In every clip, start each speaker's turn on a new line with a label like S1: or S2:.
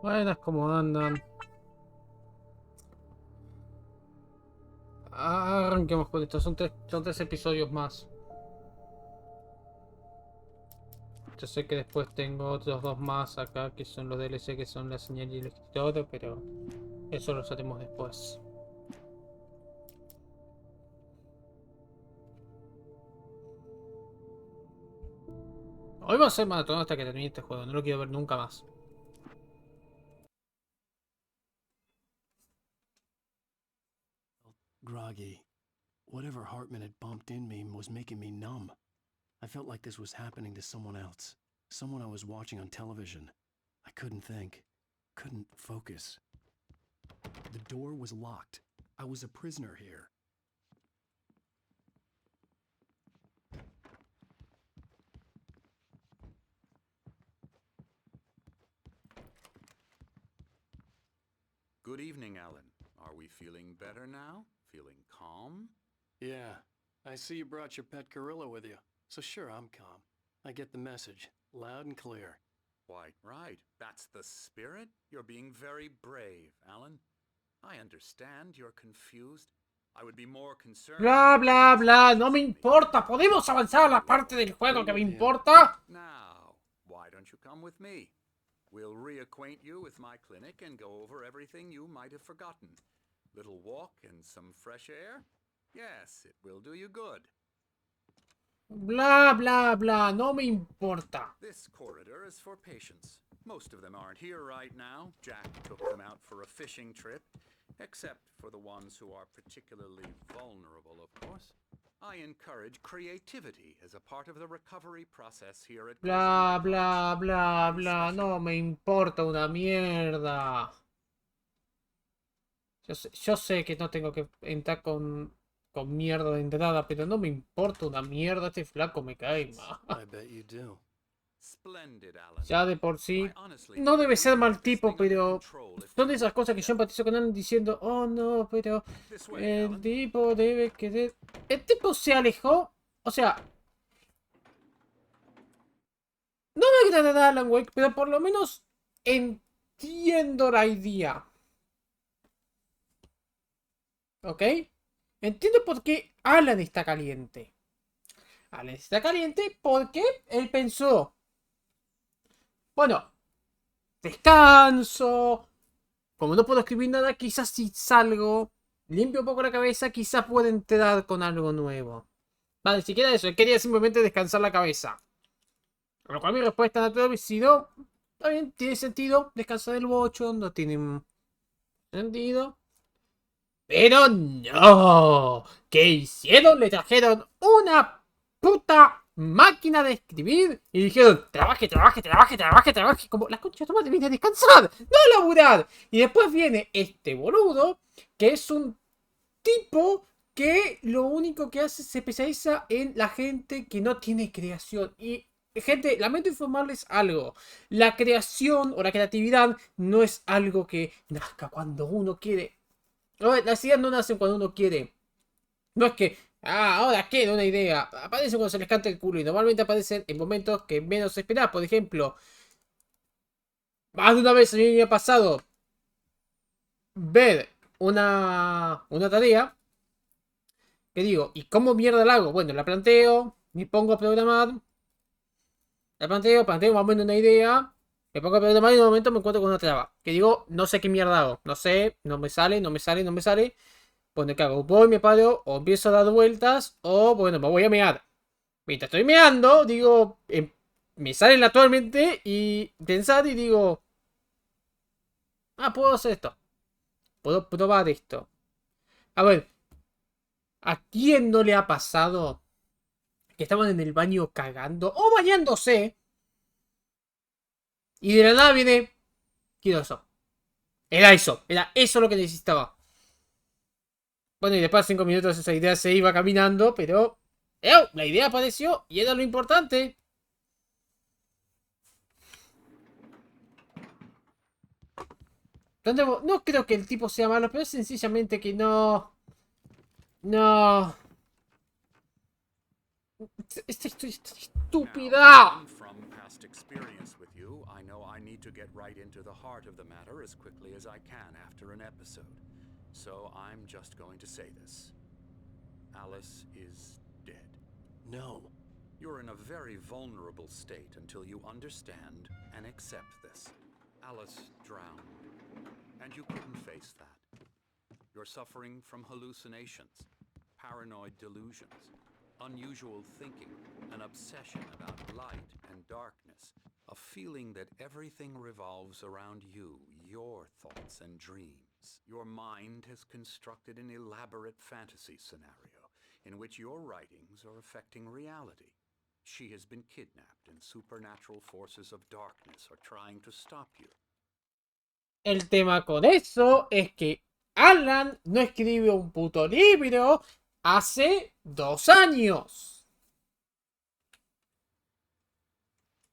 S1: Buenas, ¿cómo andan? Arranquemos con esto. Son tres episodios más. Yo sé que después tengo otros dos más acá, que son los DLC, que son la señal y el escritor, pero eso los haremos después. Hoy va a ser maratón hasta que termine este juego. No lo quiero ver nunca más.
S2: Groggy. Whatever Hartman had bumped in me was making me numb. I felt like this was happening to someone else. Someone I was watching on television. I couldn't think. Couldn't focus. The door was locked. I was a prisoner here.
S3: Good evening, Alan. Are we feeling better now? Feeling calm?
S2: Yeah. I see you brought your pet gorilla with you. So sure, I'm calm. I get the message. Loud and clear.
S3: Why, right. That's the spirit. You're being very brave, Alan. I understand you're confused. I would be more concerned.
S1: Bla, bla, bla. No me importa. ¿Podemos avanzar a la parte del juego que me importa?
S3: Now, why don't you come with me? We'll reacquaint you with my clinic and go over everything you might have forgotten. Little walk and some fresh air? Yes, it will do you good.
S1: Bla, bla, bla. No me importa.
S3: This corridor is for patients. Most of them aren't here right now. Jack took them out for a fishing trip, except for the ones who are particularly vulnerable, of course. I encourage creativity as a part of the recovery process here at
S1: Bla, bla, bla, bla. No me importa una mierda. Yo sé que no tengo que entrar con mierda de entrada, pero no me importa una mierda. Este flaco me cae mal.
S2: I bet you do.
S3: Splendid, Alan.
S1: Ya de por sí.
S3: I honestly
S1: No debe
S3: believe
S1: ser
S3: we
S1: mal
S3: have this
S1: tipo,
S3: thing under
S1: pero
S3: control if
S1: son
S3: we
S1: de esas
S3: work
S1: cosas que yo
S3: together.
S1: empatizo con él diciendo, oh no, pero
S3: This way,
S1: el
S3: Alan.
S1: tipo debe querer... El tipo se alejó. O sea, no me agrada Alan Wake, pero por lo menos entiendo la idea. ¿Ok? Entiendo por qué Alan está caliente. Alan está caliente porque él pensó, bueno, descanso, como no puedo escribir nada, quizás si salgo, limpio un poco la cabeza, quizás pueda entrar con algo nuevo. Vale, siquiera eso, él quería simplemente descansar la cabeza. Con lo cual mi respuesta natural hubiera sido, está bien, tiene sentido, descansar el bocho, no tiene sentido. Pero no. ¿Qué hicieron? Le trajeron una puta máquina de escribir y dijeron, trabaje, trabaje, trabaje, trabaje, trabaje. Como la concha de tu madre viene a descansar, no a laburar. Y después viene este boludo, que es un tipo que lo único que hace se especializa en la gente que no tiene creación. Y gente, lamento informarles algo. La creación o la creatividad no es algo que nazca cuando uno quiere. Las ideas no nacen cuando uno quiere. No es que, ahora quiero una idea. Aparecen cuando se les canta el culo y normalmente aparecen en momentos que menos esperás. Por ejemplo, más de una vez a mí me ha pasado ver una tarea que digo, ¿y cómo mierda la hago? Bueno, la planteo, me pongo a programar, la planteo más o menos una idea, me pongo a programar y en un momento me encuentro con una traba. Que digo, no sé qué mierda hago. No sé, no me sale, no me sale, no me sale. Pone que hago, voy, me paro, o empiezo a dar vueltas, o bueno, me voy a mear. Mientras estoy meando, digo, me sale naturalmente y pensar y digo, puedo hacer esto, puedo probar esto. A ver, ¿a quién no le ha pasado que estaban en el baño cagando o bañándose y de la nada viene, quiero eso? Era eso lo que necesitaba. Bueno, y después de 5 minutos esa idea se iba caminando, pero la idea apareció y era lo importante. No creo que el tipo sea malo, pero es sencillamente que no. No. Esta historia es tan estúpida.
S3: past experience with you, I know I need to get right into the heart of the matter as quickly as I can after an episode. So I'm just going to say this. Alice is dead.
S2: No.
S3: You're in a very vulnerable state until you understand and accept this. Alice drowned, and you couldn't face that. You're suffering from hallucinations, paranoid delusions, unusual thinking, an obsession about light and darkness, a feeling that everything revolves around you, your thoughts and dreams. Your mind has constructed an elaborate fantasy scenario in which your writings are affecting reality. She has been kidnapped and supernatural forces of darkness are trying to stop you.
S1: El tema con eso es que Alan no escribe un puto libro hace 2 años.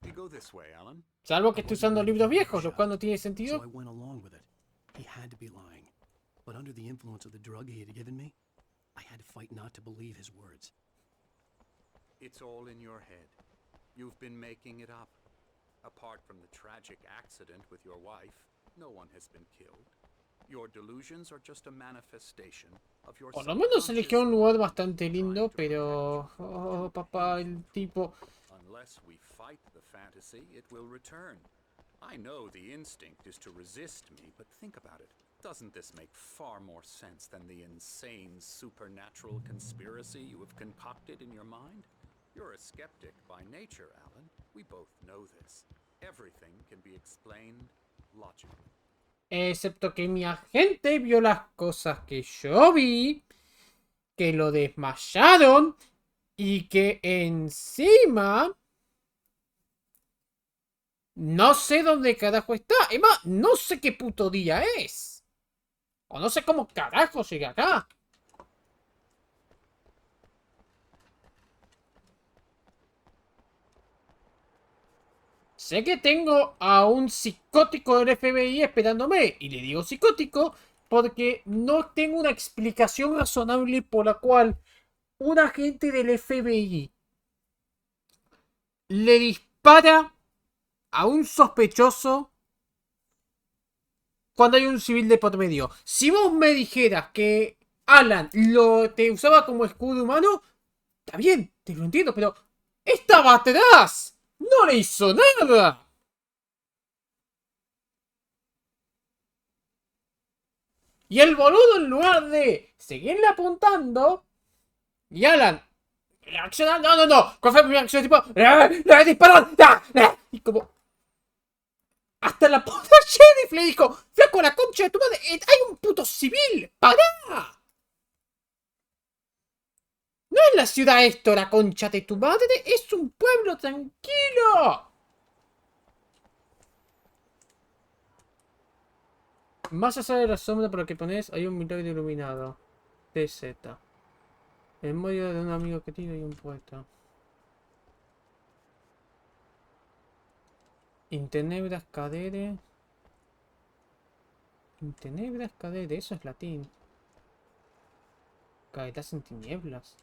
S3: We go this way, Alan.
S1: Salvo que esté usando libros viejos, lo cual no tiene
S2: So
S1: sentido.
S2: I went along with it. He had to be lying. But under the influence of the drug he had given me, I had to fight not to believe his words.
S3: It's all in your head. You've been making it up. Apart from the tragic accident with your wife, no one has been killed. Your delusions are just a manifestation of your
S1: Por lo menos eligió un lugar bastante lindo,
S3: trying to
S1: pero...
S3: protect you from
S1: Oh,
S3: the
S1: papá,
S3: painful
S1: el tipo...
S3: Unless we fight the fantasy, it will return. I know the instinct is to resist me, but think about it. Doesn't this make far more sense than the insane supernatural conspiracy you have concocted in your mind? You're a skeptic by nature, Alan. We both know this. Everything can be explained logically.
S1: Excepto que mi agente vio las cosas que yo vi, que lo desmayaron y que encima... No sé dónde carajo está. Emma, no sé qué puto día es. O no sé cómo carajo llegué acá. Sé que tengo a un psicótico del FBI esperándome. Y le digo psicótico porque no tengo una explicación razonable por la cual un agente del FBI le dispara a un sospechoso cuando hay un civil de por medio. Si vos me dijeras que Alan te usaba como escudo humano, está bien, te lo entiendo, pero estaba atrás. No le hizo nada. Y el boludo, en lugar de seguirle apuntando, y Alan reacciona, no, ¿cuál fue la primera acción? Tipo, ¡le disparó! Y como, hasta la puta sheriff le dijo, flaco, la concha de tu madre, hay un puto civil, ¡pará! No es la ciudad esto, la concha de tu madre, es un pueblo tranquilo. Más allá de la sombra por la que pones, hay un milagro iluminado. TZ. En medio de un amigo querido y un poeta. In tenebras cadere. In tenebras cadere, eso es latín. Caerás en tinieblas.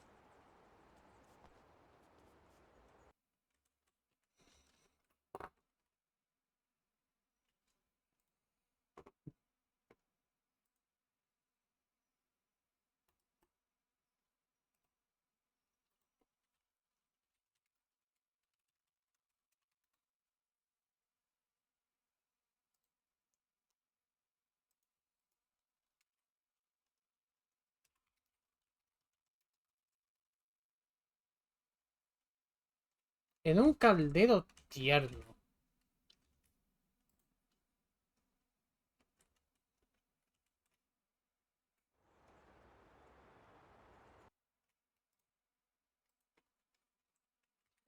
S1: En un caldero tierno.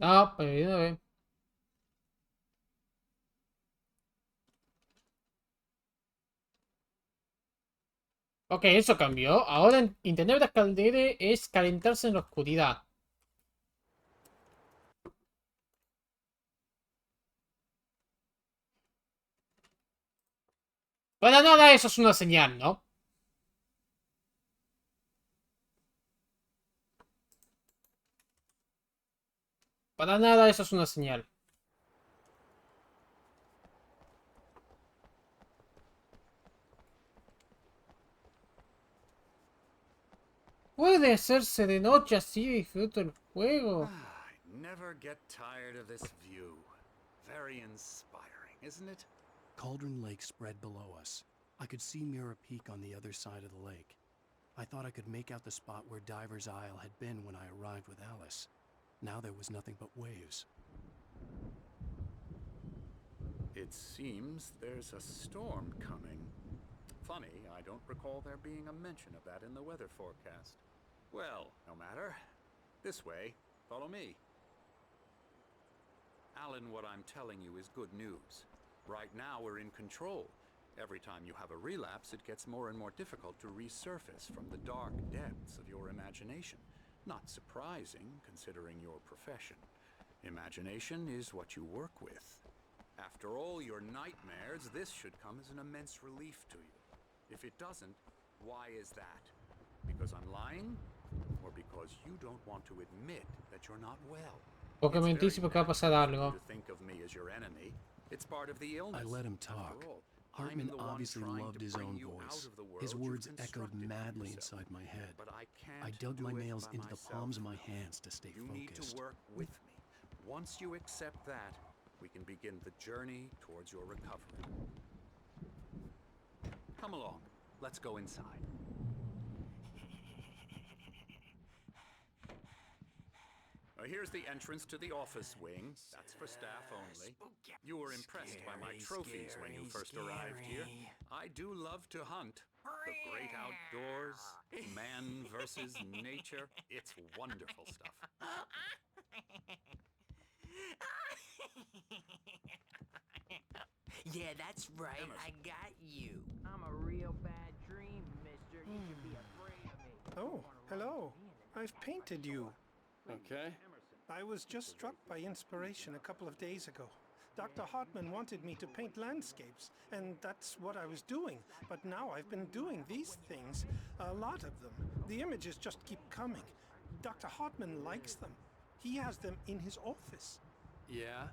S1: Ah, pues a ver. Ok, eso cambió. Ahora en tenebras caldere es calentarse en la oscuridad. Para nada eso es una señal, ¿no? Para nada eso es una señal. Puede hacerse de noche, así disfruto el juego.
S3: I never get tired of this view. Very inspiring, isn't it?
S2: Cauldron Lake spread below us. I could see Mirror Peak on the other side of the lake. I thought I could make out the spot where Diver's Isle had been when I arrived with Alice. Now there was nothing but waves.
S3: It seems there's a storm coming. Funny, I don't recall there being a mention of that in the weather forecast. Well, no matter. This way. Follow me. Alan, what I'm telling you is good news. Right now we're in control. Every time you have a relapse, it gets more and more difficult to resurface from the dark depths of your imagination. Not surprising, considering your profession. Imagination is what you work with. After all your nightmares, this should come as an immense relief to you. If it doesn't, why is that? Because I'm lying? Or because you don't want to admit that you're not well?
S1: Porque
S3: It's
S1: mentís
S3: very
S1: porque va a pasar
S3: natural for you
S1: algo.
S3: to think of me as your enemy. It's part of the illness.
S2: I let him
S3: After
S2: talk.
S3: all,
S2: Hartman
S3: I'm the one
S2: obviously
S3: trying
S2: loved
S3: to
S2: his
S3: bring
S2: own
S3: you out
S2: voice.
S3: of the world
S2: His
S3: you've
S2: words echoed
S3: constructed for
S2: madly
S3: yourself.
S2: inside my head.
S3: But I can't
S2: I dug my
S3: do it
S2: nails
S3: by
S2: into the
S3: myself.
S2: palms of my hands to stay
S3: You need to
S2: focused.
S3: work with me. Once you accept that, we can begin the journey towards your recovery. Come along. Let's go inside. Here's the entrance to the office wing. That's for staff only. You were impressed by my trophies when you first arrived here. I do love to hunt. The great outdoors, man versus nature. It's wonderful stuff.
S4: Yeah, that's right.
S3: Emerson.
S4: I got you. I'm a real bad dream, mister. You should be afraid of me.
S5: Oh, hello. I've painted you.
S2: Okay.
S5: I was just struck by inspiration a couple of days ago. Dr. Hartman wanted me to paint landscapes, and that's what I was doing. But now I've been doing these things, a lot of them. The images just keep coming. Dr. Hartman likes them. He has them in his office.
S2: Yeah?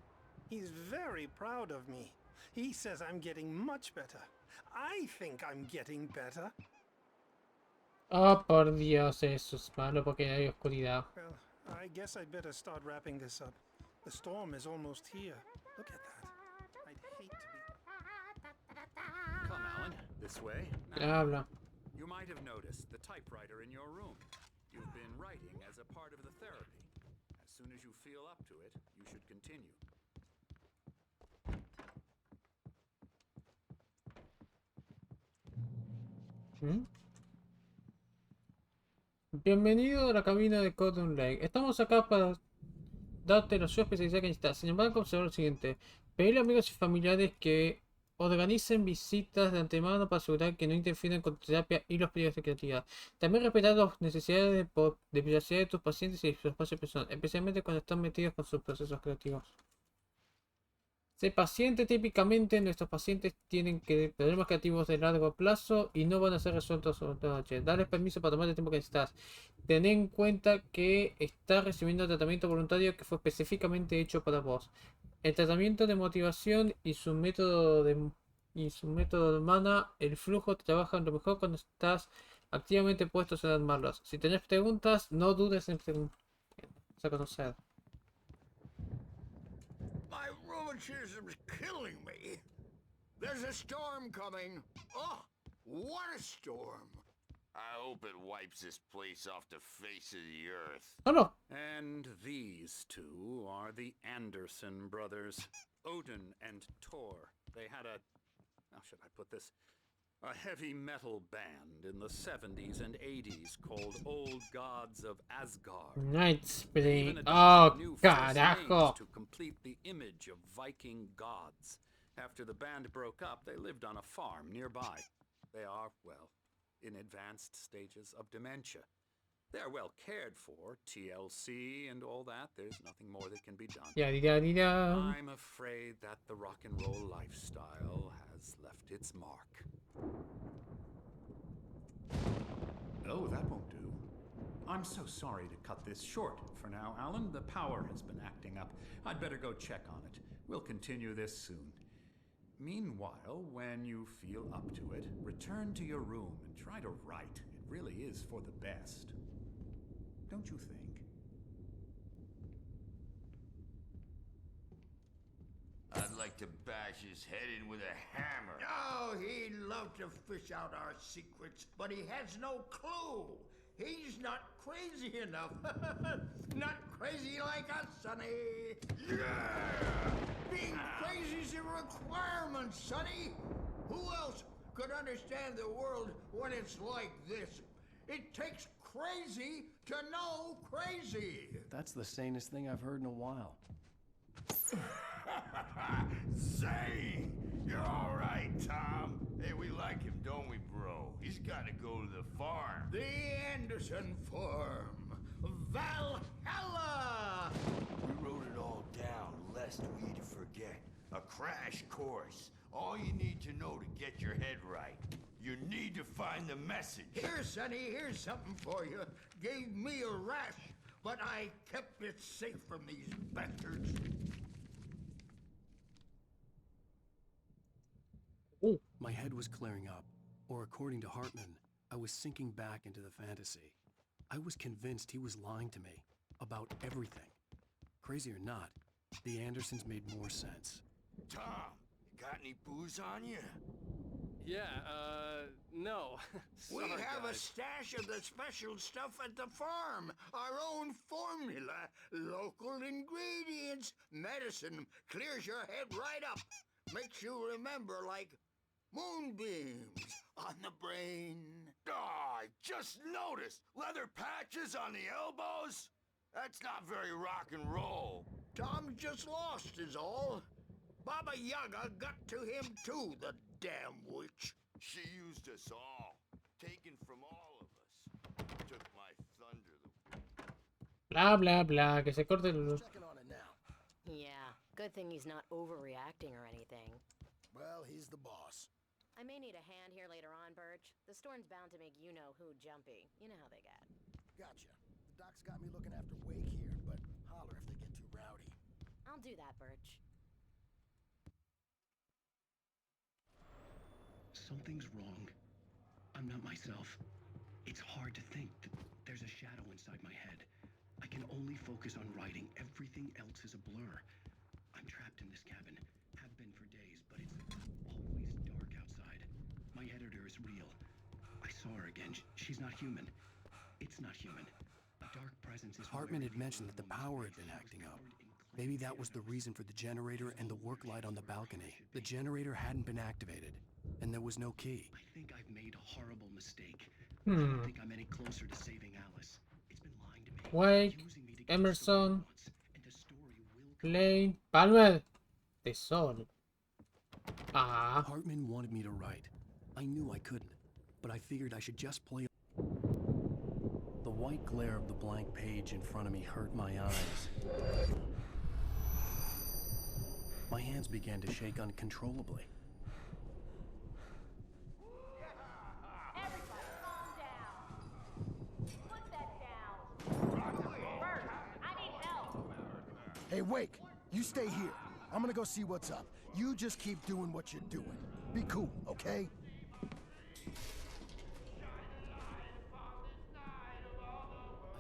S5: He's very proud of me. He says I'm getting much better. I think I'm getting better.
S1: Oh, por Dios, eso es malo porque hay oscuridad.
S5: Well, I guess I'd better start wrapping this up. The storm is almost here. Look at that. I'd hate to be...
S3: Come, Alan. This way.
S1: Habla.
S3: You might have noticed the typewriter in your room. You've been writing as a part of the therapy. As soon as you feel up to it, you should continue.
S1: ¿Mm? Bienvenido a la cabina de Cotton Lake. Estamos acá para darte la ayuda especializada que necesitas. Sin embargo, observar lo siguiente. Pedirle a amigos y familiares que organicen visitas de antemano para asegurar que no interfieran con tu terapia y los periodos de creatividad. También respetar las necesidades de privacidad de tus pacientes y su espacio personal, especialmente cuando están metidos con sus procesos creativos. Sé paciente. Típicamente nuestros pacientes tienen problemas creativos de largo plazo y no van a ser resueltos sobre la noche. Darles permiso para tomar el tiempo que necesitas. Ten en cuenta que estás recibiendo tratamiento voluntario que fue específicamente hecho para vos. El tratamiento de motivación y su método de mana, el flujo trabajan lo mejor cuando estás activamente puestos en armarlos. Si tenés preguntas, no dudes en conocer.
S6: My rheumatism's killing me. There's a storm coming. Oh, what a storm.
S7: I hope it wipes this place off the face of the earth.
S1: Oh no.
S3: And these two are the Anderson brothers, Odin and Thor. They had how should I put this? A heavy metal band in the 70s and 80s called Old Gods of Asgard.
S1: Night
S3: They even
S1: Spring.
S3: adopted
S1: Oh,
S3: new first names
S1: carajo.
S3: to complete the image of Viking gods. After the band broke up, they lived on a farm nearby. They are, well, in advanced stages of dementia. They're well cared for, TLC and all that. There's nothing more that can be done.
S1: Yadidadida.
S3: I'm afraid that the rock and roll lifestyle has left its mark. Oh, that won't do. I'm so sorry to cut this short for now, Alan. The power has been acting up. I'd better go check on it. We'll continue this soon. Meanwhile, when you feel up to it, return to your room and try to write. It really is for the best.
S8: don't you think?
S7: I'd like to bash his head in with a hammer.
S6: Oh, he'd love to fish out our secrets, but he has no clue. He's not crazy enough. Not crazy like us, Sonny.
S7: Yeah!
S6: Being crazy's a requirement, Sonny. Who else could understand the world when it's like this? It takes crazy to know crazy.
S2: That's the sanest thing I've heard in a while.
S7: Zane! You're all right, Tom. Hey, we like him, don't we, bro? He's got to go to the farm.
S6: The Anderson Farm. Valhalla!
S7: We wrote it all down, lest we forget. A crash course. All you need to know to get your head right. You need to find the message.
S6: Here, Sonny, here's something for you. Gave me a rash, but I kept it safe from these bastards.
S1: Ooh.
S2: My head was clearing up, or according to Hartman, I was sinking back into the fantasy. I was convinced he was lying to me about everything. Crazy or not, the Andersons made more sense.
S7: Tom, got any booze on you?
S2: Yeah, no.
S6: We have a stash of the special stuff at the farm. Our own formula. Local ingredients. Medicine clears your head right up. Makes you remember like moonbeams on the brain.
S7: Oh, I just noticed. Leather patches on the elbows? That's not very rock and roll.
S6: Tom just lost is all. Baba Yaga got to him too, the damn witch.
S7: She used us all. Taken from all of us. Took my thunder.
S1: Bla, bla, bla. Que se corte el...
S9: Checking on it now.
S10: Yeah, good thing he's not overreacting or anything.
S9: Well, he's the boss.
S10: I may need a hand here later on, Birch. The storm's bound to make you-know-who jumpy. You know how they get.
S9: Gotcha. The doc's got me looking after Wake here, but holler if they get too rowdy.
S10: I'll do that, Birch.
S11: Something's wrong. I'm not myself. It's hard to think that there's a shadow inside my head. I can only focus on writing. Everything else is a blur. I'm trapped in this cabin. Have been for days, but it's always dark outside. My editor is real. I saw her again. She's not human. It's not human. A dark presence is...
S2: Hartman had mentioned that the power had been acting up. Maybe that was the reason for the generator and the work light on the balcony. The generator hadn't been activated, and there was no key.
S11: I think I've made a horrible mistake. I don't think I'm any closer to saving Alice. It's been lying to me.
S1: Wake,
S11: Using me to get
S1: Emerson,
S11: the story it wants, and the story will come.
S1: Lane, Palmer. Tesoro. Ah.
S2: Hartman wanted me to write. I knew I couldn't, but I figured I should just play. The white glare of the blank page in front of me hurt my eyes. My hands began to shake uncontrollably.
S4: Everybody calm down. Put that down. Bert, I need help.
S9: Hey, Wake, you stay here. I'm gonna go see what's up. You just keep doing what you're doing. Be cool, okay?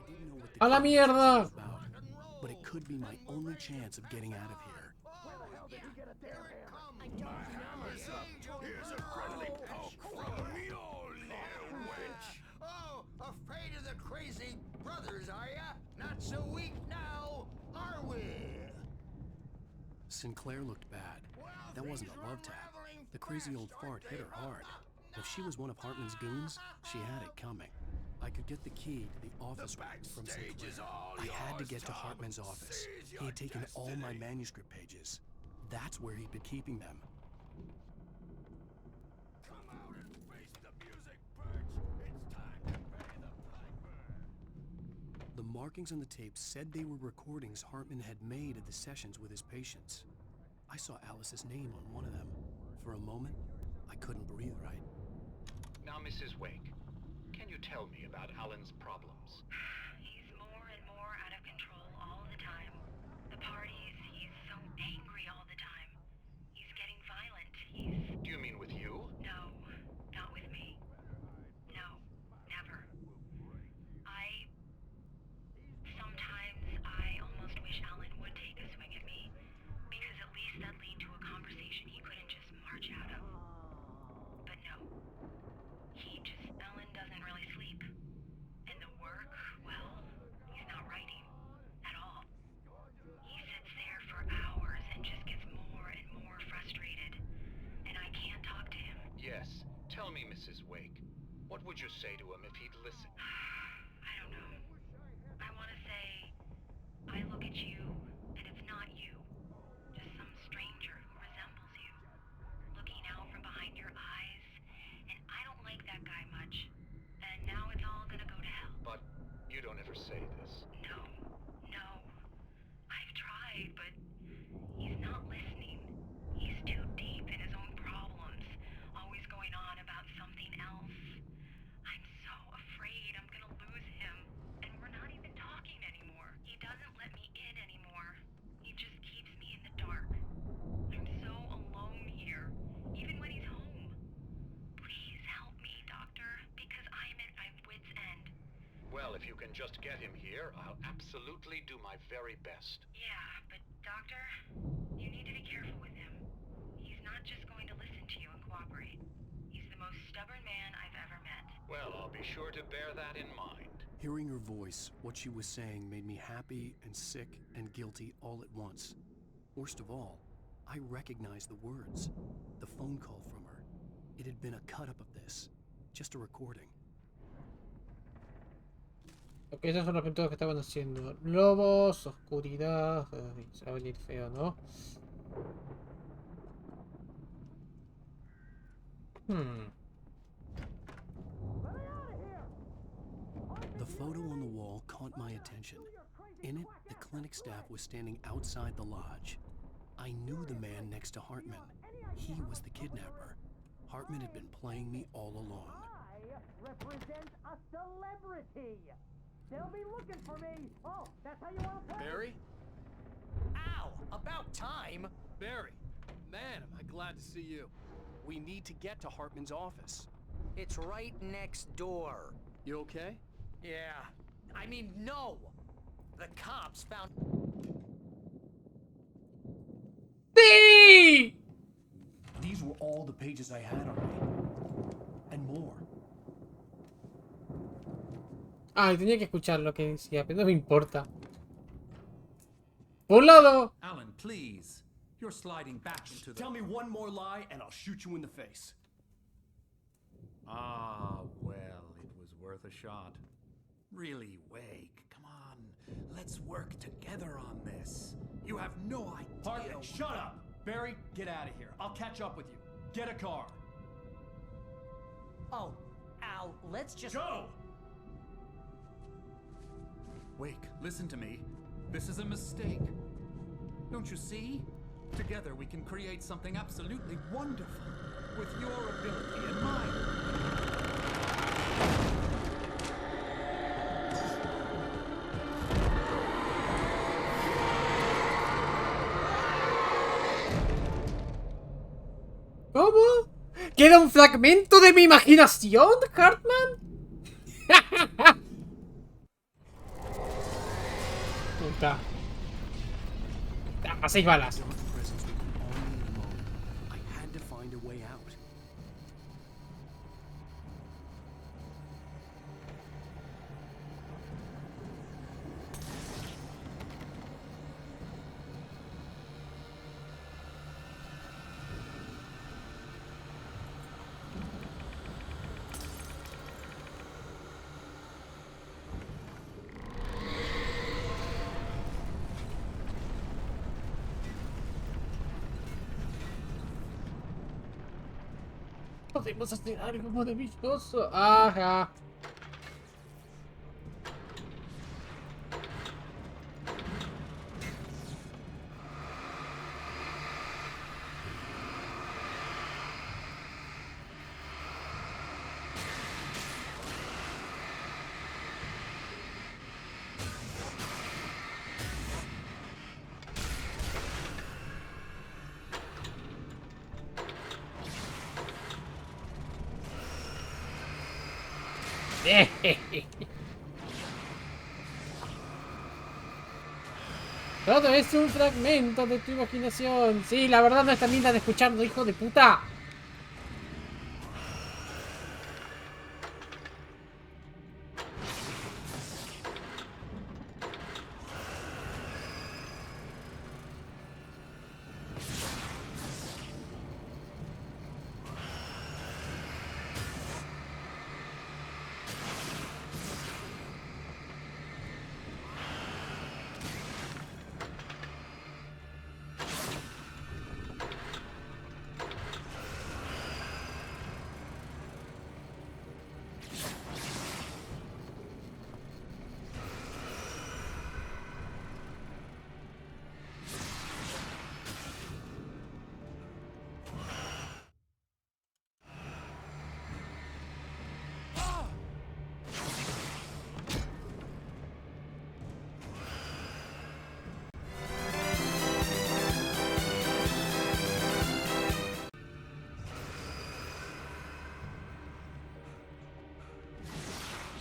S2: I didn't know what the
S1: A la
S2: conversation
S1: mierda!
S2: was about, but it could be my only chance of getting out of here.
S10: I don't know.
S7: Here's a friendly poke from me, old little witch.
S6: Oh, afraid of the crazy brothers, are ya? Not so weak now, are we?
S2: Sinclair looked bad. That wasn't a love tap. The crazy old fart hit her hard. If she was one of Hartman's goons, she had it coming. I could get the key to the office from Sinclair. I had to get to Hartman's office. He had taken all my manuscript pages. That's where he'd been keeping them.
S7: Come out and face the music, Birch. It's time to pay the piper.
S2: The markings on the tape said they were recordings Hartman had made at the sessions with his patients. I saw Alice's name on one of them. For a moment, I couldn't breathe right.
S12: Now, Mrs. Wake, can you tell me about Alan's problems?
S13: He's more and more out of control all the time. The parties, he's so angry all the time. He's getting violent.
S12: Do you mean with you?
S13: No, not with me. No, never.
S12: would you say to him if he'd listen?
S13: I don't know. I want to say, I look at you, and it's not you. Just some stranger who resembles you. Looking out from behind your eyes, and I don't like that guy much. And now it's all gonna go to hell.
S12: But you don't ever say this.
S13: No. I've tried, but he's not listening. He's too deep in his own problems, always going on about something else. I'm so afraid I'm gonna lose him, and we're not even talking anymore. He doesn't let me in anymore. He just keeps me in the dark. I'm so alone here, even when he's home. Please help me, Doctor, because I'm at my wit's end.
S12: Well, if you can just get him here, I'll absolutely do my very best.
S13: Yeah, but Doctor, you need to be careful with him. He's not just going to listen to you and cooperate. He's the most stubborn man I've ever met.
S12: Well, I'll be sure to bear that in mind.
S2: Hearing her voice, what she was saying made me happy and sick and guilty all at once. Worst of all, I recognized the words. The phone call from her. It had been a cut-up of this. Just a recording.
S1: Ok, esas son las pinturas que estaban haciendo. Lobos, oscuridad. Se va a venir feo, ¿no?
S2: The photo on the wall caught my attention. In it, the clinic staff was standing outside the lodge. I knew the man next to Hartman. He was the kidnapper. Hartman had been playing me all along.
S8: I represent a celebrity. They'll be looking for me. Oh, that's how you want to play?
S14: Barry?
S8: Ow! About time.
S14: Barry, man, am I glad to see you.
S2: We need to get to Hartman's office.
S8: It's right next door.
S14: You okay?
S8: Yeah. I mean, no. The cops found...
S1: ¡Sí!
S2: These were all the pages I had on me. And more.
S1: Ay, tenía que escuchar lo que decía, pero no me importa. Por un lado.
S3: Alan, please. You're sliding back into the...
S2: Tell me one more lie and I'll shoot you in the face.
S3: Ah, well, it was worth a shot. Really, Wake, come on. Let's work together on this. You have no idea...
S2: Hartman, shut up! Barry, get out of here. I'll catch up with you. Get a car.
S8: Oh, Al, let's just...
S2: Go!
S3: Wake, listen to me. This is a mistake. Don't you see? Together we can create something absolutely wonderful. With your ability and mine.
S1: ¿Cómo? ¿Queda un fragmento de mi imaginación, Hartman? Puta. A 6 balas.
S2: I had to find a way out.
S1: Podemos hacer algo maravilloso. Ajá. Todo es un fragmento de tu imaginación. Sí, la verdad no es tan linda de escucharlo, hijo de puta.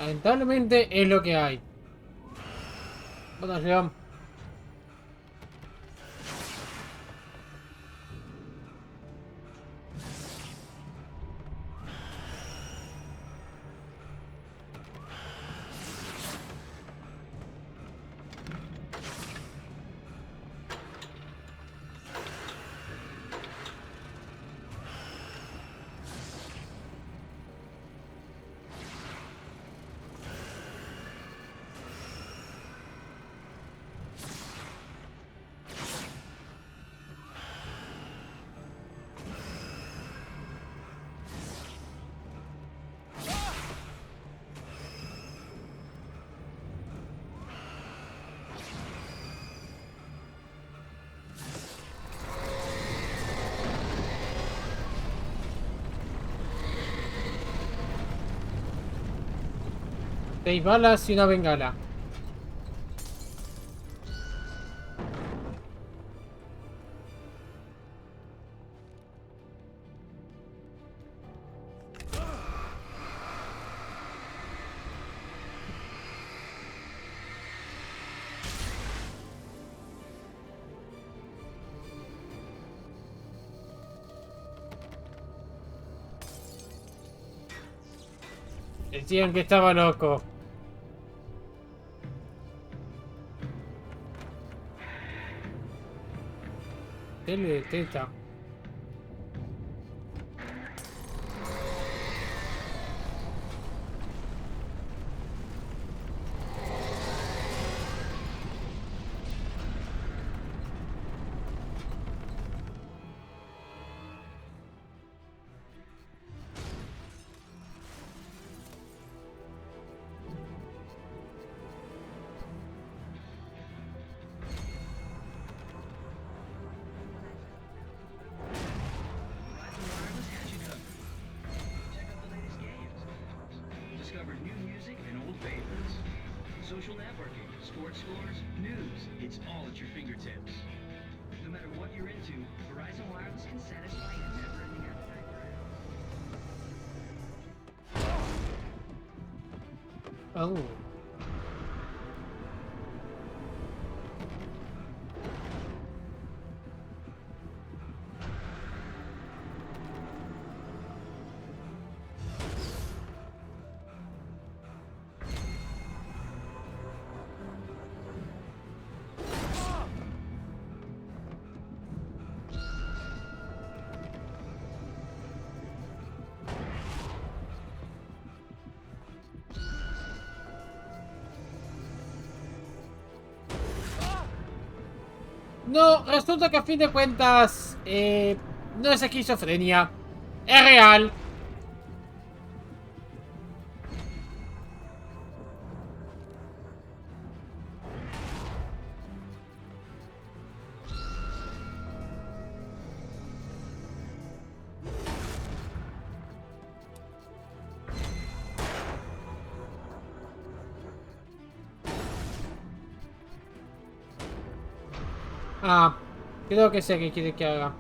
S1: Lamentablemente es lo que hay. Vamos, León. Seis balas y una bengala. Decían que estaba loco. Tele de teta.
S11: Social networking, sports scores, news, it's all at your fingertips. No matter what you're into, Verizon Wireless can satisfy your never-ending appetite for
S1: Oh. No, resulta que a fin de cuentas no es esquizofrenia, es real. Ah, creo que sé qué quiere que haga.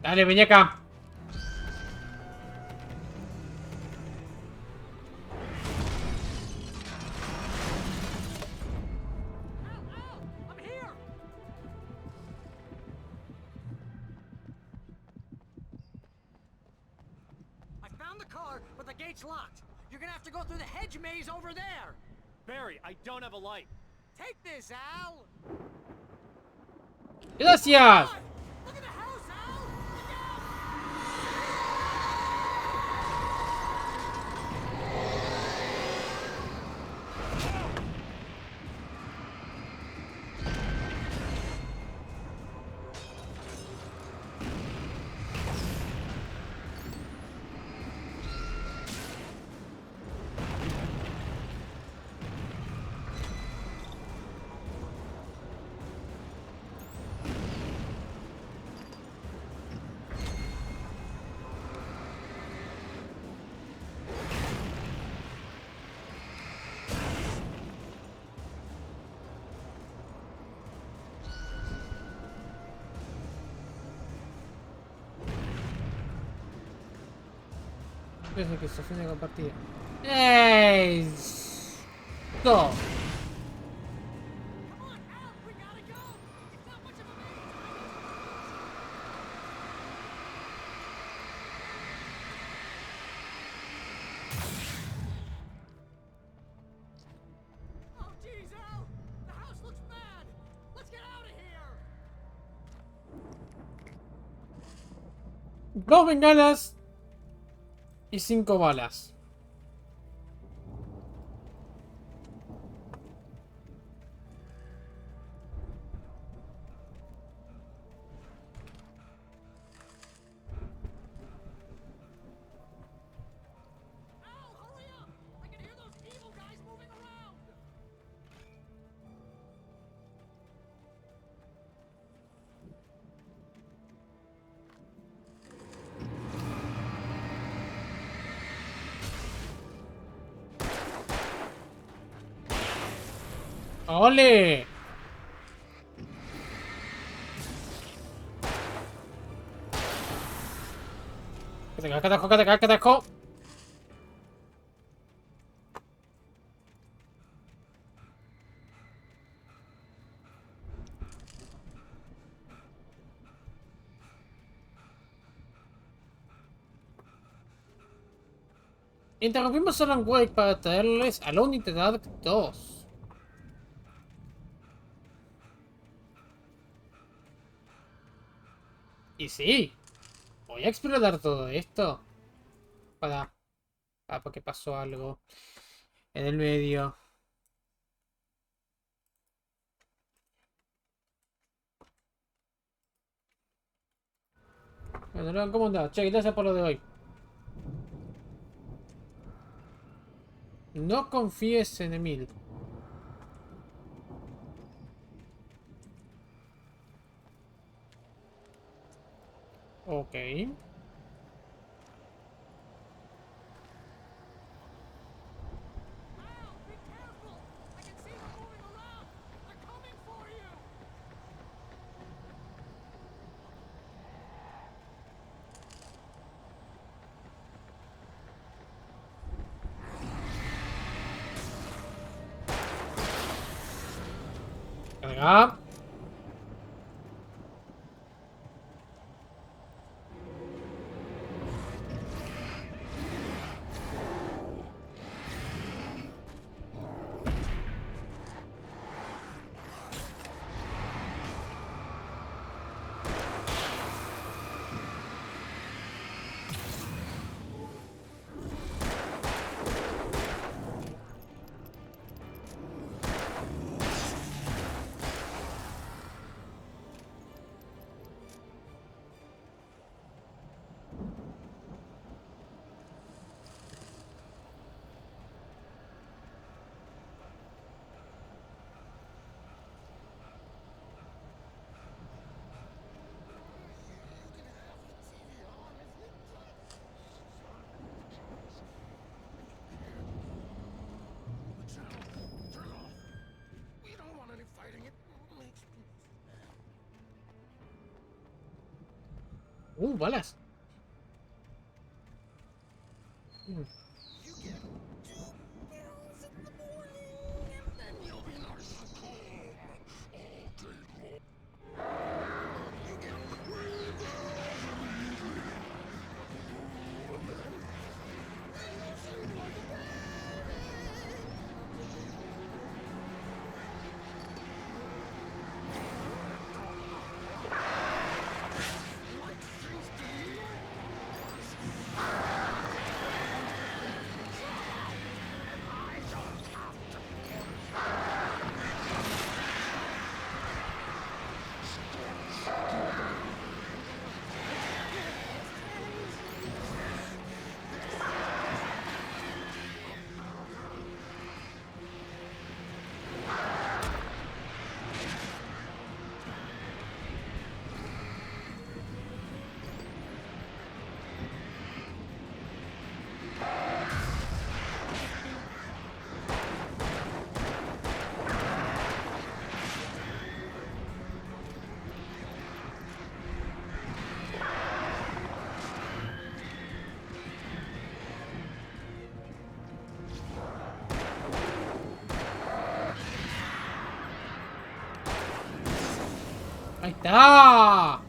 S1: Dale, ven acá.
S8: But the gate's locked. You're gonna have to go through the hedge maze over there.
S14: Barry, I don't have a light.
S8: Take this, Al.
S1: Gracias.
S8: Look at the house, Al.
S1: Es esquizofrenia compartida. ¡Ey! ¡No! Dos bengalas y 5 balas. ¡Ole! ¡Que te casco, que te casco, que te casco! Interrumpimos a Alan Wake para traerles a la unidad 2. Y sí, voy a explorar todo esto. Para... Ah, porque pasó algo en el medio. Bueno, ¿cómo andás? Che, gracias por lo de hoy. No confíes en Emil. Ok. Carga. Balas. ¡Ahí está!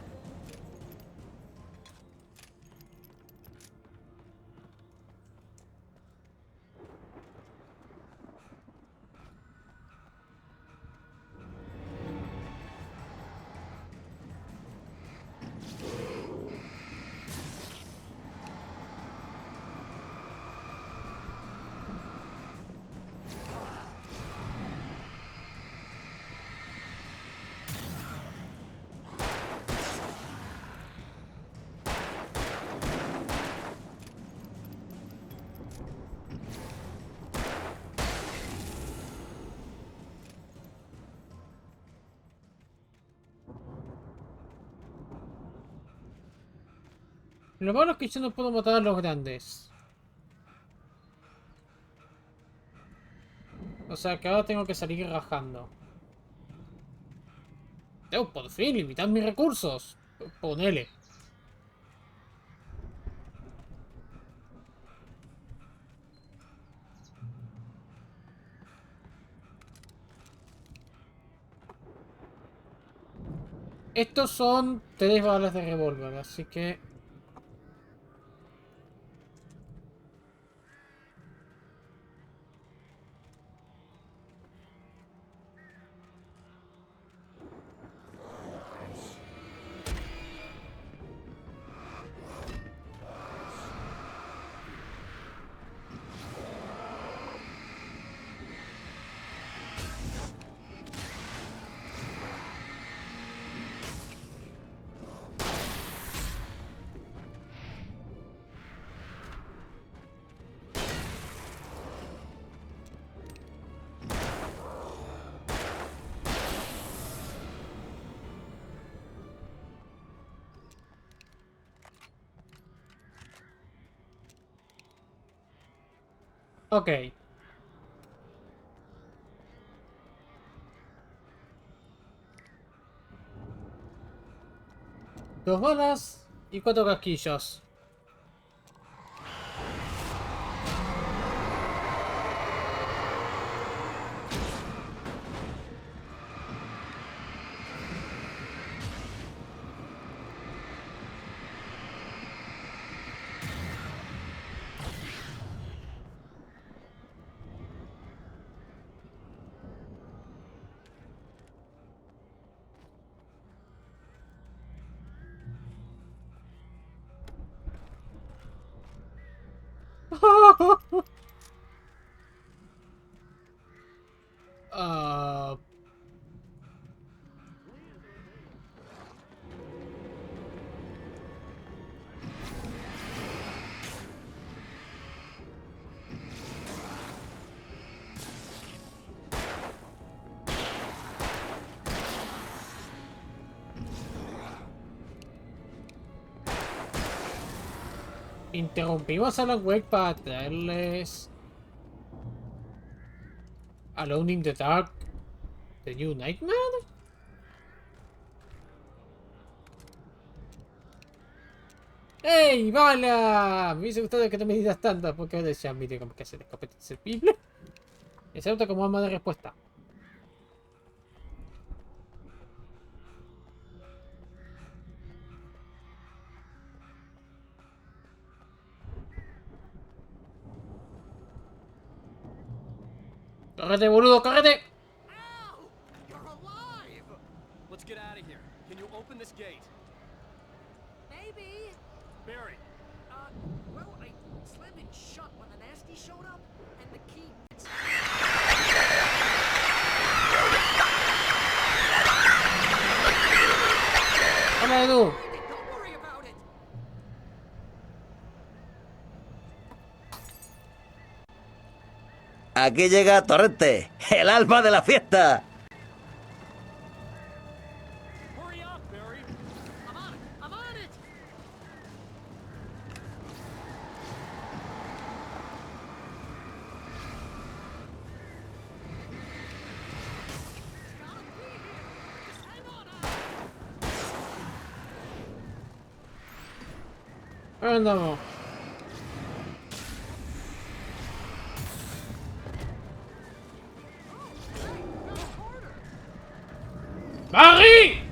S1: Lo malo es que yo no puedo matar a los grandes. O sea que ahora tengo que salir rajando. Por fin, limitar mis recursos. Ponele. Estos son 3 balas de revólver, así que... Ok. 2 balas y 4 casquillos. Ah, interrumpimos a la web para traerles Alone in the Dark, The New Nightmare. ¡Ey, bala! Me hubiese gustado que no me digas tantas porque ahora ya mire cómo que hacer escopeta inservible. Excepto como arma de respuesta. ¡Córrete, boludo, córrete!
S14: You're alive! Let's get out of here. Can you open this gate?
S8: Maybe.
S14: Barry,
S8: Well, I slammed it shut when the nasty showed up, and the key.
S1: ¡Hola, Edu!
S8: Don't worry about it.
S15: Aquí llega Torrente, el alma de la fiesta.
S14: hurry up, Barry.
S8: I'm on it. I'm on it. Gotta be here. Just hang on out.
S1: Ahora andamos. ¡Barry!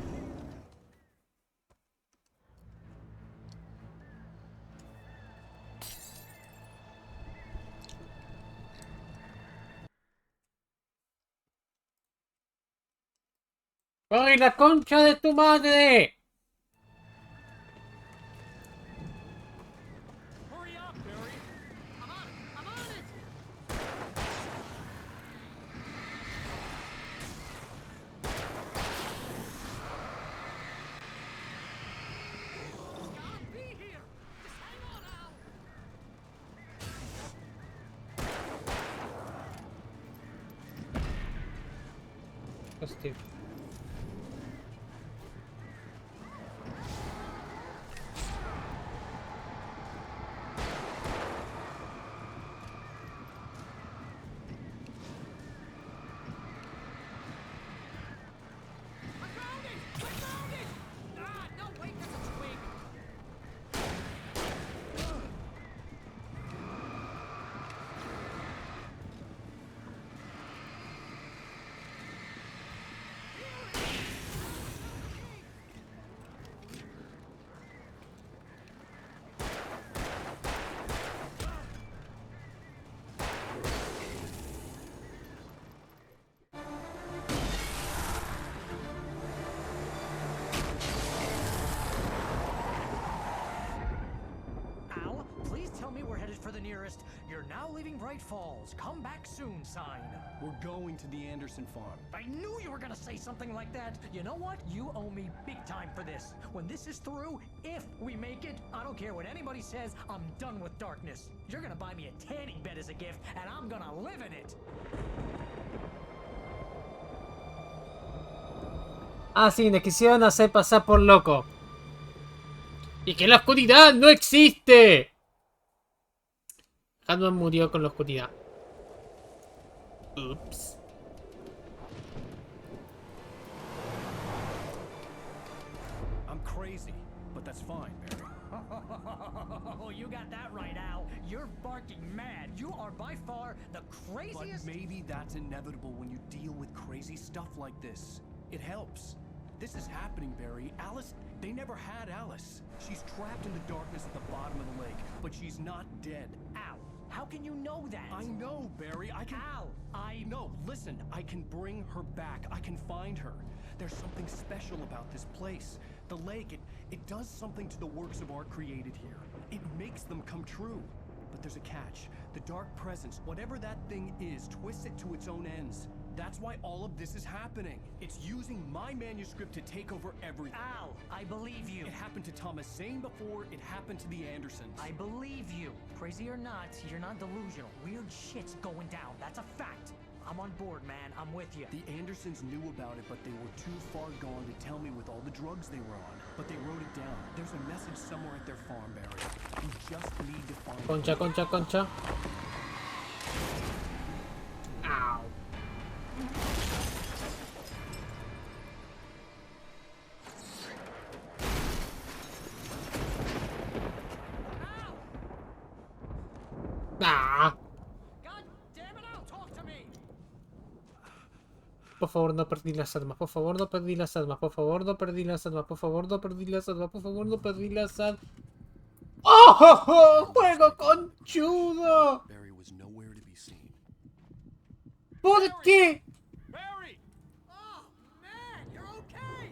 S1: ¡Ay, la concha de tu madre!
S14: Hurry up, Barry. I'm on it. I'm on it. Gotta be here. Just hang on, Al.
S1: Hostia.
S14: I found it. I found it. Ah, no, wait, that's a twig.
S8: Al, please tell me we're headed for the nearest "You're now leaving Bright Falls. Come back soon" sign.
S2: We're going to the Anderson farm.
S8: I knew you were gonna say something like that. You know what? You owe me big time for this. When this is through, if we make it, I don't care what anybody says, I'm done with darkness. You're gonna buy me a tanning bed as a gift, and I'm gonna live in it.
S1: Ah, sí, me quisieron hacer pasar por loco. Y que la oscuridad no existe. Hanman murió con la oscuridad. Ups.
S2: I'm crazy, but that's fine, Barry.
S8: Oh, you got that right, Al. You're barking mad. You are by far the craziest.
S2: But maybe that's inevitable when you deal with crazy stuff like this. It helps. This is happening, Barry. Alice, they never had Alice. She's trapped in the darkness at the bottom of the lake, but she's not dead.
S8: Al, how can you know that?
S2: I know, Barry. I can...
S8: Al,
S2: No, listen. I can bring her back. I can find her. There's something special about this place. The lake, it does something to the works of art created here. It makes them come true. But there's a catch. The dark presence, whatever that thing is, twists it to its own ends. That's why all of this is happening. It's using my manuscript to take over everything.
S8: Al, I believe you.
S2: It happened to Thomas Zane before, it happened to the Andersons.
S8: I believe you. Crazy or not, you're not delusional. Weird shit's going down. That's a fact. I'm on board, man. I'm with you.
S2: The Andersons knew about it, but they were too far gone to tell me with all the drugs they were on. But they wrote it down. There's a message somewhere at their farm, Barry. We just need to find
S1: Concha,
S2: it.
S1: concha, concha. Ow. Ah.
S14: God damn it, Al, talk to me.
S1: Por favor, no perdí las armas. Por favor, no perdí las armas. Por favor, no perdí las armas. Por favor, no perdí las armas. Por favor, no perdí las armas. ¡Oh! oh, oh! ¡Juego conchudo!
S2: Barry was nowhere to be seen.
S1: ¿Por qué?
S14: Barry! Oh, man, you're okay.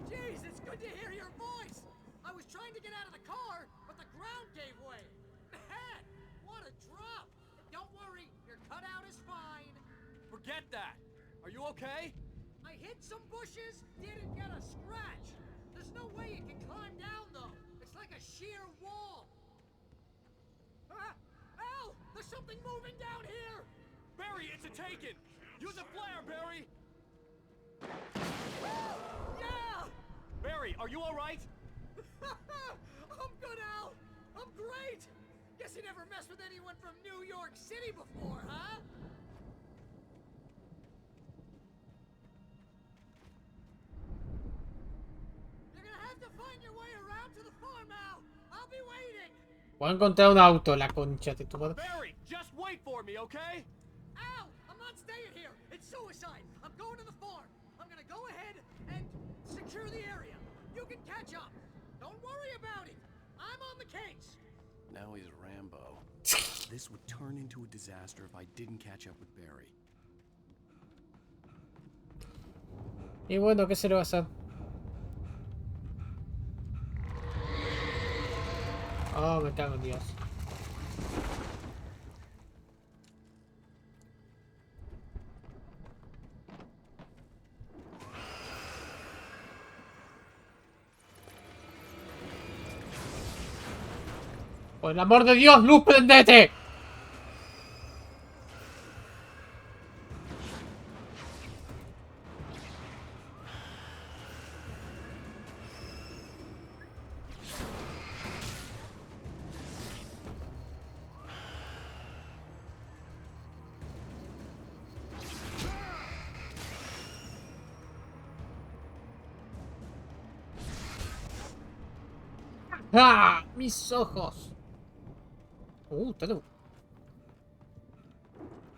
S14: Jeez, it's good to hear your voice. I was trying to get out of the car, but the ground gave way. Man, what a drop. Don't worry, your cutout is fine. Forget that. Are you okay? I hit some bushes, didn't get a scratch. There's no way you can climb down, though. It's like a sheer wall. Al, there's something moving down here. Barry, it's a taken. Use a flare, Barry. Yeah! Barry, are you all right? I'm good, Al. I'm great. Guess you never messed with anyone from New York City before, huh? You're gonna have to find your way around to the farm, Al. I'll be waiting.
S1: Voy a encontrar un auto, la concha de tu madre.
S14: Barry, just wait for me, okay? Al, I'm not staying here. It's suicide. I'm going to the farm. I'm gonna go ahead and secure the area. You can catch up. Don't worry about it. I'm on the case.
S2: Now he's Rambo. This would turn into a disaster if I didn't catch up with Barry.
S1: Y bueno, ¿qué se le va a hacer? Oh, me cago en Dios. Por el amor de Dios, luz, prendete. ¡Ah! Mis ojos. Está de...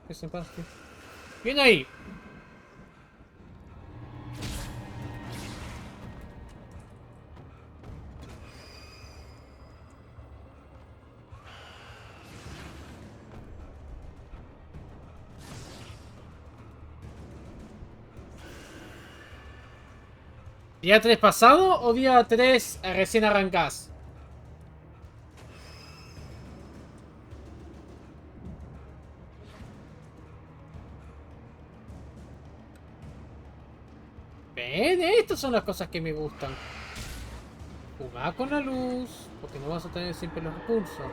S1: Qué simpático. ¡Viene ahí! ¿Día 3 pasado o día 3 recién arrancás? ¿Ven? Estas son las cosas que me gustan. Jugar con la luz, porque no vas a tener siempre los recursos.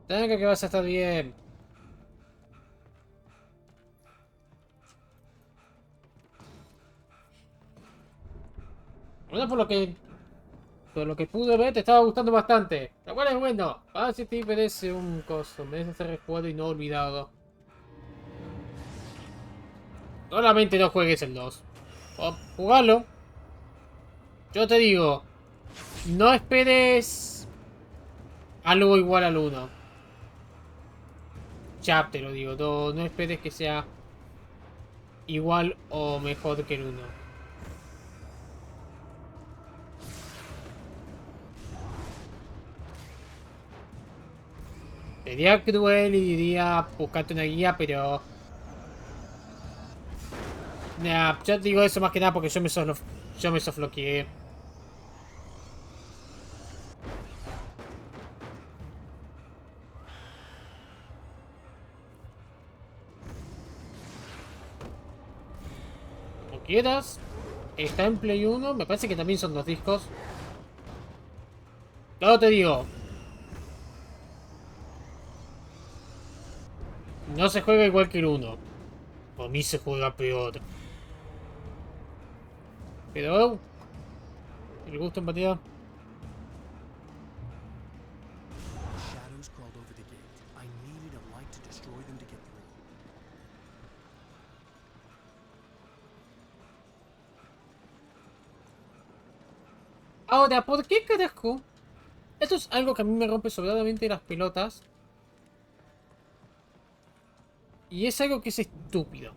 S1: Tenga que vas a estar bien. Bueno, por lo que pude ver, te estaba gustando bastante. Lo cual es bueno. A ver si te merece un coso. Merece ser recuerdo y no olvidado. Solamente no juegues el 2. O jugalo. Yo te digo, no esperes algo igual al 1. Ya te lo digo, no esperes que sea igual o mejor que el 1. Sería cruel y diría buscarte una guía, pero... Nah, yo digo eso más que nada porque yo me sofloqueé. Como quieras. Está en Play 1. Me parece que también son 2 discos. Luego te digo. No se juega igual que el 1. Por mí se juega peor. Pero... el gusto en partida.
S2: Shadows crawled over the gate. I needed a light to destroy them to get through.
S1: Ahora, ¿por qué carajo? Esto es algo que a mí me rompe sobradamente las pelotas. Y es algo que es estúpido.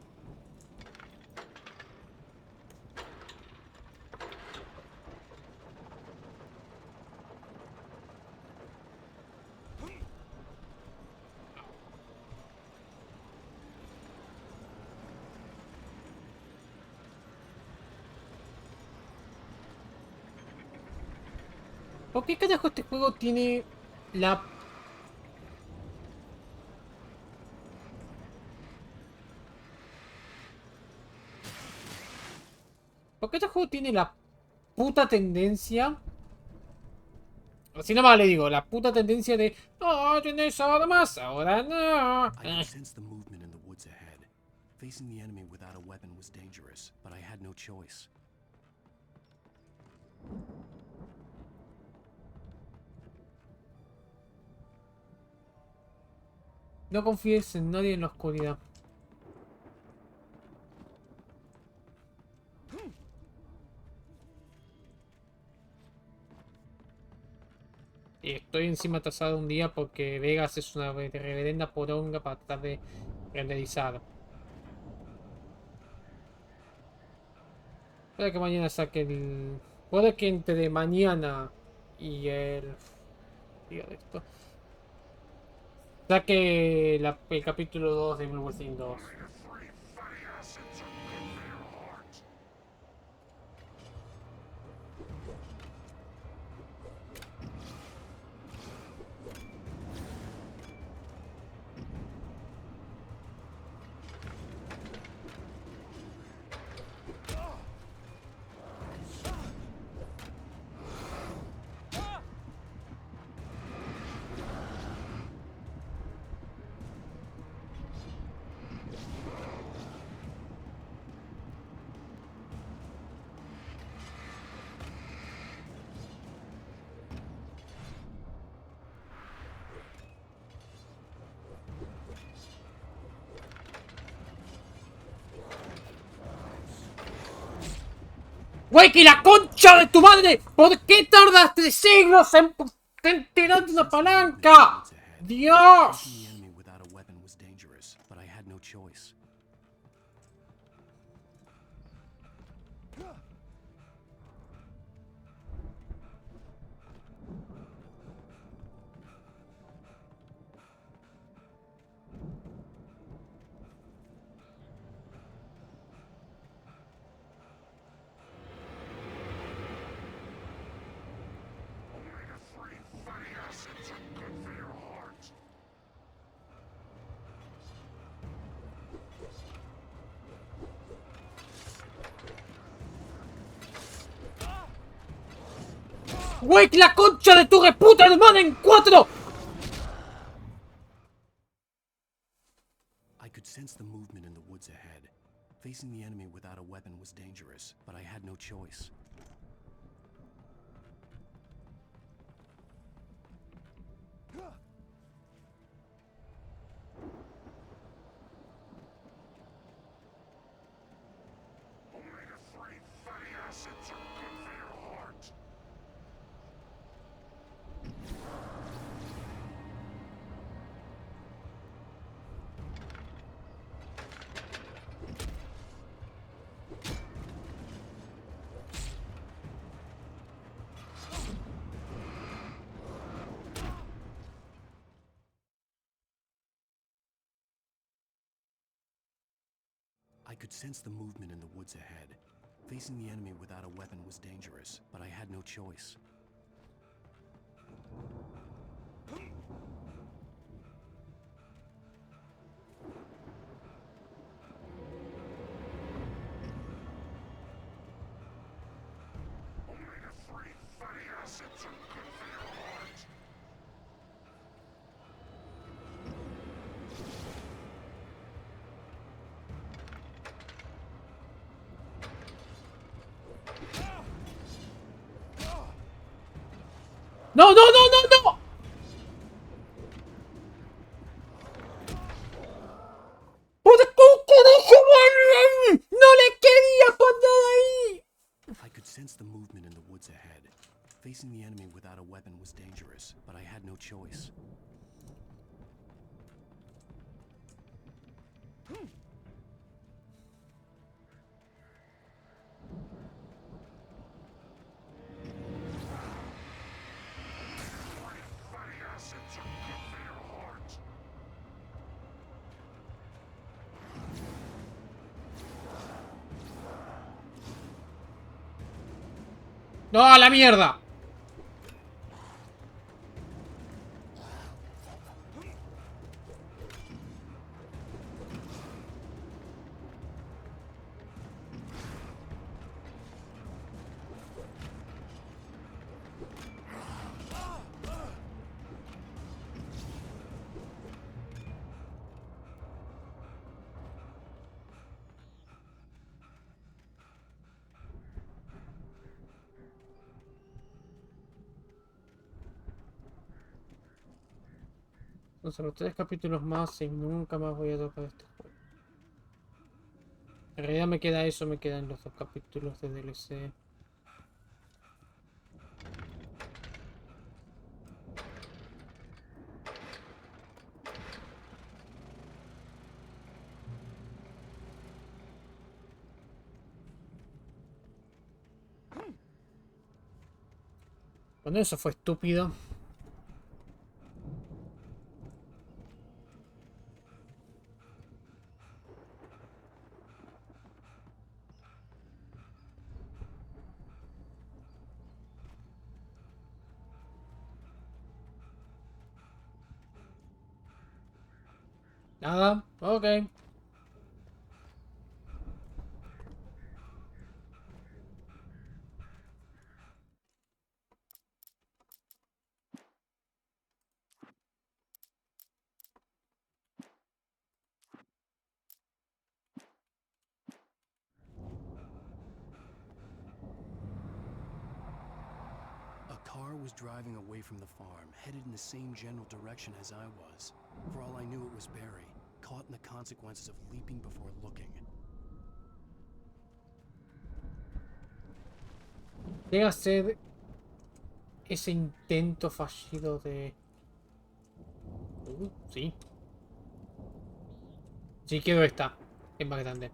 S1: ¿Por qué carajo este juego tiene la... ¿Por qué este juego tiene la puta tendencia? Así nomás le digo, la puta tendencia de... ¡Oh, tienes armas! ¡Ahora no!
S2: I could sense the movement in the woods ahead. Facing the enemy without a weapon was dangerous, but I had no choice.
S1: No confíes en nadie en la oscuridad. Y estoy encima atrasado un día porque Vegas es una reverenda poronga para tratar de renderizar. Puede que mañana saque el Puede que entre mañana y el... diga de esto. Saque el capítulo 2 de Blue Within 2. ¡Güey, que la concha de tu madre! ¿Por qué tardas 3 siglos en tirar una palanca? ¡Dios! ¡Güey, la concha de tu reputa hermana en 4!
S2: I could sense the movement in the woods ahead. Facing the enemy without a weapon was dangerous, but I had no choice. I could sense the movement in the woods ahead. Facing the enemy without a weapon was dangerous, but I had no choice.
S1: ¡No, no, no, no, no! ¡Por qué dije mal! ¡No le quería poner ahí!
S2: I could sense the movement in the woods ahead. Facing the enemy without a weapon was dangerous, but I had no choice.
S1: ¡No, a la mierda! Entonces, los 3 capítulos más y nunca más voy a tocar este juego. En realidad me queda eso, me quedan los 2 capítulos de DLC. Bueno, eso fue estúpido. Nada, ok.
S2: A car was driving away from the farm, headed in the same general direction as I was. For all I knew, it was Barry, caught in the consequences of leaping before looking.
S1: Llega a ser ese intento fallido de... sí. Sí, quiero esta. Es más grande.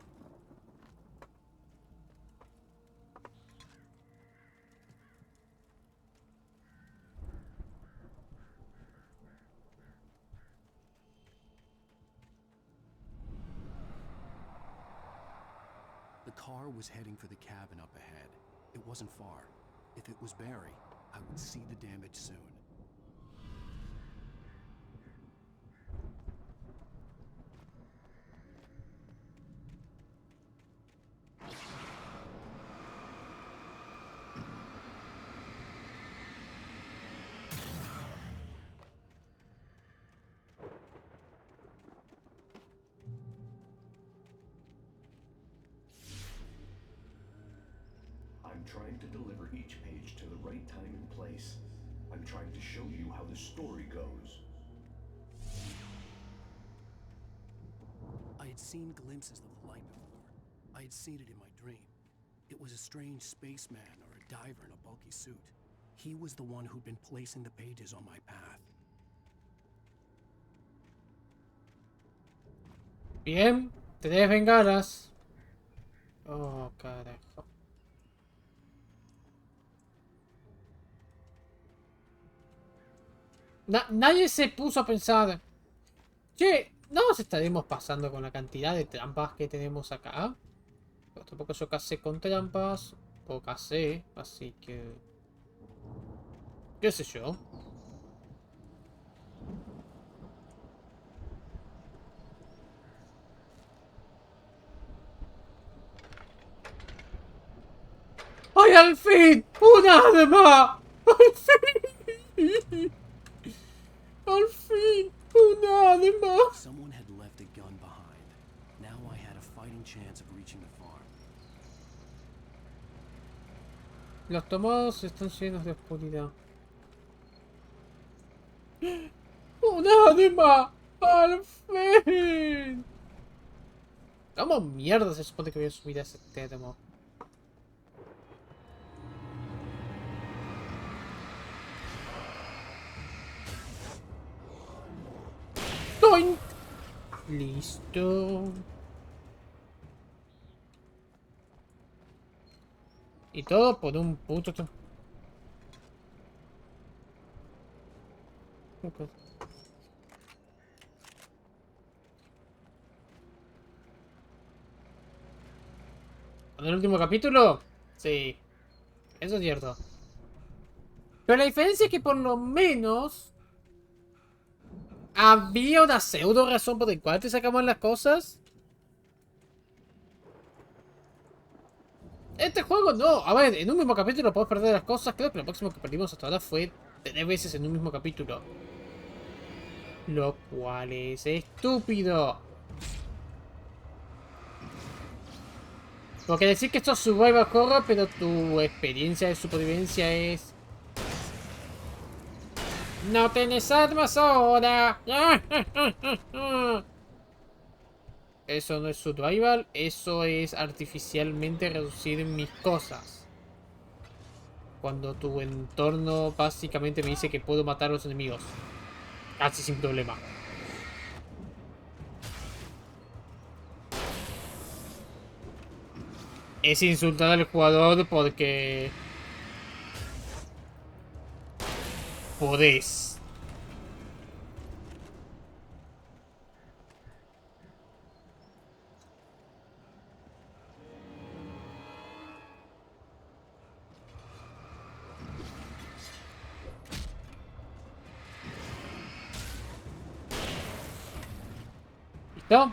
S2: The car was heading for the cabin up ahead. It wasn't far. If it was Barry, I would see the damage soon.
S11: I'm trying to deliver each page to the right time and place. I'm trying to show you how the story goes.
S2: I had seen glimpses of the light before. I had seen it in my dream. It was a strange spaceman or a diver in a bulky suit. He was the one who'd been placing the pages on my path.
S1: Bien, te debes bengalas. Oh, carajo. Nadie se puso a pensar. Che, no nos estaremos pasando con la cantidad de trampas que tenemos acá. Pero tampoco yo casé con trampas. O casé, así que... ¿Qué sé yo? ¡Ay, al fin! ¡Un arma! ¡Al fin! ¡Al fin! ¡Un arma!
S2: Someone had left a gun behind. Now I had a fighting chance of reaching the farm.
S1: Los tomados están llenos de oscuridad. ¡Un arma! ¡Al fin! ¿Cómo mierda se supone que voy a subir a ese termo? ¡Doink! Listo. Y todo por un puto... Okay. ¿En el último capítulo? Sí. Eso es cierto. Pero la diferencia es que por lo menos... había una pseudo razón por la cual te sacamos las cosas. Este juego no. A ver, en un mismo capítulo puedes perder las cosas. Creo que lo próximo que perdimos hasta ahora fue 3 veces en un mismo capítulo. Lo cual es estúpido. Porque decir que esto es survival horror, pero tu experiencia de supervivencia es... ¡No tenés armas ahora! Eso no es survival, eso es artificialmente reducir mis cosas. Cuando tu entorno básicamente me dice que puedo matar a los enemigos. Casi sin problema. Es insultar al jugador porque... podés. ¿Listo?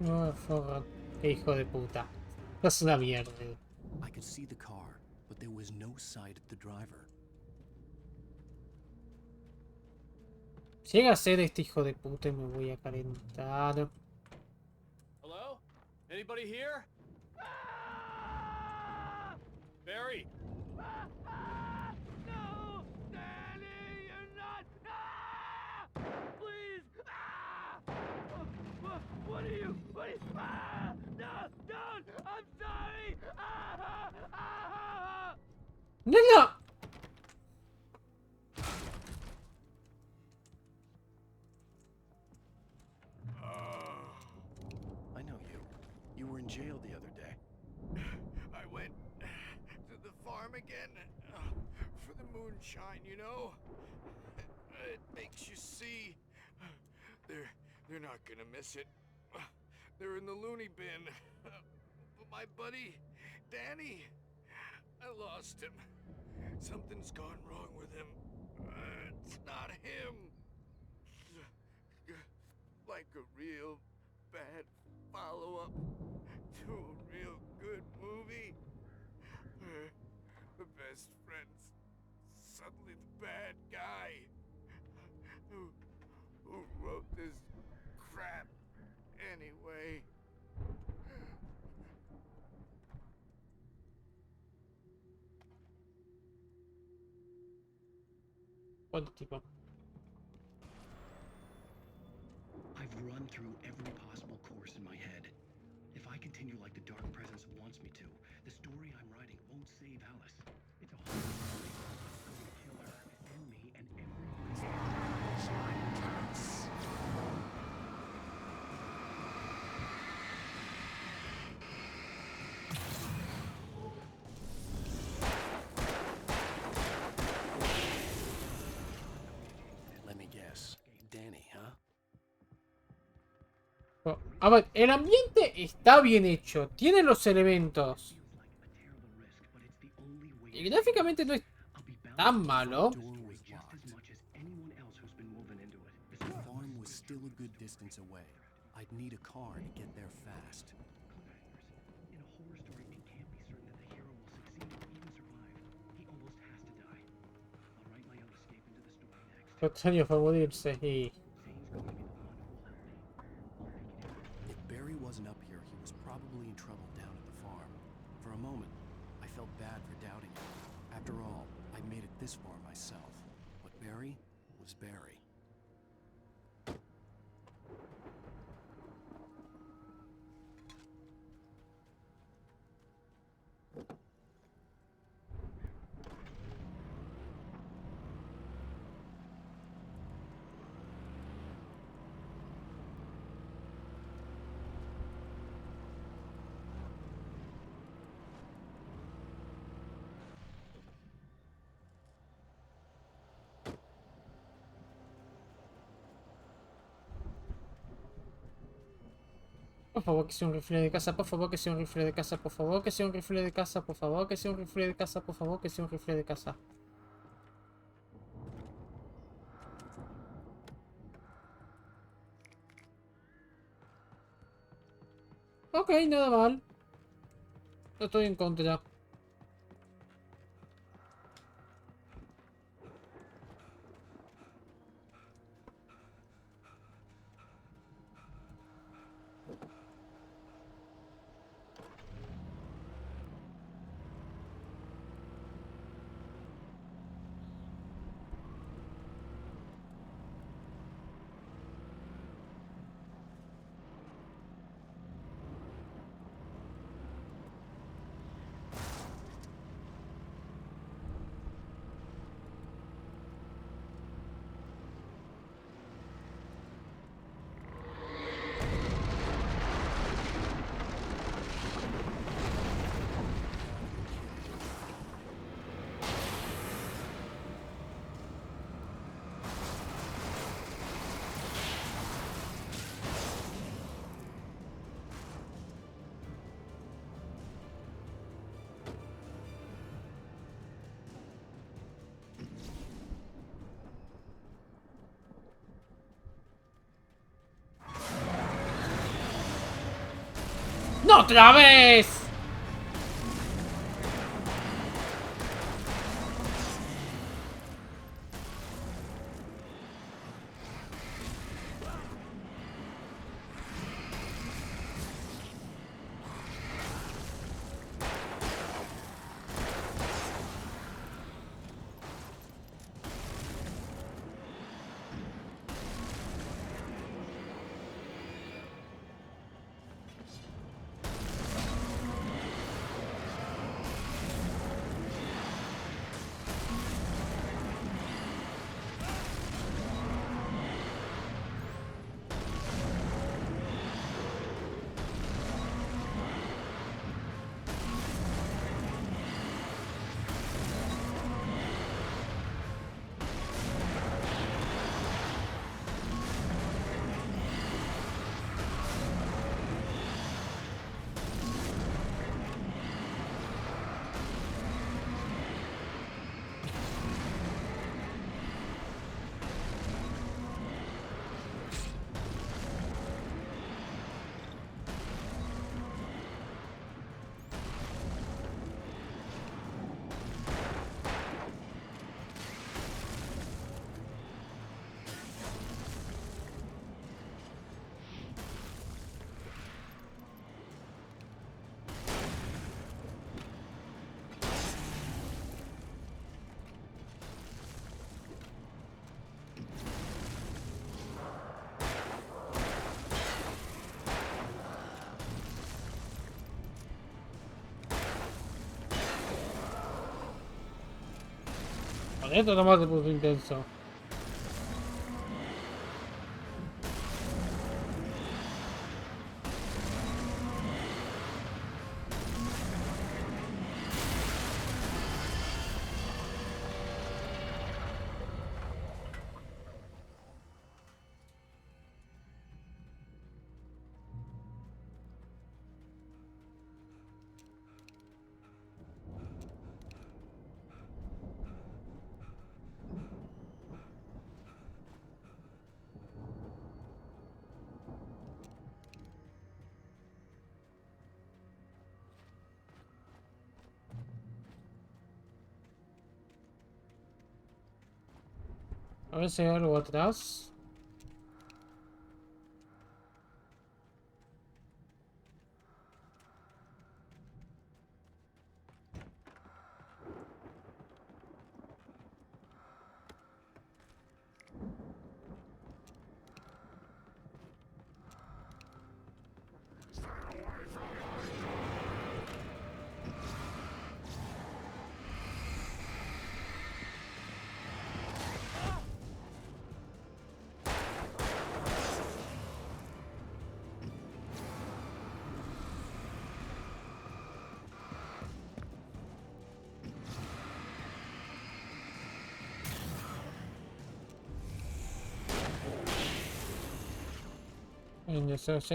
S1: No, forra. Qué hijo de puta. Es una mierda.
S2: I could see the car, but there was no sight of the driver.
S1: Llega a ser este hijo de puta y me voy a calentar.
S16: Hello? Anybody here? Barry?
S14: No! Danny, you're not! Please! What are you? No! Don't! I'm sorry!
S1: ¡No, no!
S2: I know you. You were in jail the other day.
S6: I went to the farm again for the moonshine, you know? It makes you see. They're not gonna miss it. They're in the loony bin. But my buddy, Danny, I lost him. Something's gone wrong with him. It's not him. Like a real bad follow-up to a real good movie. The best friend's suddenly the bad guy. Who wrote this crap anyway?
S1: ¿Cuánto tipo?
S11: I've run through every possible course in my head. If I continue like the Dark Presence wants me to, the story I'm writing won't save Alice. It's a horror story. I'm gonna kill her and me and
S2: Let me guess. Danny, huh?
S1: A ver, el ambiente está bien hecho. Tiene los elementos. Y gráficamente no es tan malo.
S2: The farm was still a good distance away. I'd need a car to get there fast.
S11: In a horror story, it can't be certain that the hero will succeed or even survive. He almost has to die. I'll write my own escape into the story next.
S1: Otro fue a morirse y...
S2: If Barry wasn't up here, he was probably in trouble down at the farm. For a moment, I felt bad for doubting him. After all, I made it this far myself. But Barry was Barry.
S1: Por favor, que sea un rifle de casa, por favor, que sea un rifle de casa, por favor, que sea un rifle de casa, por favor, que sea un rifle de casa, por favor, que sea un rifle de casa. Ok, nada mal. No estoy en contra. ¡No otra vez! Con esto nomás se puso intenso. A ver si hay algo atrás.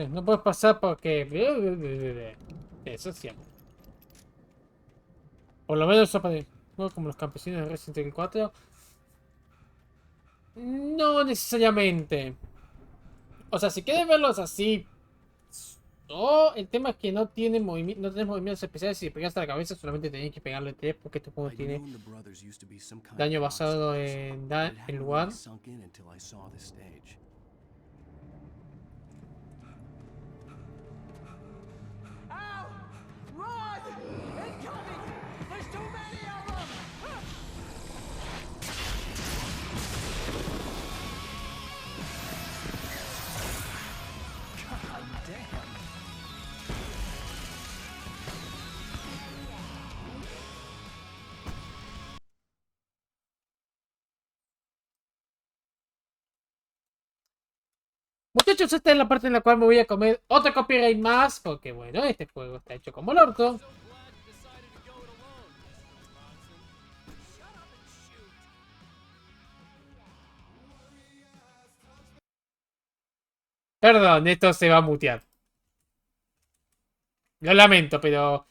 S1: No puedes pasar porque... Eso es cierto. Por lo menos eso parece. Como los campesinos de Resident Evil 4. No necesariamente. O sea, si quieres verlos así. El tema es que no tiene no tenés movimientos especiales. Si pegaste a la cabeza, solamente tenés que pegarle 3 porque este juego tiene daño basado en el lugar. Muchachos, esta es la parte en la cual me voy a comer otra copyright más. Porque bueno, este juego está hecho como el orto. Perdón, esto se va a mutear. Lo lamento, pero...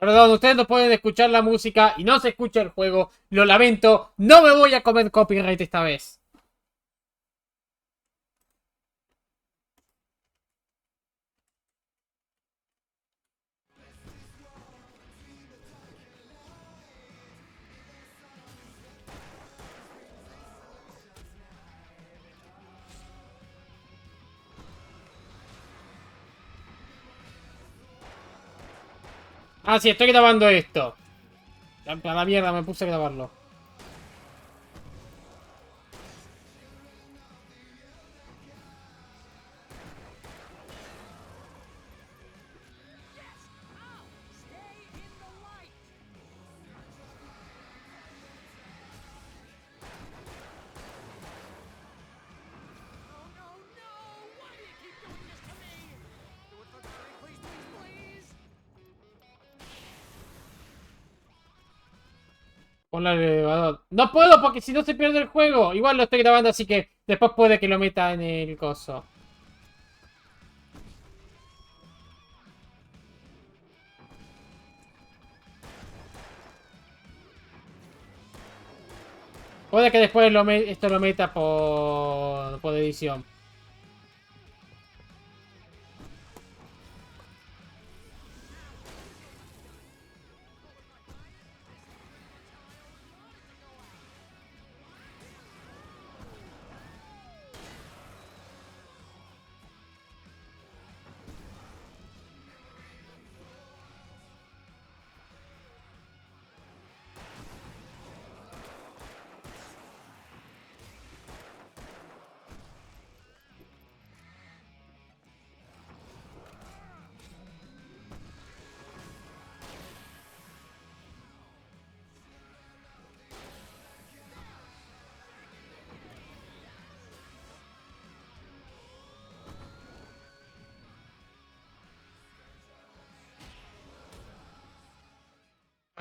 S1: Perdón, ustedes no pueden escuchar la música y no se escucha el juego. Lo lamento, no me voy a comer copyright esta vez. Ah, sí, estoy grabando esto. A la mierda, me puse a grabarlo. Ponle al elevador. No puedo porque si no se pierde el juego. Igual lo estoy grabando, así que después puede que lo meta en el coso. Puede que después esto lo meta por edición.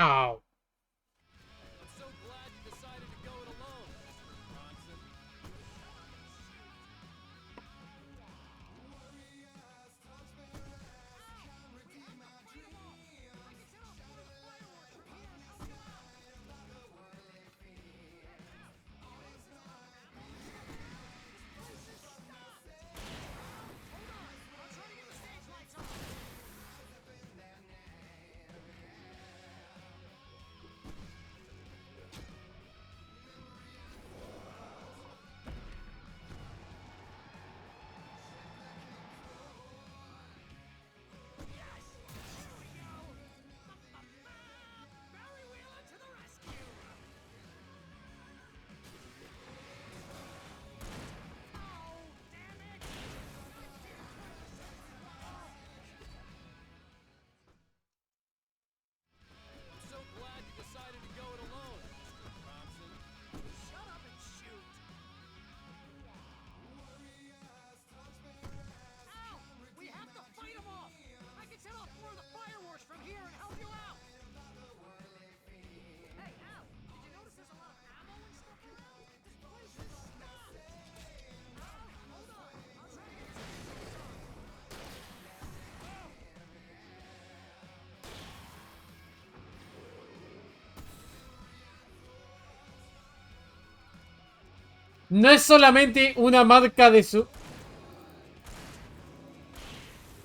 S1: Ow. No es solamente una marca de su...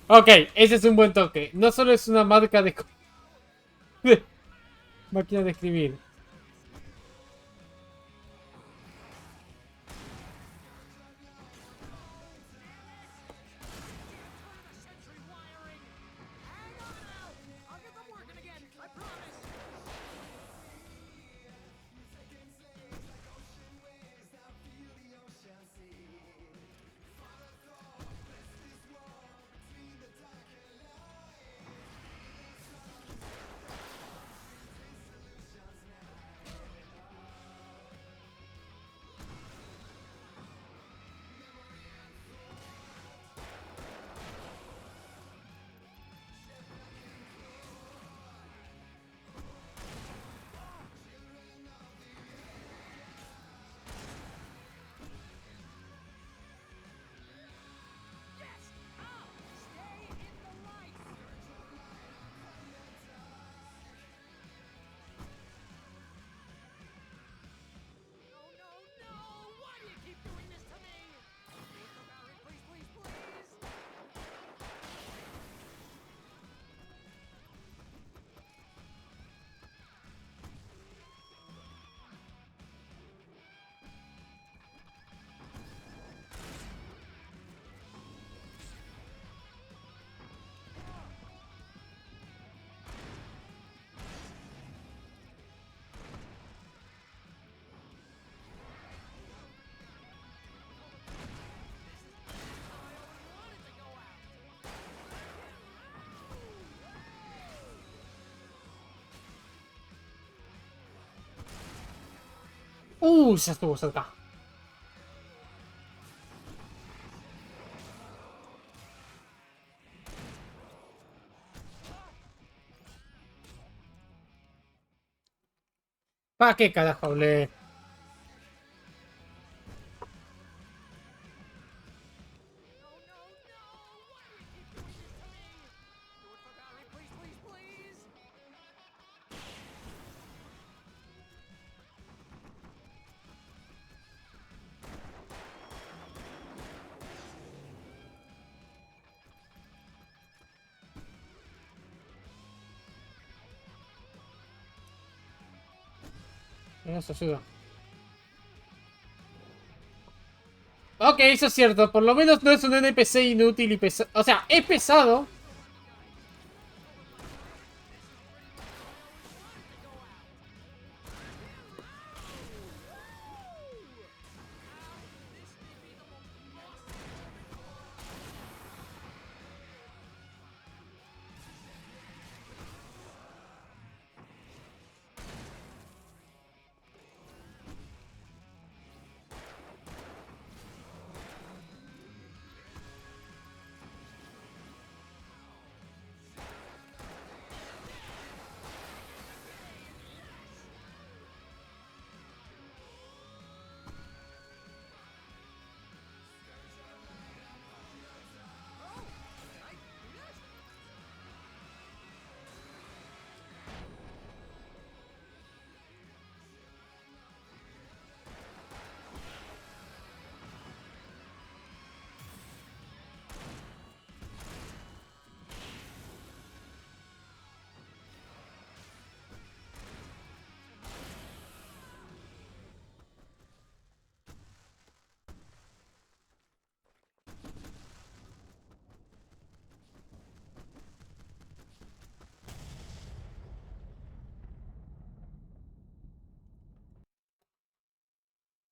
S1: Ok, ese es un buen toque. No solo es una marca de... de máquina de escribir. Ya estuvo cerca. ¿Para qué carajo hablé? Eso ayuda. Ok, eso es cierto. Por lo menos no es un NPC inútil y pesado. O sea, es pesado.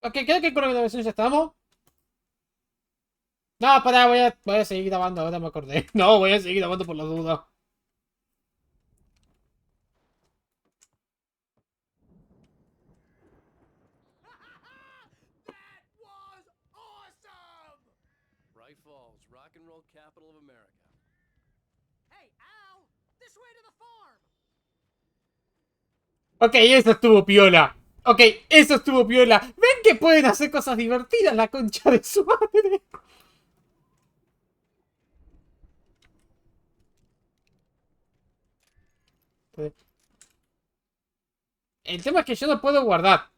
S1: Ok, creo que con la grabación ya estamos. No, pará, voy a seguir grabando, ahora me acordé. No, voy a seguir grabando por la duda.
S2: Bright Falls, rock and roll capital of America.
S14: Hey, Al! This way to the farm!
S1: Ok, eso estuvo piola. Ok, eso estuvo piola. ¿Ven que pueden hacer cosas divertidas la concha de su madre? El tema es que yo no puedo guardar.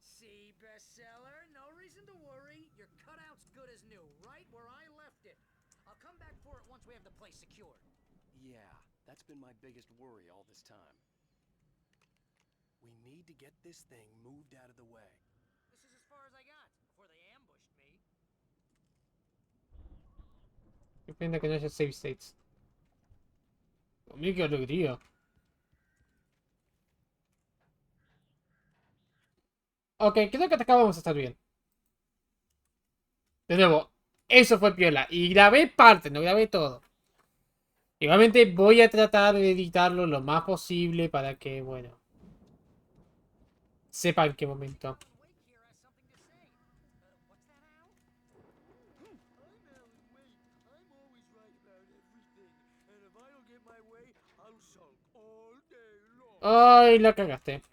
S14: See, bestseller, no reason to worry. Your cutout's good as new, right where I left it. I'll come back for it once we have the place secured.
S2: Yeah, that's been my biggest worry all this time. We need to get this thing moved out of the way.
S14: This is as far as I got, before they ambushed me.
S1: Qué pena que no haya save states. Mira qué alegría. Ok, creo que hasta acá vamos a estar bien. De nuevo, eso fue piola. Y grabé parte, no grabé todo. Igualmente voy a tratar de editarlo lo más posible para que, bueno, sepa en qué momento. Ay, la cagaste.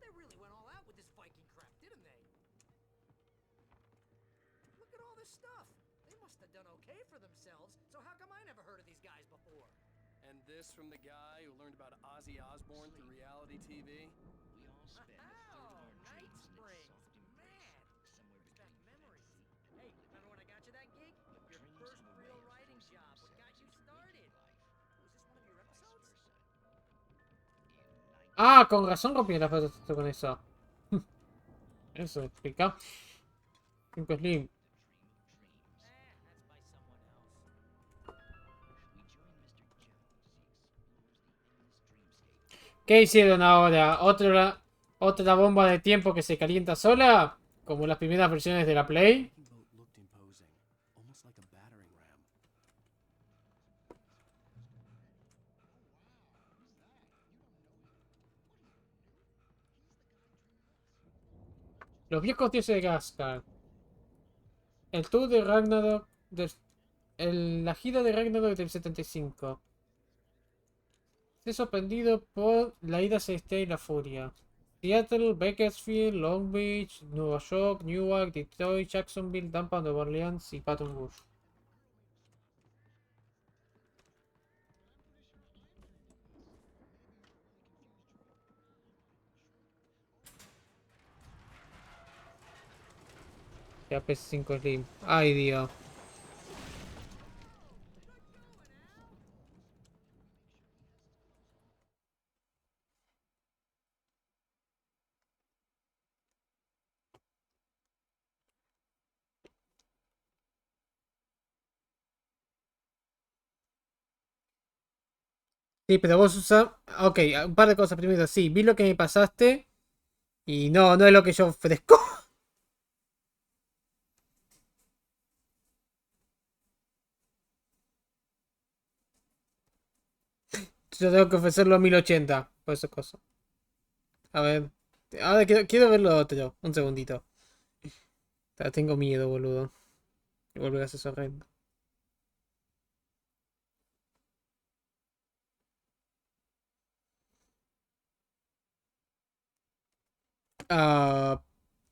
S14: They really went all out with this Viking crap, didn't they? Look at all this stuff. They must have done okay for themselves, so how come I never heard of these guys before?
S2: And this from the guy who learned about Ozzy Osbourne through reality TV?
S14: Oh, Night Springs. Man, where's that memory? Hey, remember when I got you that gig? Your first real writing job. What got you started? Was this one of your episodes?
S1: Ah, con razón rompí la foto con eso. Eso explica. 5 Slim. ¿Qué hicieron ahora? ¿Otra bomba de tiempo que se calienta sola? Como las primeras versiones de la Play. Los viejos dioses de Gascar. El tour de Ragnarok. La gira de Ragnarok del 75. Estoy sorprendido por la ida celestial y la furia. Seattle, Bakersfield, Long Beach, Nueva York, Newark, Detroit, Jacksonville, Tampa, Nueva Orleans y Baton Rouge. Ya PS5 Slim. Ay, Dios. Sí, pero vos usas... Ok, un par de cosas primero. Sí, vi lo que me pasaste. Y no, no es lo que yo ofrezco. Yo tengo que ofrecerlo a 1080. Por esa cosa. A ver. Ahora quiero ver lo otro. Un segundito. Tengo miedo, boludo. Y volver a ser horrendo. Ah,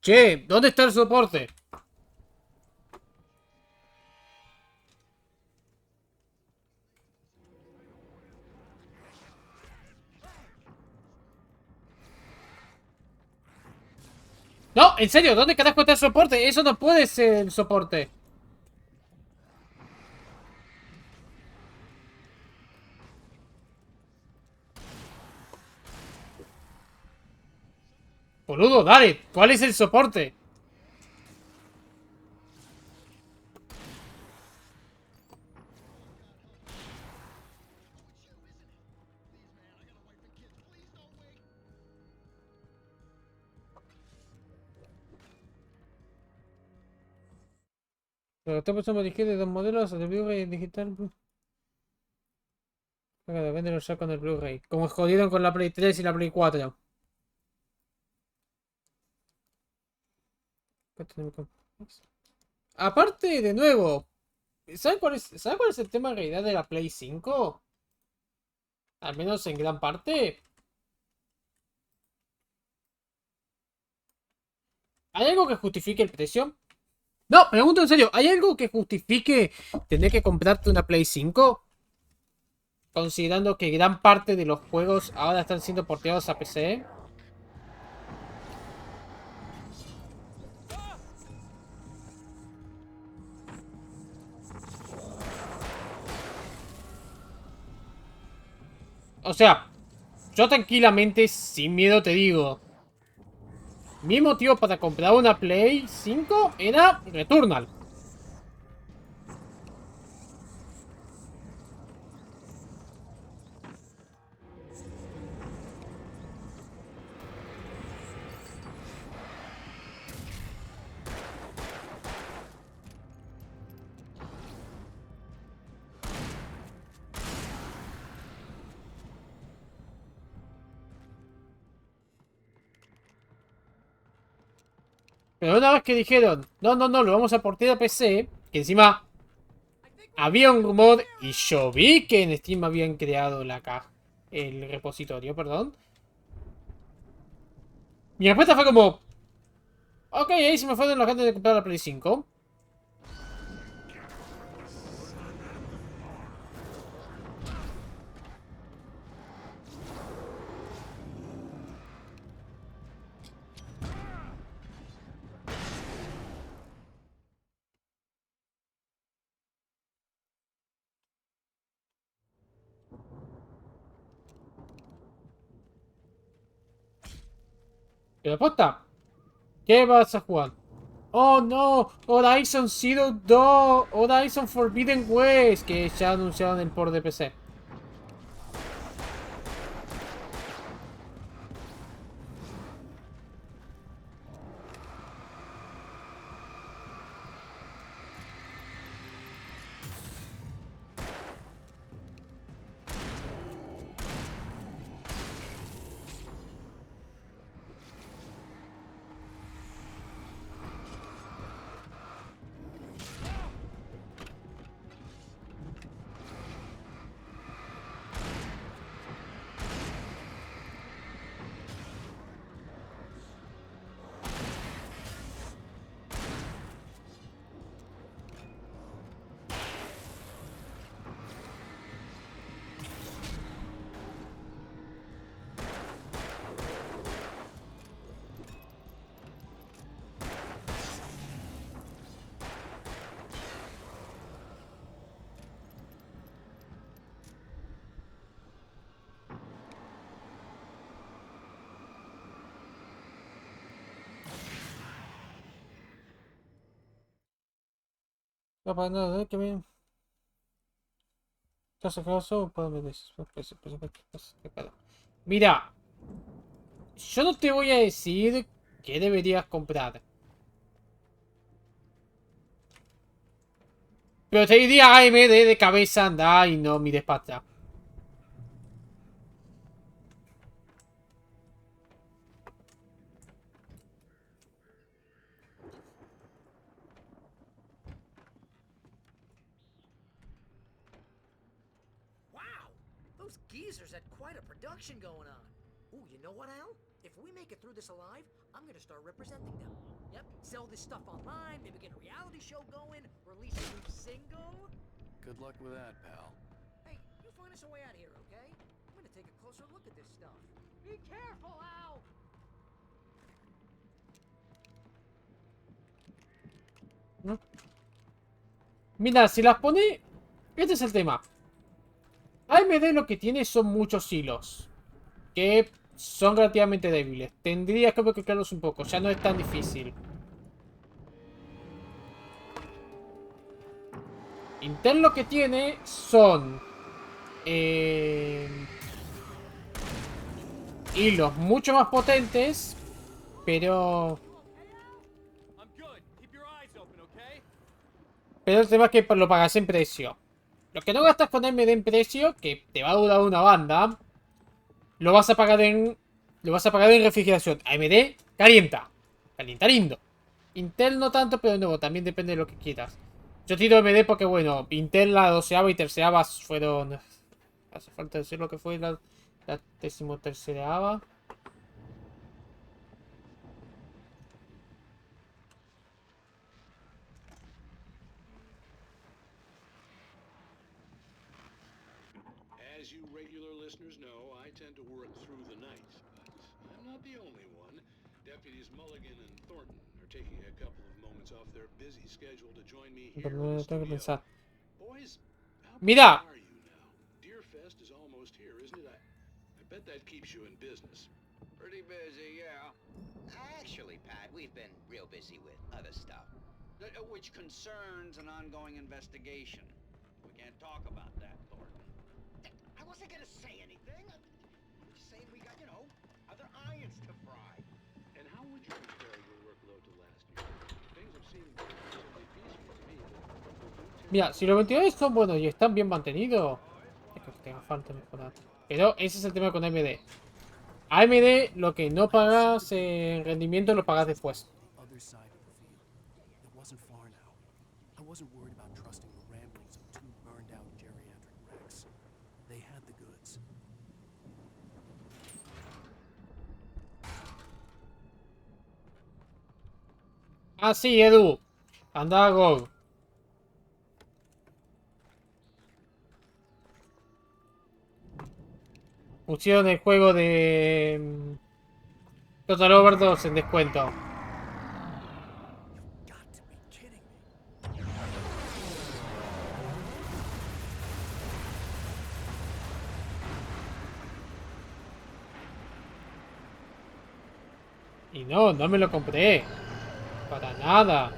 S1: che, ¿dónde está el soporte? No, en serio, ¿dónde carajo está el soporte? Eso no puede ser el soporte. Boludo, dale, ¿cuál es el soporte? Pero está pasando dirigir de dos modelos de Blu-ray digital. Véndelo ya con el Blu-ray. Como jodieron con la Play 3 y la Play 4. Aparte, de nuevo, ¿saben cuál es el tema en realidad de la Play 5? Al menos en gran parte. ¿Hay algo que justifique el precio? No, pregunto en serio, ¿hay algo que justifique tener que comprarte una Play 5? Considerando que gran parte de los juegos ahora están siendo porteados a PC. O sea, yo tranquilamente, sin miedo te digo. Mi motivo para comprar una Play 5 era Returnal. Pero una vez que dijeron, no, no, no, lo vamos a portear a PC, que encima había un rumor y yo vi que en Steam habían creado la caja, el repositorio, perdón. Mi respuesta fue como, ok, ahí se me fueron las ganas de comprar la Play 5. Pero aposta, ¿qué vas a jugar? Oh no, Horizon Zero Dawn, Horizon Forbidden West, que ya anunciaron el port de PC. No para nada, que bien. Mira, yo no te voy a decir qué deberías comprar. Pero te diría AMD de cabeza, anda y no mires para atrás.
S14: Wow! Those geezers had quite a production going on. Ooh, you know what, Al? If we make it through this alive, I'm gonna start representing them. Yep, sell this stuff online, maybe get a reality show going, release a new single.
S2: Good luck with that, pal.
S14: Hey, you find us a way out of here, okay? I'm gonna take a closer look at this stuff. Be careful, Al!
S1: ¿No? Mira, si las pone... Este es el tema. AMD lo que tiene son muchos hilos. Que son relativamente débiles. Tendrías que bloquearlos un poco. Ya no es tan difícil. Intel lo que tiene son... hilos mucho más potentes. Pero... Pero el tema es que lo pagas en precio. Lo que no gastas con AMD en precio, que te va a durar una banda, lo vas a pagar en... Lo vas a pagar en refrigeración. AMD calienta. Calienta lindo. Intel no tanto, pero de nuevo, también depende de lo que quieras. Yo tiro AMD porque, bueno, Intel la 12ª y 13ª fueron... Hace falta decir lo que fue la 13ª.
S11: As you regular listeners know, I tend to work through the night, but I'm not the only one. Deputies Mulligan and Thornton are taking a couple of moments off their busy schedule to join me here in the studio. Boys, how
S1: Mira.
S11: are you now? Deerfest is almost here, isn't it? I bet that keeps you in business.
S17: Pretty busy, yeah. Actually, Pat, we've been real busy with other stuff, which concerns an ongoing investigation. We can't talk about that, Thornton. I wasn't gonna say anything. I'm just saying we got, other irons to fry.
S11: And how would you compare your workload to last year? Things have seemed relatively peaceful to me.
S1: Mira, si los ventiladores son buenos y están bien mantenidos, es que tenga falta mejorar. Pero ese es el tema con AMD. AMD, lo que no pagas en rendimiento, lo pagas después. Ah, sí, Edu. Anda a Go. Pusieron el juego de... Total Over 2 en descuento. Y no me lo compré. Para nada.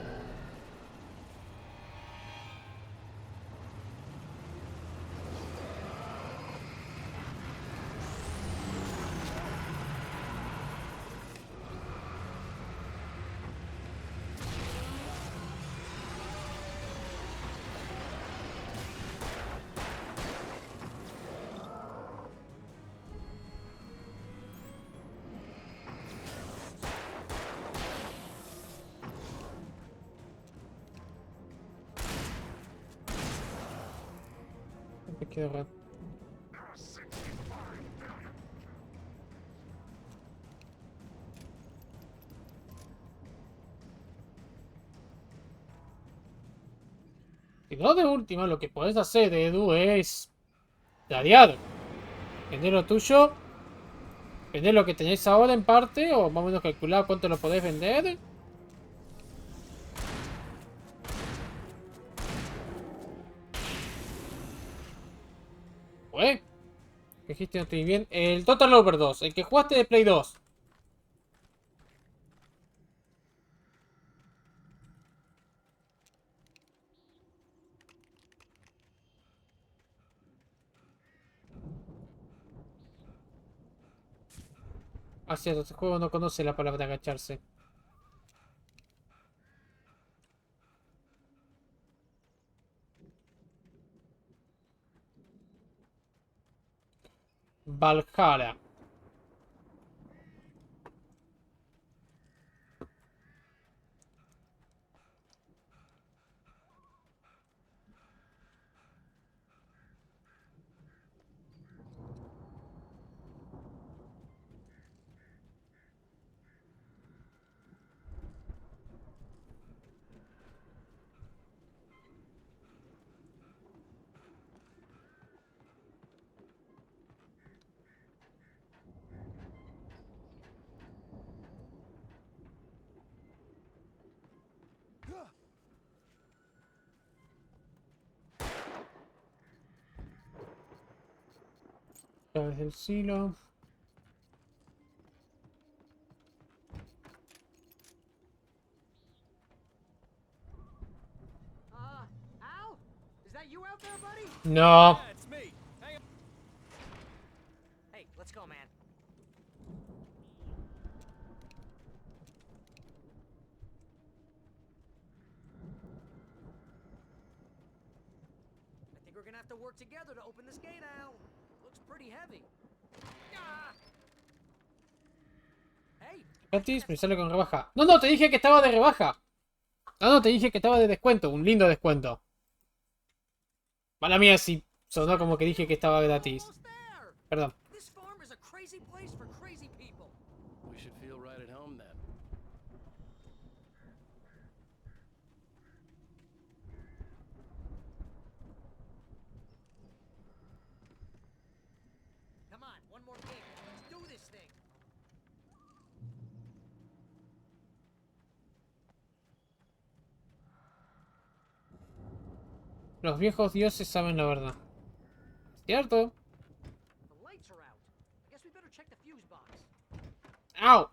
S1: Me quedo raro. Y no, de última, lo que puedes hacer, Edu, es darear. Vender lo tuyo. Vender lo que tenéis ahora en parte. O más o menos calcular cuánto lo podéis vender. ¿Qué dijiste? No estoy bien. El Total Over 2. El que jugaste de Play 2. Ah, cierto, este juego no conoce la palabra agacharse. Valhalla. Llaves del silo.
S14: Al? Is that you out there, buddy?
S1: No.
S16: Yeah, it's me. Hang on.
S14: Hey, let's go, man. I think we're gonna have to work together to open this gate, Al. Looks pretty heavy. Ah! Hey.
S1: Gratis, me sale con rebaja. No, no, te dije que estaba de rebaja. No, no, te dije que estaba de descuento. Un lindo descuento. Mala mía, si sonó como que dije que estaba gratis. Perdón.
S14: This farm is a crazy place for crazy people.
S2: We should feel right at home then.
S14: Come on, one more game. Let's do this thing.
S1: Los viejos dioses saben la verdad. ¿Cierto?
S14: The lights are out. I guess we better check the fuse box.
S1: ¡Au!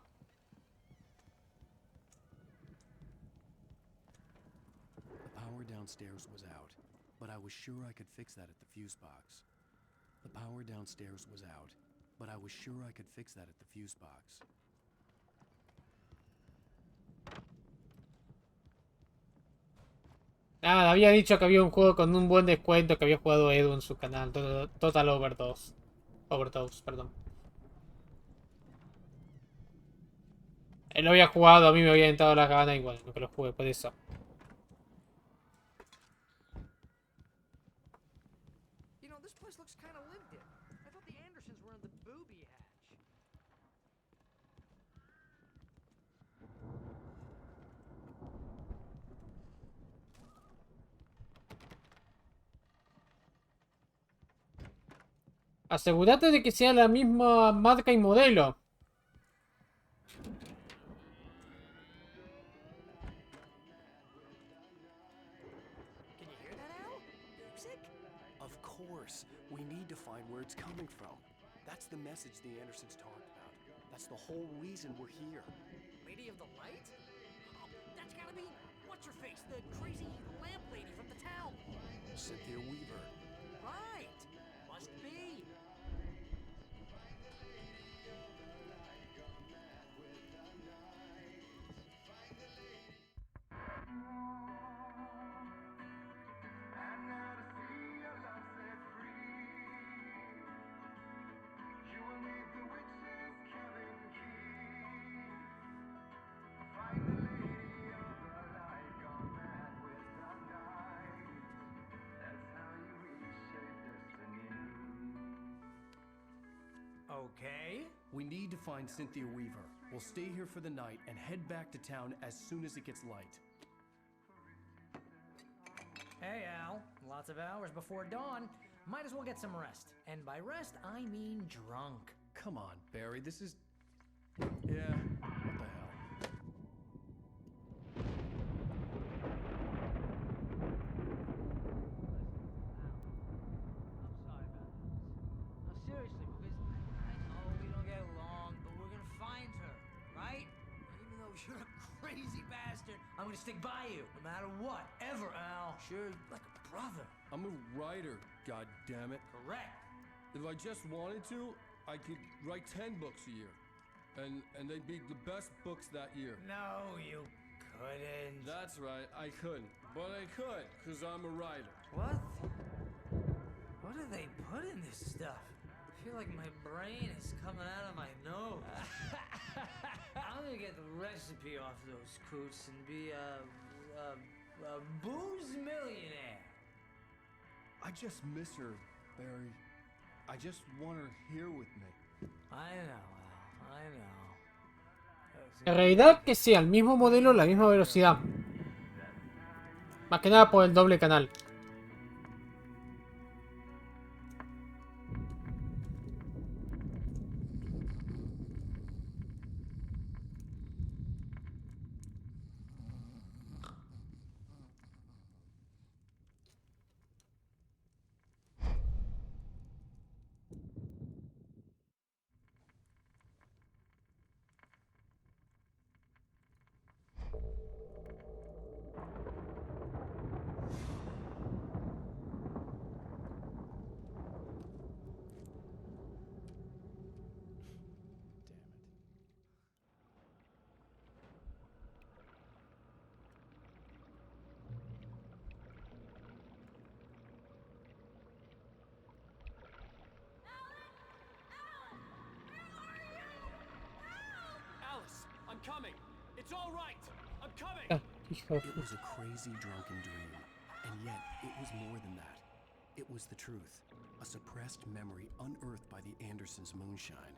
S2: The power downstairs was out, but I was sure I could fix that at the fuse box. The power downstairs was out, but I was sure I could fix that at the fuse box.
S1: Ah, había dicho que había un juego con un buen descuento que había jugado Edu en su canal. Total Overdose. Overdose, perdón. Él lo había jugado, a mí me había entrado las ganas y bueno, nunca lo jugué, por eso.
S14: You know, this place looks kind of lived in. I thought the Andersons were in the booby hatch.
S1: Asegúrate de que sea la misma marca y modelo.
S14: Can you hear that, Al? Music?
S2: Of course. We need to find where it's coming from. That's the message the Andersons talked about. That's the whole reason we're here.
S14: Lady of the Light? Oh, that's gotta be what's-her-face, the crazy lamp lady from the town.
S2: Cynthia Weaver.
S14: Right. Must be. Okay.
S2: We need to find Cynthia Weaver. We'll stay here for the night and head back to town as soon as it gets light.
S8: Hey, Al. Lots of hours before dawn. Might as well get some rest. And by rest, I mean drunk.
S2: Come on, Barry, this is... Yeah, what the hell?
S14: No, seriously, because I know we don't get along, but we're gonna find her, right? Even though you're a crazy bastard, I'm gonna stick by you, no matter what, ever, Al. Sure, like a brother.
S2: I'm a writer, goddammit.
S14: Correct.
S2: If I just wanted to, I could write 10 books a year.
S18: And they beat the best books that year.
S19: No, you couldn't.
S18: That's right, I couldn't. But I could, because I'm a writer.
S19: What? What do they put in this stuff? I feel like my brain is coming out of my nose. I'm gonna get the recipe off those coots and be a booze millionaire.
S18: I just miss her, Barry. I just want her here with me.
S19: I know, Al. I know.
S1: En realidad que sea el mismo modelo, la misma velocidad. Más que nada por el doble canal.
S16: I'm coming. It's all right. I'm coming.
S2: It was a crazy drunken dream, and yet it was more than that. It was the truth, a suppressed memory unearthed by the Andersons' moonshine.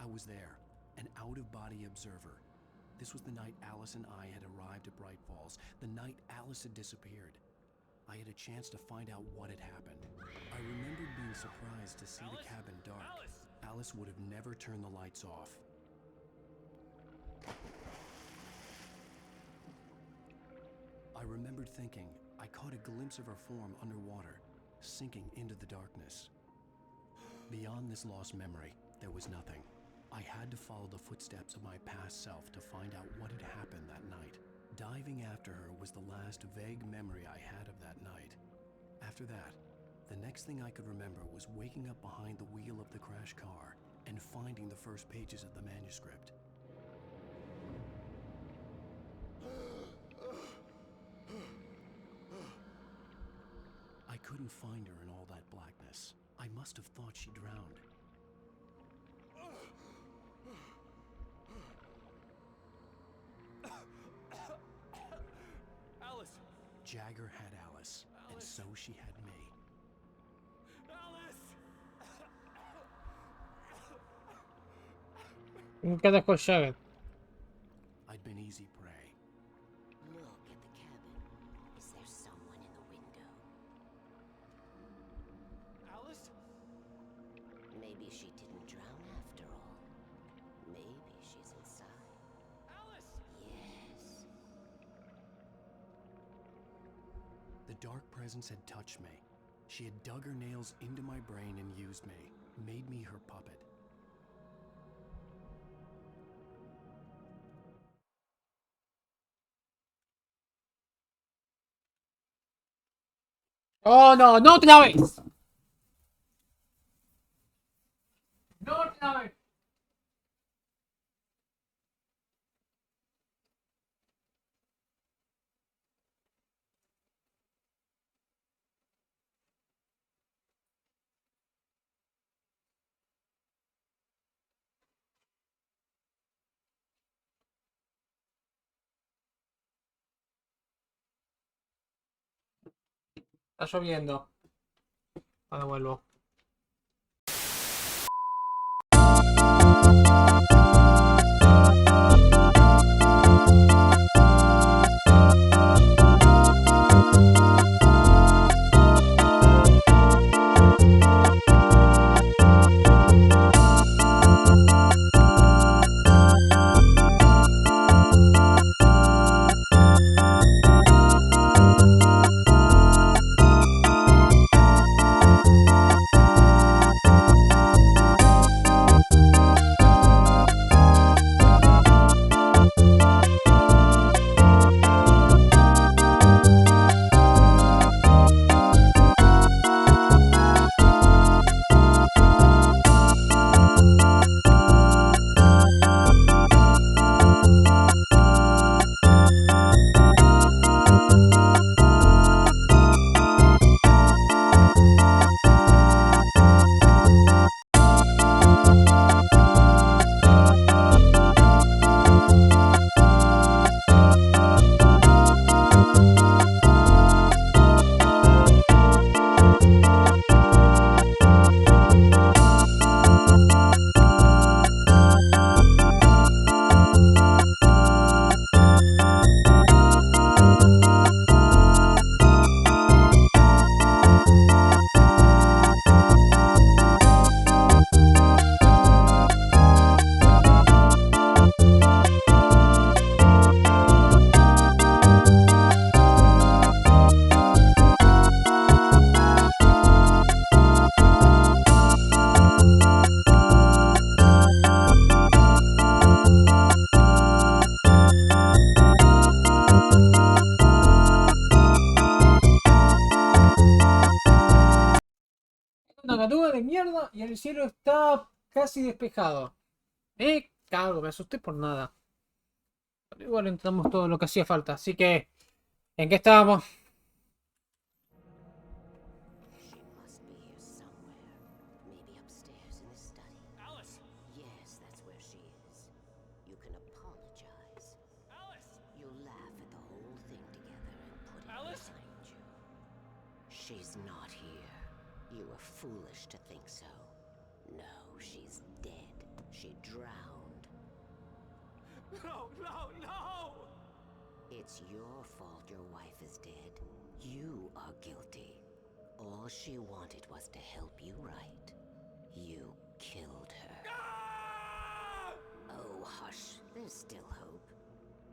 S2: I was there, an out-of-body observer. This was the night Alice and I had arrived at Bright Falls, the night Alice had disappeared. I had a chance to find out what had happened. I remembered being surprised to see the cabin dark. Alice would have never turned the lights off. I remembered thinking I caught a glimpse of her form underwater, sinking into the darkness. Beyond this lost memory, there was nothing. I had to follow the footsteps of my past self to find out what had happened that night. Diving after her was the last vague memory I had of that night. After that, the next thing I could remember was waking up behind the wheel of the crashed car and finding the first pages of the manuscript. I couldn't find her in all that blackness. I must have thought she drowned.
S16: Alice!
S2: Jagger had Alice, and so she had me.
S16: Alice!
S1: Nunca dejó Jagger.
S2: I'd been easy prey.
S10: Look at the cabin. Is there someone in the window?
S16: Alice?
S10: Maybe she didn't drown after all. Maybe she's inside.
S16: Alice!
S10: Yes.
S2: The dark presence had touched me. She had dug her nails into my brain and used me, made me her puppet.
S1: Oh no, no otra vez. No otra vez. Está lloviendo. Ahora vuelvo. mañana y el cielo está casi despejado. Cago, me asusté por nada. Pero igual entramos todo lo que hacía falta. Así que, ¿en qué estábamos?
S20: She must be here somewhere. Maybe upstairs in the study.
S16: Alice!
S20: Yes, that's where she is. You can apologize.
S16: Alice!
S20: You laugh at the whole thing together and put it
S16: Alice?
S20: behind you. She's not here. You were foolish to think so. No, she's dead. She drowned.
S16: No, no, no!
S20: It's your fault your wife is dead. You are guilty. All she wanted was to help you right. You killed her. Oh, hush. There's still hope.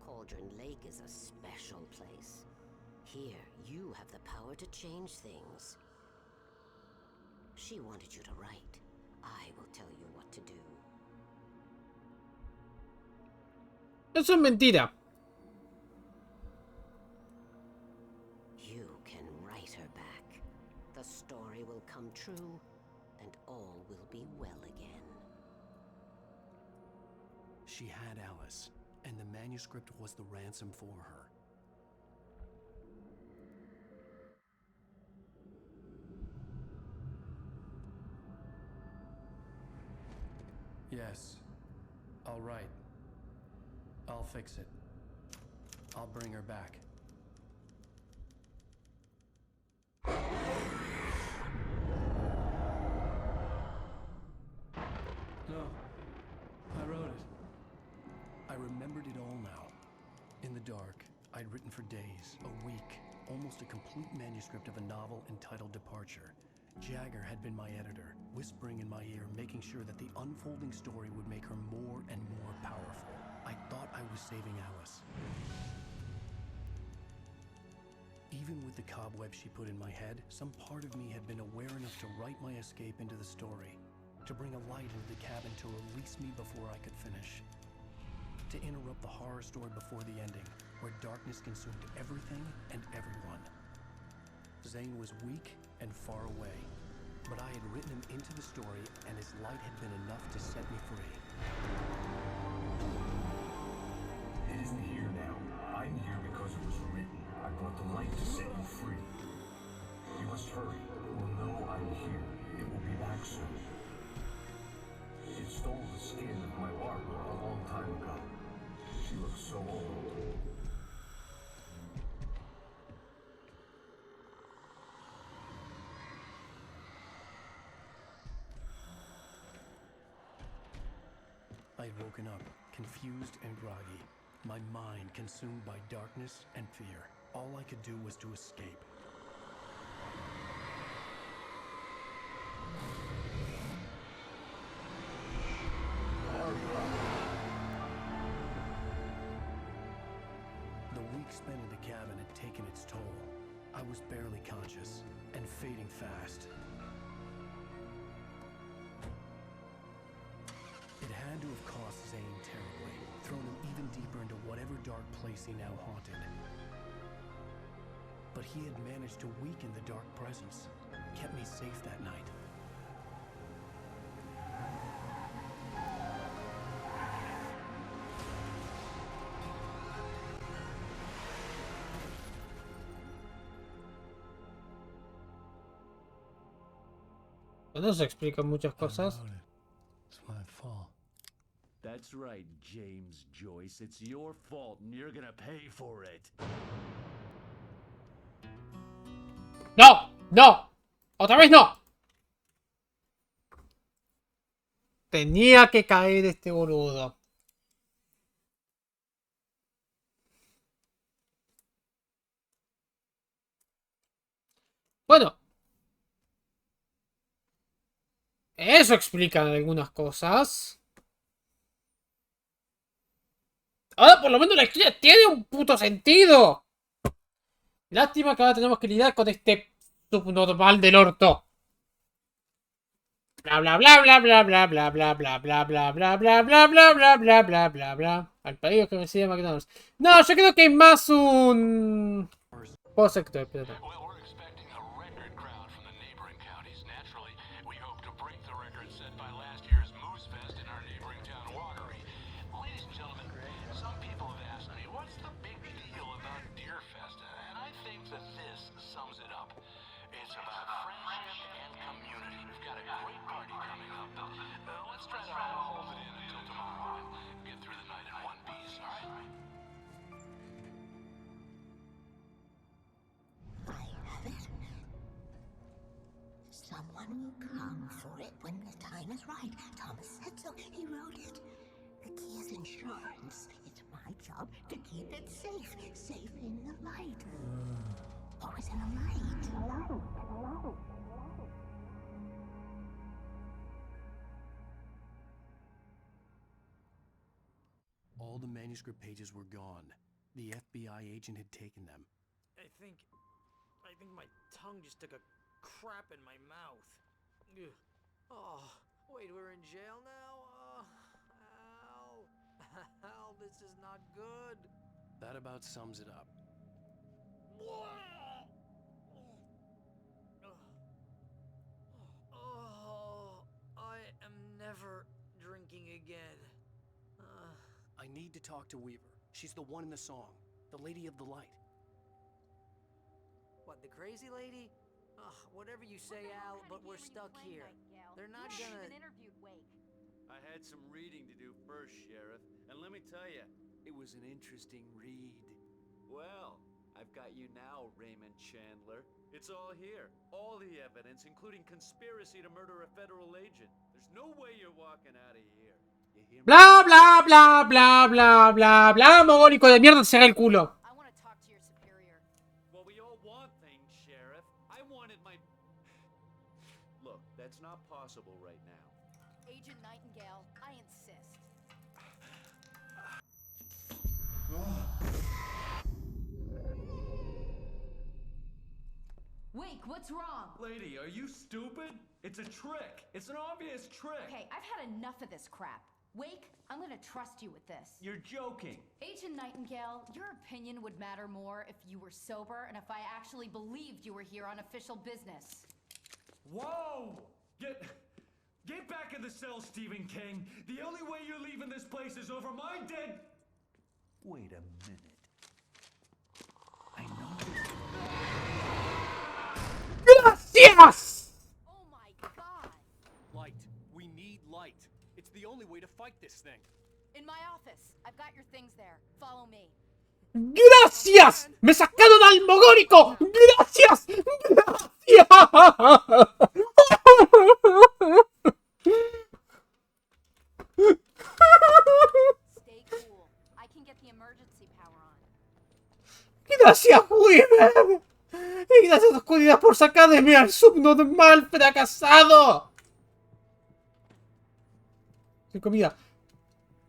S20: Cauldron Lake is a special place. Here, you have the power to change things. She wanted you to write. I will tell you what to do.
S1: Eso es mentira.
S20: You can write her back. The story will come true, and all will be well again.
S2: She had Alice, and the manuscript was the ransom for her. Yes, I'll write. I'll fix it. I'll bring her back. No, I wrote it. I remembered it all now. In the dark, I'd written for days, a week, almost a complete manuscript of a novel entitled Departure. Jagger had been my editor, whispering in my ear, making sure that the unfolding story would make her more and more powerful. I thought I was saving Alice. Even with the cobwebs she put in my head, some part of me had been aware enough to write my escape into the story, to bring a light into the cabin to release me before I could finish, to interrupt the horror story before the ending, where darkness consumed everything and everyone. Zane was weak and far away, but I had written him into the story, and his light had been enough to set me free.
S21: It isn't here now. I'm here because it was written. I brought the light to set you free. You must hurry. It will know I'm here. It will be back soon. It stole the skin of my Barbara a long time ago. She looks so old.
S2: I had woken up, confused and groggy, my mind consumed by darkness and fear. All I could do was to escape. The week spent in the cabin had taken its toll. I was barely conscious and fading fast. It had to have cost Zane terribly, thrown him even deeper into whatever dark place he now haunted. But he had managed to weaken the dark presence, kept me safe that night.
S1: No se explican muchas cosas.
S2: It's my fault.
S22: That's right, James Joyce. It's your fault, and you're gonna pay for it.
S1: ¡No! ¡No! ¡Otra vez no! Tenía que caer este boludo. Bueno. Eso explica algunas cosas. Ahora por lo menos la historia tiene un puto sentido. Lástima que ahora tenemos que lidiar con este subnormal del orto. Bla bla bla bla bla bla bla bla bla bla bla bla bla bla bla bla bla bla bla bla. Al país que me sigue McDonald's. No, yo creo que hay más un sector, espérate.
S20: it when the time is right. Thomas said so. He wrote it. The key is insurance. It's my job to keep it safe. Safe in the light. Always in the light.
S2: All the manuscript pages were gone. The FBI agent had taken them.
S8: I think my tongue just took a crap in my mouth. Ugh. Oh, wait, we're in jail now? Al. Al, this is not good.
S2: That about sums it up.
S8: Oh, I am never drinking again.
S2: I need to talk to Weaver. She's the one in the song. The Lady of the Light.
S8: What, the crazy lady? Ugh, whatever you say, Al, but we're stuck here. They're not gonna...
S22: I had some reading to do first, Sheriff, and let me tell you, it was an interesting read. Well, I've got you now, Raymond Chandler. It's all here. All the evidence, including conspiracy to murder a federal agent. There's no way you're walking out of here. You hear me?
S1: Bla, bla, bla, bla, bla, bla, bla, mogólico de mierda, te será el culo.
S22: Well, we all want things, Sheriff. I wanted my... Look, that's not possible right now.
S10: Agent Nightingale, I insist.
S4: Wake, what's wrong?
S18: Lady, are you stupid? It's a trick. It's an obvious trick.
S4: Okay, I've had enough of this crap. Wake, I'm gonna trust you with this.
S18: You're joking.
S4: Agent Nightingale, your opinion would matter more if you were sober and if I actually believed you were here on official business.
S18: Whoa! Get back in the cell, Stephen King. The only way you're leaving this place is over my dead...
S21: Wait a minute. I know.
S1: Gracias!
S10: Oh my god!
S2: Light. We need light. It's the only way to fight this thing.
S10: In my office. I've got your things there. Follow me.
S1: ¡Gracias! ¡Me sacaron al mogólico! ¡Gracias! ¡Gracias!
S10: Stay cool. I can get the emergency power on.
S1: ¡Gracias, Weaver! Y gracias, oscuridad, por sacar de mí al subnormal fracasado. Sin comida.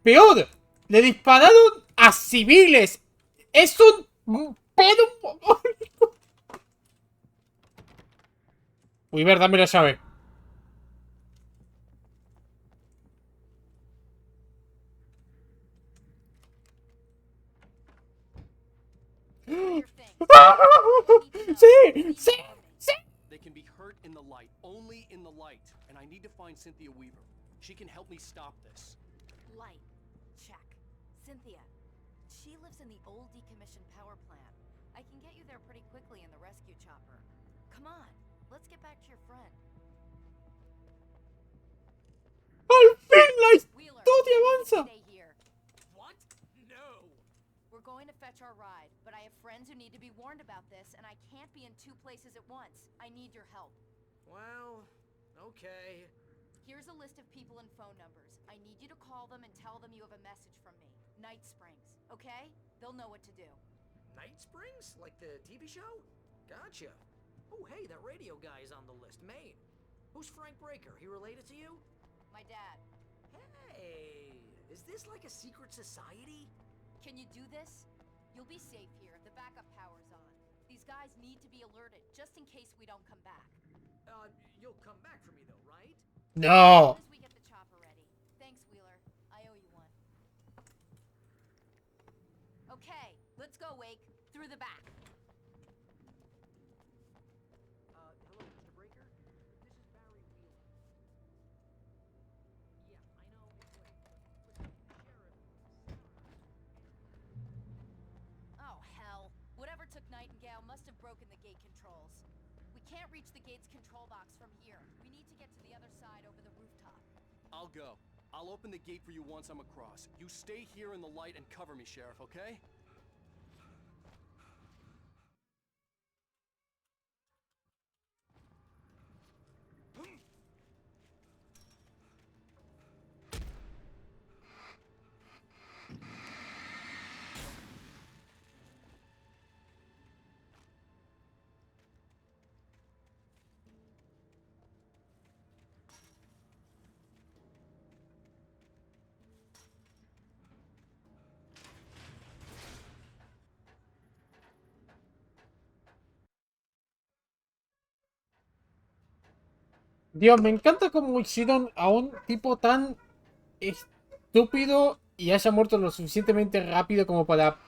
S1: Peor, le dispararon a civiles. Es un pedo mogólico. Weaver, dame la llave. ¡Sí! ¡Sí! ¡Sí!
S2: They can be hurt in the light, only in the light. And I need to find Cynthia Weaver. She can help me stop this.
S10: Light. Check. Cynthia. She lives in the old decommissioned power plant. I can get you there pretty quickly in the rescue chopper. Come on. Let's get back to your friend.
S1: ¡Al fin la historia avanza!
S10: Stay here.
S8: What? No.
S10: We're going to fetch our ride, but I have friends who need to be warned about this, and I can't be in two places at once. I need your help.
S8: Well, okay.
S10: Here's a list of people and phone numbers. I need you to call them and tell them you have a message from me. Night Springs, okay? They'll know what to do.
S8: Night Springs? Like the TV show? Gotcha. Oh, hey, that radio guy is on the list. Maine. Who's Frank Breaker? He related to you?
S10: My dad.
S8: Hey, is this like a secret society?
S10: Can you do this? You'll be safe here if the backup power's on. These guys need to be alerted, just in case we don't come back.
S8: You'll come back for me though, right?
S1: No.
S10: As soon as we get the chopper ready. Thanks, Wheeler. I owe you one. Okay, let's go, Wake. Through the back.
S8: Hello, Mr. Breaker? This is Barry Wheeler. Yeah, I know it's late, but listen, Sheriff...
S10: Oh, hell. Whatever took Nightingale must have broken the gate controls. We can't reach the gate's control box from here. We need to get to the other side over the rooftop.
S2: I'll go. I'll open the gate for you once I'm across. You stay here in the light and cover me, Sheriff, okay?
S1: Dios, me encanta cómo hicieron a un tipo tan estúpido y haya muerto lo suficientemente rápido como para...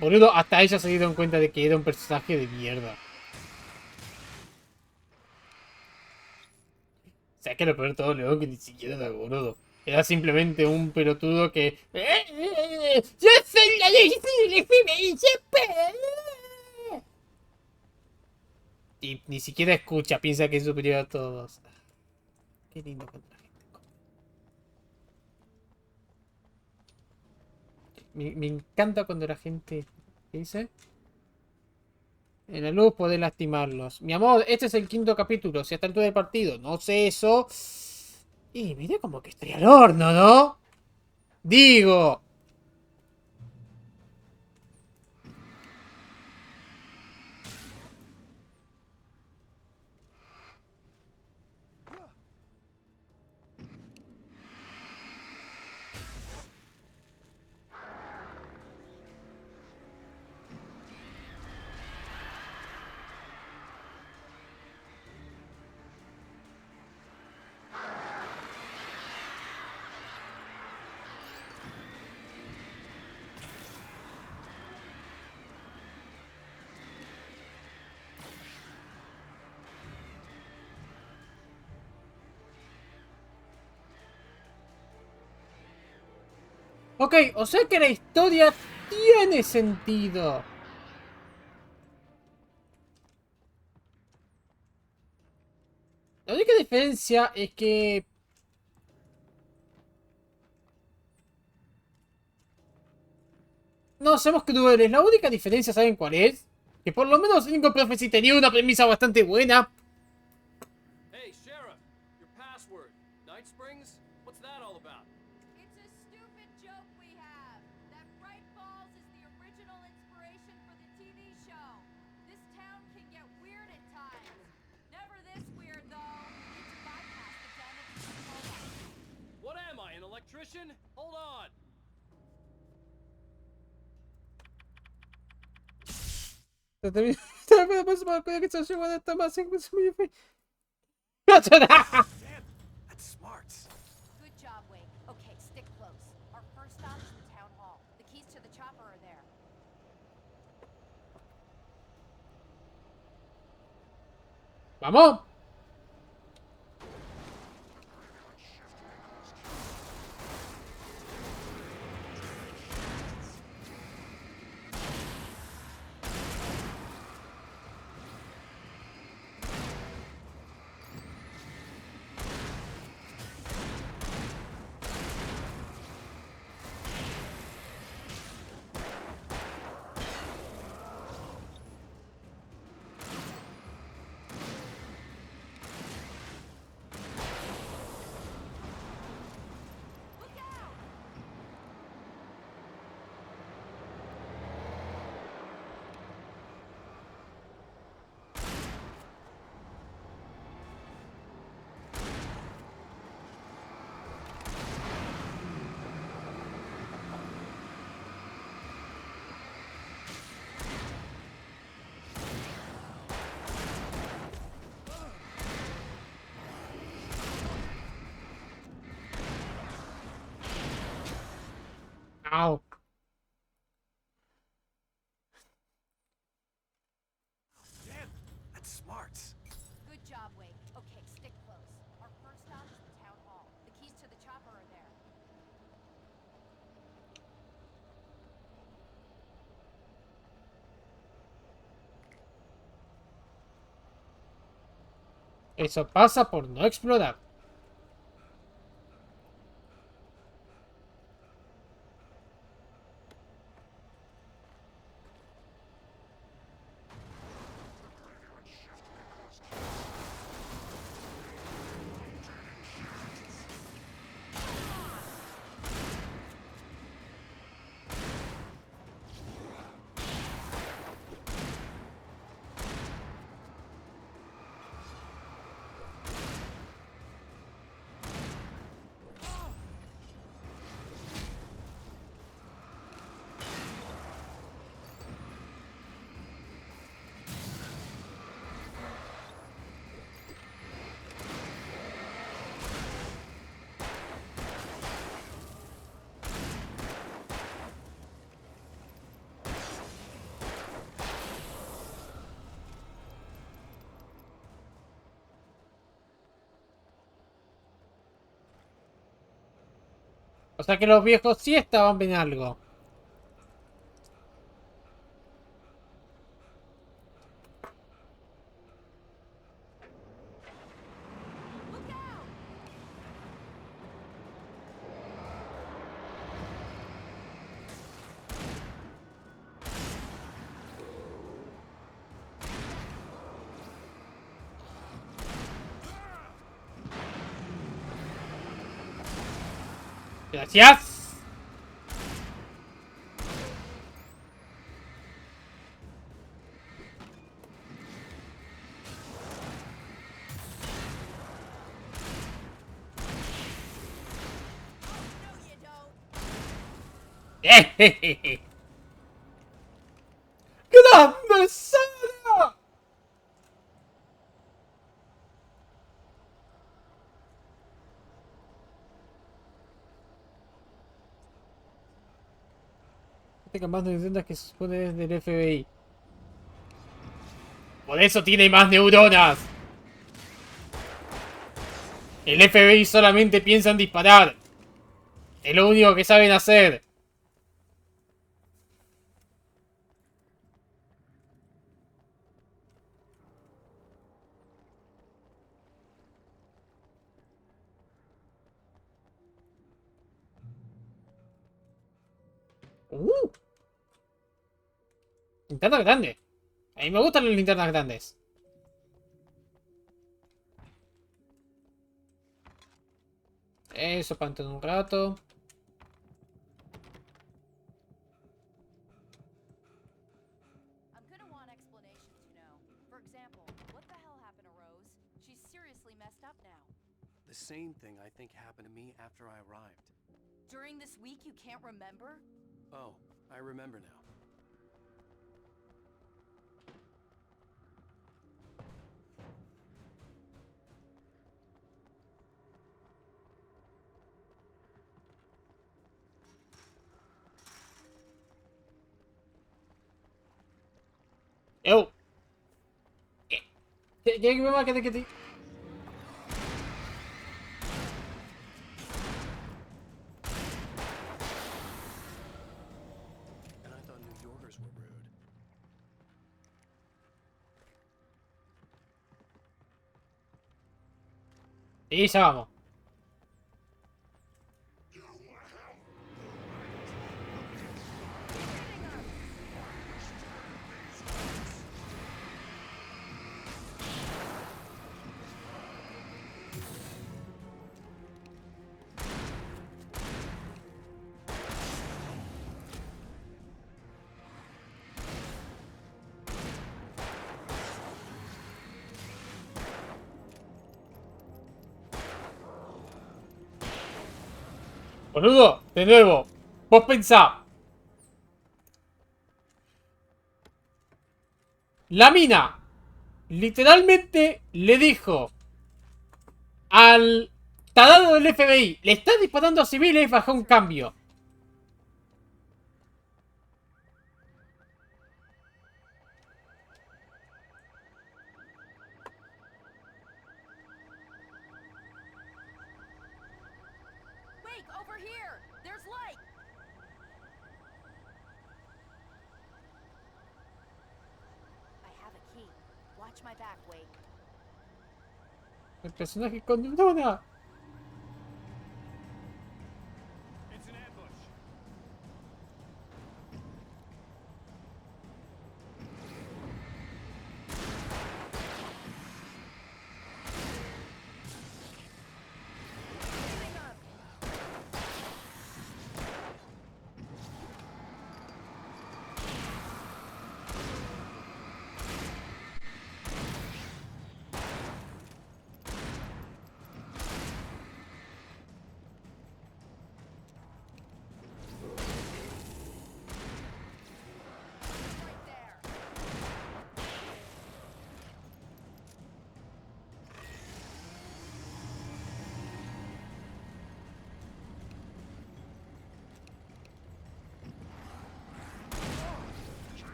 S1: Boludo, hasta ella se dieron cuenta de que era un personaje de mierda. O sea, que lo peor de todo, León, que ni siquiera era boludo. Era simplemente un pelotudo que... ¡Yo soy la ley del FBI, siempre! Y ni siquiera escucha, piensa que es superior a todos. Qué lindo cuando la gente come. Me encanta cuando la gente... ¿Qué dice? En la luz podés lastimarlos. Mi amor, este es el 5.º capítulo. Si hasta el altura del partido no sé eso... Y mire como que estoy al horno, ¿no? Digo... Ok, o sea que la historia tiene sentido. La única diferencia es que... No somos crueles. La única diferencia, ¿saben cuál es? Que por lo menos Lingo Prophecy tenía una premisa bastante buena.
S16: Hey, Sheriff, your password. Night Springs? What's that all about?
S4: It's a stupid joke we have. That Bright Falls is the original inspiration for the TV show. This town can get weird at times. Never this weird, though. Need to bypass the damage control.
S16: What am I, an electrician? Hold on.
S1: That's
S2: smart.
S4: Good job, Wake. Okay, stick close. Our first stop is the town hall. The keys to the chopper are there.
S1: ¡Vamos! Ow.
S2: Damn, that's smart.
S4: Good job, Wake. Okay, stick close. Our first stop is the town hall. The keys to the chopper are there.
S1: Eso pasa por no explorar. sea que los viejos sí estaban en algo. Gracias. ¡Grande Sara! Este capaz de leyendas que se supone es del FBI. Por eso tiene más neuronas. El FBI solamente piensa en disparar. Es lo único que saben hacer. Linterna grande. A mí me gustan las linternas grandes. Eso para entrar un rato.
S10: I'm gonna want explanations, you know. For example, what the hell happened to Rose? She's seriously messed up now.
S2: The same thing I think happened to me after I arrived.
S10: During this week, you can't remember?
S2: Oh, I remember now.
S1: ¡Ew! ¿Qué me va a quedar que te...
S2: And I thought New Yorkers were rude.
S1: Y ya vamos. Boludo, de nuevo. Vos pensá. La mina literalmente le dijo al tarado del FBI: le estás disparando a civiles bajo un cambio.
S10: Wake, over here! There's light! I have a key. Watch my back, Wake.
S1: El personaje con neurona.
S18: It's an ambush.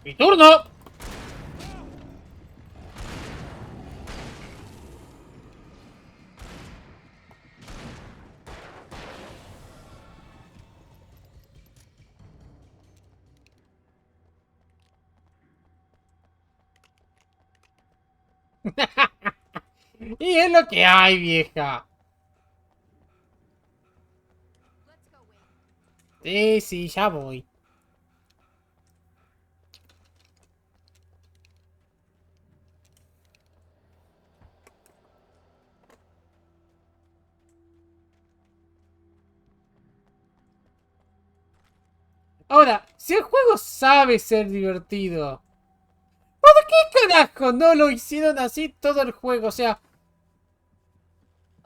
S1: ¡Mi turno! Y es lo que hay, vieja. Sí, sí, ya voy. Ahora, si el juego sabe ser divertido, ¿por qué carajo no lo hicieron así todo el juego? O sea,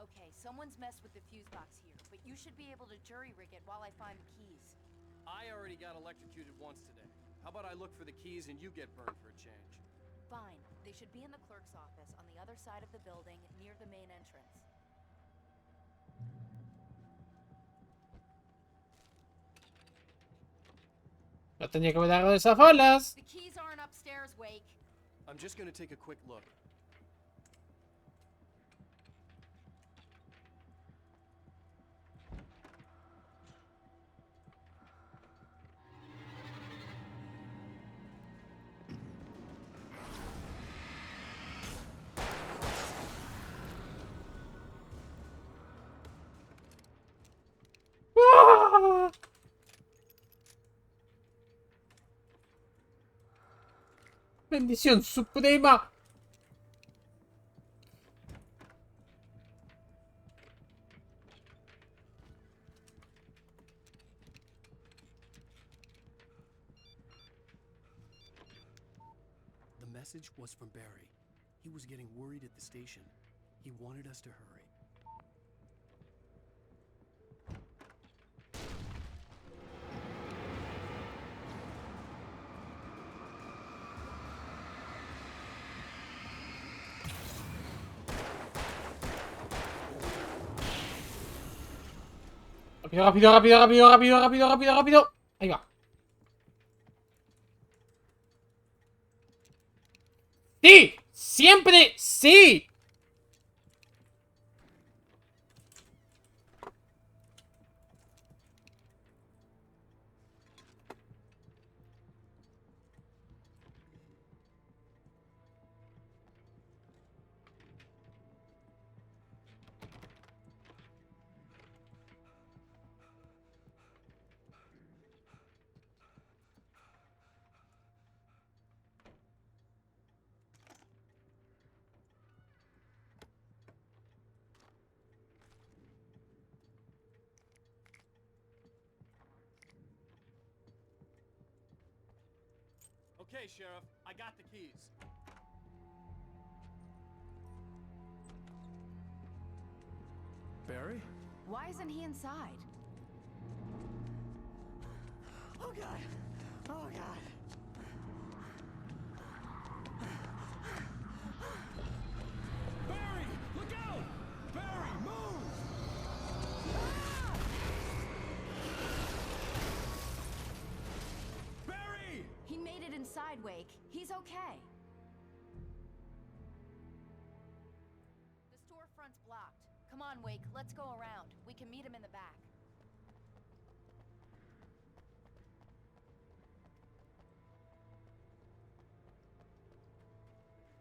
S10: Okay, someone's messed with the fuse box here, but you should be able to jury rig it while I find the keys.
S16: I already got electrocuted once today. How about I look for the keys and you get burned for a change?
S10: Fine. They should be in the clerk's office on the other side of the building near the main entrance.
S1: no tenía que haber dado esas balas.
S10: The keys aren't upstairs, Wake.
S16: I'm just gonna take a quick look.
S1: ¡Ah! Bendición suprema.
S2: The message was from Barry. He was getting worried at the station. He wanted us to hurry.
S1: Rápido, rápido, rápido, rápido, rápido, rápido, rápido, rápido. Ahí va. ¡Sí! ¡Siempre sí!
S16: Okay, Sheriff, I got the keys.
S2: Barry?
S10: Why isn't he inside?
S14: Oh god! Oh god!
S18: Barry! Look out! Barry, move! Barry!
S10: He made it inside, Wake. He's okay. The storefront's blocked. Come on, Wake. Let's go around. We can meet him in the back.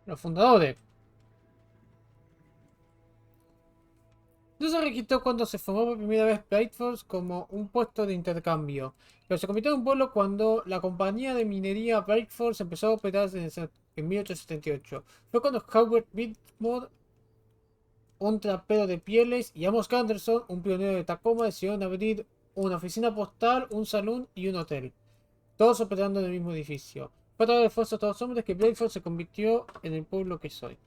S1: Los fundadores. No se registró cuando se formó por primera vez Platforms como un puesto de intercambio, pero se convirtió en un pueblo cuando la compañía de minería Breakforce empezó a operar en 1878. Fue cuando Howard Whitmore, un trapero de pieles, y Amos Anderson, un pionero de Tacoma, decidieron abrir una oficina postal, un salón y un hotel, todos operando en el mismo edificio. Fue a través de esfuerzos de todos los hombres que Breakforce se convirtió en el pueblo que soy.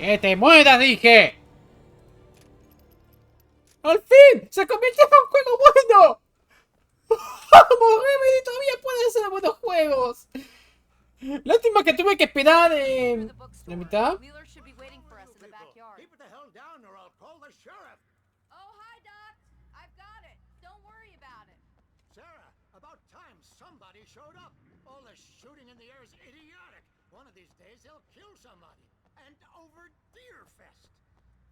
S1: ¡Que te mueras, dije! ¡Al fin! ¡Se convirtió en un juego bueno! ¡Vamos, Remedy! ¡Todavía puede hacer buenos juegos! Lástima que tuve que esperar la mitad.
S4: Wheeler should be waiting for us in the backyard.
S6: Keep it the hell down or I'll call the sheriff.
S4: Oh, hi, Doc. I've got it. Don't worry about it.
S6: Sarah, about time somebody showed up. All the shooting in the air is idiotic. One of these days they'll kill somebody. And over Deerfest.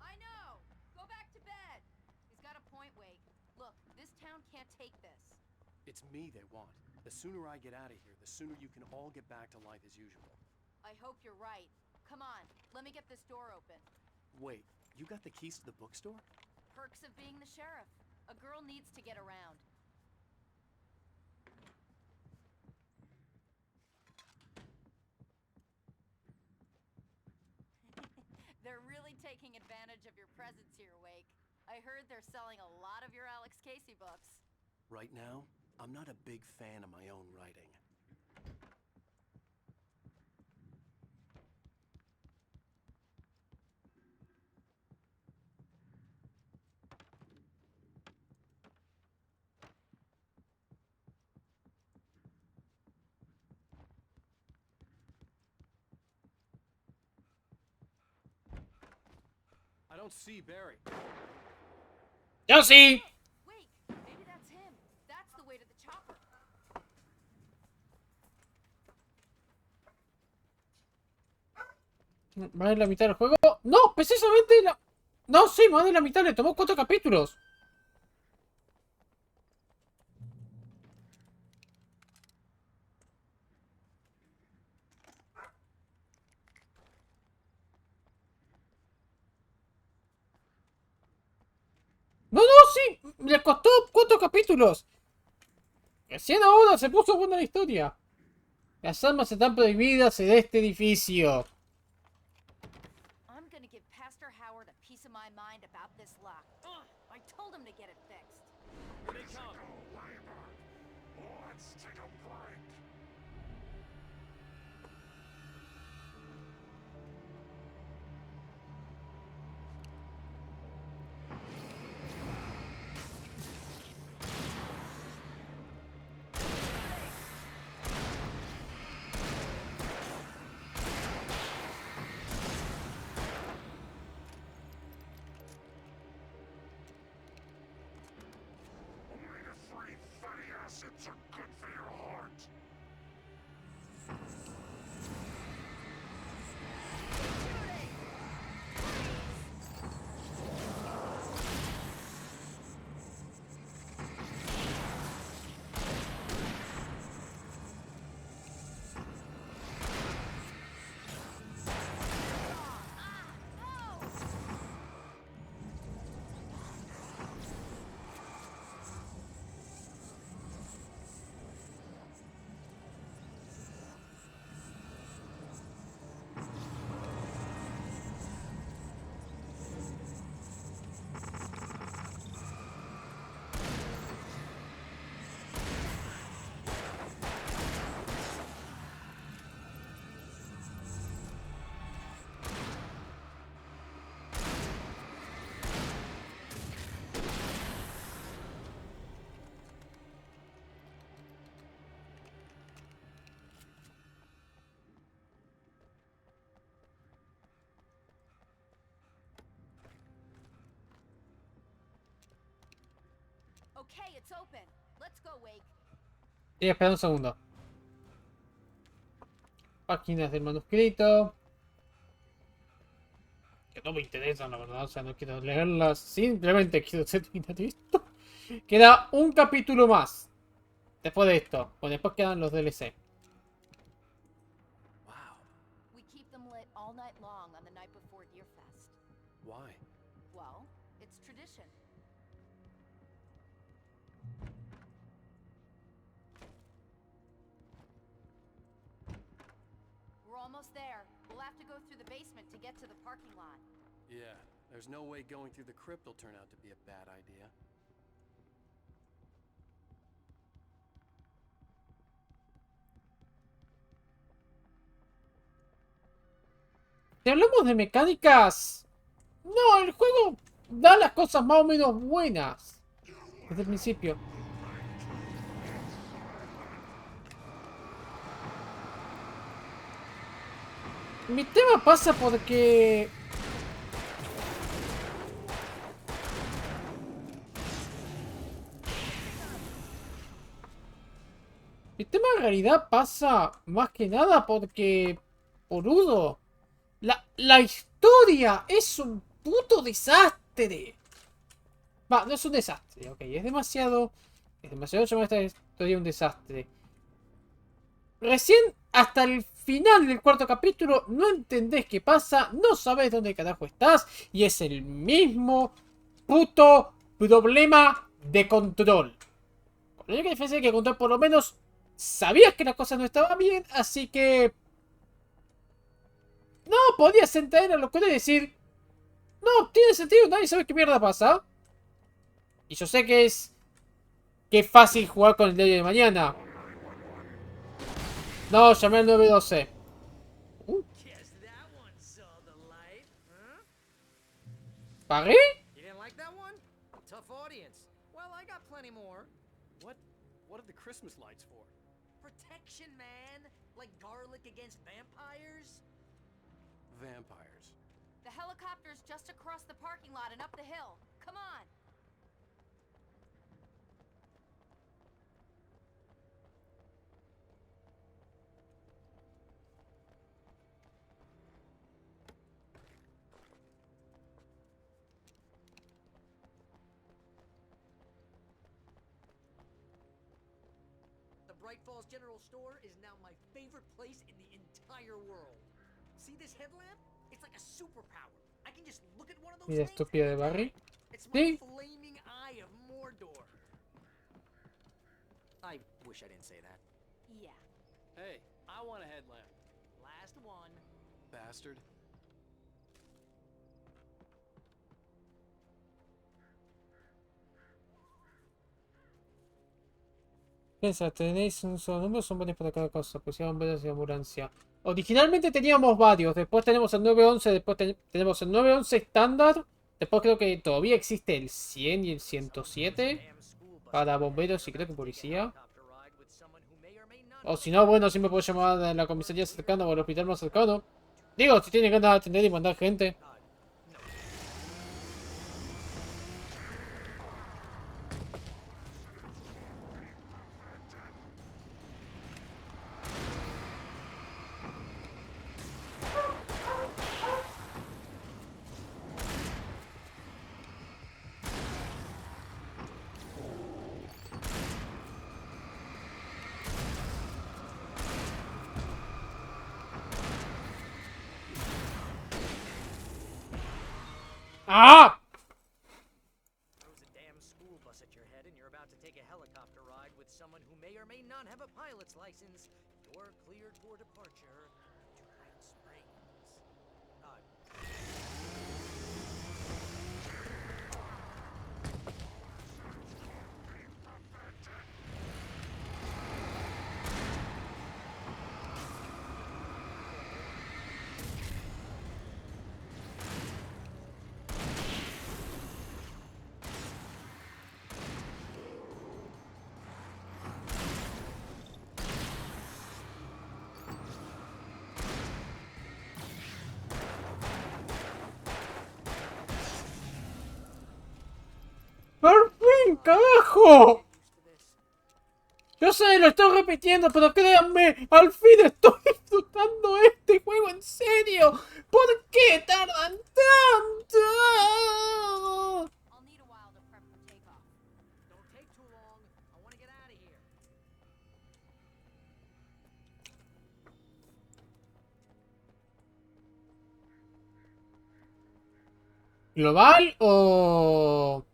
S4: I know. Go back to bed. He's got a point, Wake. Look, this town can't take this.
S2: It's me they want. The sooner I get out of here, the sooner you can all get back to life as usual.
S4: I hope you're right. Come on, let me get this door open.
S2: Wait, you got the keys to the bookstore?
S4: Perks of being the sheriff. A girl needs to get around. They're really taking advantage of your presence here, Wake. I heard they're selling a lot of your Alex Casey books.
S2: Right now, I'm not a big fan of my own writing. I don't see Barry.
S1: ¡Yo sí!
S4: Wait, maybe that's him. That's the way to the chopper.
S1: ¿Más de la mitad del juego? ¡No! Precisamente la... No, sí, más de la mitad. Le tomó 4 capítulos. No, no, sí. Le costó 4 capítulos. Recién ahora se puso buena la historia. Las armas están prohibidas en este edificio.
S4: I'm gonna give Pastor Howard a piece of my mind about this lock. Ugh, I told him to get it fixed.
S16: Here they come.
S21: Let's take a break. Omega-3 fatty acids are good for your heart.
S4: Okay, it's open. Let's go, Wake.
S1: Y espera un segundo. Páginas del manuscrito. Que no me interesan, la verdad. O sea, no quiero leerlas. Simplemente quiero terminar esto. Queda un capítulo más. Después de esto. Bueno, después quedan los DLC.
S4: We keep them lit all night long on the night before Deerfest.
S2: Why?
S4: Well, it's tradition. We're almost there. We'll have to go through the basement to get to the parking lot.
S2: Yeah, there's no way going through the crypt will turn out to be a bad idea.
S1: Si hablamos de mecánicas, no, el juego da las cosas más o menos buenas desde el principio. Mi tema pasa porque... Mi tema en realidad pasa más que nada porque... Boludo. La historia es un puto desastre. Va, no es un desastre, ok. Es demasiado... Es demasiado llamar esta historia un desastre. Recién hasta el final del cuarto capítulo no entendés qué pasa, no sabés dónde carajo estás y es el mismo puto problema de control. Con la única diferencia es que control por lo menos sabías que las cosas no estaban bien, así que... No, podías entender a lo que es decir... No, tiene sentido, nadie sabe qué mierda pasa. Y yo sé que es... Que es fácil jugar con el diario de mañana. No, llamé al 912. ¿Pagué?
S14: You didn't like that one? Tough audience. Well, I got plenty more.
S16: What are the Christmas lights for?
S14: Protection, man. Like garlic against vampires.
S16: Vampires.
S4: The helicopter's just across the parking lot and up the hill. Come on.
S14: The Bright Falls General Store is now my favorite place in the entire world. See this headlamp? It's like a superpower. I can just look at one of those
S1: Mira,
S14: things.
S1: estúpida de Barry.
S14: It's my
S1: Sí.
S14: flaming eye of Mordor. I wish I didn't say that.
S4: Yeah.
S16: Hey, I want a headlamp.
S14: Last one.
S16: Bastard.
S1: Piensa, tenéis un solo número, son varios para cada cosa. Pusieron varios de ambulancia. Originalmente teníamos varios, después tenemos el 911, después tenemos el 911 estándar. Después creo que todavía existe el 100 y el 107 para bomberos y creo que policía. O si no, bueno, siempre puedo llamar a la comisaría cercana o al hospital más cercano. Digo, si tienen ganas de atender y mandar gente. ¡Ah!
S14: Throws a damn school bus at your head and you're about to take a helicopter ride with someone who may or may not have a pilot's license. You're cleared for departure to Night Springs.
S1: ¡Por fin, carajo! Yo sé, lo estoy repitiendo, pero créanme, al fin estoy disfrutando este juego en serio. ¿Por qué tardan tanto?
S4: I'll need a while to prep for takeoff.
S14: Don't take too long. I want to get out of here.
S1: ¿Global o...?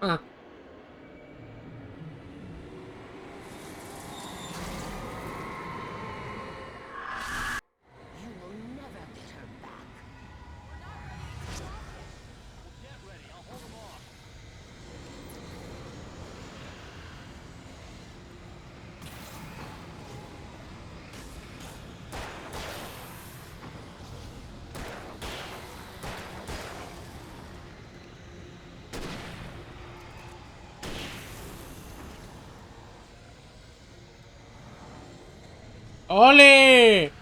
S1: Ah, ¡Ole!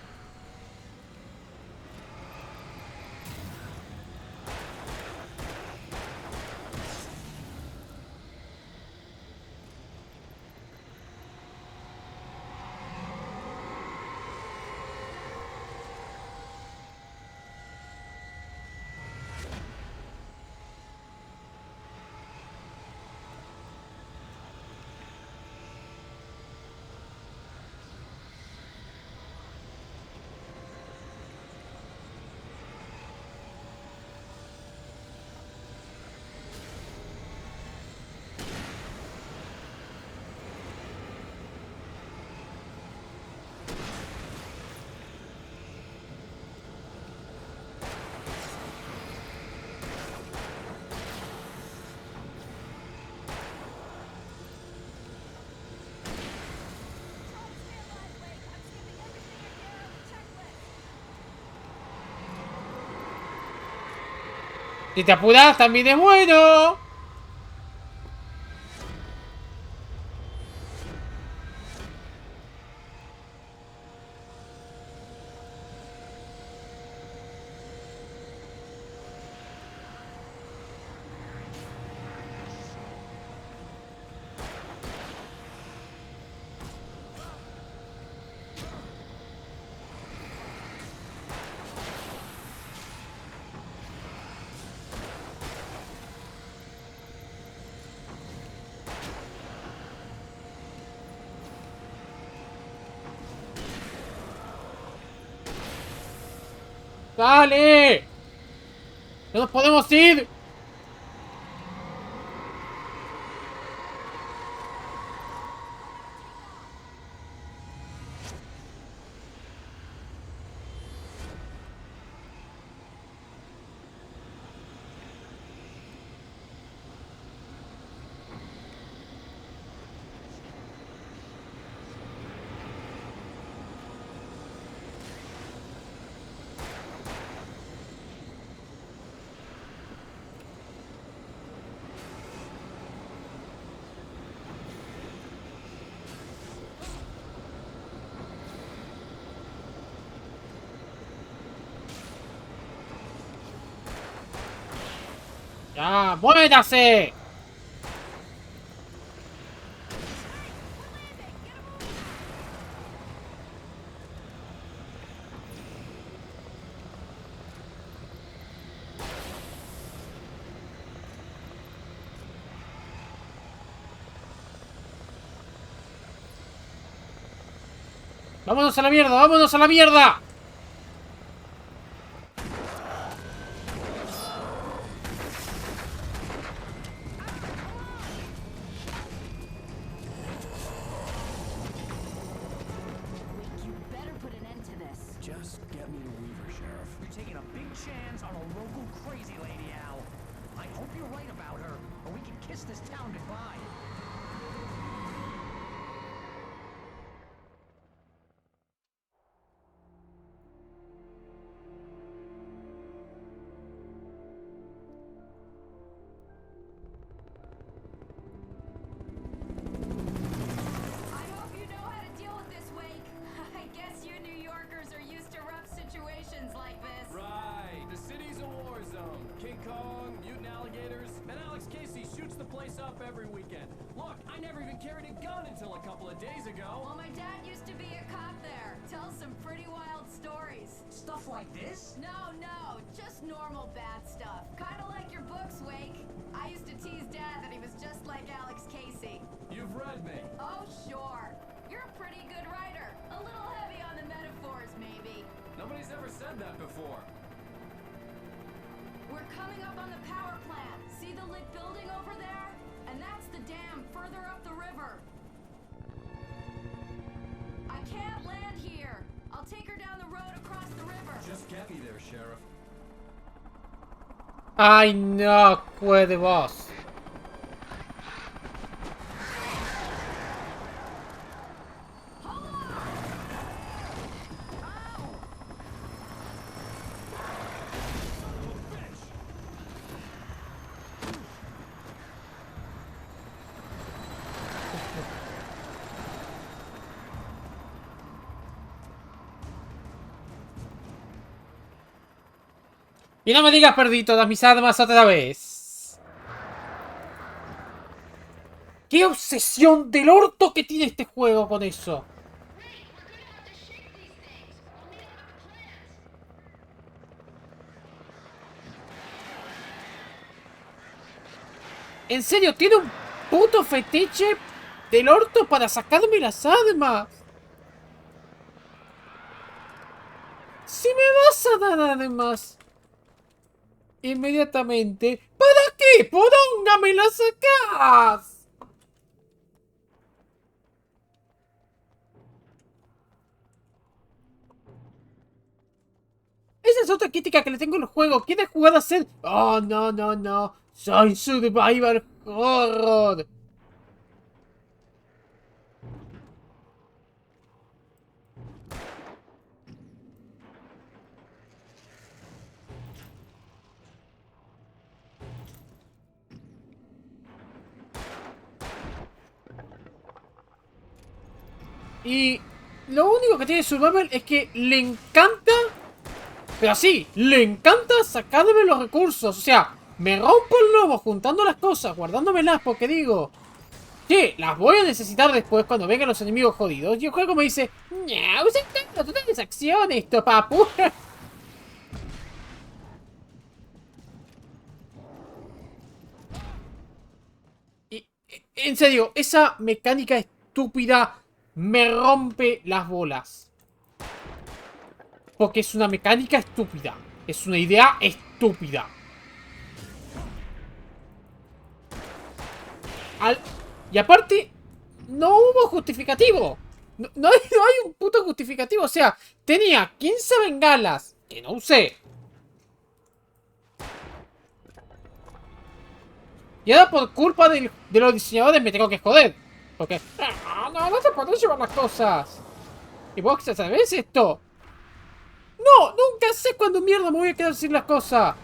S1: Si te apuras, también es bueno. ¡Dale! ¡No nos podemos ir! ¡Ya! ¡Muévase! ¡Vámonos a la mierda! ¡Vámonos a la mierda!
S2: Just get me to Weaver, Sheriff.
S8: You're taking a big chance on a local crazy lady, Al. I hope you're right about her, or we can kiss this town goodbye.
S4: I hope you know how to deal with this, Wake. I guess you New Yorkers are used to rough situations like this.
S16: Right. The city's a war zone. King Kong, mutant alligators, and Alex Casey shoots the place up every weekend. Look, I never even carried a gun until a couple of days ago.
S4: Well, my dad used to be a cop there. Tells some pretty wild stories.
S8: Stuff like this?
S4: No, just normal bad stuff. Kind of like your books, Wake. I used to tease Dad that he was just like Alex Casey.
S16: You've read me.
S4: Oh, sure. You're a pretty good writer. A little heavy on the metaphors, maybe.
S16: Nobody's ever said that before.
S4: We're coming up on the power plant. See the lit building over there? And that's the dam further up the river. I can't land here. I'll take her down the road across the river.
S16: Just get me there, Sheriff.
S1: ¡Ay, no! ¡Puede vos! Y no me digas perdí todas mis armas otra vez. ¡Qué obsesión del orto que tiene este juego con eso! En serio, tiene un puto fetiche del orto para sacarme las armas. Si me vas a dar armas inmediatamente, ¿para qué poronga me las sacas? Esa es otra crítica que le tengo al juego. Quiere jugar a ser... Oh, no, no, no. Soy Survivor Horror. Y lo único que tiene Survival es que le encanta... Pero sí, le encanta sacarme los recursos. O sea, me rompo el lomo juntando las cosas, guardándomelas porque digo... Que las voy a necesitar después cuando vengan los enemigos jodidos. Y el juego me dice... No, usa tanto, tú tienes acción esto, papu. Y, en serio, esa mecánica estúpida me rompe las bolas. Porque es una mecánica estúpida. Es una idea estúpida. Y aparte, no hubo justificativo. No hay un puto justificativo. O sea, tenía 15 bengalas que no usé. Y ahora por culpa de los diseñadores me tengo que joder. Porque... No se pueden llevar las cosas. ¿Y vos sabés esto? No, nunca sé cuándo mierda me voy a quedar sin las cosas.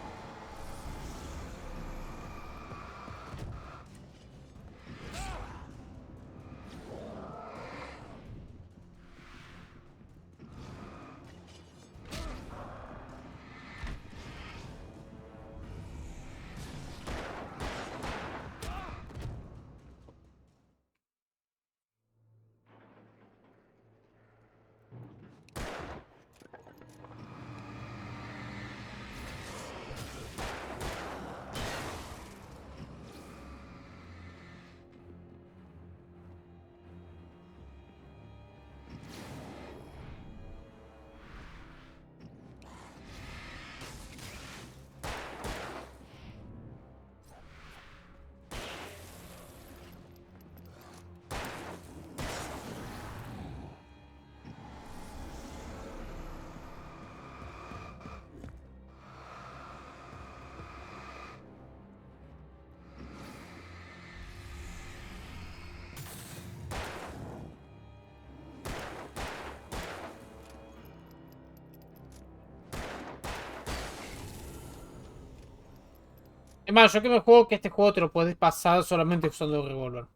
S1: Es más, yo que me juego que este juego te lo puedes pasar solamente usando el revólver.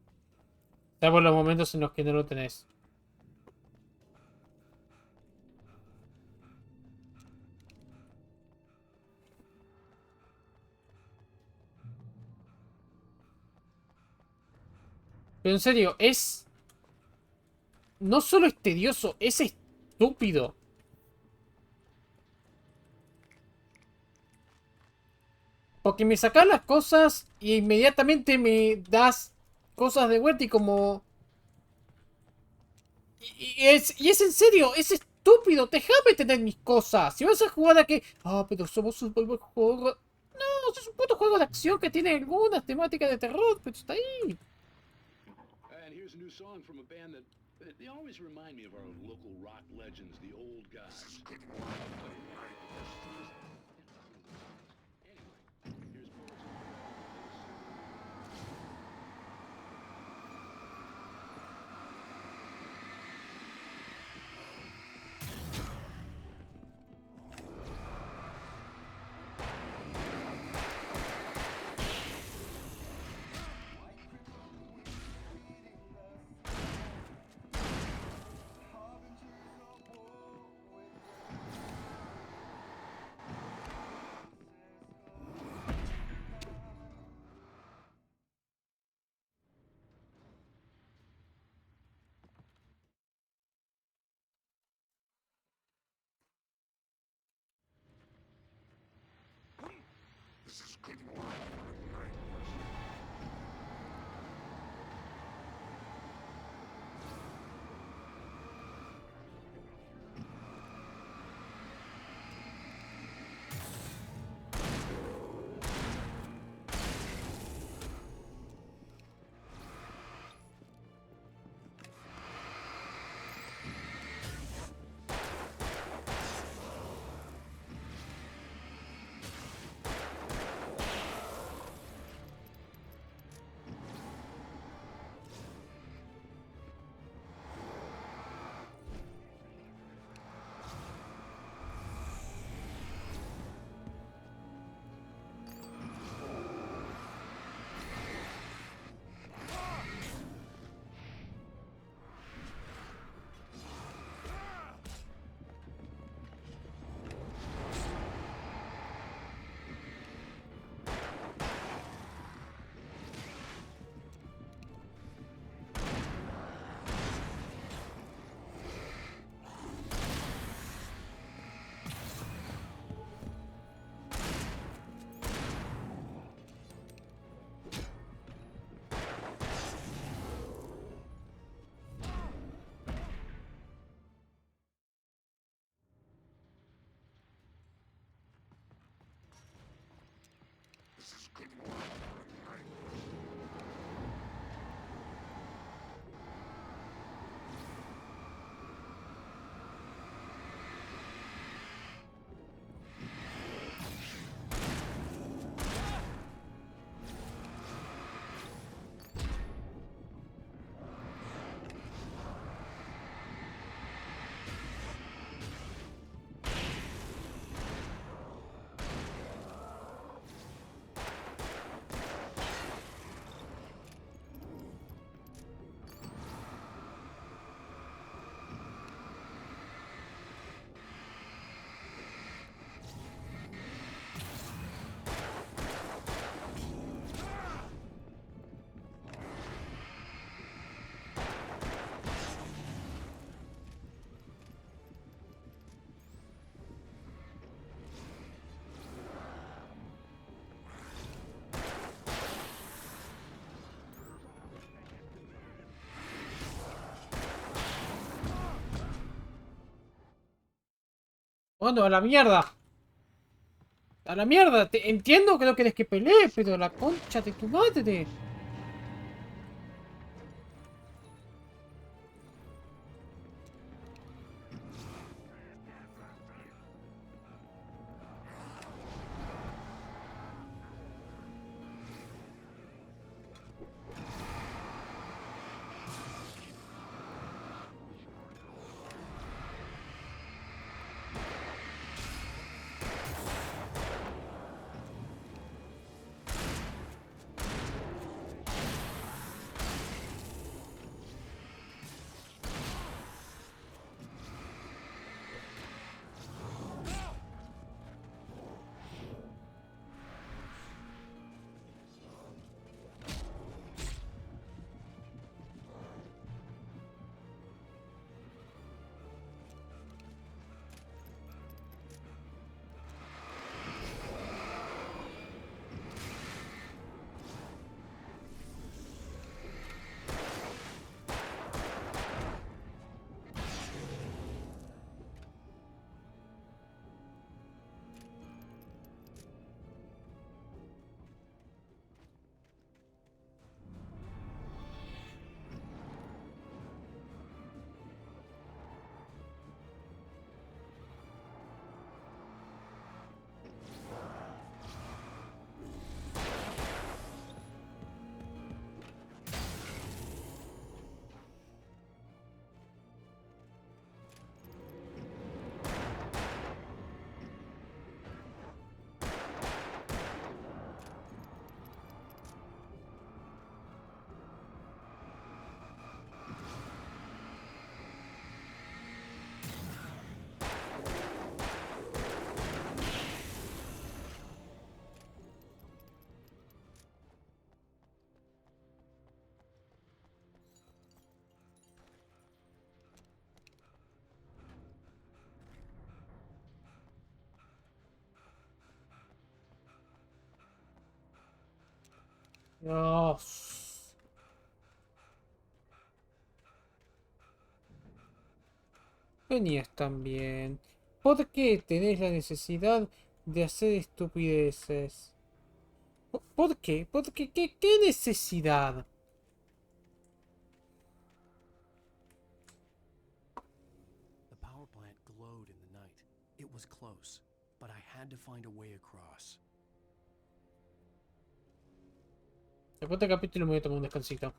S1: Salvo en los momentos en los que no lo tenés. Pero en serio, es... No solo es tedioso, es estúpido. Porque me sacas las cosas y inmediatamente me das cosas de vuelta y como... Y es en serio, es estúpido. Déjame tener mis cosas. Si vas a jugar a que... pero somos un buen juego... No, es un puto juego de acción que tiene algunas temáticas de terror, pero está ahí.
S11: And here's a new song from a band that they always remind me of our local rock legends, the old guys.
S1: Bueno, a la mierda. A la mierda. Entiendo que no querés que pelee, pero la concha de tu madre. Dios. Venías también. ¿Por qué tenés la necesidad de hacer estupideces? ¿Por qué? ¿Por qué? ¿Qué necesidad?
S2: The power plant glowed in the night. It was close, but I had to find a way across.
S1: Después del capítulo me voy a tomar un descansito.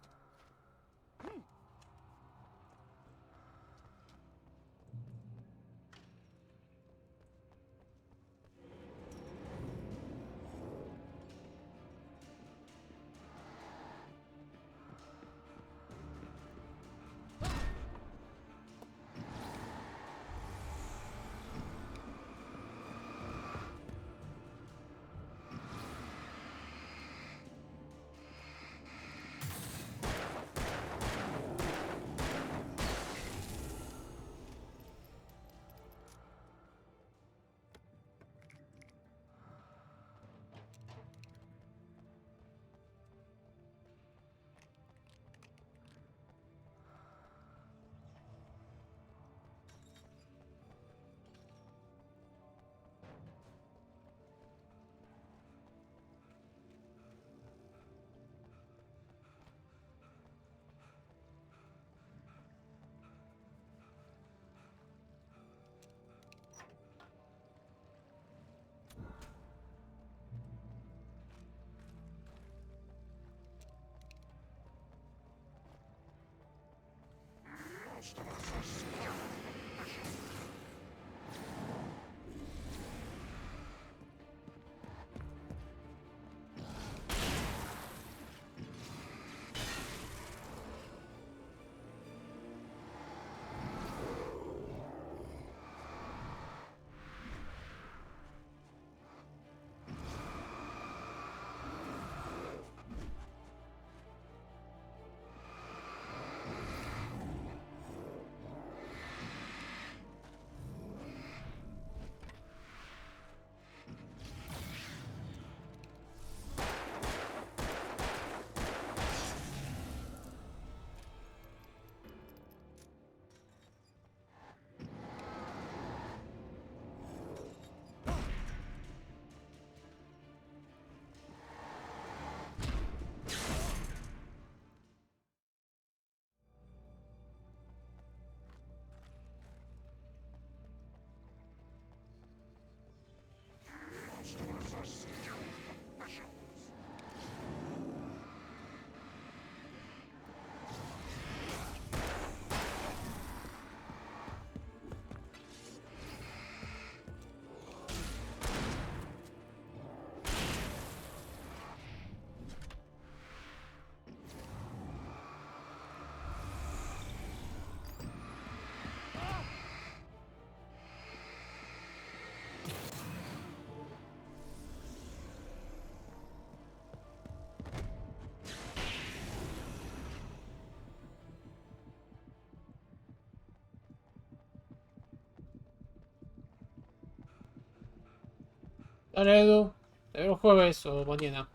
S1: Dale, Edu. Te veo el jueves o mañana.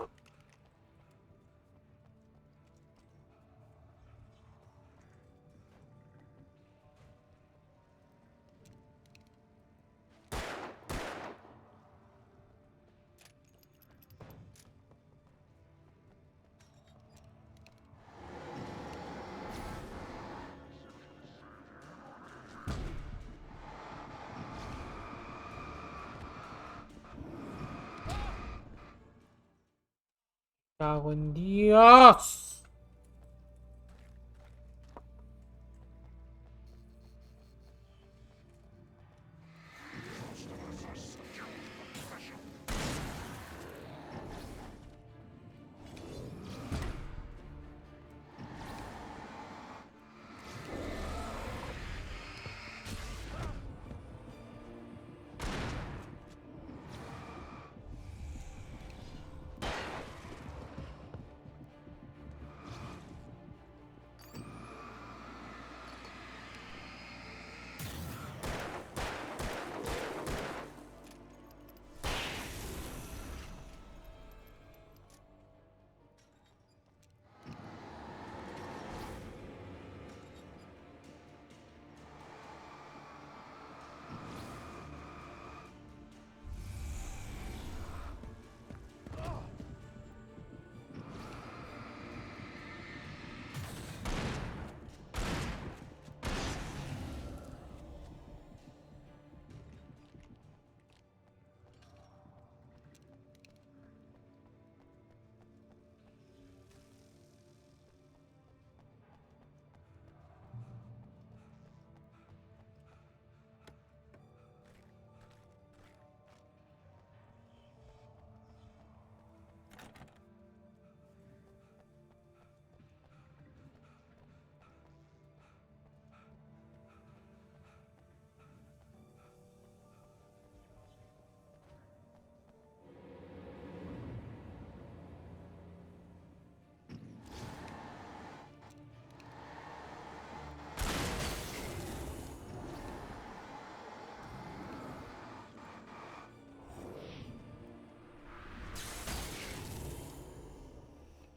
S1: Cago en Dios.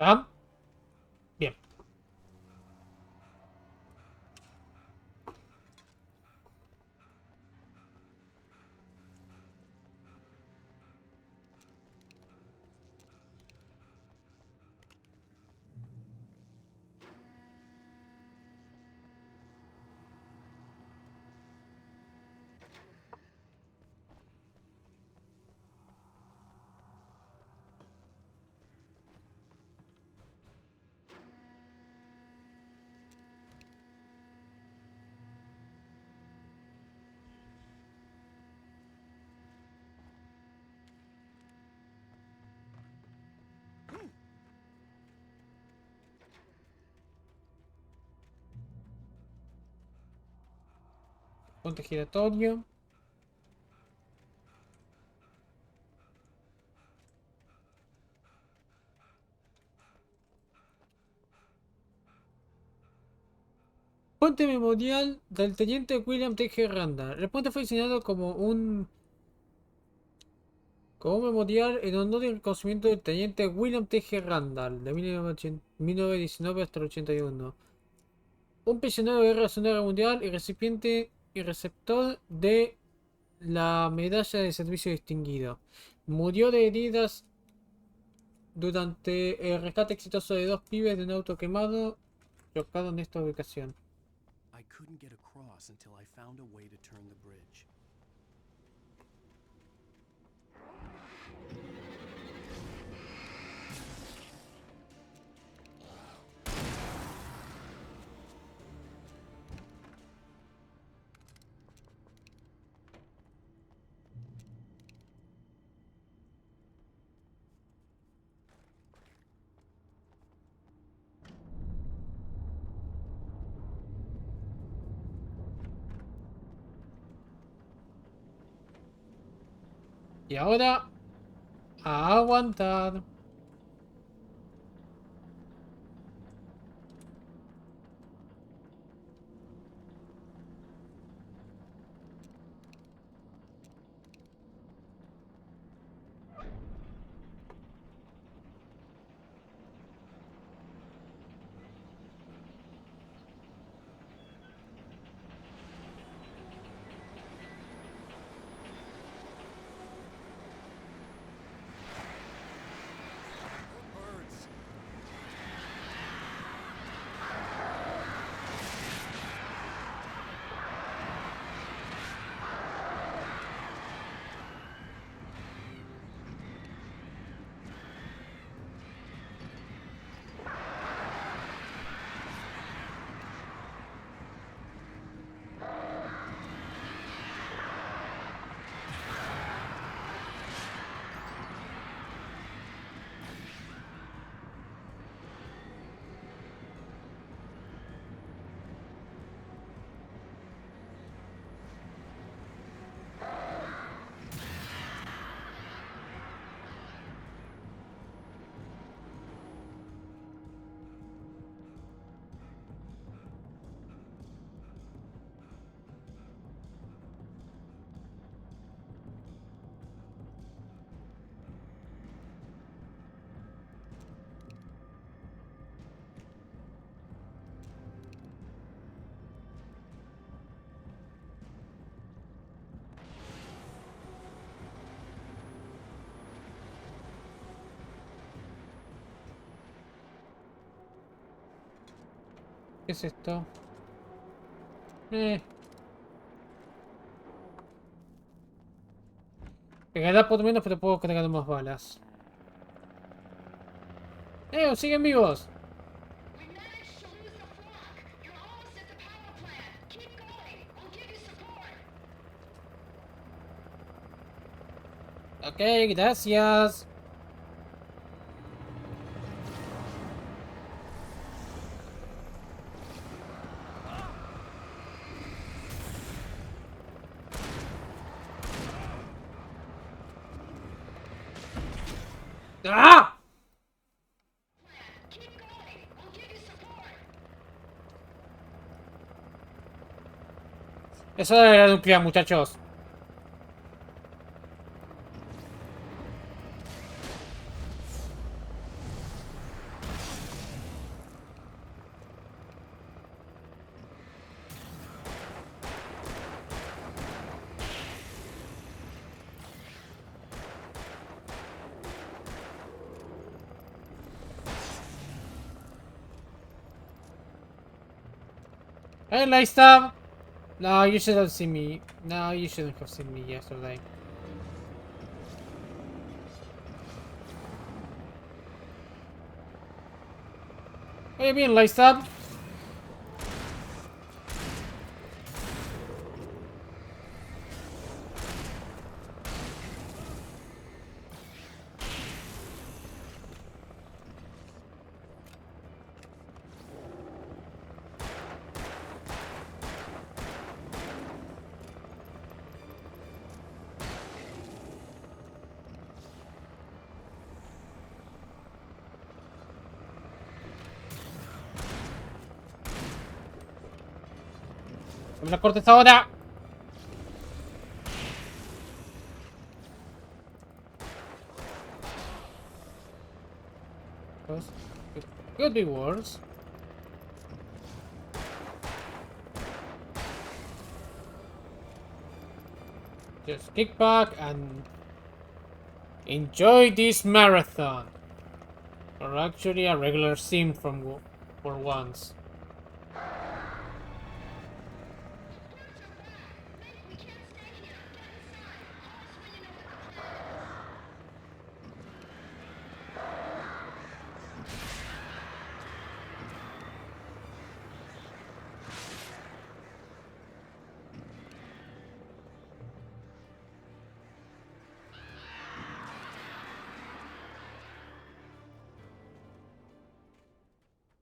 S1: ¿Ah? Bien. Puente giratorio. Puente memorial del teniente William T. G. Randall. El puente fue diseñado como un memorial en honor al reconocimiento del teniente William T. G. Randall de 1919 hasta el 81. Un prisionero de guerra de la Segunda Guerra Mundial y recipiente y receptor de la medalla de servicio distinguido. Murió de heridas durante el rescate exitoso de 2 pibes de un auto quemado chocado en esta ubicación.
S2: I couldn't get across until I found a way to turn the bridge.
S1: Y ahora, a aguantar. ¿Qué es esto? Pegará por menos, pero puedo cargar más balas. ¡Siguen vivos! Ok, gracias. ¡Ah! Eso de la nuclear, muchachos. Hey, Lystab! No, you shouldn't see me. No, you shouldn't have seen me yesterday. What do you mean, Lystab? ¡Me la cortes ahora! Could be worse. Just kick back and enjoy this marathon. Or actually a regular sim for once.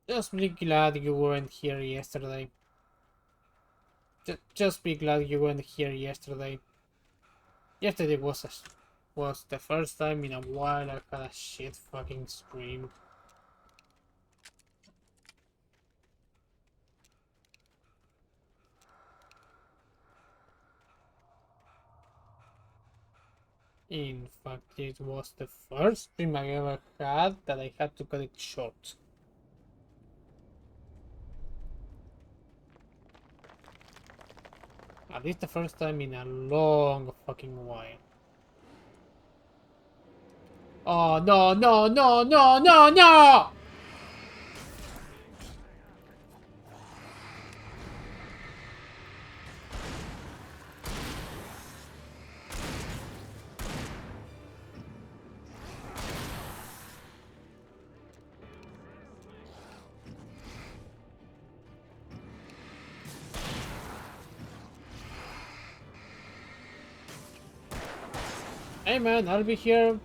S1: Just be glad you weren't here yesterday. Just be glad you weren't here yesterday. Yesterday was the first time in a while I had a shit fucking stream. In fact, it was the first stream I ever had that I had to cut it short. At least the first time in a long fucking while. Oh, no, no, no, no, no, no! Hey man, I'll be here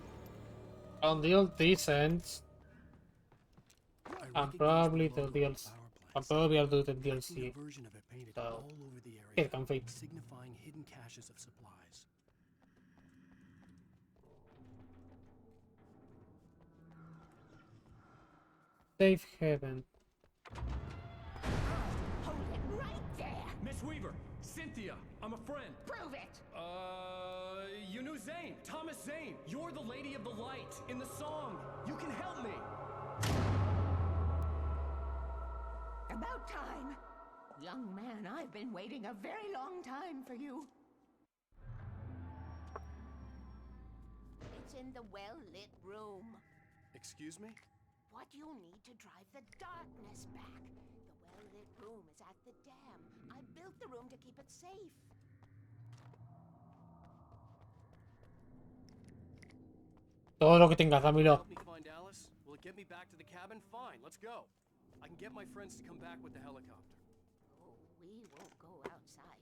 S1: until this ends. And probably the DLC. And probably I'll do the DLC. So, get comfy.
S2: Signifying hidden caches of supplies.
S1: Safe haven.
S8: Hold it right there! Miss Weaver, Cynthia, I'm a friend.
S10: Prove it!
S8: You knew Zane, Thomas Zane. You're the Lady of the Light in the song. You can help me.
S5: About time. Young man, I've been waiting a very long time for you.
S10: It's in the well-lit room.
S2: Excuse me?
S10: What you'll need to drive the darkness back. The well-lit room is at the dam. I built the room to keep it safe.
S1: Todo lo que tengas, dámelo.
S2: Help me find Alice? Will it get me back to the cabin? Fine, let's go. I can get my friends to come back with the helicopter.
S10: Oh, we won't go outside.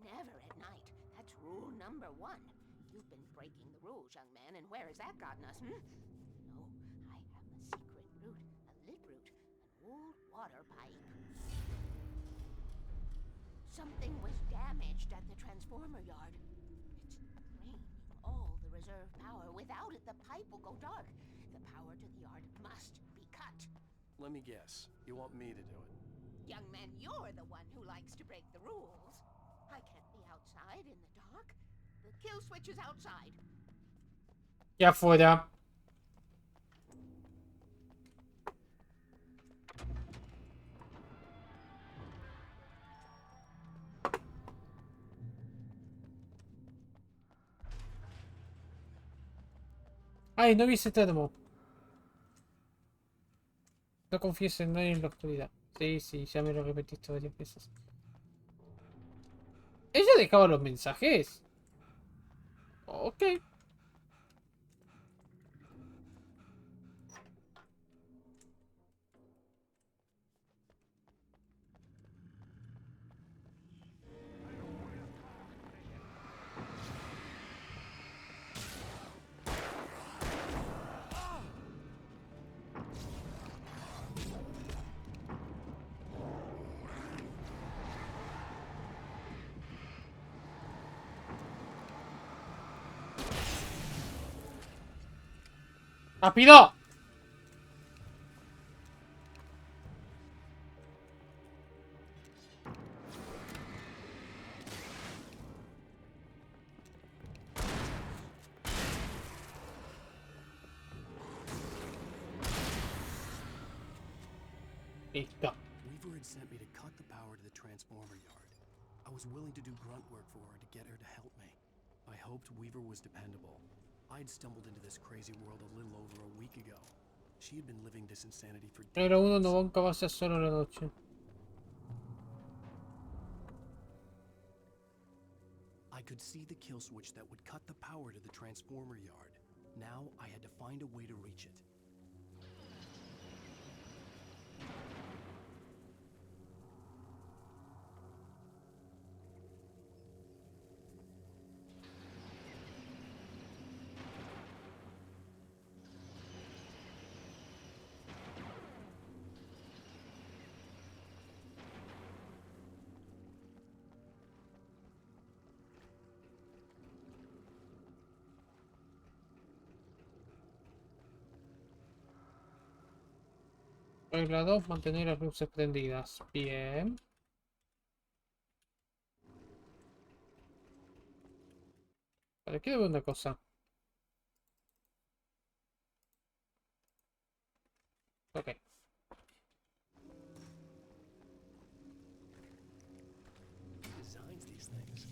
S10: Never at night. That's rule number 1. You've been breaking the rules, young man, and where has that gotten us, No, I have a secret route, a lit route, an old water pipe. Something was damaged at the transformer yard. It's draining all the reserve power. Without it, the pipe will go dark. The power to the yard must be cut.
S2: Let me guess. You want me to do it?
S10: Young man, you're the one who likes to break the rules. I can't be outside in the dark. The kill switch is outside.
S1: Ya afuera. Ay, no vi ese termo. No confíes en nadie en la oscuridad. Sí, sí, ya me lo repetiste varias veces. dejaba los mensajes? Ok. ¡Rápido! Listo.
S2: Weaver had sent me to cut the power to the transformer yard. I was willing to do grunt work for her to get her to help me. I hoped Weaver was dependable. I'd stumbled into this crazy world a little over a week ago. She had been living this insanity for
S1: Pero uno
S2: decades.
S1: no nunca va a ser solo la noche.
S2: I could see the kill switch that would cut the power to the transformer yard. Now I had to find a way to reach it.
S1: Regla 2, mantener las luces prendidas. Bien. Vale, quiero ver una cosa. Ok.
S2: Designs these things.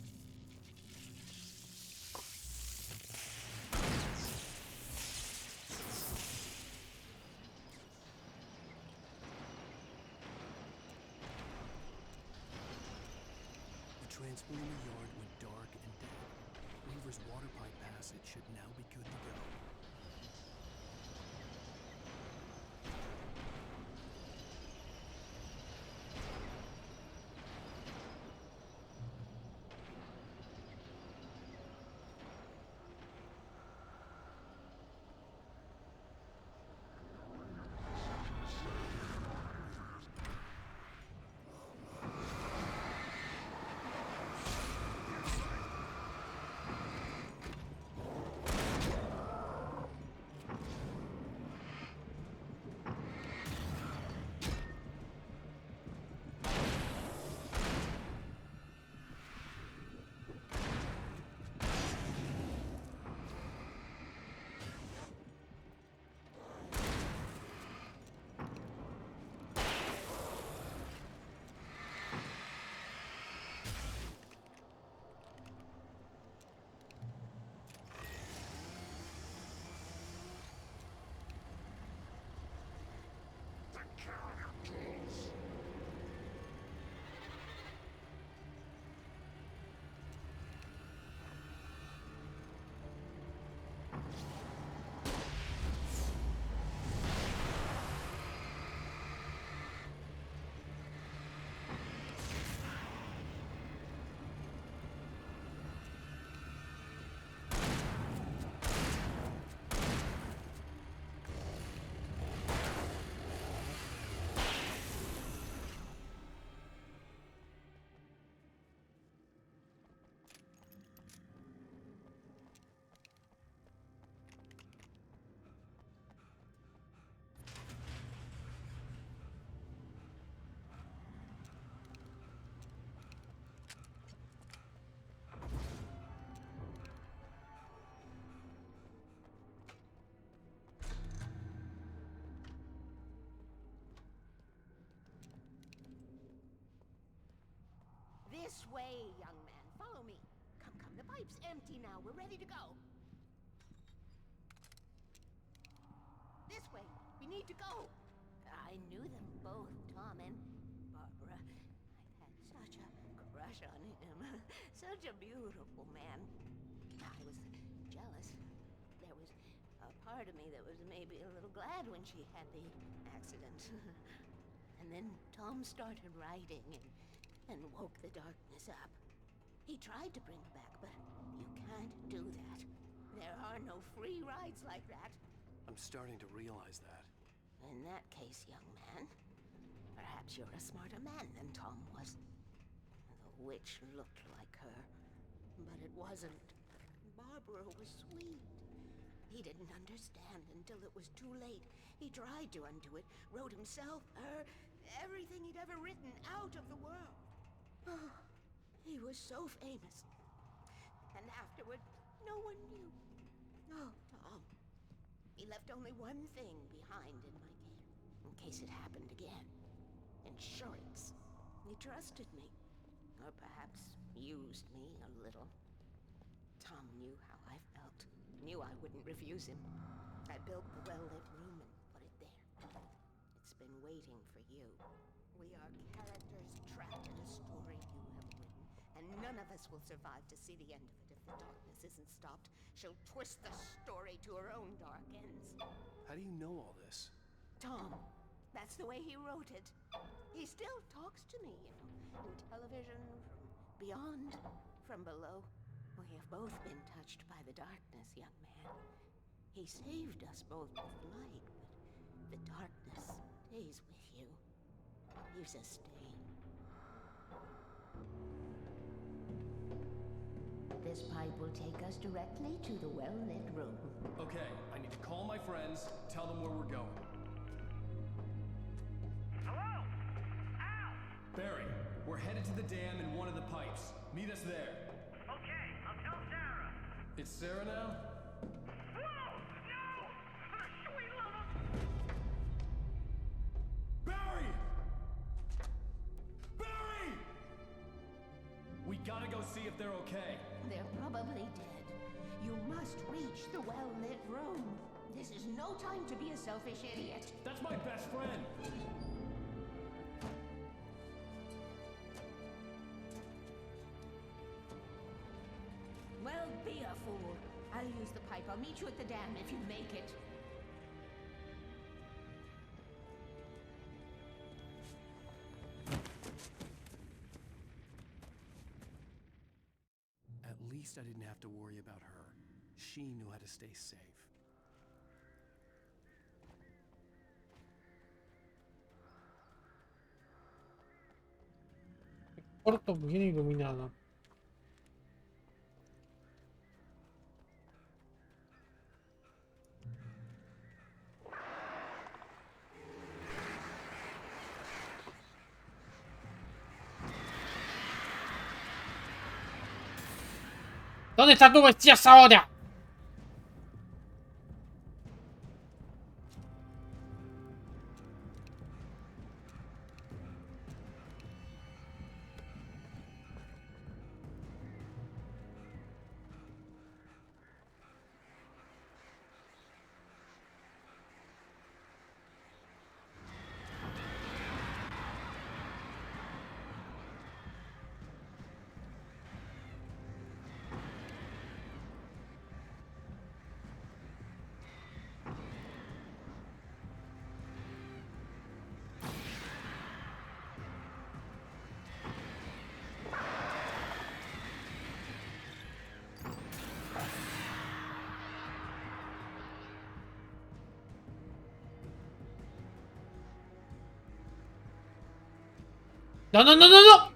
S2: The transformer yard went dark and dead. Weaver's water pipe passage should now be good to go.
S10: This way, young man. Follow me. Come, come. The pipe's empty now. We're ready to go. This way. We need to go. I knew them both, Tom and Barbara. I've had such a crush on him. Such a beautiful man. I was jealous. There was a part of me that was maybe a little glad when she had the accident. And then Tom started writing and woke the darkness up. He tried to bring her back, but you can't do that. There are no free rides like that.
S2: I'm starting to realize that.
S10: In that case, young man, perhaps you're a smarter man than Tom was. The witch looked like her, but it wasn't. Barbara was sweet. He didn't understand until it was too late. He tried to undo it, wrote himself, her, everything he'd ever written out of the world. Oh, he was so famous. And afterward, no one knew. Oh, Tom. He left only one thing behind in my care, in case it happened again. Insurance. He trusted me. Or perhaps used me a little. Tom knew how I felt. Knew I wouldn't refuse him. I built the well-lit room and put it there. It's been waiting for you. We are characters trapped in a story you have written, and none of us will survive to see the end of it if the darkness isn't stopped. She'll twist the story to her own dark ends.
S2: How do you know all this?
S10: Tom, that's the way he wrote it. He still talks to me, in television, from beyond, from below. We have both been touched by the darkness, young man. He saved us both with light, but the darkness stays with you. Leaves a stain. This pipe will take us directly to the well-lit room.
S16: Okay, I need to call my friends, tell them where we're going.
S18: Hello? Al!
S16: Barry, we're headed to the dam in one of the pipes. Meet us there.
S18: Okay, I'll tell Sarah.
S16: It's Sarah now?
S18: Whoa! No! For the sweet love of...
S16: Barry! Barry! We gotta go see if they're okay.
S10: They're probably dead. You must reach the well-lit room. This is no time to be a selfish idiot.
S16: That's my best friend.
S10: Well, be a fool. I'll use the pipe. I'll meet you at the dam if you make it.
S2: At least I didn't have to worry about her. She knew how to stay safe.
S1: Cuarto bien iluminado. ¿Dónde están tus bestias ahora? No, no, no, no, no.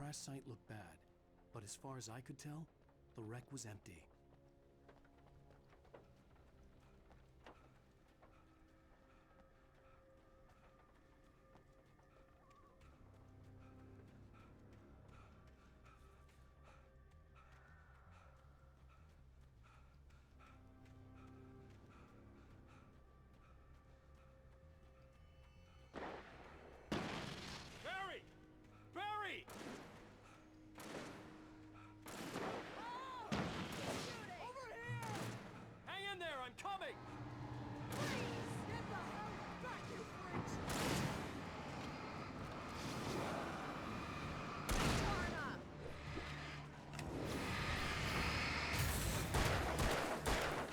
S2: crash site looked bad, but as far as I could tell, the wreck was empty.
S18: Barry! Barry! Over here! Hang in there, I'm coming!
S14: Get the hell back, you freaks! Turn up!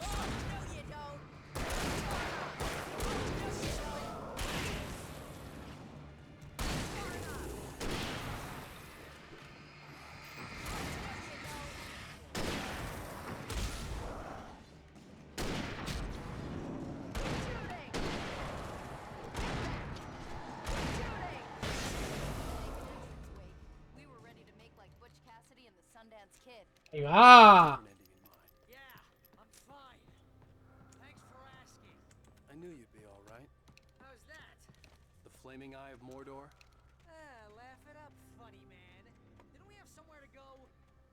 S14: Oh, no you don't!
S4: We were ready to make like Butch Cassidy and the Sundance Kid.
S1: Ahí va.
S14: Yeah, I'm fine. Thanks for asking.
S2: I knew you'd be all right.
S14: How's that?
S2: The flaming eye of Mordor?
S14: Laugh it up, funny man. Didn't we have somewhere to go?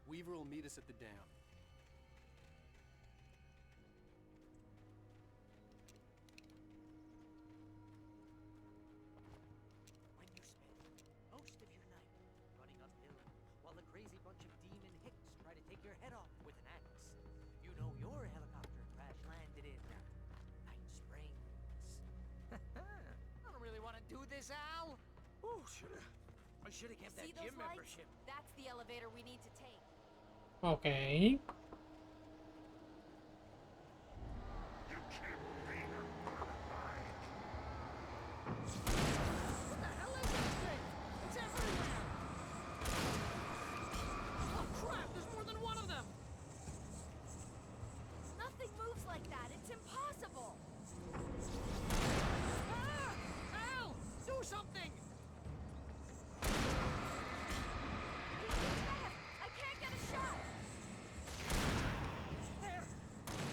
S2: Weaver will meet us at the dam.
S8: When you spend most of your night running uphill while a crazy bunch of demon hicks try to take your head off with an axe, you know your helicopter crash landed in Night Springs.
S14: I don't really want to do this, Al.
S8: Oh, I should have kept that
S4: See those
S8: gym
S4: lights?
S8: membership.
S4: That's the elevator we need to take.
S1: Ok.
S14: What the hell is this thing? It's everywhere! Oh crap, there's more than one of them!
S4: Nothing moves like that. It's impossible.
S14: Ah! Al! Do something!
S4: I can't get a shot.
S14: There!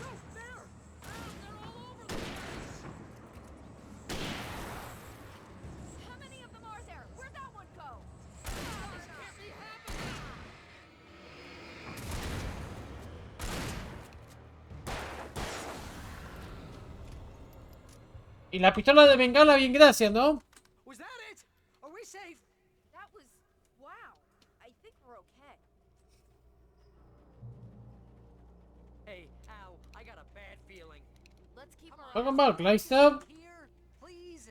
S14: No, there! Al, they're all over the place!
S4: How many of them are there? Where'd that one go?
S14: This can't be happening!
S1: Y la pistola de bengala, bien gracias, ¿no?
S14: Was that it? Are we safe?
S4: That was... wow. I think we're okay.
S14: Hey, Al, I got a bad feeling.
S4: Let's keep our
S1: Welcome back, Lights Up.
S14: Here, please.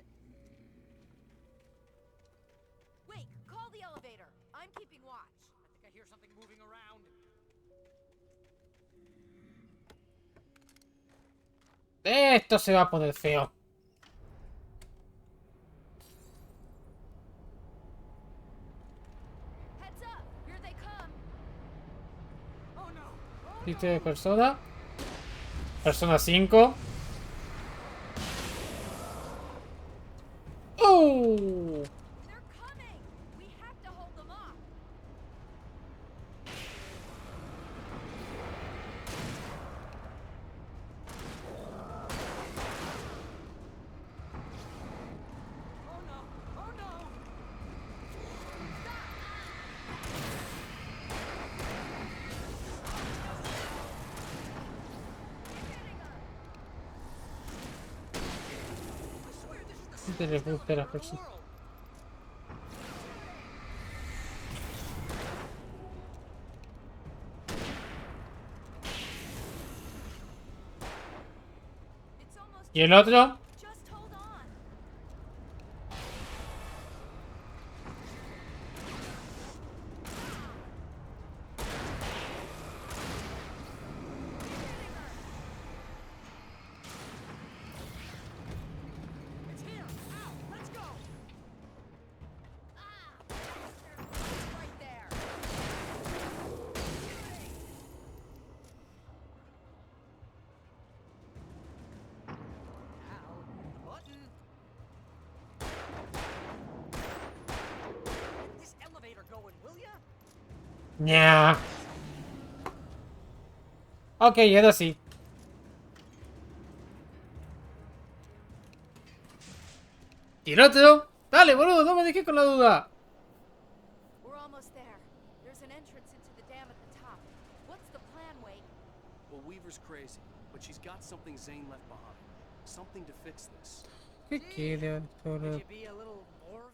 S4: Wait, call the elevator. I'm keeping watch.
S14: I think I hear something moving around.
S1: Esto se va a poner feo.
S4: Heads up. Here they come.
S14: Oh no!
S1: Lista de persona. Persona 5. ¡Oh!
S4: They're coming. We have to hold them off.
S14: Oh no! Oh no! I swear this is the
S1: Te le gusta la persona.
S14: world.
S4: It's almost...
S1: ¿Y el otro?
S4: Just hold on.
S14: It's here! Al, let's go!
S4: Right there.
S14: Al,
S1: Ña. Ok, ahora sí. ¿Y el otro? Dale, boludo, no me dejé con la duda.
S4: We're almost there. There's an entrance into the dam at the top. What's the plan, Wake?
S16: Well, Weaver's crazy, but she's got something Zane left behind. Something to fix this.
S1: ¿Qué queda?
S14: Could you be a little more?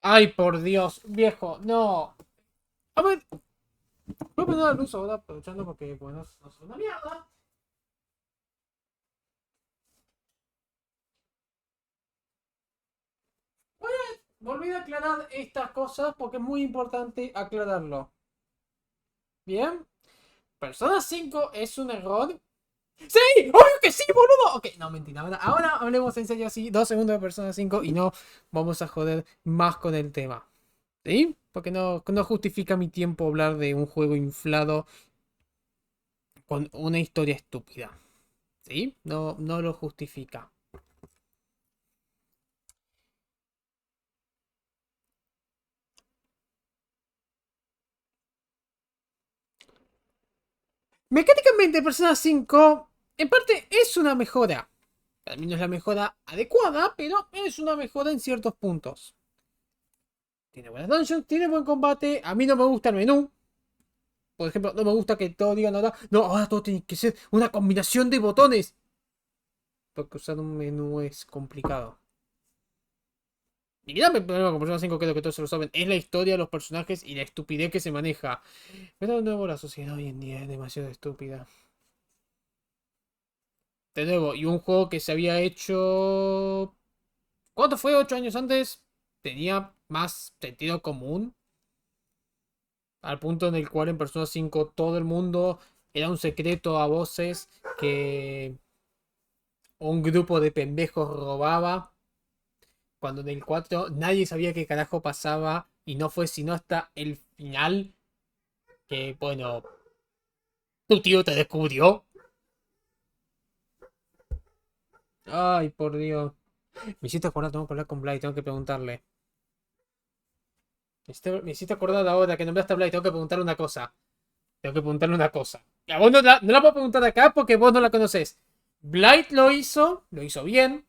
S1: Ay, por Dios, viejo, no. A ver, voy a poner la luz ahora aprovechando porque, bueno, no es una mierda. Volví a aclarar estas cosas porque es muy importante aclararlo. Bien. Persona 5 es un error. ¡Sí! ¡Obvio que sí, boludo! Ok, no, mentira. Ahora hablemos en serio así. 2 segundos de Persona 5 y no vamos a joder más con el tema. ¿Sí? Porque no justifica mi tiempo hablar de un juego inflado con una historia estúpida. ¿Sí? No lo justifica. Mecánicamente, Persona 5 en parte es una mejora. Para mí no es la mejora adecuada, pero es una mejora en ciertos puntos. Tiene buenas dungeons, tiene buen combate. A mí no me gusta el menú. Por ejemplo, no me gusta que todo diga nada. No, ahora todo tiene que ser una combinación de botones. Porque usar un menú es complicado. Mi gran problema con Persona 5, creo que todos se lo saben, es la historia, los personajes y la estupidez que se maneja. Pero de nuevo, la sociedad hoy en día es demasiado estúpida. De nuevo, y un juego que se había hecho... ¿Cuánto fue? ¿8 años antes? Tenía más sentido común. Al punto en el cual en Persona 5 todo el mundo era un secreto a voces que un grupo de pendejos robaba. Cuando en el 4 nadie sabía qué carajo pasaba. Y no fue sino hasta el final que, bueno, tu tío te descubrió. Ay, por Dios. Me hiciste acordar, tengo que hablar con Blay, tengo que preguntarle. Me hiciste acordar ahora que nombraste a Blay, tengo que preguntarle una cosa. Tengo que preguntarle una cosa. A vos no la puedo preguntar acá porque vos no la conocés. Blight lo hizo bien.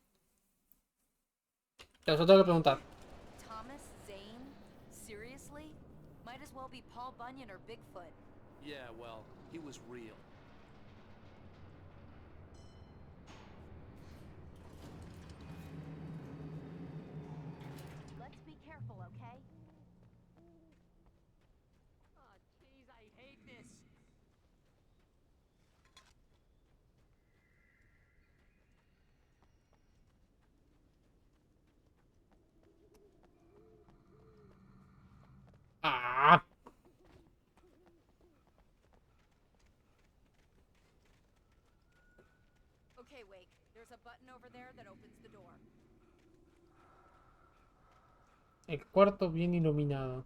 S1: Te lo tengo que preguntar.
S4: Thomas Zane? Seriously? Might as well be Paul Bunyan or Bigfoot.
S16: Yeah, well, he was real.
S4: Let's be careful, okay?
S14: Oh, jeez, I hate this.
S1: Ah.
S4: Okay, Wake. There's a button over there that opens the door.
S1: El cuarto bien iluminado.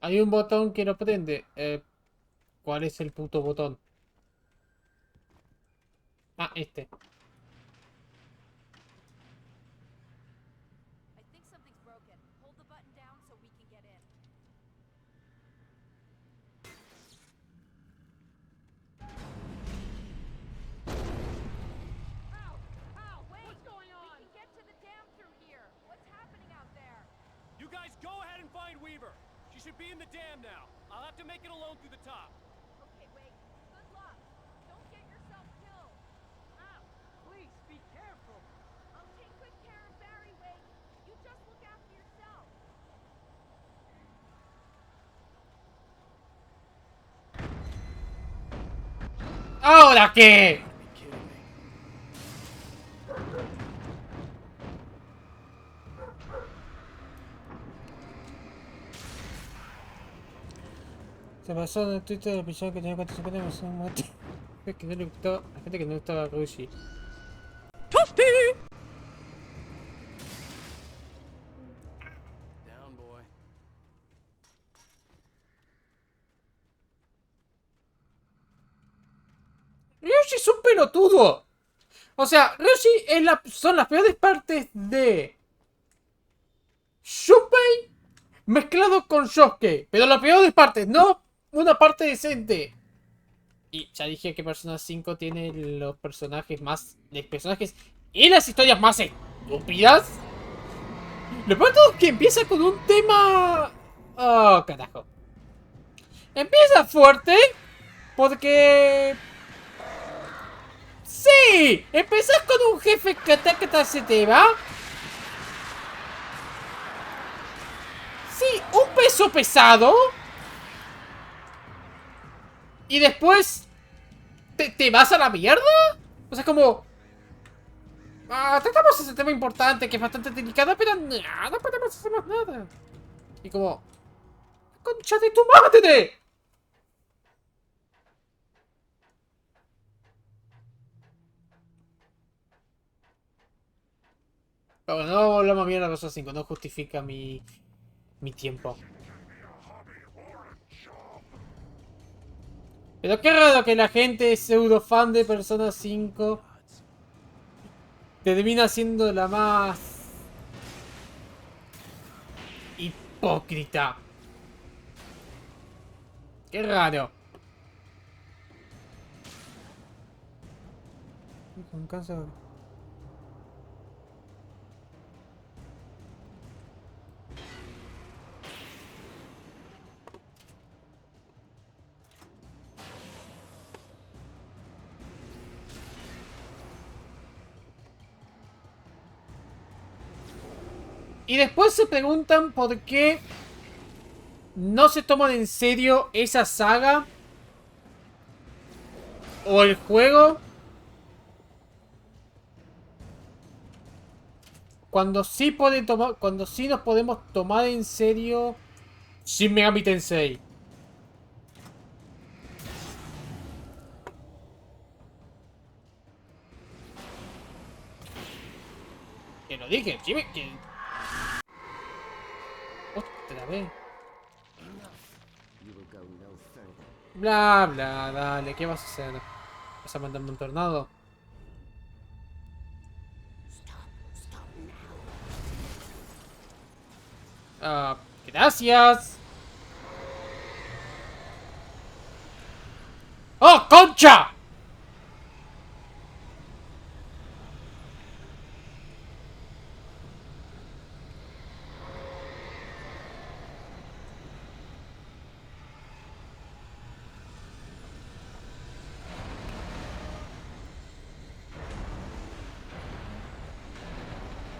S1: Hay un botón que lo prende. ¿Cuál es el puto botón? Ah, este.
S4: I think something's broken. Hold the button down so we can get in. What's going on? We can get to the dam through here. What's happening out there?
S16: You guys go ahead and find Weaver. She should be in the dam now. I'll have to make it alone through the top.
S4: Okay, wait. Good luck. Don't get yourself killed.
S14: Ow! Please, be careful.
S4: I'll take good care of Barry, Wade. You just look after yourself.
S1: ¿Ahora qué? Se pasó en el Twitter del episodio que tenía 4 segundos un mote. Es que no le gustó. La gente que no le gustaba a Rushi.
S2: Down, boy.
S1: Ryushi es un pelotudo. O sea, Ryushi es son las peores partes de Shunpei mezclado con Yosuke. Pero las peores partes, no una parte decente. Y ya dije que Persona 5 tiene los personajes más... Los personajes y las historias más estúpidas. Lo peor de todo es que empieza con un tema... Oh, carajo. Empieza fuerte porque... ¡Sí! Empezás con un jefe que ataca se te va. Sí, un peso pesado. Y después... ¿Te vas a la mierda? O sea, como... tratamos ese tema importante que es bastante delicado, pero no podemos hacer más nada. Y como... ¡Concha de tu madre! Pero no hablamos a mierda de Persona 5, no justifica mi tiempo. Pero qué raro que la gente pseudo fan de Persona 5 termina siendo la más hipócrita. Qué raro. Con cáncer. Y después se preguntan por qué no se toman en serio esa saga o el juego cuando sí nos podemos tomar en serio Shin Megami Tensei. Que lo dije, otra vez. Bla, bla, dale, ¿qué vas a hacer? ¿Vas a mandarme un tornado? Gracias. ¡Oh, concha!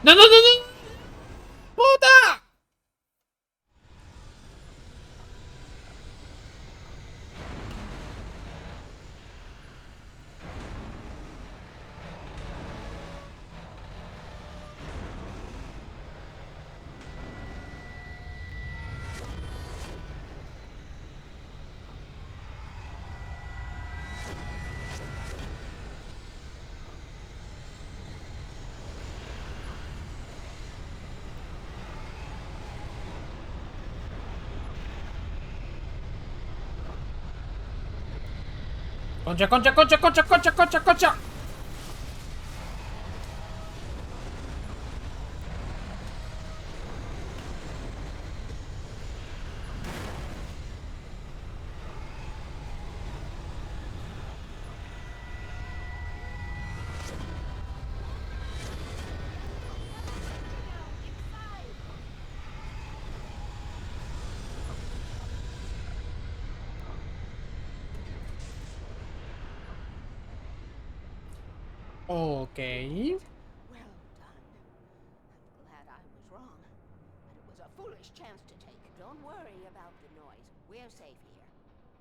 S1: ¡No, no, no, no! ¡Puta! Concha, concha, concha, concha, concha, concha, concha. Okay.
S10: Well done. I'm glad I was wrong. But it was a foolish chance to take. Don't worry about the noise. We're safe here.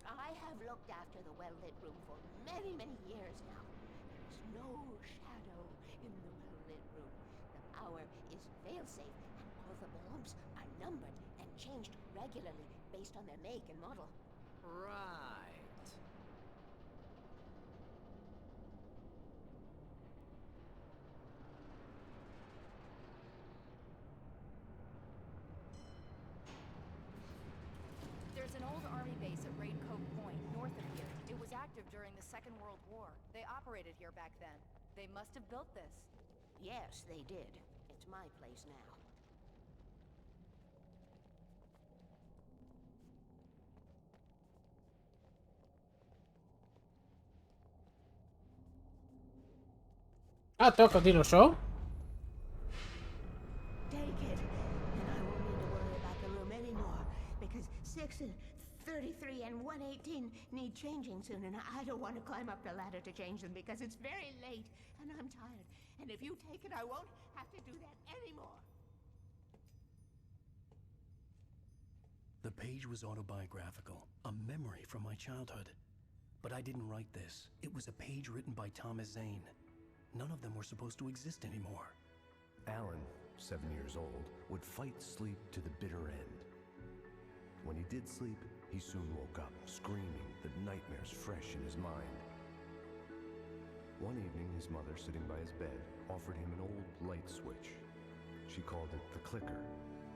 S10: I have looked after the well-lit room for many, many years now. There's no shadow in the well-lit room. The power is fail-safe, and all the bulbs are numbered and changed regularly based on their make and model.
S3: Right.
S4: There's an old army base at Raincoat Point, north of here. It was active during the Second World War. They operated here back then. They must have built this.
S10: Yes, they did. It's my place now.
S1: Ah, tengo que continuar yo.
S5: Take it, and I won't need to worry about the room anymore, because 6 and 33 and 118 need changing soon, and I don't want to climb up the ladder to change them because it's very late, and I'm tired. And if you take it, I won't have to do that anymore.
S2: The page was autobiographical, a memory from my childhood. But I didn't write this. It was a page written by Thomas Zane. None of them were supposed to exist anymore.
S11: Alan, 7 years old, would fight sleep to the bitter end. When he did sleep, he soon woke up, screaming, the nightmares fresh in his mind. One evening, his mother, sitting by his bed, offered him an old light switch. She called it the clicker,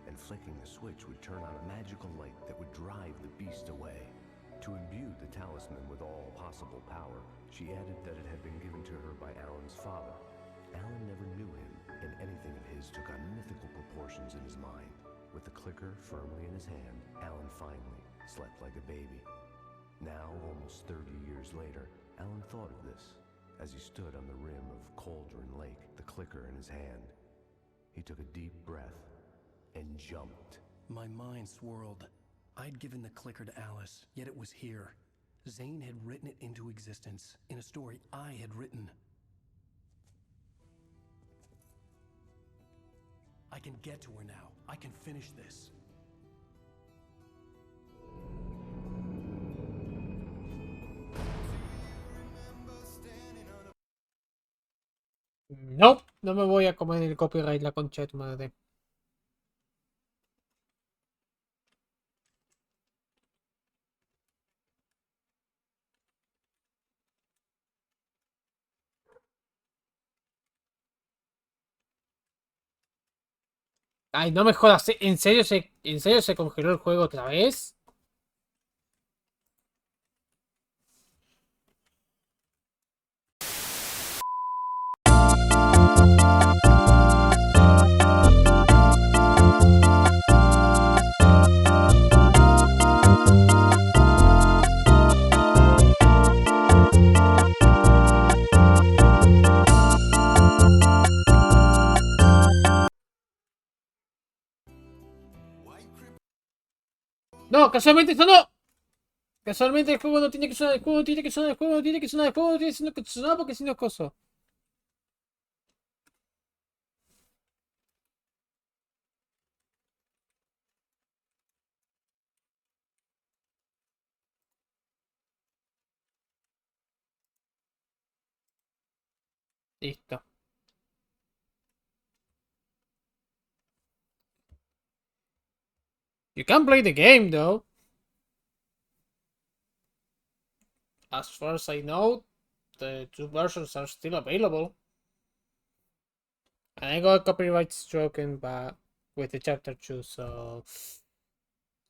S11: and flicking the switch would turn on a magical light that would drive the beast away. To imbue the talisman with all possible power, she added that it had been given to her by Alan's father. Alan never knew him, and anything of his took on mythical proportions in his mind. With the clicker firmly in his hand, Alan finally slept like a baby. Now, almost 30 years later, Alan thought of this as he stood on the rim of Cauldron Lake, the clicker in his hand. He took a deep breath and jumped.
S2: My mind swirled. I'd given the clicker to Alice, yet it was here. Zane had written it into existence, in a story I had written. I can get to her now. I can finish this.
S1: No, no me voy a comer el copyright, la concha de tu madre. Ay, no me jodas, en serio se congeló el juego otra vez? No, casualmente esto no. Casualmente el juego no tiene que sonar, el juego no tiene que sonar, el juego no tiene que sonar, el juego no tiene que sonar porque si no es coso. Listo. You can play the game though. As far as I know, the two versions are still available. And I got copyright stricken but with the chapter 2, so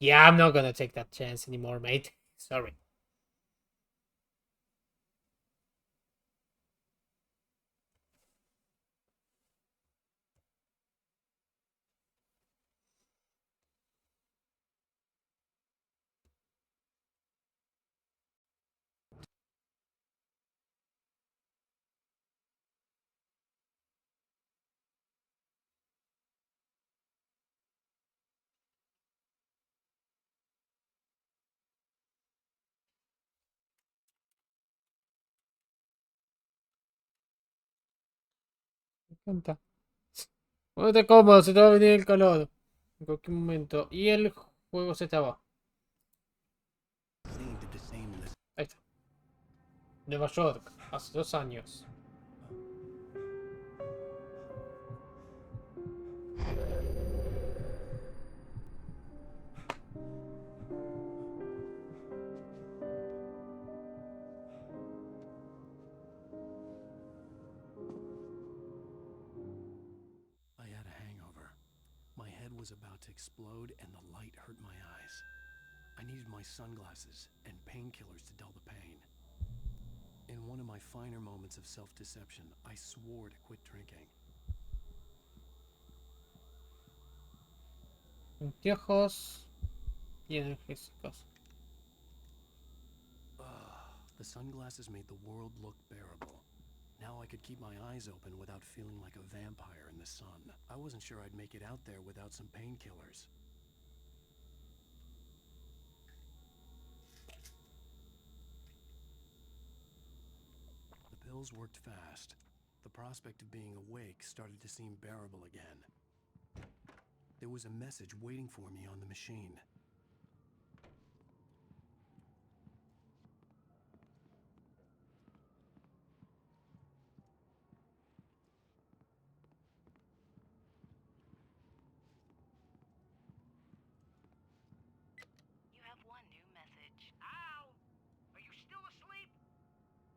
S1: yeah, I'm not gonna take that chance anymore, mate. Sorry. Ponte cómodo, se te va a venir el calor. En cualquier momento. Y el juego se estaba. Ahí está. Nueva York, hace 2 años.
S2: I had a hangover. My head was about to explode and the light hurt my eyes. I needed my sunglasses and painkillers to dull the pain. In one of my finer moments of self-deception, I swore to quit drinking.
S1: Anteojos y analgésicos.
S2: The sunglasses made the world look bearable. Now I could keep my eyes open without feeling like a vampire in the sun. I wasn't sure I'd make it out there without some painkillers. The pills worked fast. The prospect of being awake started to seem bearable again. There was a message waiting for me on the machine.
S13: You have one new message. Al! Are you still asleep?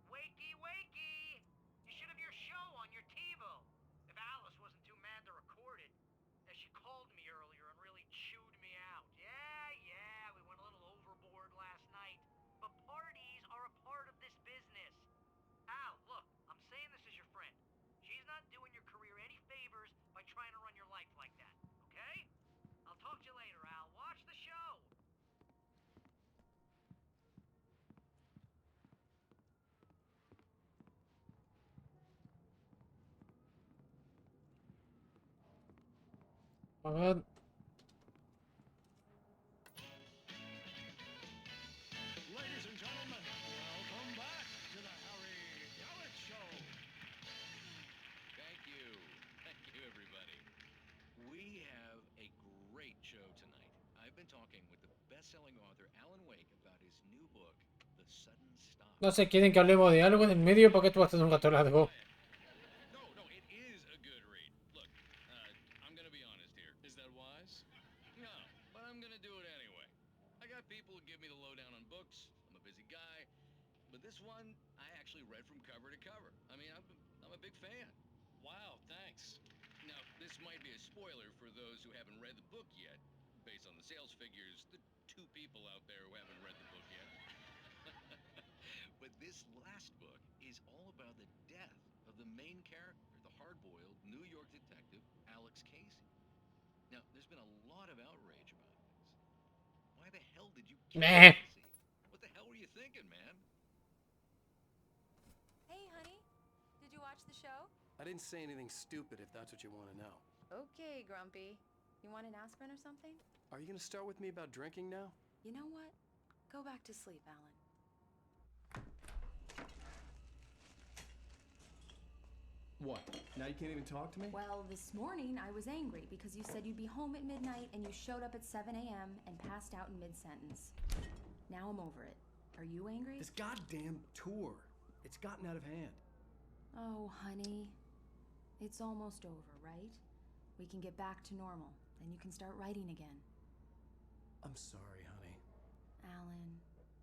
S13: Wakey, wakey! You should have your show on your TiVo. If Alice wasn't too mad to record it. She called me earlier and really chewed me out. Yeah, we went a little overboard last night. But parties are a part of this business. Al, look, I'm saying this as your friend. She's not doing your career any favors by trying to run your life like that, okay? I'll talk to you later, Al. Watch the show!
S1: A ver.
S18: Ladies and gentlemen, welcome back to the Harry Gallet Show.
S7: Thank you, everybody. We have a great show tonight. I've been talking with the best-selling author Alan Wake about his new book, The Sudden Stop.
S1: No sé, quieren que hablemos de algo en el medio porque esto va a ser un rato largo.
S7: No, it is a good read. Look, I'm gonna be honest here. Is that wise? No, but I'm gonna do it anyway. I got people who give me the lowdown on books. I'm a busy guy. But this one, I actually read from cover to cover. I mean, I'm a big fan.
S18: Wow, thanks.
S7: Now, this might be a spoiler for those who haven't read the book yet. Based on the sales figures, the 2 people out there who haven't read the book yet. But this last book is all about the death of the main character, the hard-boiled New York detective, Alex Casey. Now, there's been a lot of outrage about this. Why the hell did you kill Casey? What the hell were you thinking, man?
S4: Hey, honey. Did you watch the show?
S2: I didn't say anything stupid if that's what you want to know.
S4: Okay, Grumpy. You want an aspirin or something?
S2: Are you going to start with me about drinking now?
S4: You know what? Go back to sleep, Alan.
S2: What? Now you can't even talk to me?
S4: Well, this morning I was angry because you said you'd be home at midnight and you showed up at 7 a.m. and passed out in mid-sentence. Now I'm over it. Are you angry?
S2: This goddamn tour. It's gotten out of hand.
S4: Oh, honey. It's almost over, right? We can get back to normal. Then you can start writing again.
S2: I'm sorry, honey.
S4: Alan,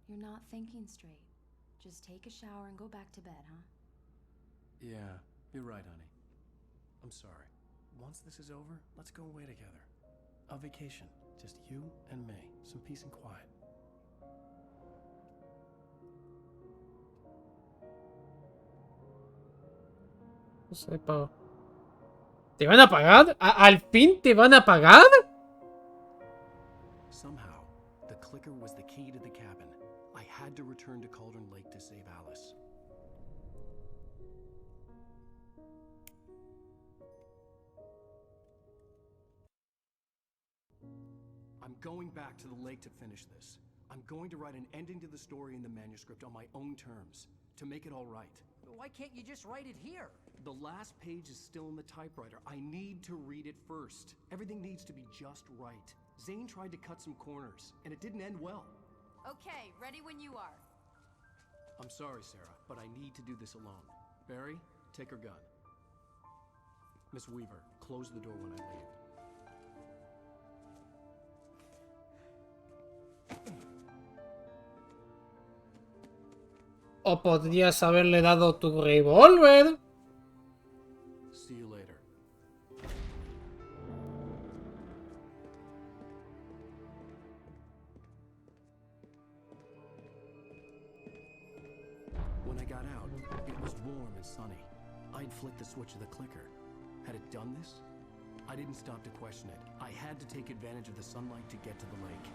S4: you're not thinking straight. Just take a shower and go back to bed, huh?
S2: Yeah, you're right, honey. I'm sorry. Once this is over, let's go away together. A vacation. Just you and me. Some peace and quiet.
S1: No sé, pavo. ¿Te van a pagar? ¿Al fin te van a pagar?
S2: Somehow, the clicker was the key to the cabin. I had to return to Cauldron Lake to save Alice. I'm going back to the lake to finish this. I'm going to write an ending to the story in the manuscript on my own terms, to make it all right.
S8: Why can't you just write it here?
S18: The last page is still in the typewriter. I need to read it first. Everything needs to be just right. Zane tried to cut some corners, and it didn't end well.
S4: Okay, ready when you are.
S18: I'm sorry, Sarah, but I need to do this alone. Barry, take her gun. Miss Weaver, close the door when I leave.
S1: O podrías haberle dado tu revólver.
S18: See you later. When I got out, it was warm and sunny. I'd flicked the switch of the clicker. Had it done this? I didn't stop to question it. I had to take advantage of the sunlight to get to the lake.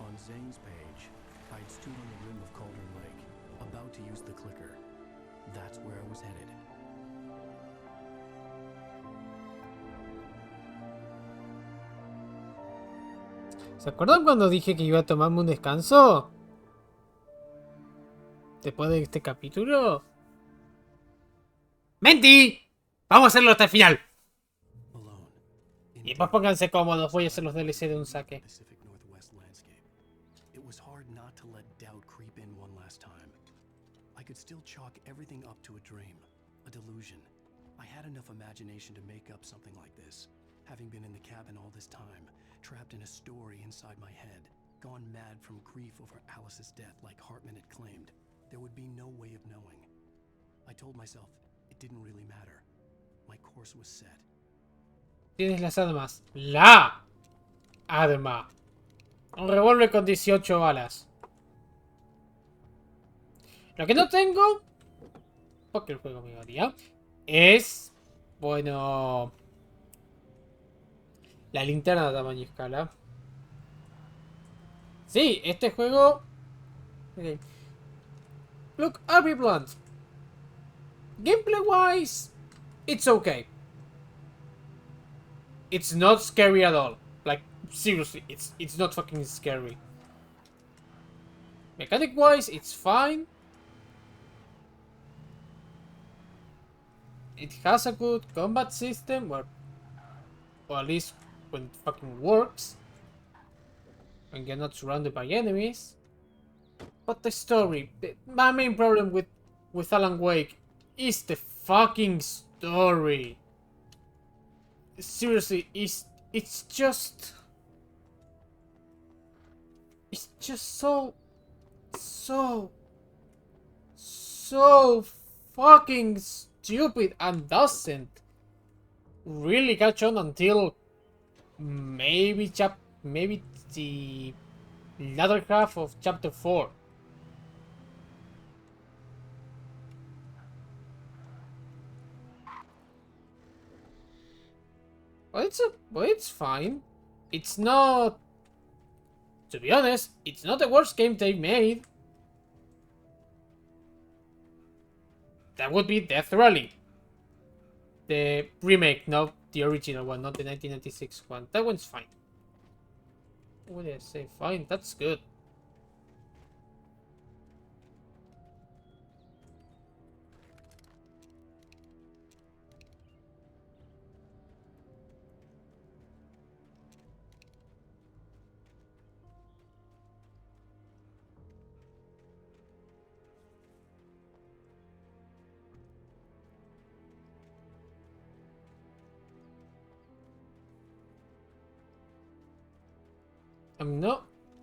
S18: On Zane's page, I'd stood on the rim of Cauldron Lake, about to use the clicker. That's where I was headed.
S1: ¿Se acuerdan cuando dije que iba a tomarme un descanso? Después de este capítulo. ¡Menti! Vamos a hacerlo hasta el final. Y después pónganse cómodos, voy a hacer los DLC de un saque.
S18: It was hard not to let doubt creep in one last time. I could still chalk everything up to a dream, a delusion. I had enough imagination to make up something like this, having been in the cabin all this time, trapped in a story inside my head, gone mad from grief over Alice's death like Hartman had claimed. There would be no way of knowing. I told myself it didn't really matter. My course was set.
S1: Tienes las armas. ¡La arma! Un revólver con 18 balas. Lo que no tengo, porque el juego me odia, es, bueno, la linterna de tamaño y escala. Sí, este juego... Okay. Look, I'll be blunt. Gameplay-wise, it's okay. It's not scary at all. Like, seriously, it's not fucking scary. Mechanic-wise, it's fine. It has a good combat system, or at least when it fucking works. When you're not surrounded by enemies. But the story, my main problem with Alan Wake is the fucking story. Seriously, it's just so fucking stupid and doesn't really catch on until maybe the latter half of chapter 4. But it's fine. It's not, to be honest, it's not the worst game they've made. That would be Death Rally. The remake, not the original one, not the 1996 one. That one's fine. What did I say? Fine, that's good.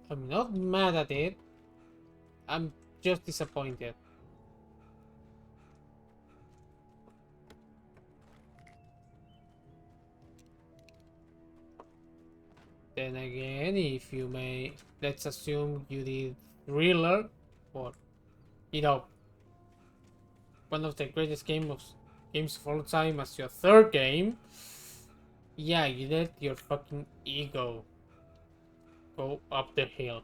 S1: I'm not mad at it. I'm just disappointed. Then again, if you may, let's assume you did Thriller, or, you know, one of the greatest games of all time as your third game. Yeah, you let your fucking ego go up the hill.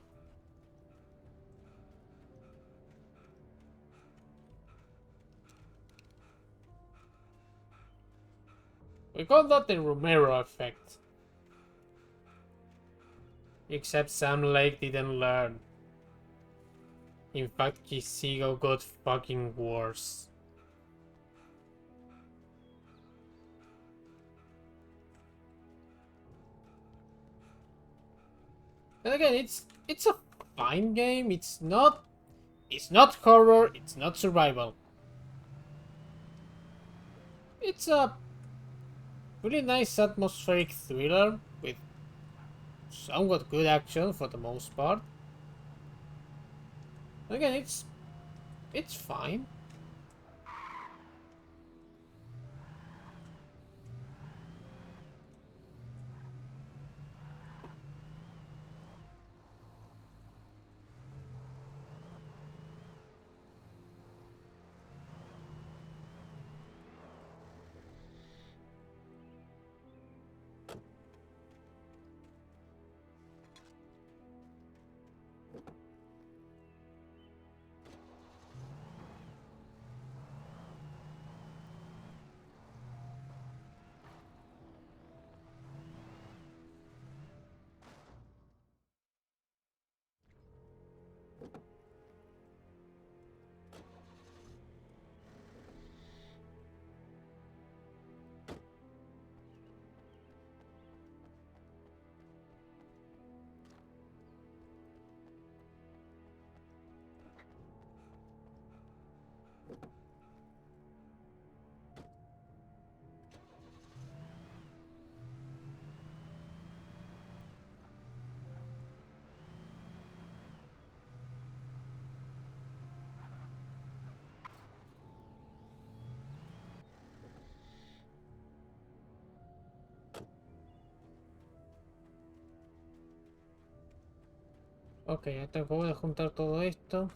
S1: We call that the Romero effect. Except Sam Lake didn't learn. In fact, his ego got fucking worse. And again, it's a fine game. It's not horror. It's not survival. It's a really nice atmospheric thriller with somewhat good action for the most part. Again, it's fine. Ok, ya tengo que juntar todo esto.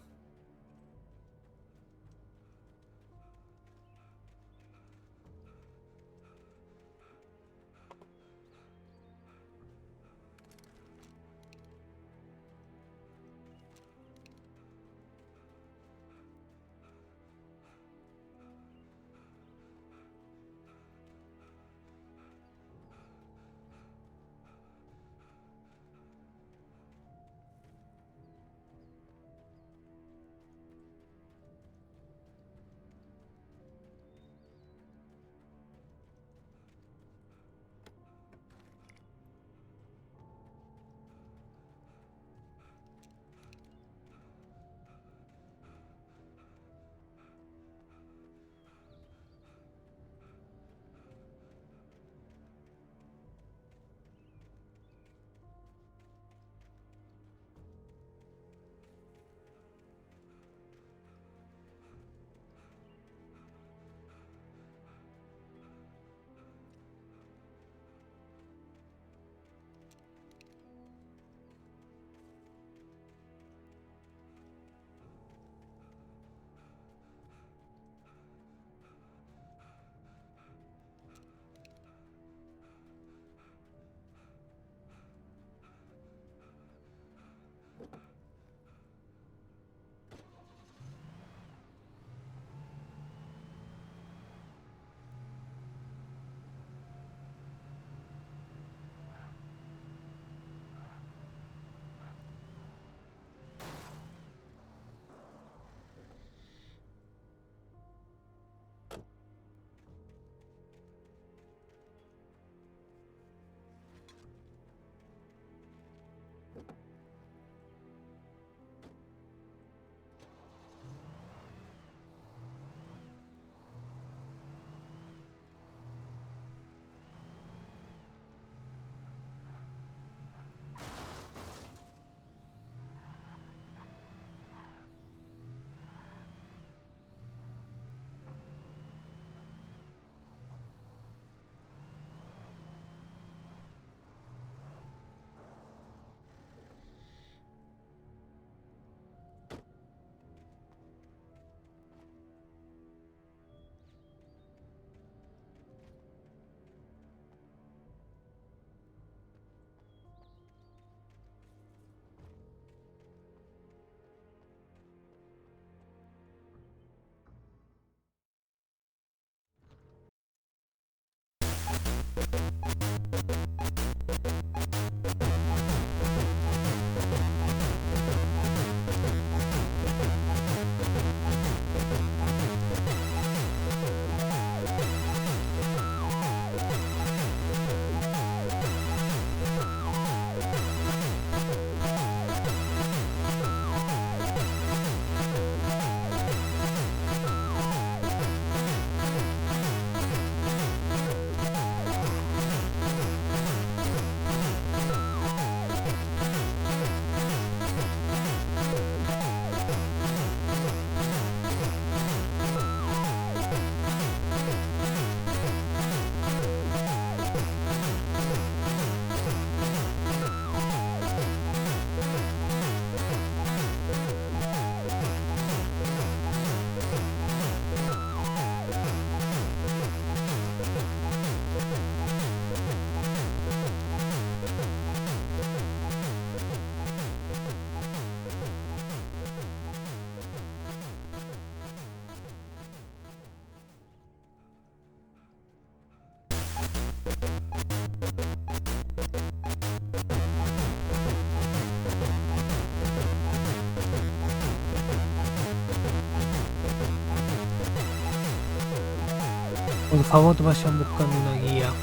S1: Por favor, vayan buscando una guía.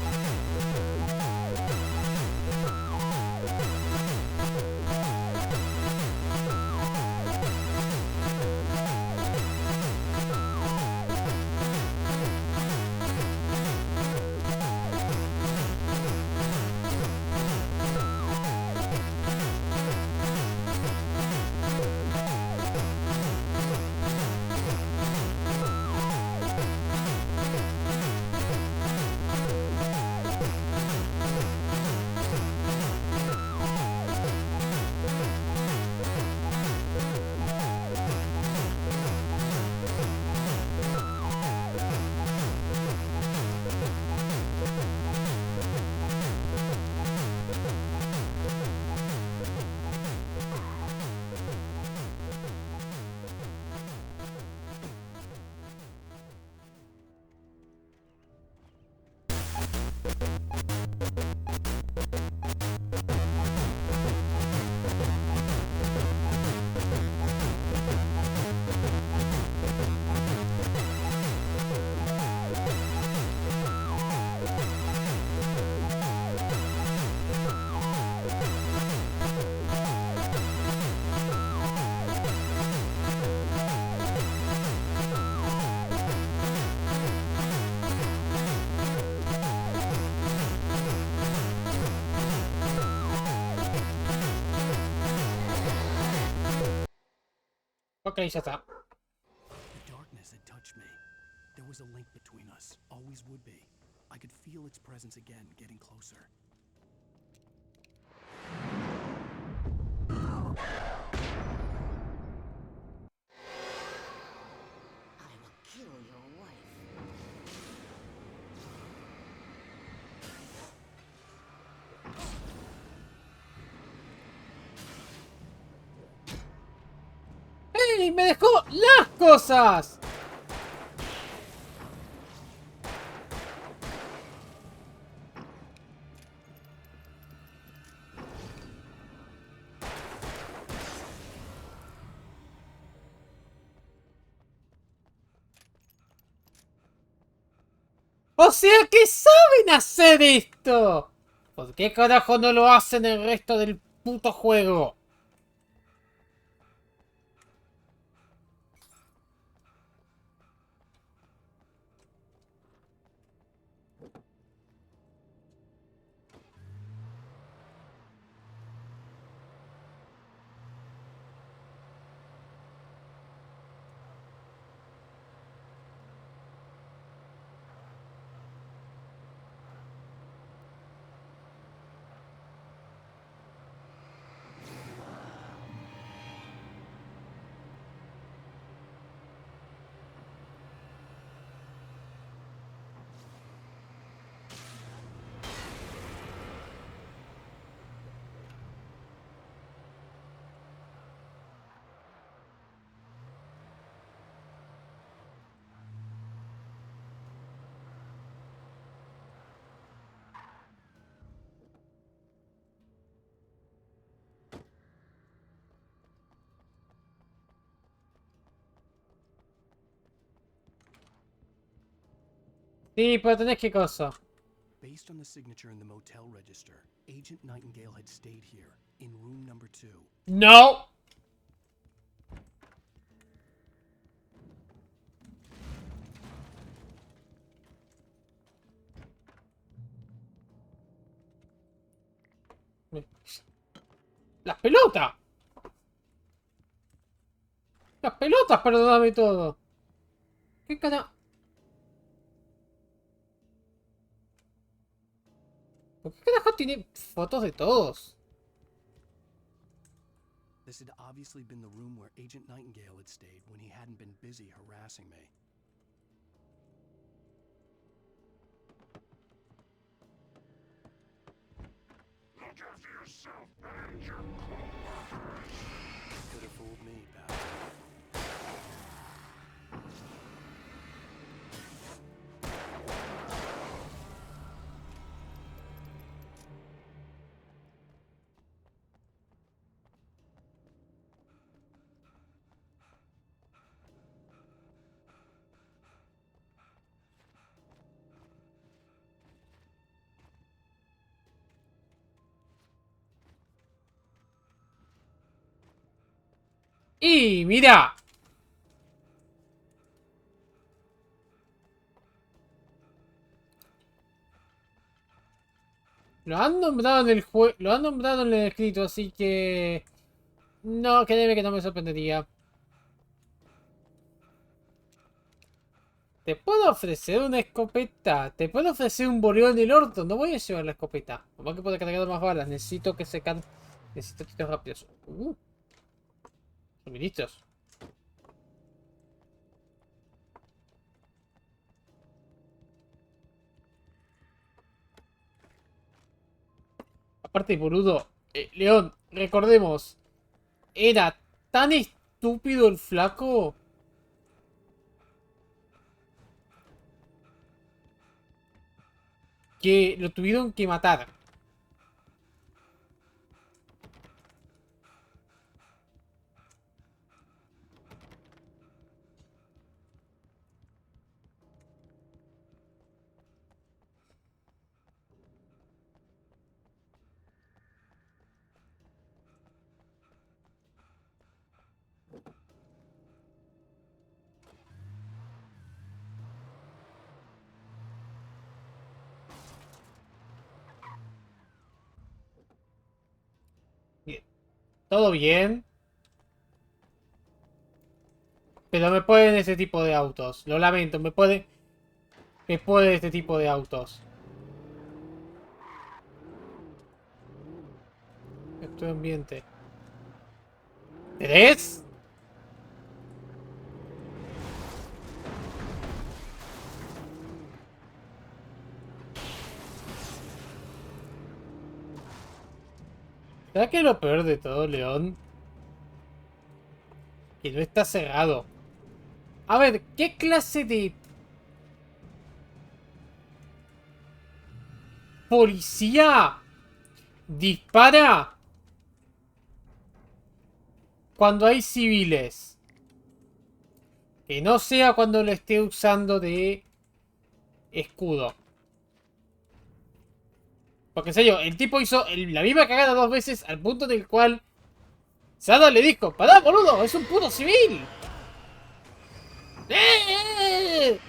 S1: Ok, ya está.
S18: The darkness had touched me. There was a link between us. Always would be. I could feel its presence again, getting closer.
S20: I will kill your wife.
S1: ¡Ey! ¡Me dejó las cosas! ¡O sea que saben hacer esto! ¿Por qué carajo no lo hacen el resto del puto juego? Sí, pero tenés qué cosa.
S18: Based on the signature in the motel register, Agent Nightingale had stayed here, in room number 2.
S1: ¡No! ¡Las pelotas! ¡Las pelotas, perdóname todo! ¿Qué cara...? ¿Por qué carajo tiene fotos de todos?
S18: This had obviously been the room where Agent Nightingale had stayed when he hadn't been busy harassing me.
S21: Look after yourself and your co-workers.
S18: Could have fooled me, pal.
S1: Y mira. Lo han nombrado en el juego. Lo han nombrado en el escrito, así que. No, créeme que no me sorprendería. Te puedo ofrecer una escopeta. Te puedo ofrecer un boleo en el orto. No voy a llevar la escopeta. Como que puedo cargar más balas. Necesito que se can... Necesito tiros rápidos. Suministros. Aparte, boludo. León, recordemos. Era tan estúpido el flaco. Que lo tuvieron que matar. Bien. Todo bien. Pero me pueden este tipo de autos. Lo lamento, me puede este tipo de autos. Esto ambiente. ¿Tres? ¿Será que lo peor de todo, León? Que no está cerrado. A ver, ¿qué clase de policía dispara cuando hay civiles? Que no sea cuando lo esté usando de escudo. Porque en serio, el tipo hizo la misma cagada 2 veces al punto del cual Sada le dijo: ¡Pará, boludo! ¡Es un puto civil! ¡Eh!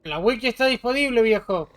S1: La wiki está disponible, viejo.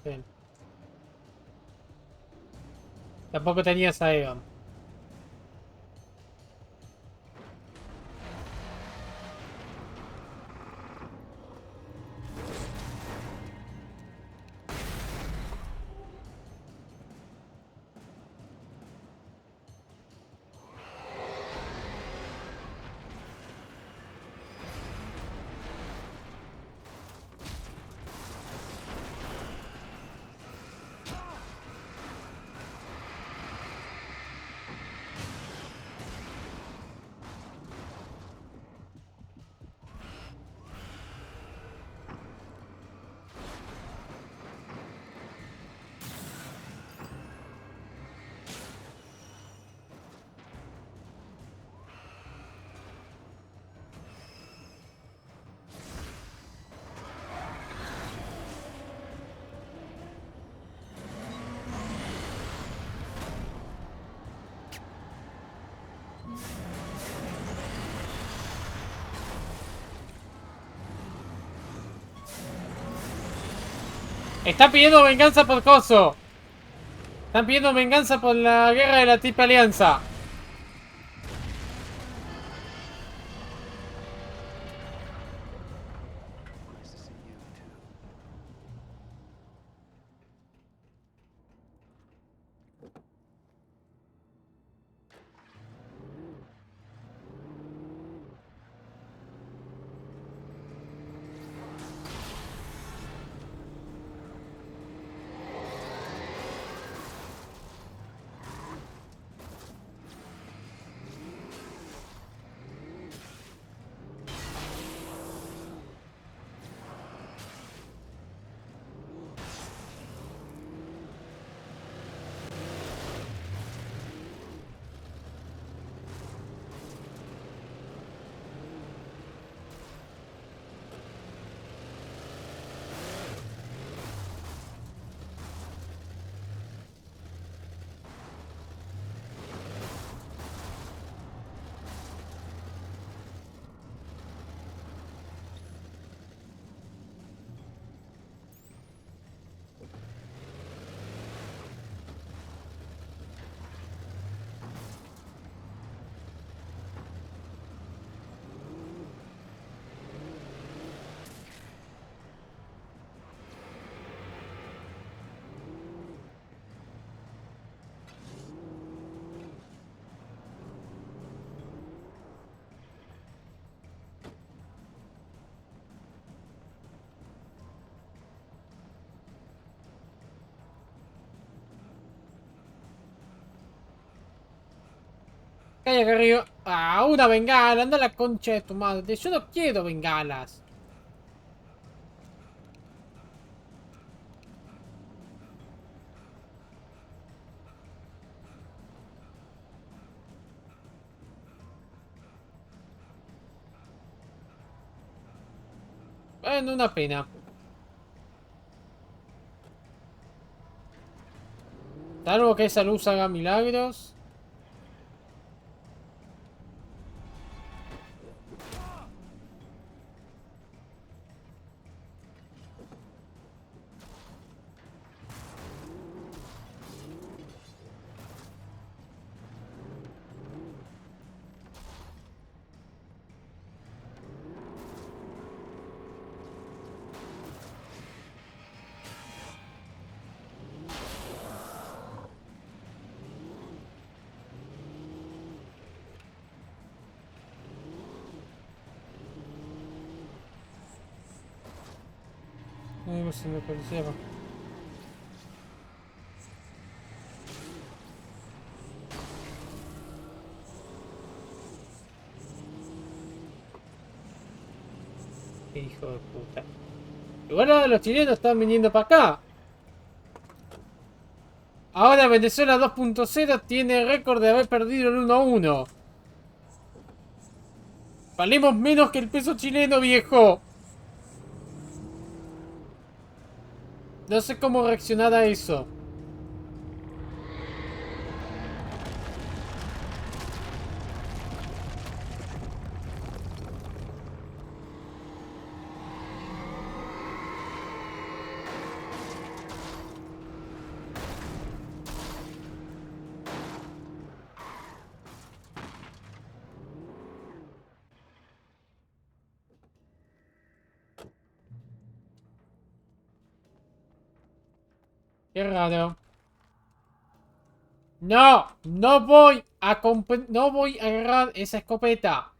S1: Bien. Tampoco tenías a Eon. Está pidiendo venganza por coso. Están pidiendo venganza por la guerra de la Triple Alianza. Calla acá arriba. Ah, una bengala. Anda a la concha de tu madre. Yo no quiero bengalas. Bueno, una pena. Salvo que esa luz haga milagros. Ay, se me parecía. Qué hijo de puta. Igual ahora los chilenos están viniendo para acá. Ahora Venezuela 2.0 tiene récord de haber perdido el 1-1. Valemos menos que el peso chileno, viejo. No sé cómo reaccionar a eso. Qué raro. No, no voy a agarrar esa escopeta.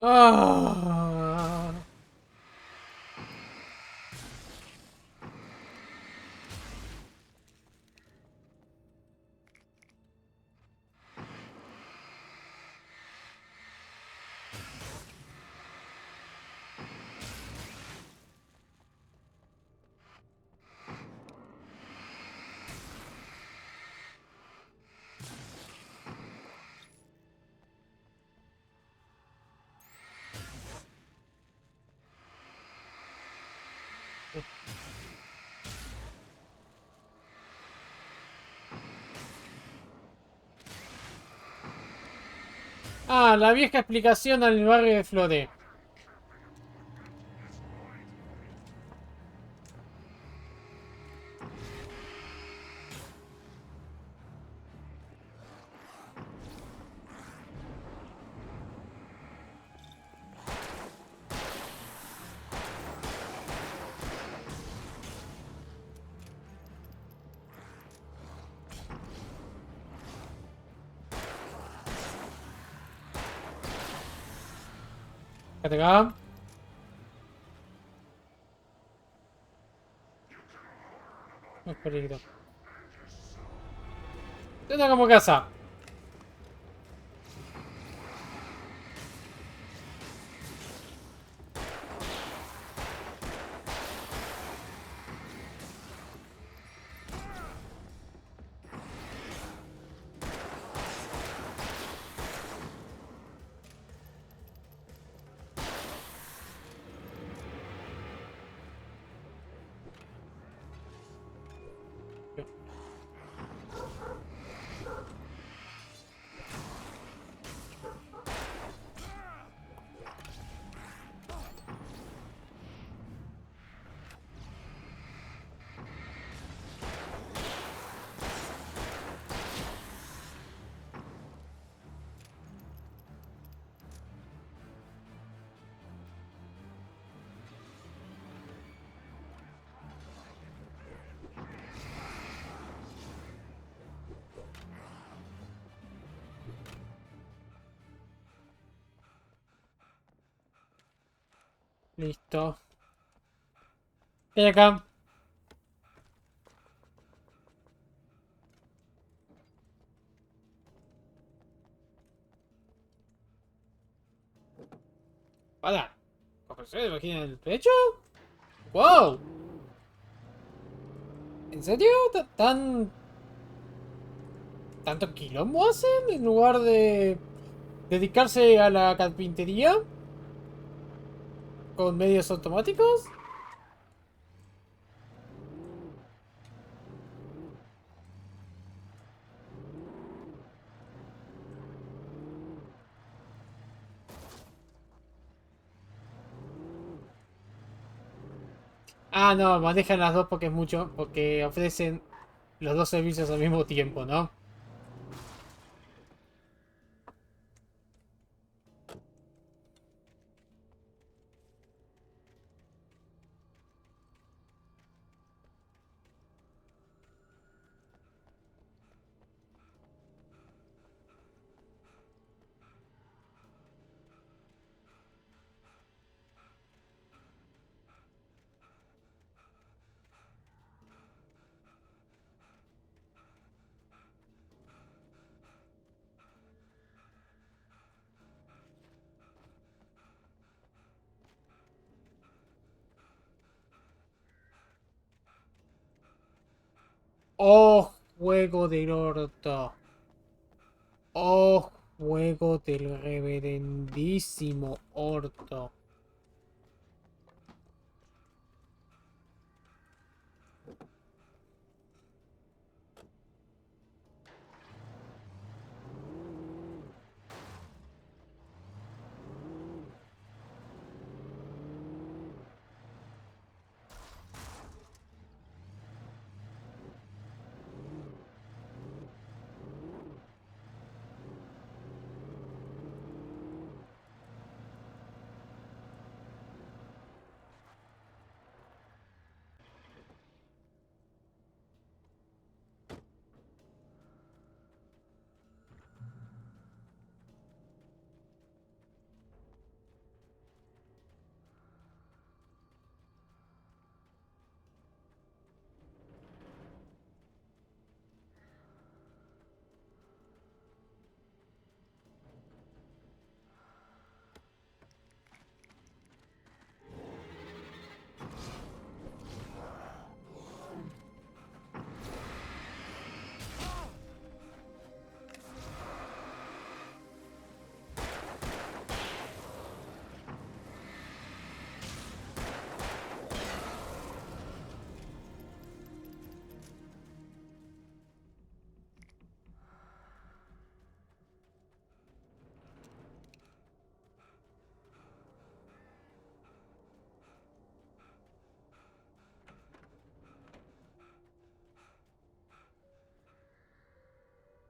S1: Ah. Ah, la vieja explicación al barrio de Flore. Acá. No es peligro. Suena como casa. Listo. ¿Qué hay acá? Para. ¿Se de vagina en el pecho? ¡Wow! ¿En serio? ¿Tanto quilombo hacen en lugar de dedicarse a la carpintería? ¿Con medios automáticos? Ah, no, manejan las dos porque es mucho, porque ofrecen los dos servicios al mismo tiempo, ¿no? Oh, juego del orto. Oh, juego del reverendísimo orto.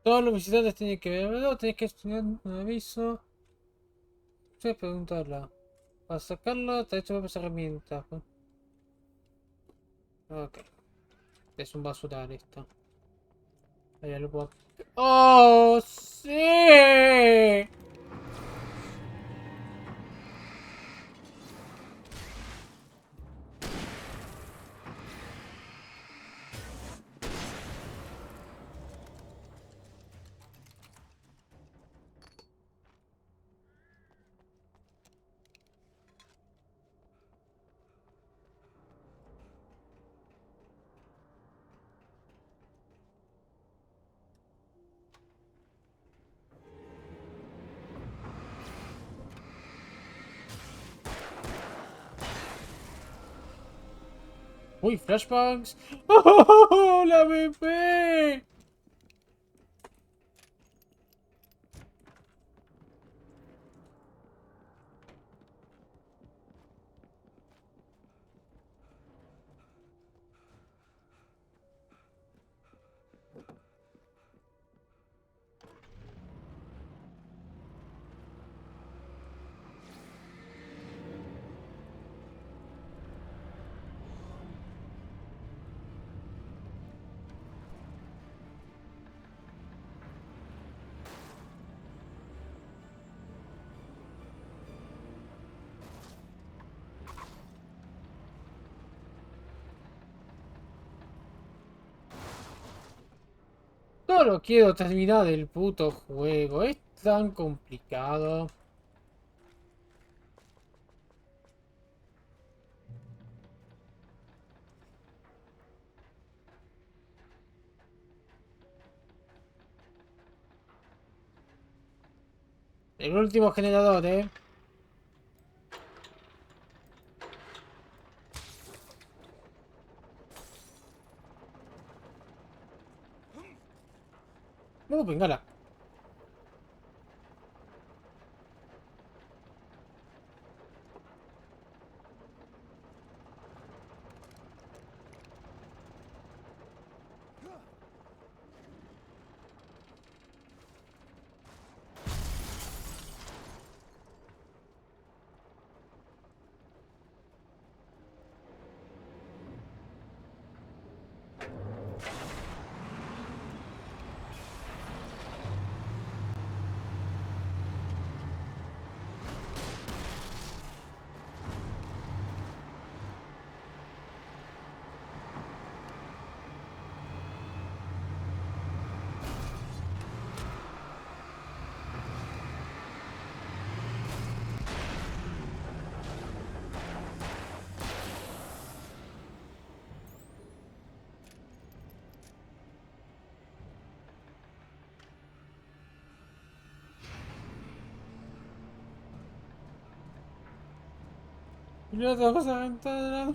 S1: Todos los visitantes tienen que verlo, tenés que estudiar un aviso. Puedes preguntarla. Para sacarlo, te he hecho varias herramientas. Ok. Es un basural esto. Ahí lo puedo... ¡Oh, sí! Uy, flashbacks. ¡Oh, la bebé! Solo quiero terminar el puto juego. Es tan complicado. El último generador, ¿eh? Bengala. Y no te vas a aventar.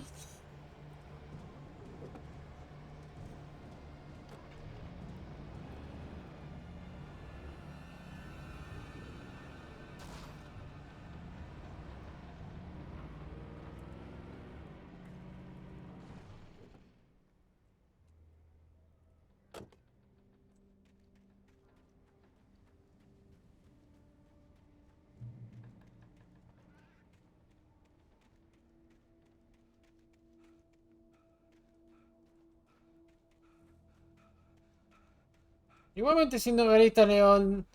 S1: Igualmente siendo realista, León.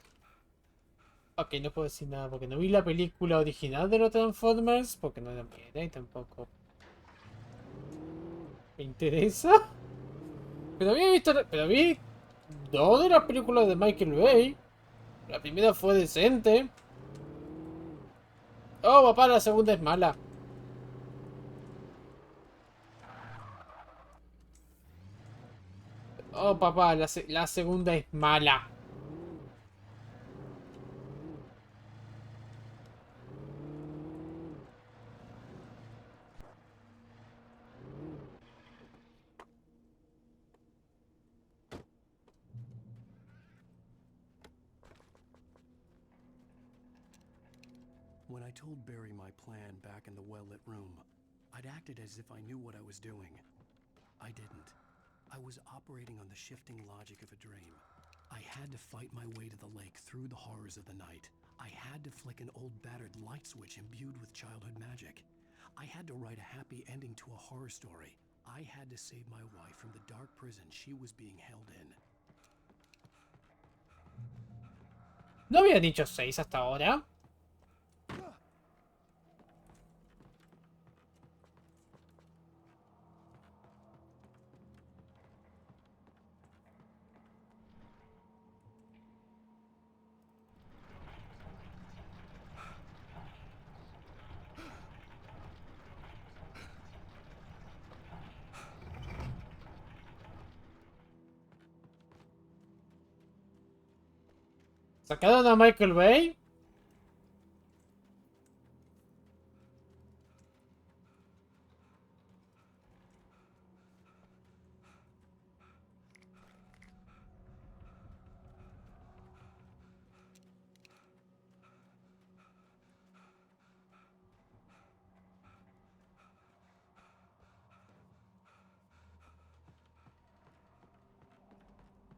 S1: Ok, no puedo decir nada porque no vi la película original de los Transformers. Porque no la mía y tampoco me interesa. Pero había visto. Pero vi dos de las películas de Michael Bay. La primera fue decente. Oh, papá, la segunda es mala. Oh, papá, la segunda es mala.
S18: When I told Barry my plan back in the well-lit room, I'd acted as if I knew what I was doing. I didn't. I was operating on the shifting logic of a dream. I had to fight my way to the lake through the horrors of the night. I had to flick an old battered light switch imbued with childhood magic. I had to write a happy ending to a horror story. I had to save my wife from the dark prison she was being held in.
S1: ¿No había dicho 6 hasta ahora? ¿Sacaron a Michael Bay?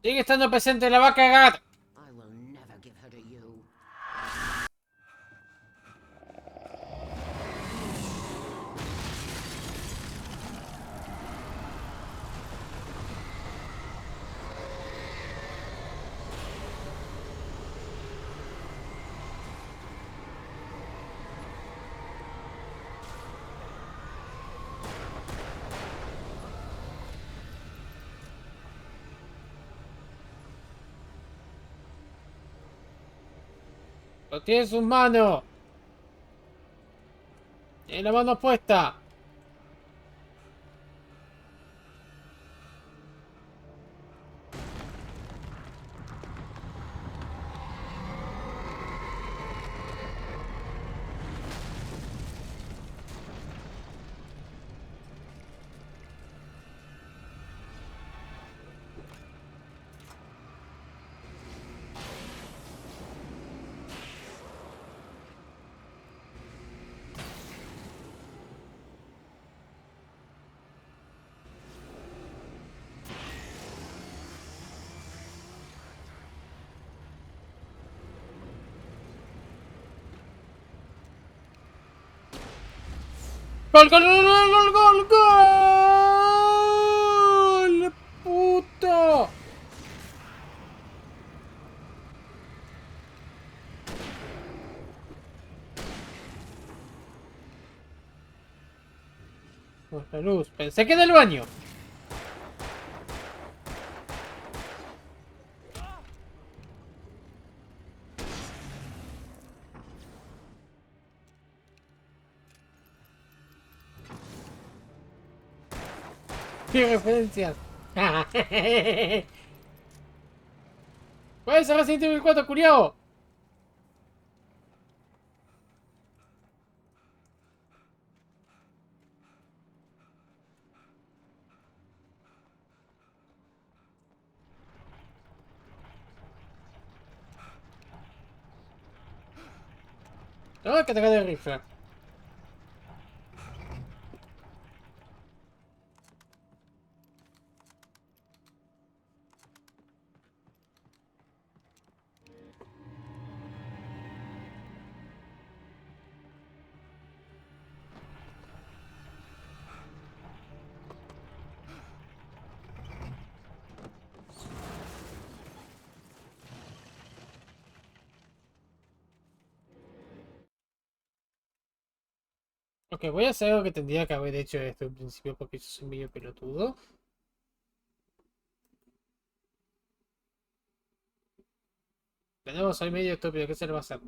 S1: Sigue estando presente, la va a cagar.
S20: I will never give her to you.
S1: Lo tiene en sus manos. Tiene la mano puesta. ¡Gol, gol, gol, gol, gol, gol! ¡Puto! La luz. Pensé que en el baño. ¡Qué referencias! ¡Puede ser Resident Evil 4, curiao! No, que te cae de rifle. Ok, voy a hacer algo que tendría que haber hecho desde un principio porque yo soy medio pelotudo. De nuevo, soy medio estúpido. ¿Qué se le va a hacer?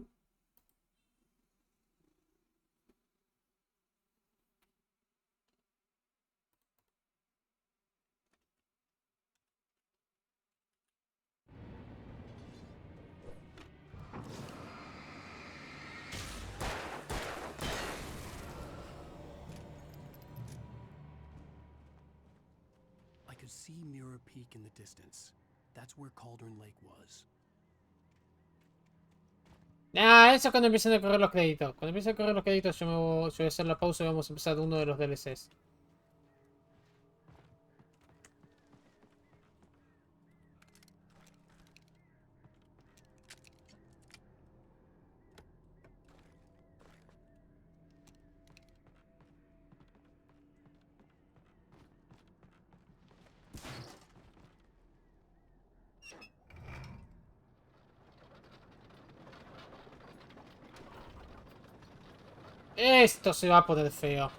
S18: I could see Mirror Peak in the distance. That's where Cauldron Lake was.
S1: Nah, eso es cuando empiecen a correr los créditos. Cuando empiecen a correr los créditos yo voy a hacer la pausa y vamos a empezar uno de los DLCs. Esto se va a poner feo.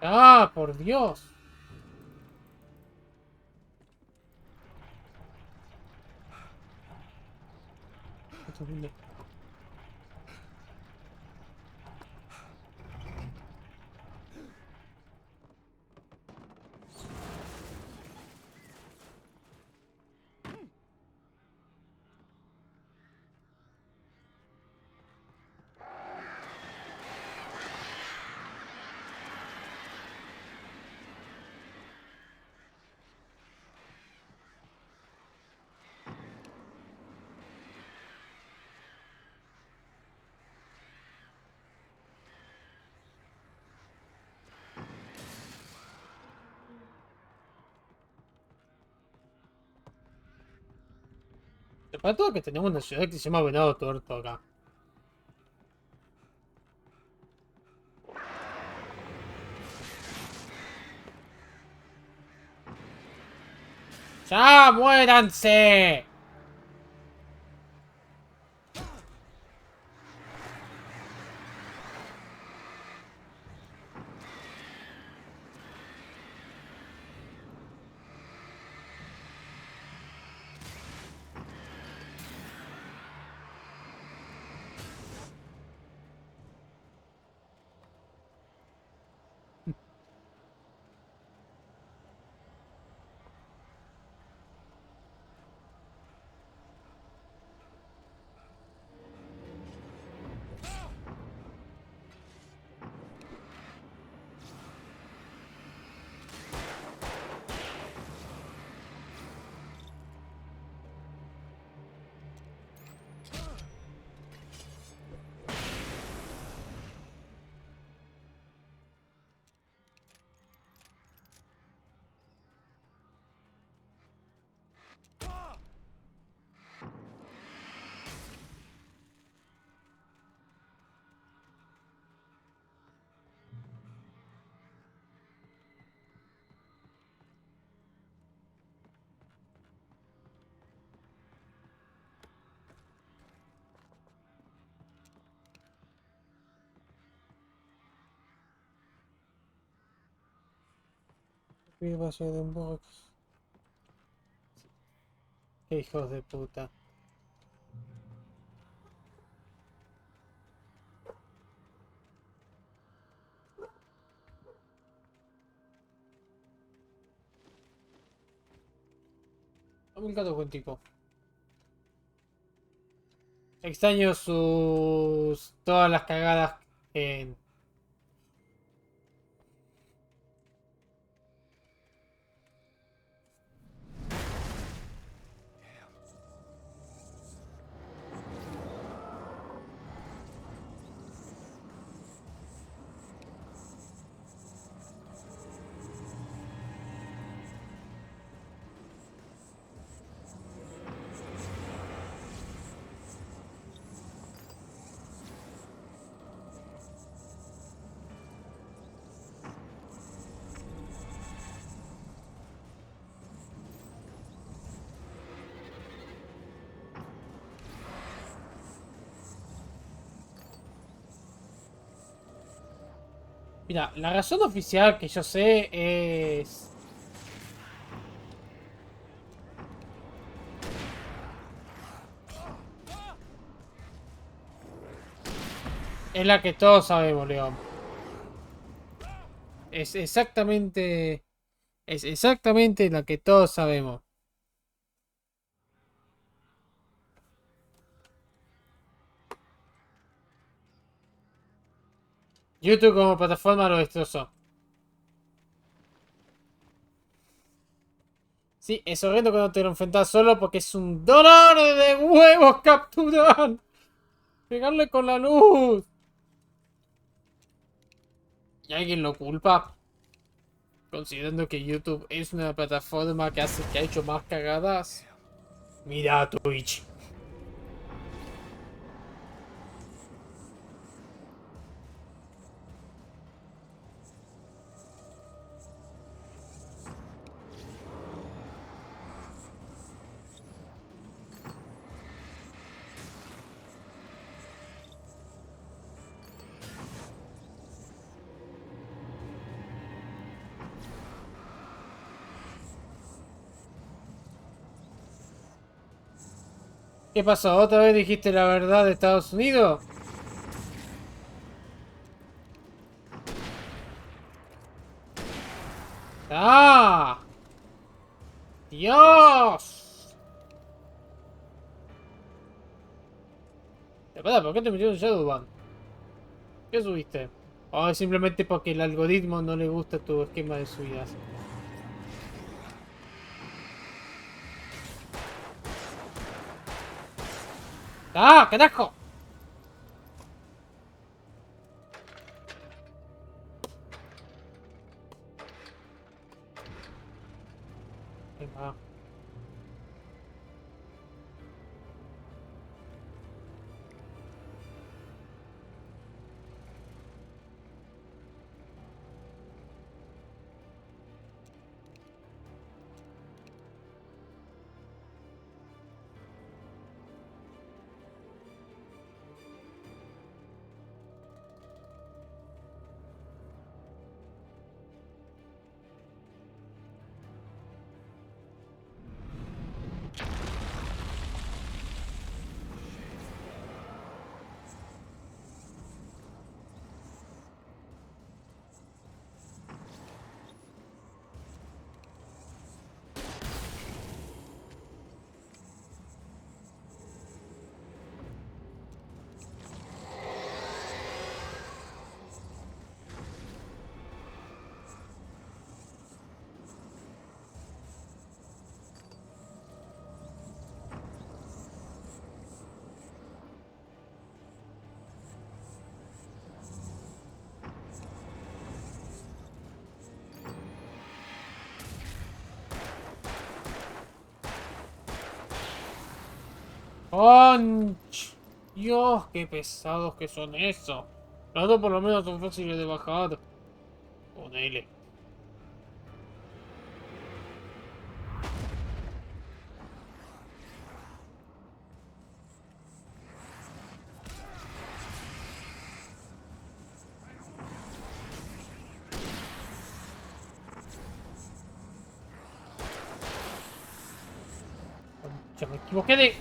S1: ¡Ah, por Dios! Qué horrible. Para todo que tenemos una ciudad que se llama Venado Tuerto acá. ¡Ya, muéranse! Viva de un box. Qué hijos de puta. Me encanta buen tipo. Extraño sus... todas las cagadas en... Mira, la razón oficial que yo sé es... Es la que todos sabemos, León. Es exactamente... Es exactamente la que todos sabemos. YouTube como plataforma lo destrozó. Sí, es horrendo cuando te lo enfrentas solo porque es un dolor de huevos capturar. Pegarle con la luz. ¿Y alguien lo culpa? Considerando que YouTube es una plataforma que ha hecho más cagadas. Mira a Twitch. ¿Qué pasó? ¿Otra vez dijiste la verdad de Estados Unidos? ¡Ah! ¡Dios! Espera, ¿por qué te metieron en Shadowban? ¿Qué subiste? ¿O es simplemente porque el algoritmo no le gusta tu esquema de subidas? ¡Ah, carajo! Venga. ¡Conch! Dios, qué pesados que son esos. Los dos por lo menos son fáciles de bajar. Ponele. Ya me equivoqué de...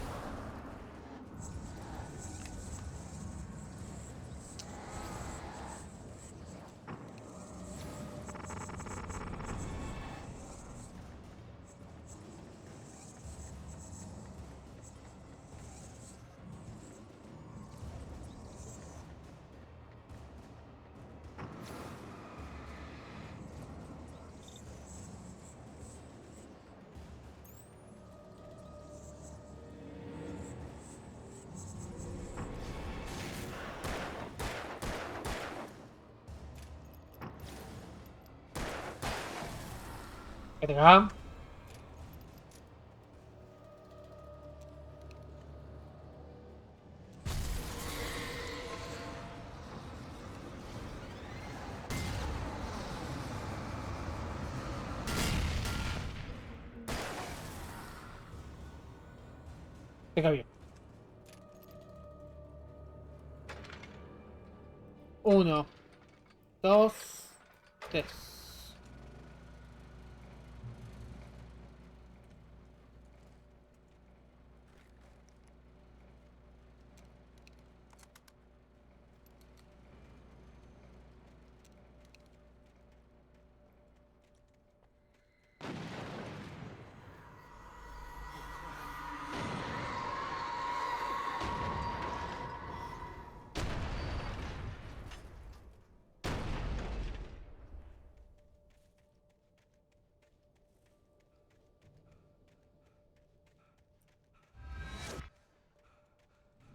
S1: Verga. Venga bien. Uno, dos, tres.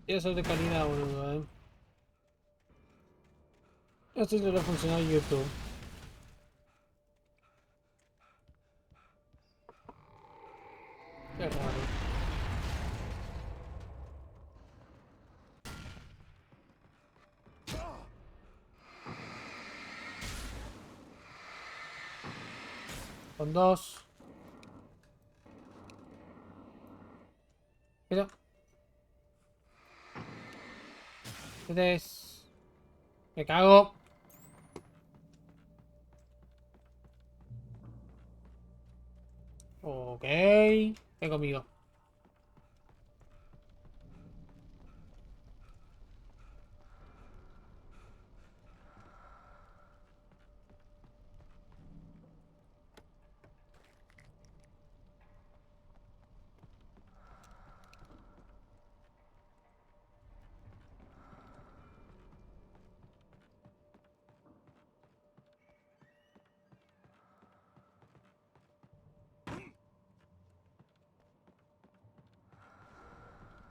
S1: Quiero ser de calidad, boludo, Esto le va a funcionar en YouTube. Qué raro. Con 2. Pero 3. Me cago. Ok. Ven conmigo.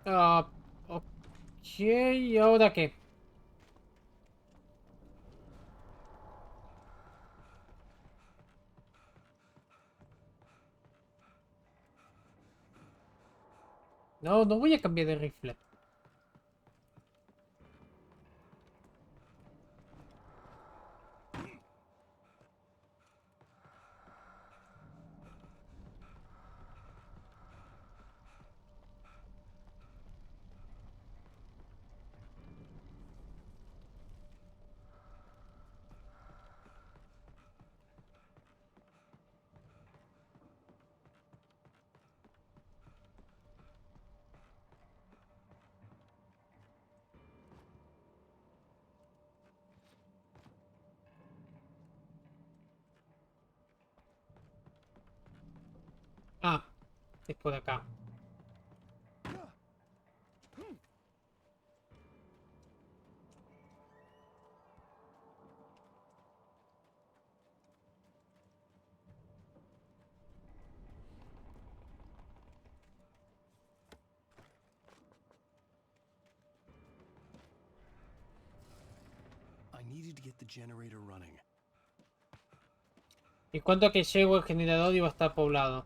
S1: Ah, ok. ¿Y ahora qué? No, no voy a cambiar de rifle. Ah, es por acá.
S18: I needed to get the generator running.
S1: ¿Y cuánto que llego el generador iba a estar poblado?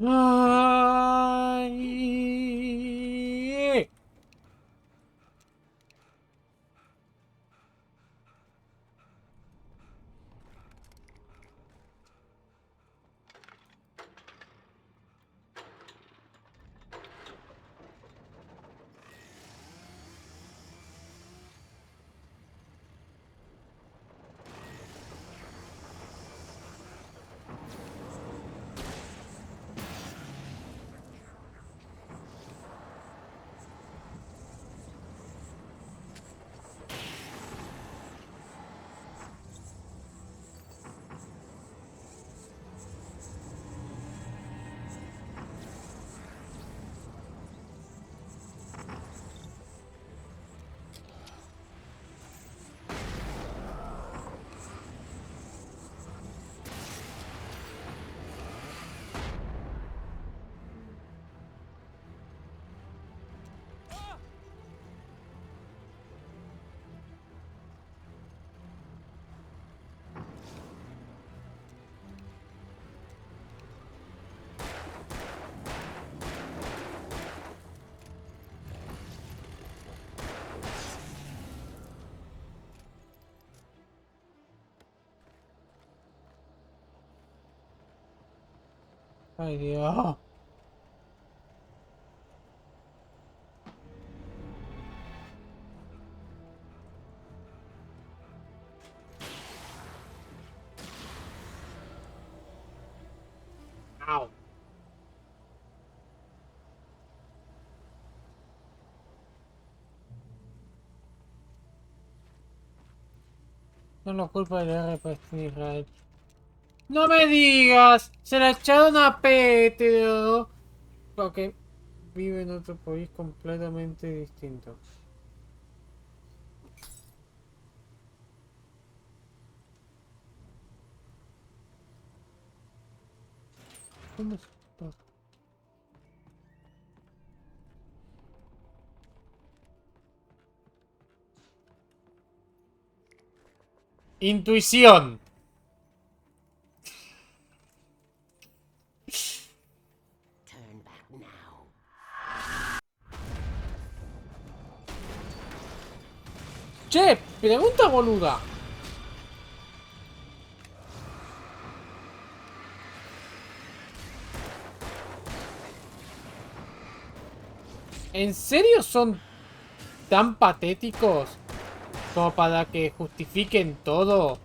S1: Ay. Ay, Dios. Au. No lo culpa del RP Israel. ¡No me digas! Se la echaron a Petro. Porque vive en otro país completamente distinto. ¿Dónde está? Intuición. Che, pregunta boluda. ¿En serio son tan patéticos como para que justifiquen todo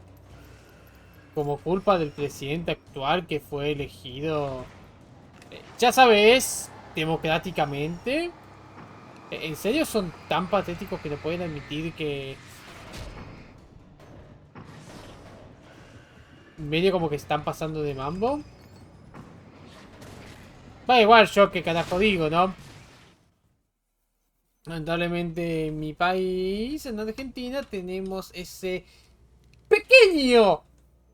S1: como culpa del presidente actual que fue elegido, ya sabes, democráticamente? ¿En serio son tan patéticos que no pueden admitir que medio como que están pasando de mambo? Va igual yo que carajo digo, ¿no? Lamentablemente en mi país, en Argentina, tenemos ese pequeño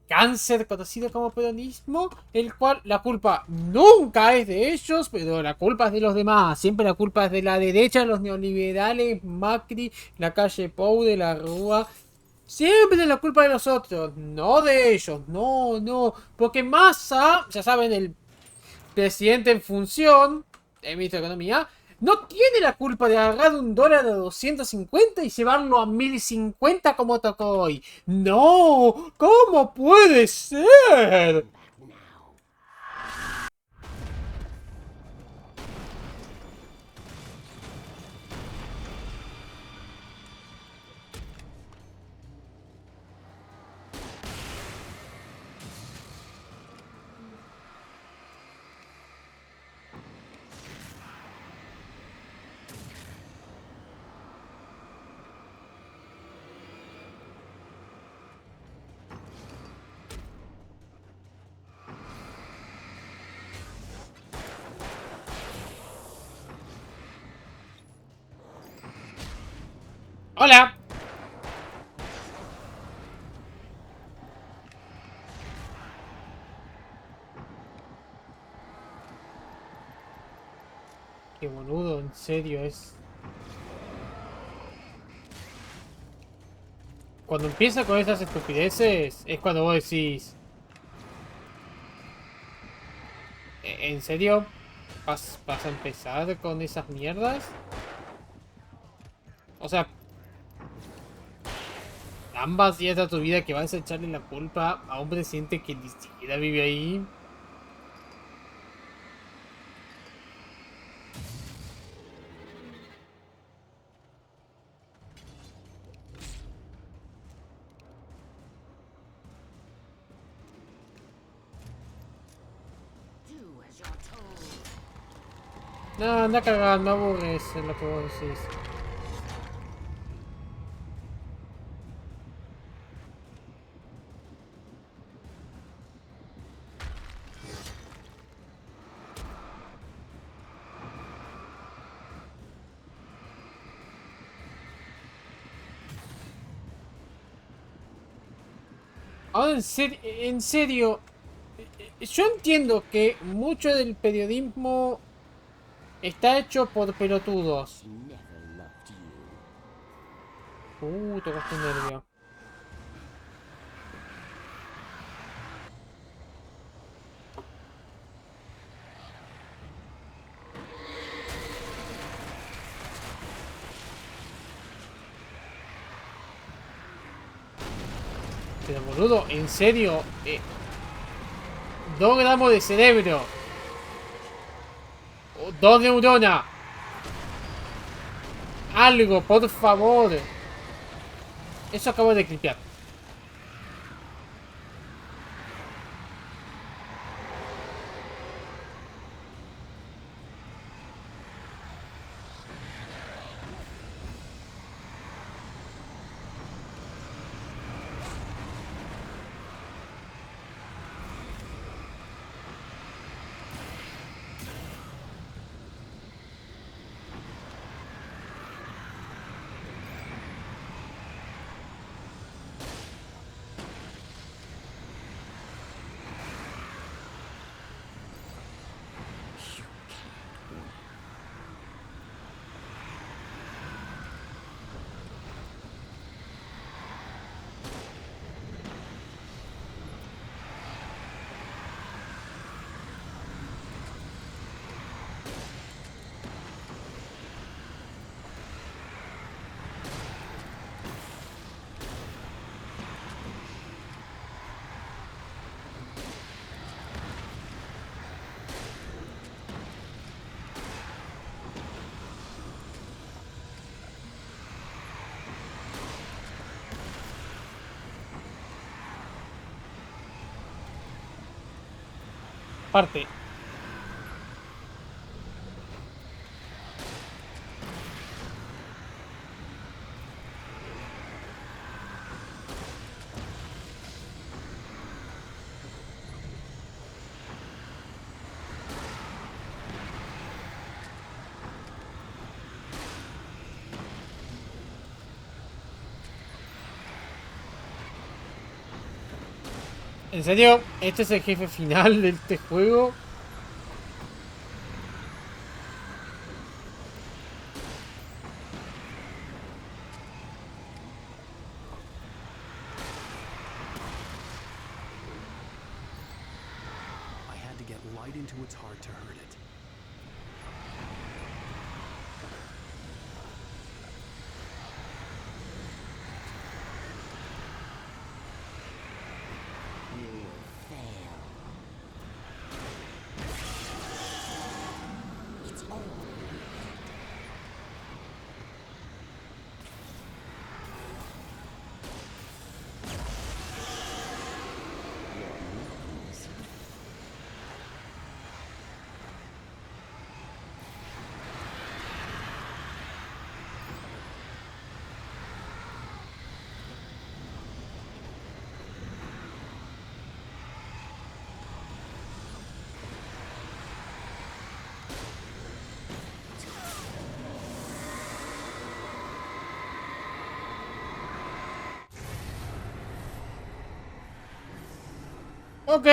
S1: cáncer conocido como peronismo, el cual la culpa nunca es de ellos, pero la culpa es de los demás. Siempre la culpa es de la derecha, los neoliberales, Macri, la calle Pou, de la Rúa. Siempre es la culpa de los otros, no de ellos, no. Porque Massa, ya saben, el presidente en función, el ministro de Economía, no tiene la culpa de agarrar un dólar a 250 y llevarlo a 1050 como tocó hoy. ¡No! ¿Cómo puede ser? ¡Hola! Qué boludo, en serio, es... Cuando empieza con esas estupideces, es cuando vos decís... ¿En serio? ¿Vas a empezar con esas mierdas? O sea... Ambas días de tu vida que vas a echarle la culpa a un presidente que ni siquiera vive ahí. No, anda cagando, aburres en lo que vos decís. Ahora, en serio, yo entiendo que mucho del periodismo está hecho por pelotudos. Tocaste un nervio. Pero boludo, en serio, 2 gramos de cerebro 2 neuronas. Algo, por favor. Eso acabo de clipear. Parte. ¿En serio? ¿Este es el jefe final de este juego?
S18: I had to get light into its heart to hurt it. Ok.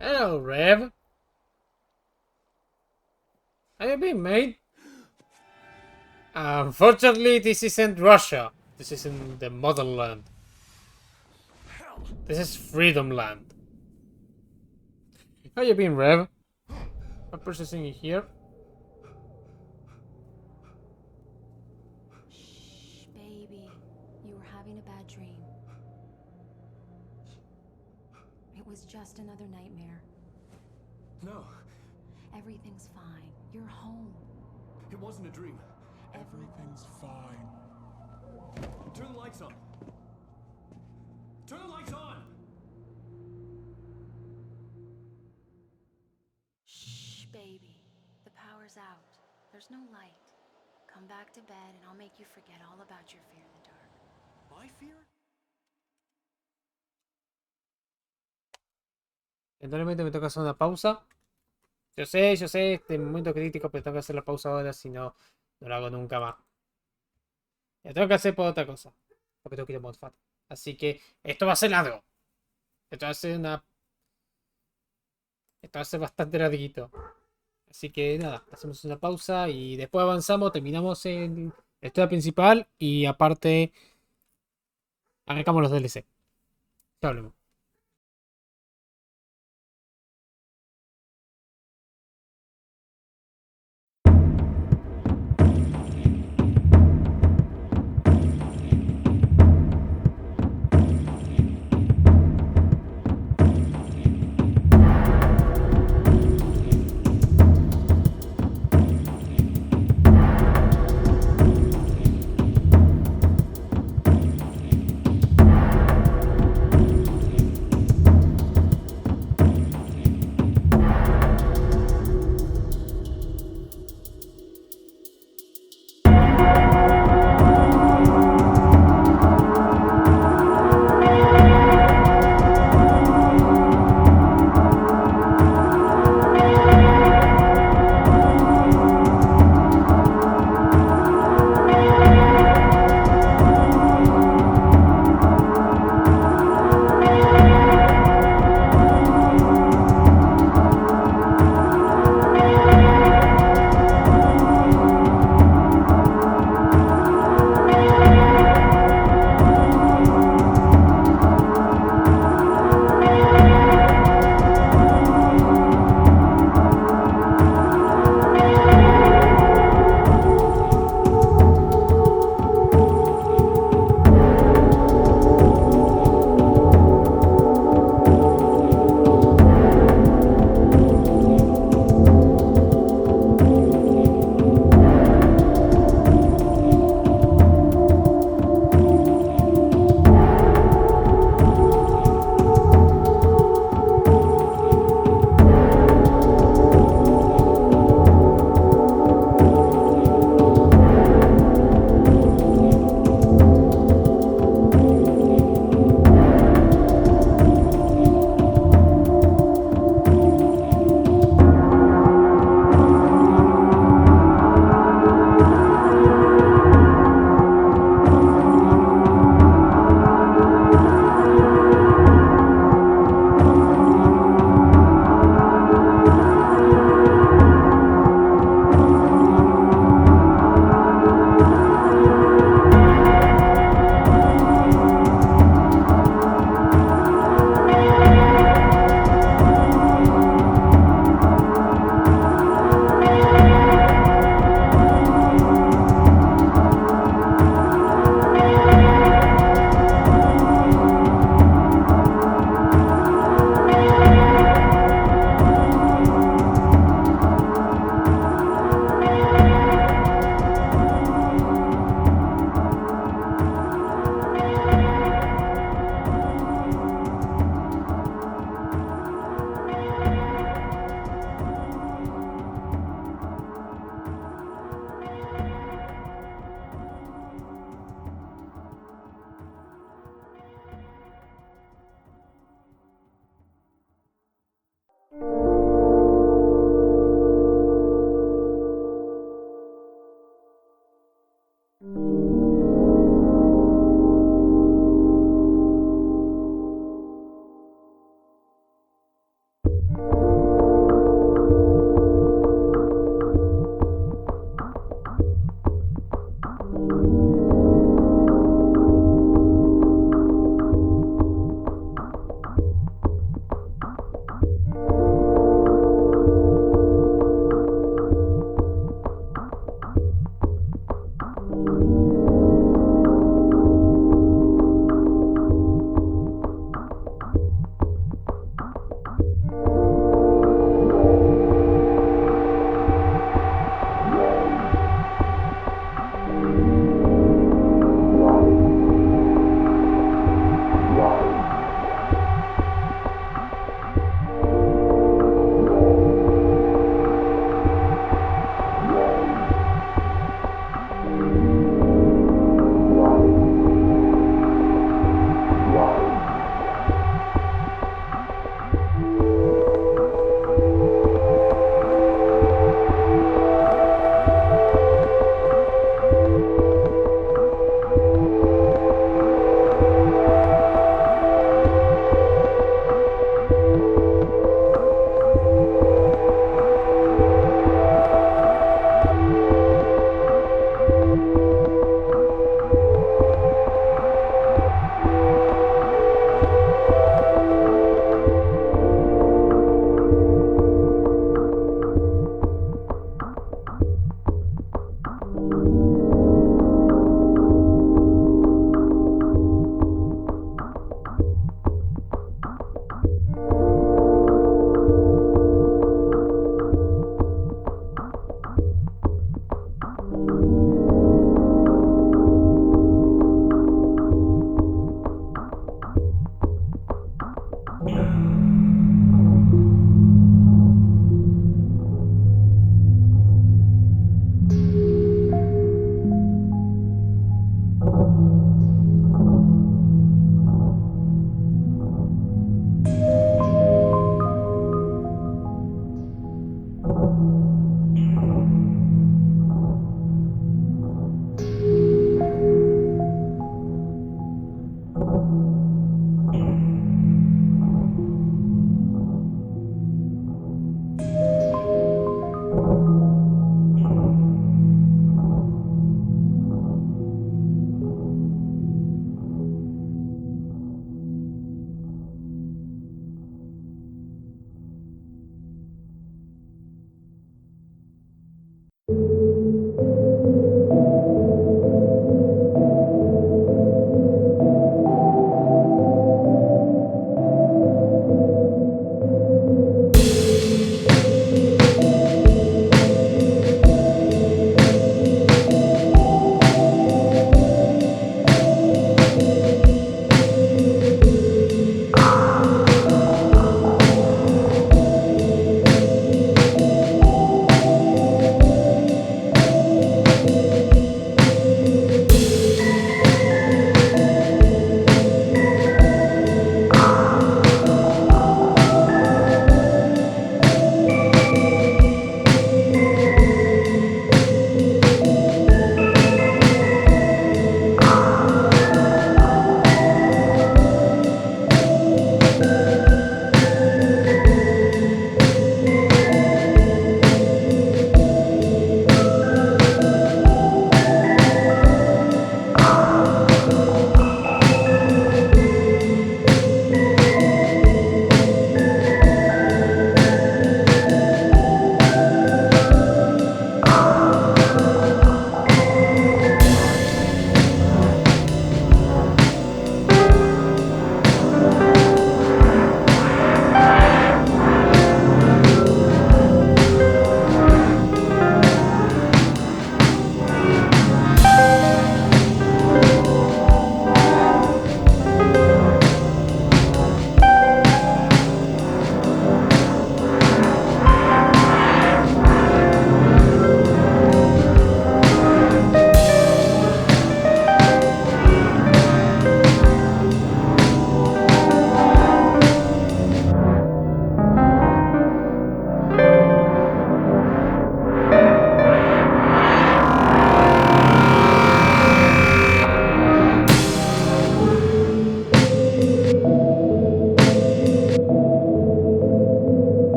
S18: Hello, Rev. How you been, mate? Unfortunately, this isn't Russia. This isn't the motherland. This is Freedom Land. How you been, Rev? I'm processing it here.
S9: Shh, baby. You were having a bad dream. It was just another nightmare.
S18: No,
S9: Everything's fine. You're home.
S18: it wasn't a dream.
S9: Everything's
S18: fine. Turn the lights on. Turn the lights on!
S9: Shh, baby. The power's out. There's no light. Come back to bed and I'll make you forget all about your fear in the dark.
S18: My fear?
S1: Eventualmente me toca hacer una pausa. Yo sé, este momento crítico, pero tengo que hacer la pausa ahora, si no, no lo hago nunca más. La tengo que hacer por otra cosa. Porque tengo que ir a Modfat. Así que esto va a ser largo. Esto va a ser una... Esto va a ser bastante larguito. Así que nada, hacemos una pausa y después avanzamos, terminamos en la historia principal y aparte Arrancamos los DLC. Ya hablemos.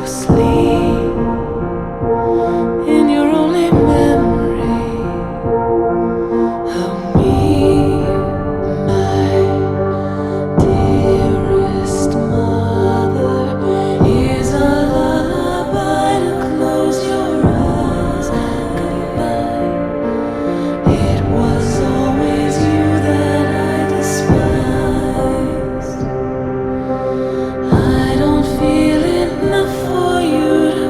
S12: asleep in your only memory of me, my dearest mother. Here's a lullaby to close your eyes. Goodbye. It was always you that I despised. I don't feel enough for you to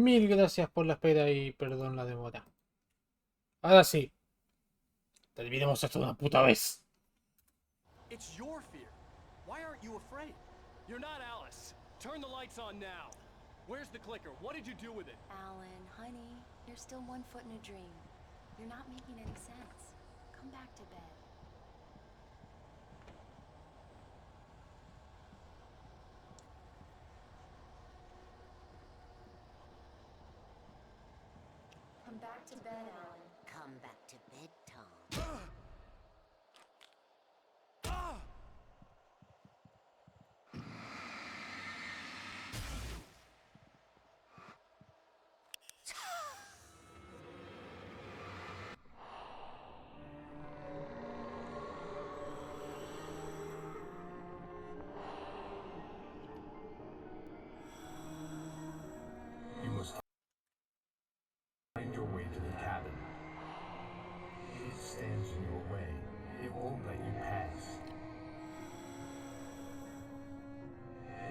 S1: Mil gracias por la espera y perdón la demora. Ahora sí. Terminemos esto de una puta vez.
S16: It's your fear. Why aren't you afraid? You're not Alice. Turn the lights on now. Where's the clicker? What did you do with it?
S9: Alan, honey, you're still 1 foot in a dream. You're not making any sense. Come back to bed. Come back to bed, Alan.
S20: Come back to bed, Tom.
S21: You must find your way to the cabin. It stands in your way. It won't let you pass.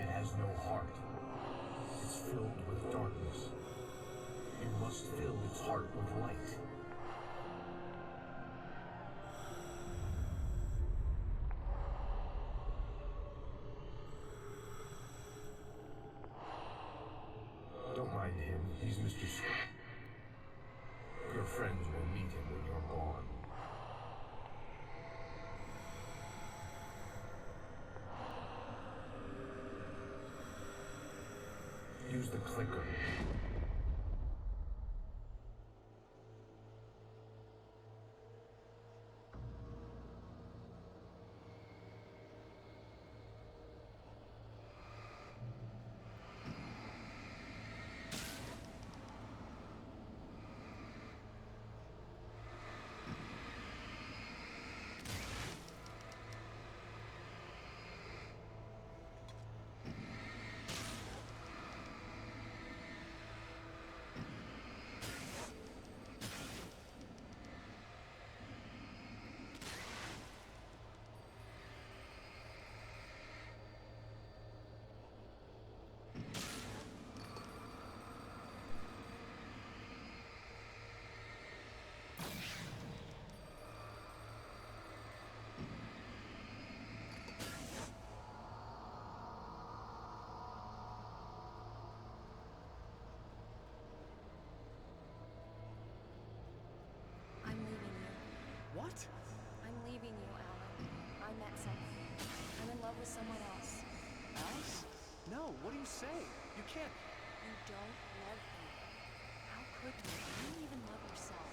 S21: It has no heart. It's filled with darkness. You must fill its heart with light. Don't mind him. He's Mr. Your friends will meet him when you're gone. Use the clicker.
S9: I'm leaving you.
S16: What?
S9: I'm leaving you, Alan. I met someone. I'm in love with someone else.
S16: Alice? No, what do you say? You can't.
S9: You don't love me. How could you? You don't even love yourself.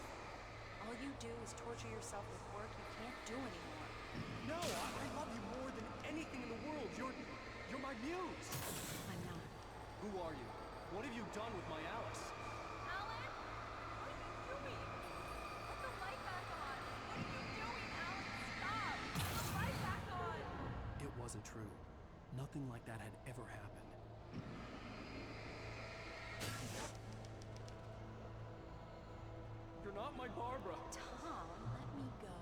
S9: All you do is torture yourself with work you can't do anymore.
S16: No, I love you more than anything in the world. You're my muse.
S9: I'm not.
S16: Who are you? What have you done with my Alice?
S4: Alan? What are you doing? Put the light back on. What are you doing, Alan? Stop! Put the light back on!
S18: It wasn't true. Nothing like that had ever happened.
S16: You're not my Barbara.
S9: Tom, let me go.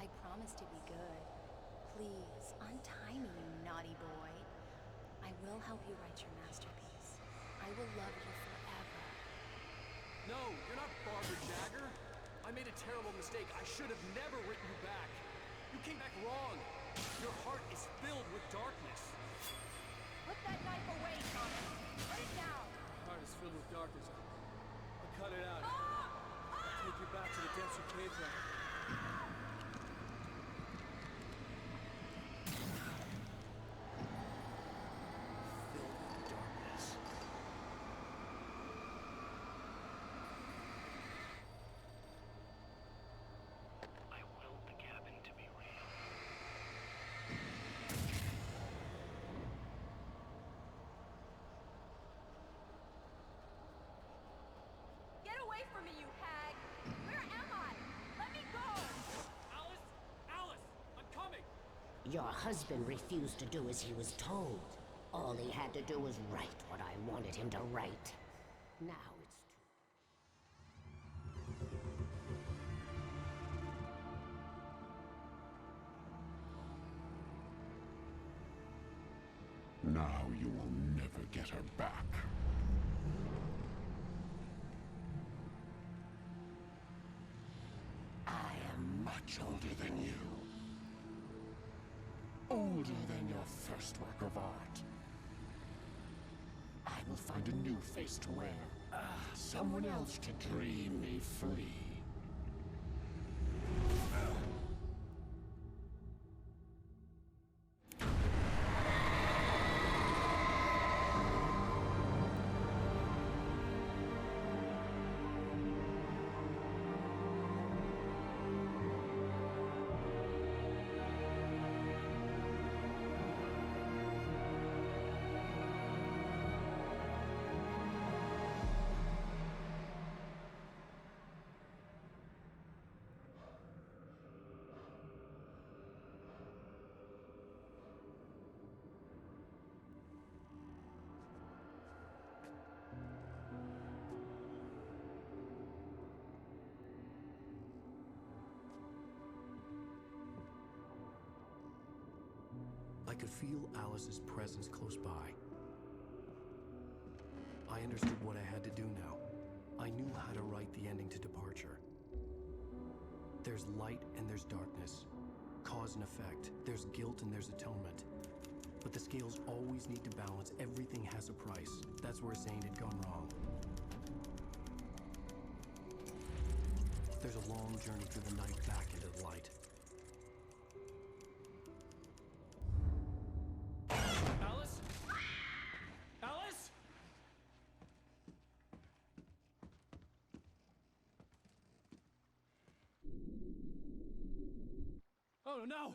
S9: I promise to be good. Please, untie me, you naughty boy. I will help you write your masterpiece. I will love you forever.
S16: No, you're not Barbara Jagger. I made a terrible mistake. I should have never written you back. You came back wrong. Your heart is filled with darkness.
S4: Put that knife away, Thomas. Put it down.
S16: My heart is filled with darkness. I'll cut it out. I'll take you back to the depths you came from. Filled with darkness.
S11: I willed the cabin to be real.
S4: Get away from me, you hag! Where am I? Let me go!
S16: Alice! Alice! I'm coming!
S20: Your husband refused to do as he was told. All he had to do was write what I wanted him to write. Now it's
S15: Now you will never get her back.
S21: much older than you. Older than your first work of art. I will find a new face to wear. Someone else to dream me free.
S2: I could feel Alice's presence close by. I understood what I had to do now. I knew how to write the ending to Departure. There's light and there's darkness. Cause and effect. There's guilt and there's atonement. But the scales always need to balance. Everything has a price. That's where Zane had gone wrong. There's a long journey through the night back into the light.
S16: Alice? Alice? Oh no!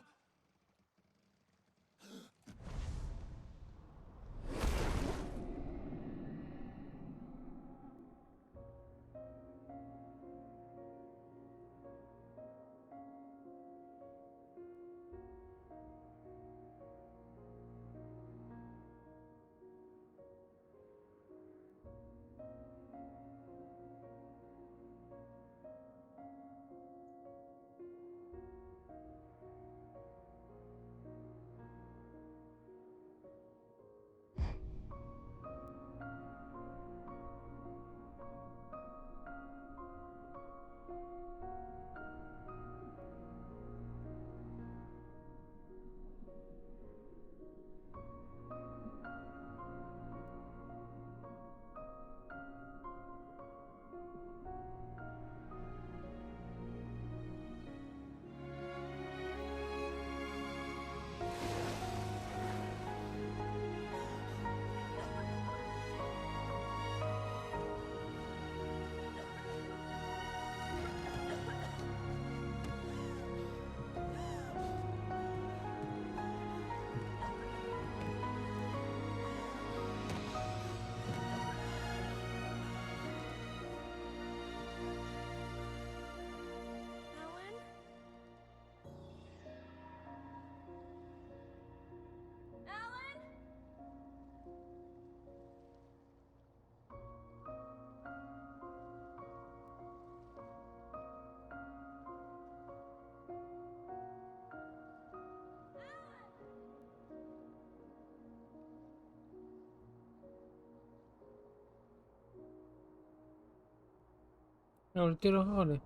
S1: No, el tiro goles.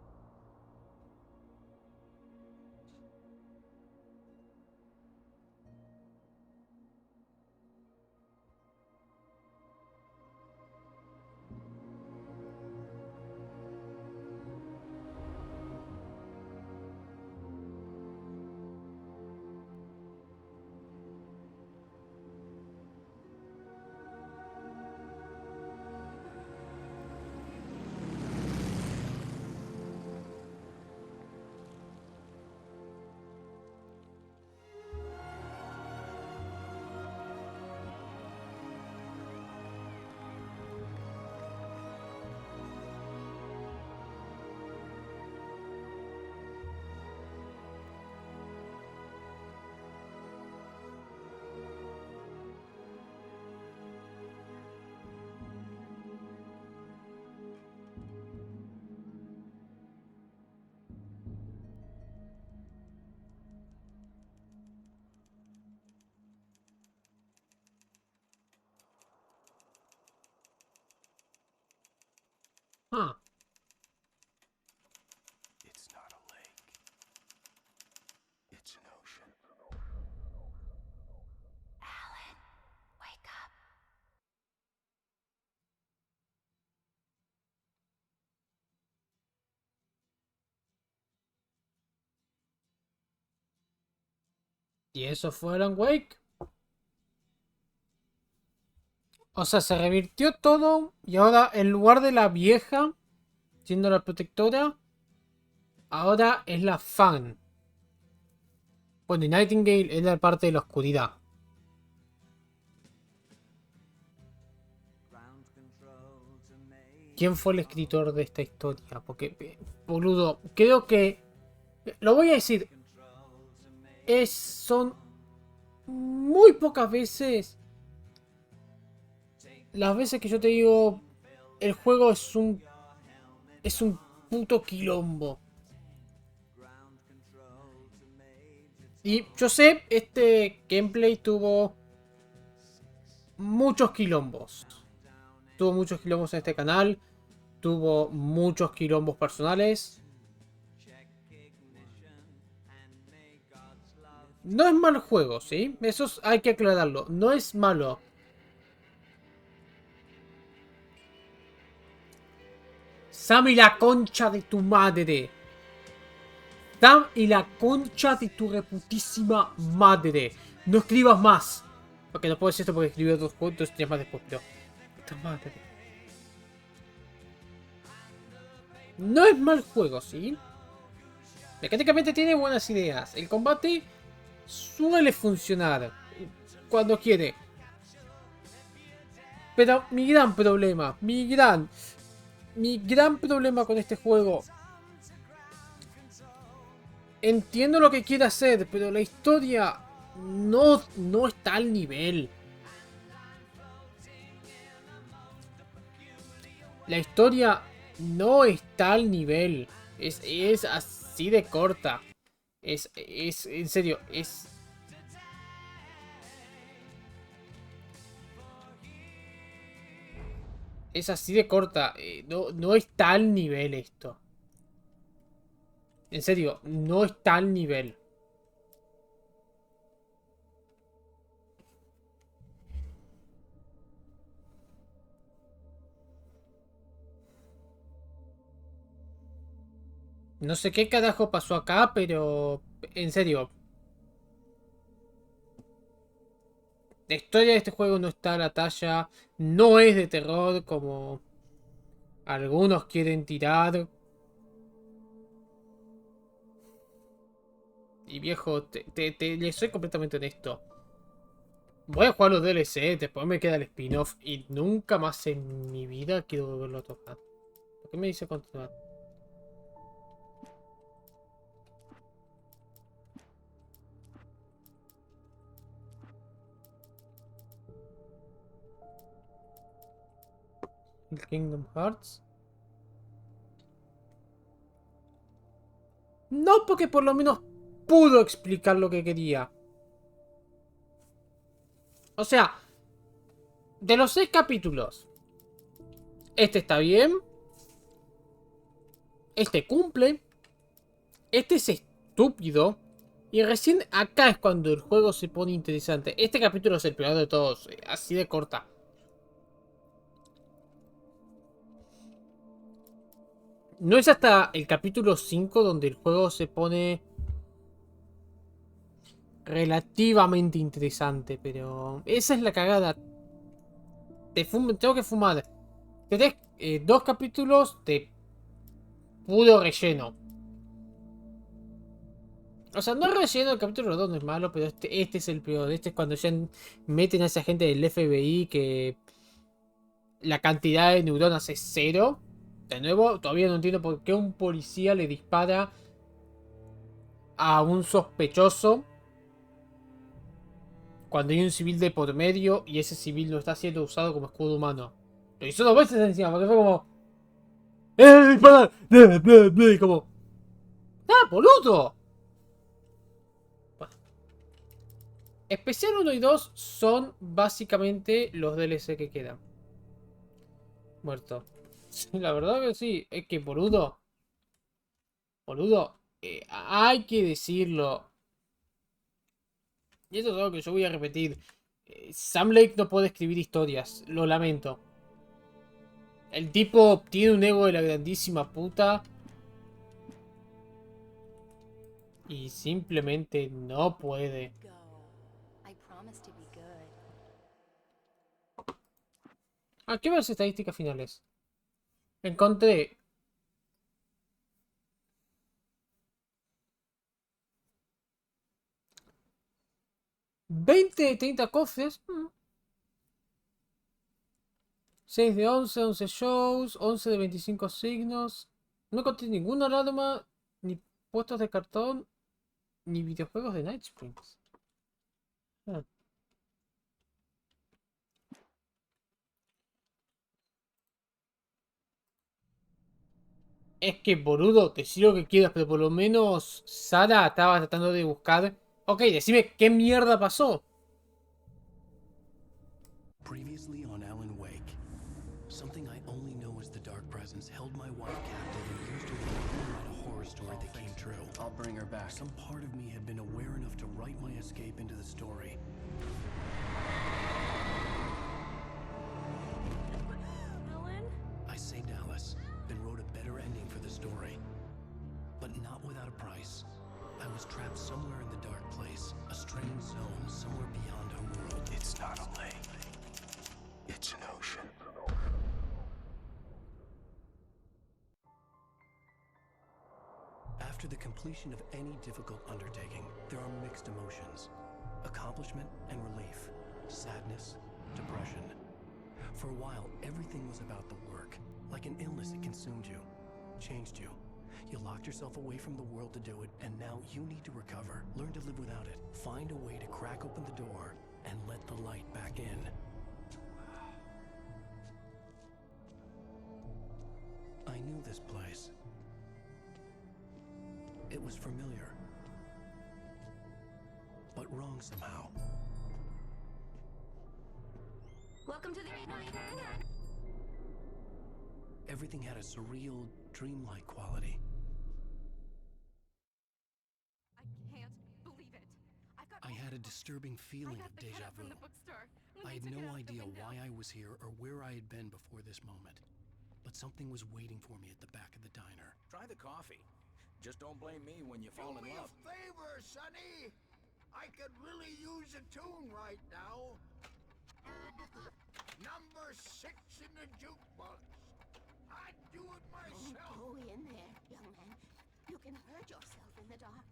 S1: Y eso fue Alan Wake. O sea, se revirtió todo y ahora en lugar de la vieja, siendo la protectora, ahora es la fan. Bueno, y Nightingale es la parte de la oscuridad. ¿Quién fue el escritor de esta historia? Porque, boludo, creo que... Lo voy a decir. Son muy pocas veces... Las veces que yo te digo... El juego es un... Es un puto quilombo. Y yo sé, este gameplay tuvo... Muchos quilombos. Tuvo muchos quilombos en este canal. Tuvo muchos quilombos personales. No es mal juego, ¿sí? Eso hay que aclararlo. No es malo. Sam y la concha de tu madre. Sam y la concha de tu reputísima madre. No escribas más. Porque no puedo decir esto porque escribí otros cuentos y más después, pero... Puta madre. No es mal juego, ¿sí? Mecánicamente tiene buenas ideas. El combate suele funcionar cuando quiere. Pero mi gran problema, mi gran problema con este juego. Entiendo lo que quiere hacer, pero la historia no está al nivel. La historia no está al nivel. Es así de corta. Es en serio, es... Es así de corta. No está al nivel esto. En serio, no está al nivel. No sé qué carajo pasó acá, pero... En serio. La historia de este juego no está a la talla. No es de terror como... Algunos quieren tirar. Y viejo, le soy completamente honesto. Voy a jugar los DLC, después me queda el spin-off. Y nunca más en mi vida quiero volverlo a tocar. ¿Por qué me dice continuar? El Kingdom Hearts. No, porque por lo menos pudo explicar lo que quería. O sea, de los 6 capítulos, este está bien. Este cumple. Este es estúpido. Y recién acá es cuando el juego se pone interesante. Este capítulo es el peor de todos. Así de corta. No es hasta el capítulo 5 donde el juego se pone relativamente interesante. Pero esa es la cagada. Tengo que fumar. Tenés 2 capítulos de puro relleno. O sea, no relleno, el capítulo 2 no es malo, pero este es el peor. Este es cuando ya meten a esa gente del FBI que la cantidad de neuronas es 0. De nuevo, todavía no entiendo por qué un policía le dispara a un sospechoso cuando hay un civil de por medio y ese civil no está siendo usado como escudo humano. Lo hizo 2 veces encima, porque fue como... ¡Dispara! Y como... ¡Ah, boludo! Especial 1 y 2 son básicamente los DLC que quedan. Muerto. Sí, la verdad que sí. Es que boludo. Boludo. Hay que decirlo. Y eso es algo que yo voy a repetir. Sam Lake no puede escribir historias. Lo lamento. El tipo tiene un ego de la grandísima puta. Y simplemente no puede. Aquí veo las estadísticas finales. Encontré 20 de 30 cofres. 6 de 11, 11 shows, 11 de 25 signos. No encontré ninguna alarma, ni puestos de cartón, ni videojuegos de Night Springs. Ah. Es que, boludo, decir lo que quieras, pero por lo menos Sara estaba tratando de buscar. Ok, decime qué mierda pasó.
S2: Previously on Alan Wake, something I only know as the Dark Presence held my wife captive and used her to write a horror story that came true.
S18: I'll bring her back.
S2: Some part of me had been aware enough to write my escape into the story.
S9: Ellen?
S2: I saved Alice, then wrote a better ending for the story. But not without a price. I was trapped somewhere in the dark place, a strange zone somewhere beyond our world.
S21: It's not a lake. It's an ocean.
S2: After the completion of any difficult undertaking, there are mixed emotions. Accomplishment and relief. Sadness, depression. For a while, everything was about the work. Like an illness, it consumed you, changed you. You locked yourself away from the world to do it, and now you need to recover. Learn to live without it. Find a way to crack open the door and let the light back in. I knew this place. It was familiar, but wrong somehow.
S10: Welcome to the
S2: Everything had a surreal, dreamlike quality.
S4: I can't believe it.
S2: I had a disturbing feeling of deja vu. I had no idea why I was here or where I had been before this moment. But something was waiting for me at the back of the diner.
S6: Try the coffee. Just don't blame me when you fall in love. Do me a favor, Sonny. I could really use a tune right now. Number 6 in the jukebox. I'd do it myself.
S10: Don't go in there, young man. You can hurt yourself in the dark.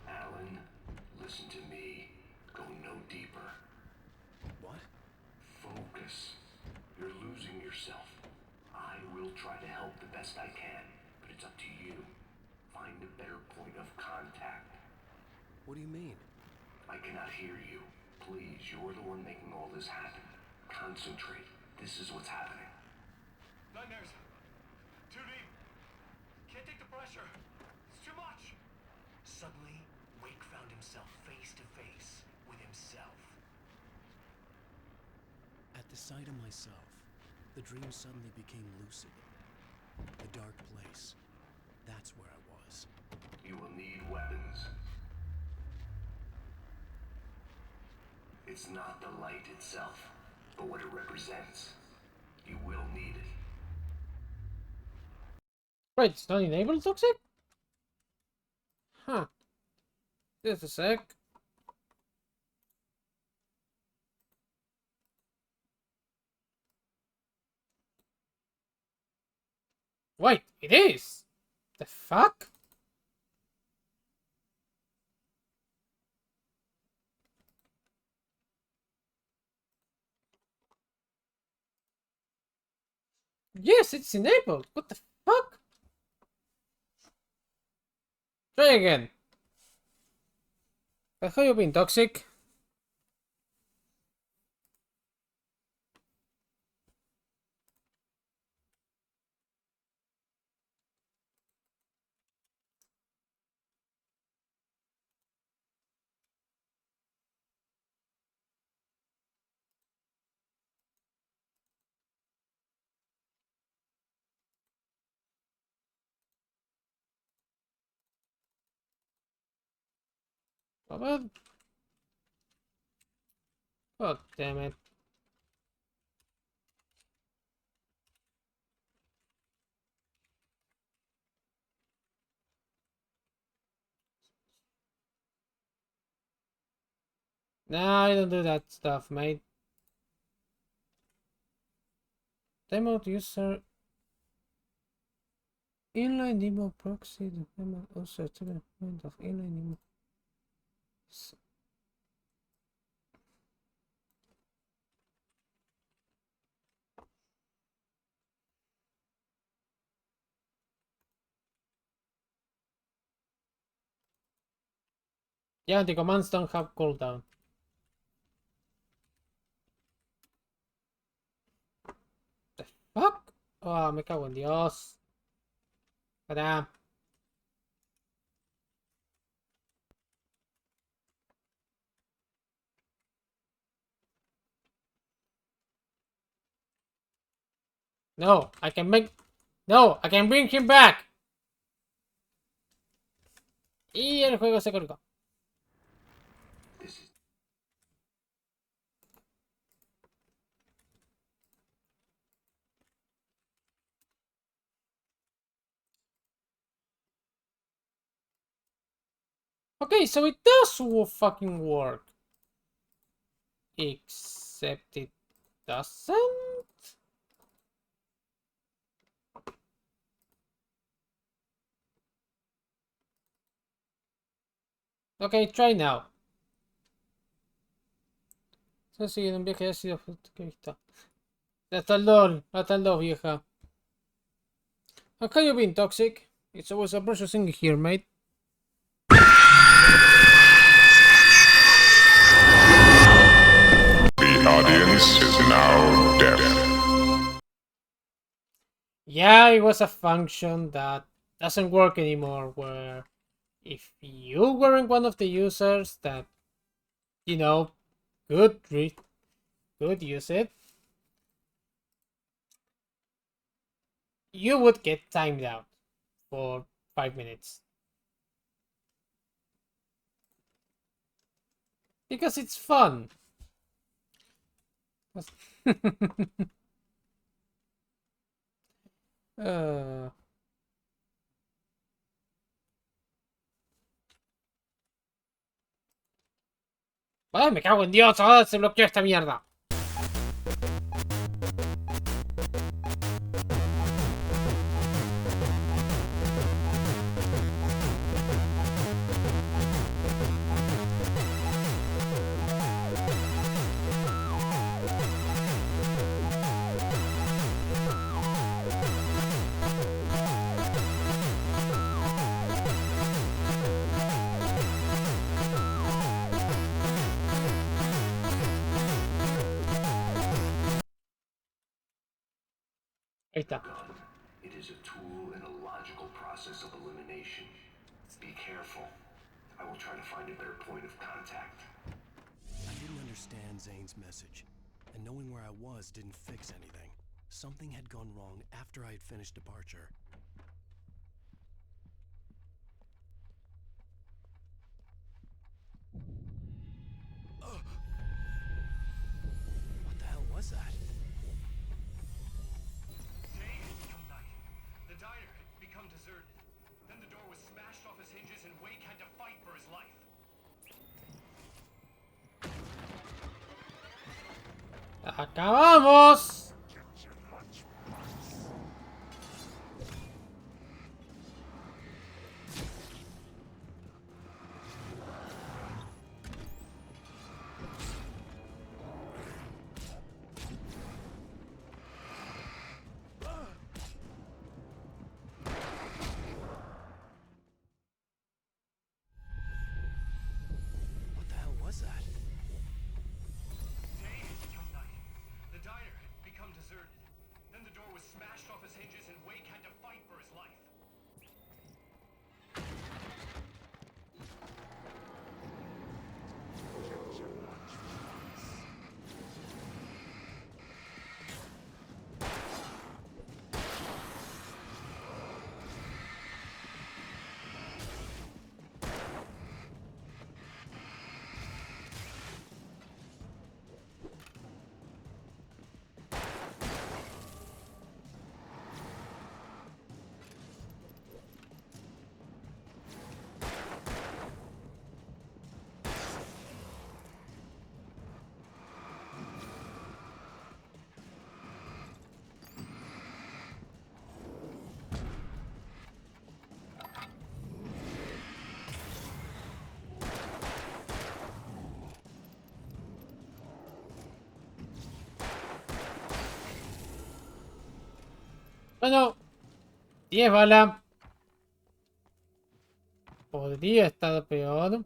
S21: Alan, listen to me. Go no deeper.
S2: What?
S21: Focus. You're losing yourself. I will try to help the best I can, but it's up to you. Find a better point of contact.
S2: What do you mean?
S21: I cannot hear you. Please, you're the one making all this happen. Concentrate. This is what's happening.
S16: Nightmares. Too deep. Can't take the pressure. It's too much.
S11: Suddenly, Wake found himself face to face with himself.
S2: At the sight of myself, the dream suddenly became lucid. The dark place. That's where I was.
S21: You will need weapons. It's not the light itself, but what it represents. You will need it.
S1: Wait, it's not enabled toxic? Huh. Just a sec. Wait, it is! The fuck? Yes, it's enabled. What the fuck? Try again. How have you been toxic? A ver. God damn it. No, I don't do that stuff, mate. Demo user inline demo proxy demo also to the point of inline demo. Yeah, the commands don't have cooldown. The fuck? Oh, me cago en Dios. Para. No, I can make... No, I can bring him back. Y el juego se colgó. Okay, so it does fucking work. Except it doesn't. Okay, try now. Se sigue un viaje ácido. Ahí está. Hasta el 2, vieja. How have you been, Toxic? It's always a pleasure singing here, mate.
S15: The audience is now deaf.
S1: Yeah, it was a function that doesn't work anymore, where if you weren't one of the users that, you know, could use it, you would get timed out for 5 minutes. Because it's fun. Ay, me cago en Dios, ahora se bloqueó esta mierda. Ahí está.
S11: It is a tool in a logical process of elimination. Be careful. I will try to find a better point of contact.
S18: I didn't understand Zane's message, and knowing where I was didn't fix anything. Something had gone wrong after I had finished departure. What the hell was that?
S11: Day had become night. The diner had become deserted. Then the door was smashed off its hinges and Wake had to fight for his life.
S1: ¡Acabamos!
S11: What the hell was that? Day had become night. The diner had
S1: Bueno, 10 balas. Podría estar peor.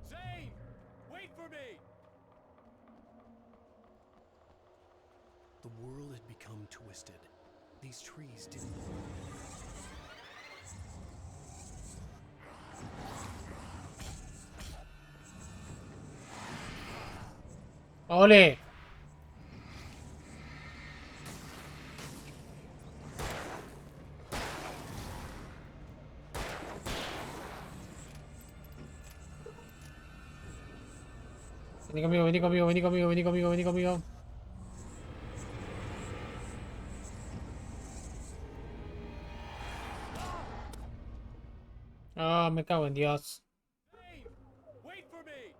S16: Zane! Wait for me!
S2: The world had become twisted. These trees didn't.
S1: ¡Ole! Vení conmigo, vení conmigo, vení conmigo, vení conmigo, vení conmigo. Ah, me cago en Dios.
S16: Wait for me!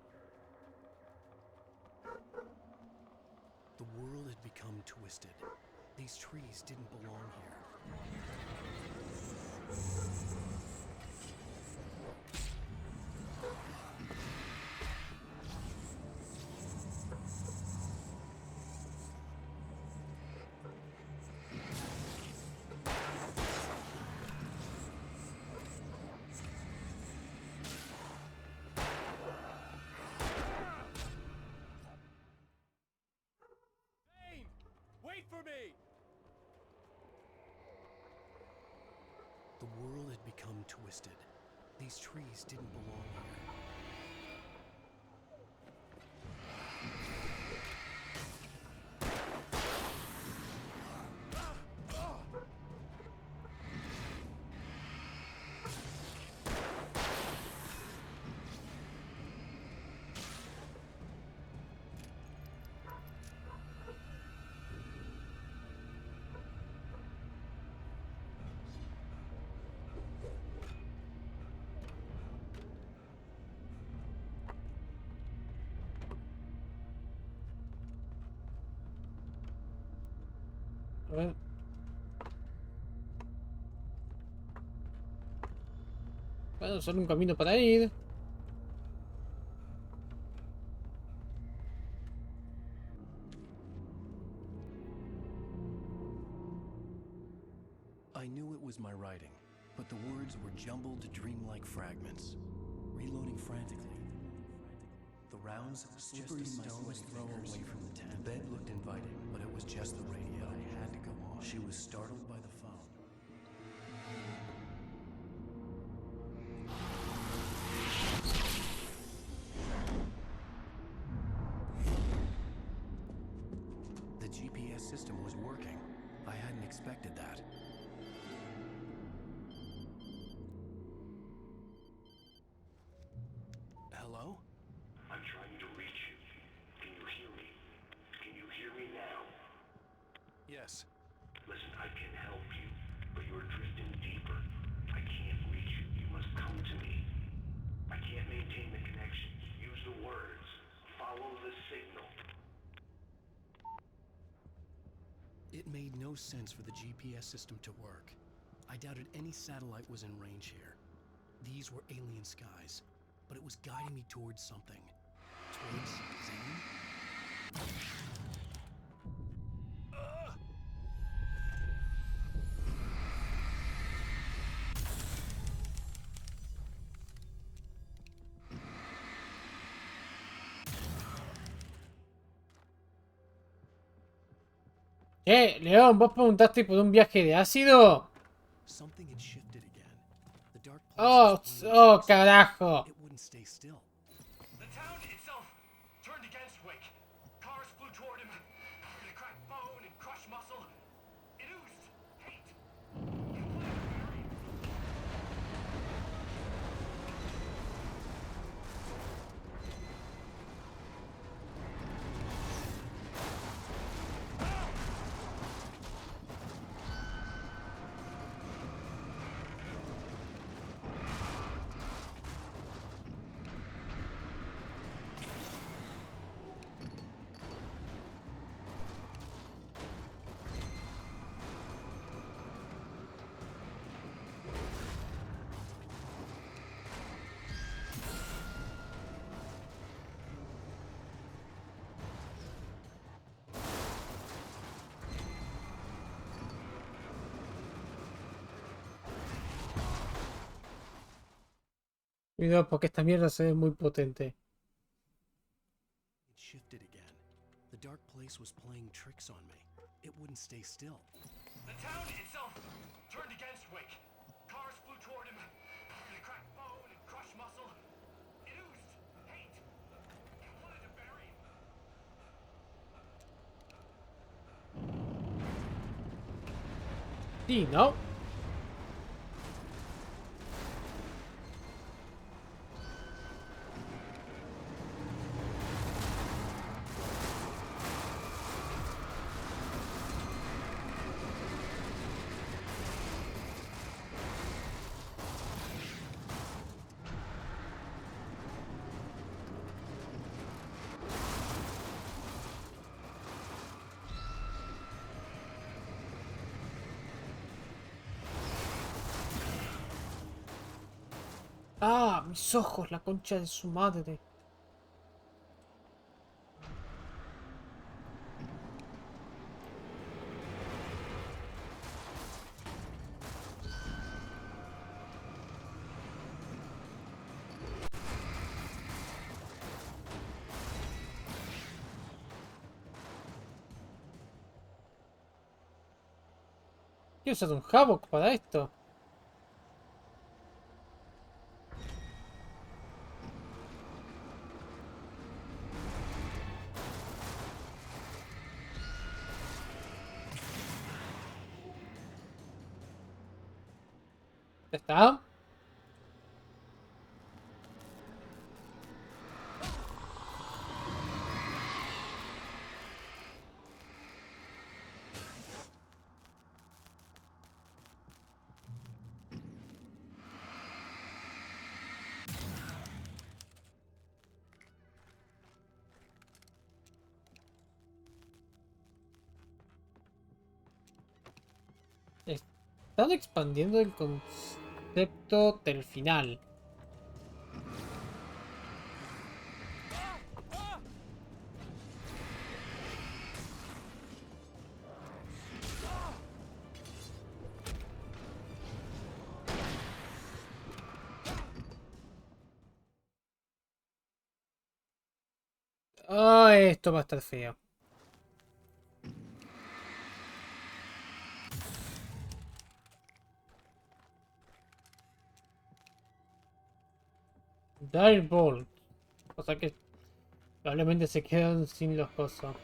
S2: The world had become twisted. These trees didn't belong here.
S16: Zane! Wait for me!
S2: The world had become twisted. These trees didn't belong here.
S1: A ver. Bueno, solo un camino para ir.
S2: I knew it was my writing, but the words were jumbled dreamlike fragments. Reloading frantically. The rounds slipped in my sweaty fingers away from the tent. The bed looked inviting, but it was just the radio. I had to go on. She was startled by the phone. The GPS system was working. I hadn't expected that. Hello?
S21: I'm trying to reach you. Can you hear me? Can you hear me now?
S2: Yes.
S21: Listen, I can help you, but you're drifting deeper. I can't reach you. You must come to me. I can't maintain the connection. Use the words. Follow the signal.
S2: It made no sense for the GPS system to work. I doubted any satellite was in range here. These were alien skies, but it was guiding me towards something. Towards Zane?
S1: León, vos preguntaste por un viaje de ácido.
S2: Something had shifted again. The dark
S1: Oh, oh, carajo.
S2: It wouldn't stay still.
S11: The town itself turned against Wake. Cars flew toward him. They cracked bone and crushed muscle. It oozed hate.
S1: Cuidado porque esta mierda se ve muy potente.
S2: It shifted again. The dark place was playing tricks on me. It wouldn't stay still.
S11: The town itself turned against Wake. Cars flew toward him. They cracked bone and crushed muscle. It oozed hate. It wanted to bury him.
S1: Sí, ¿no? Ah, mis ojos, la concha de su madre. ¿Qué usas un Havoc para esto? ¿Ya está? Están expandiendo el concepto del final. Ah, esto va a estar feo. Direbolt. O sea que probablemente se quedan sin los cosos.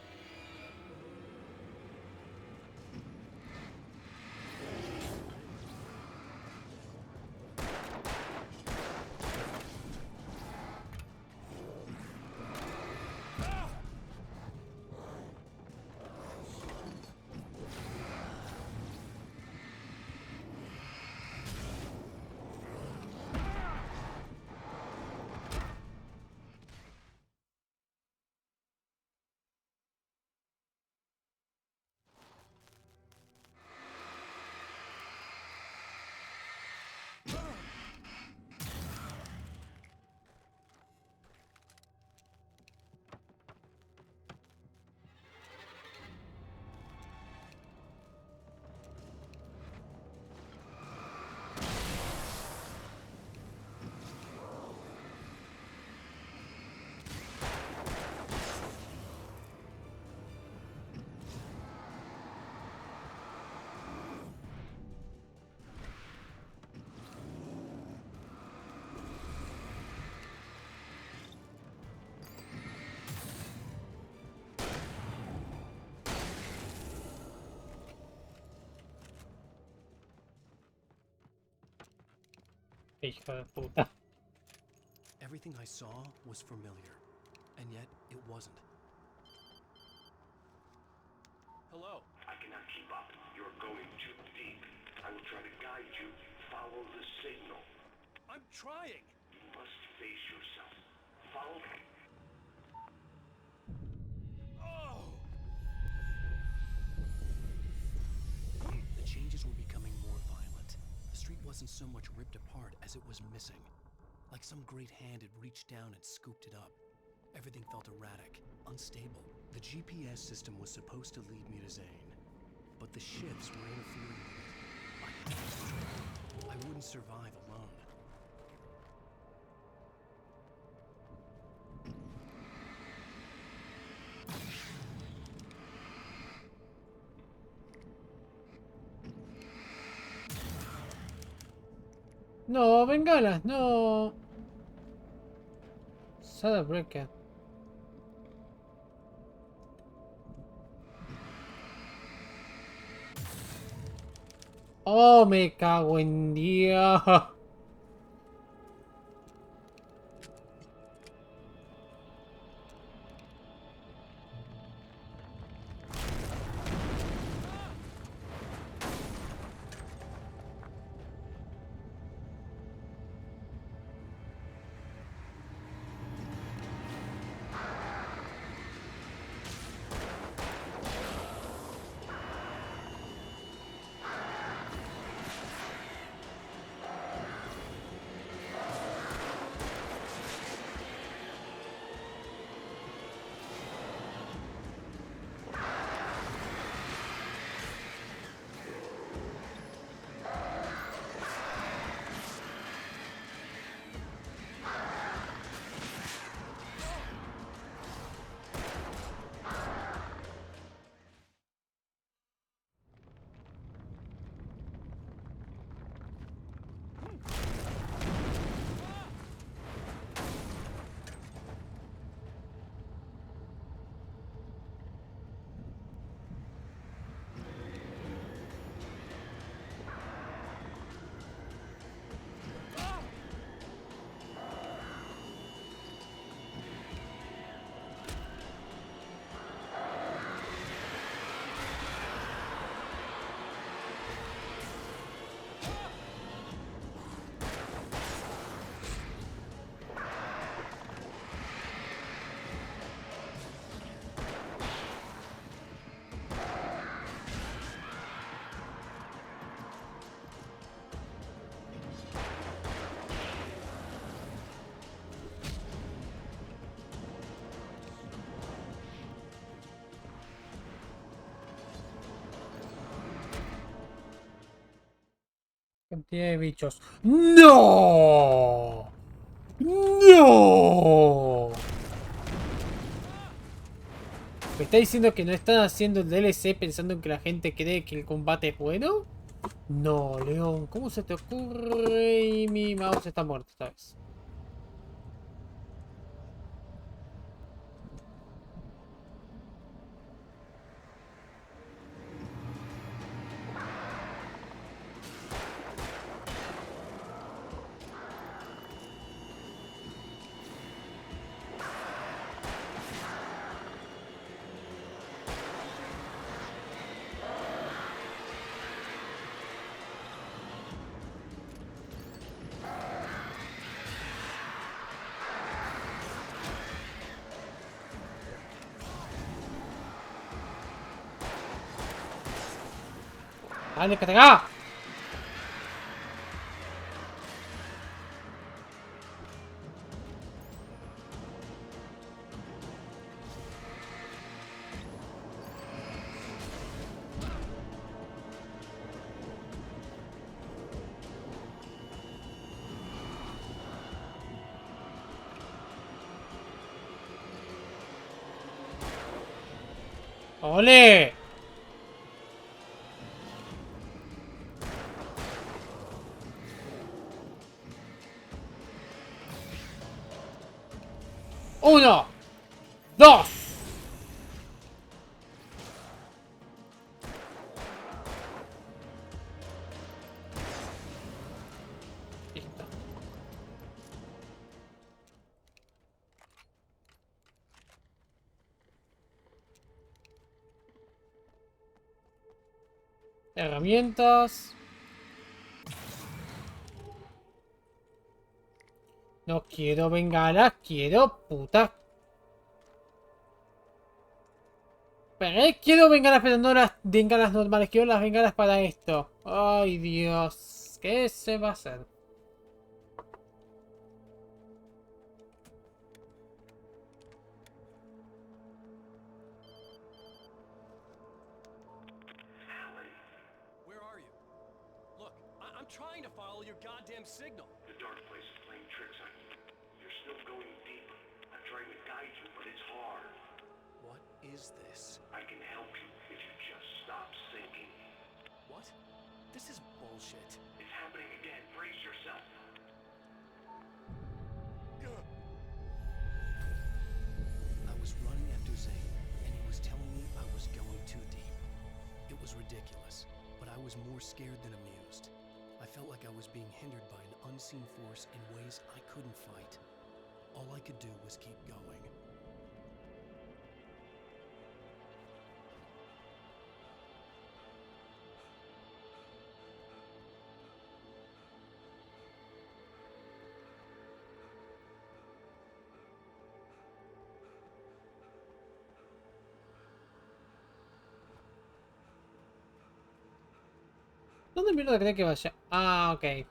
S1: Hijo de puta.
S2: Everything I saw was familiar, and yet it wasn't.
S11: Hello.
S21: I cannot keep up. You're going too deep. I will try to guide you. Follow the signal.
S11: I'm trying.
S21: You must face yourself. Follow me.
S11: Oh!
S2: The changes were becoming more violent. The street wasn't so much ripped apart as it was missing. Like some great hand had reached down and scooped it up. Everything felt erratic, unstable. The GPS system was supposed to lead me to Zane, but the shifts were interfering with it. I wouldn't survive alone.
S1: No, bengalas, no. Sada Breaker. Oh, me cago en Dios. Cantidad de bichos. ¡No! ¡No! ¿Me está diciendo que no están haciendo el DLC pensando en que la gente cree que el combate es bueno? No, León, ¿cómo se te ocurre? Y mi mouse está muerto esta vez. ¡Dale, que te haga! ¡Ole! ¡Uno! ¡Dos! Listo. Herramientas. No quiero bengalas, quiero putas. Quiero bengalas, pero no las bengalas normales. Quiero las bengalas para esto. Ay, Dios. ¿Qué se va a hacer?
S16: Where are you? Look, I'm trying to follow your goddamn signal.
S11: The dark place is playing tricks on you. You're still going deep. I'm trying to guide you, but it's hard.
S16: What is this?
S11: I can help you if you just stop sinking.
S16: What? This is bullshit.
S11: It's happening again. Brace yourself.
S2: was more scared than amused. I felt like I was being hindered by an unseen force in ways I couldn't fight. All I could do was keep going.
S1: ¿Dónde mierda cree que vaya? Ah, ok.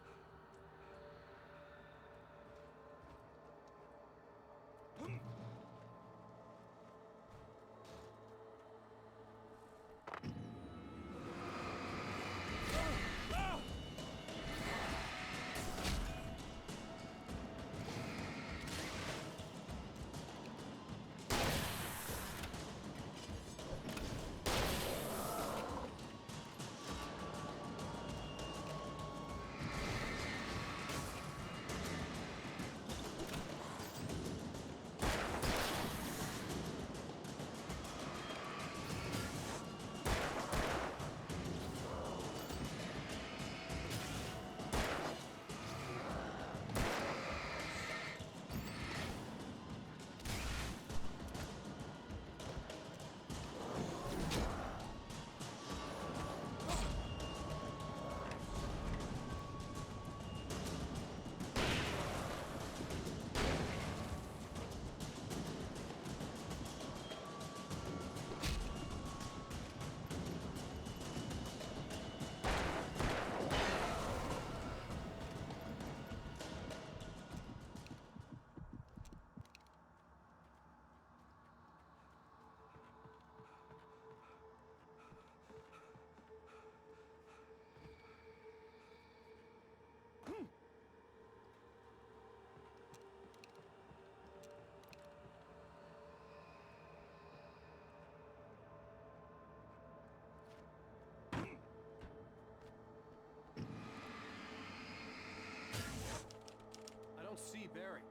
S16: I don't see Barry.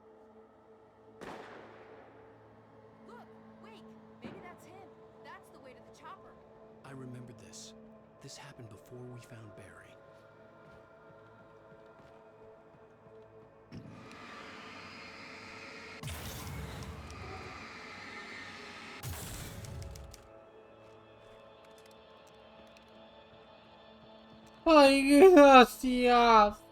S4: Look, wait, maybe that's him. That's the way to the chopper.
S2: I remembered this. This happened before we found Barry.
S1: ¡Ay, gracias!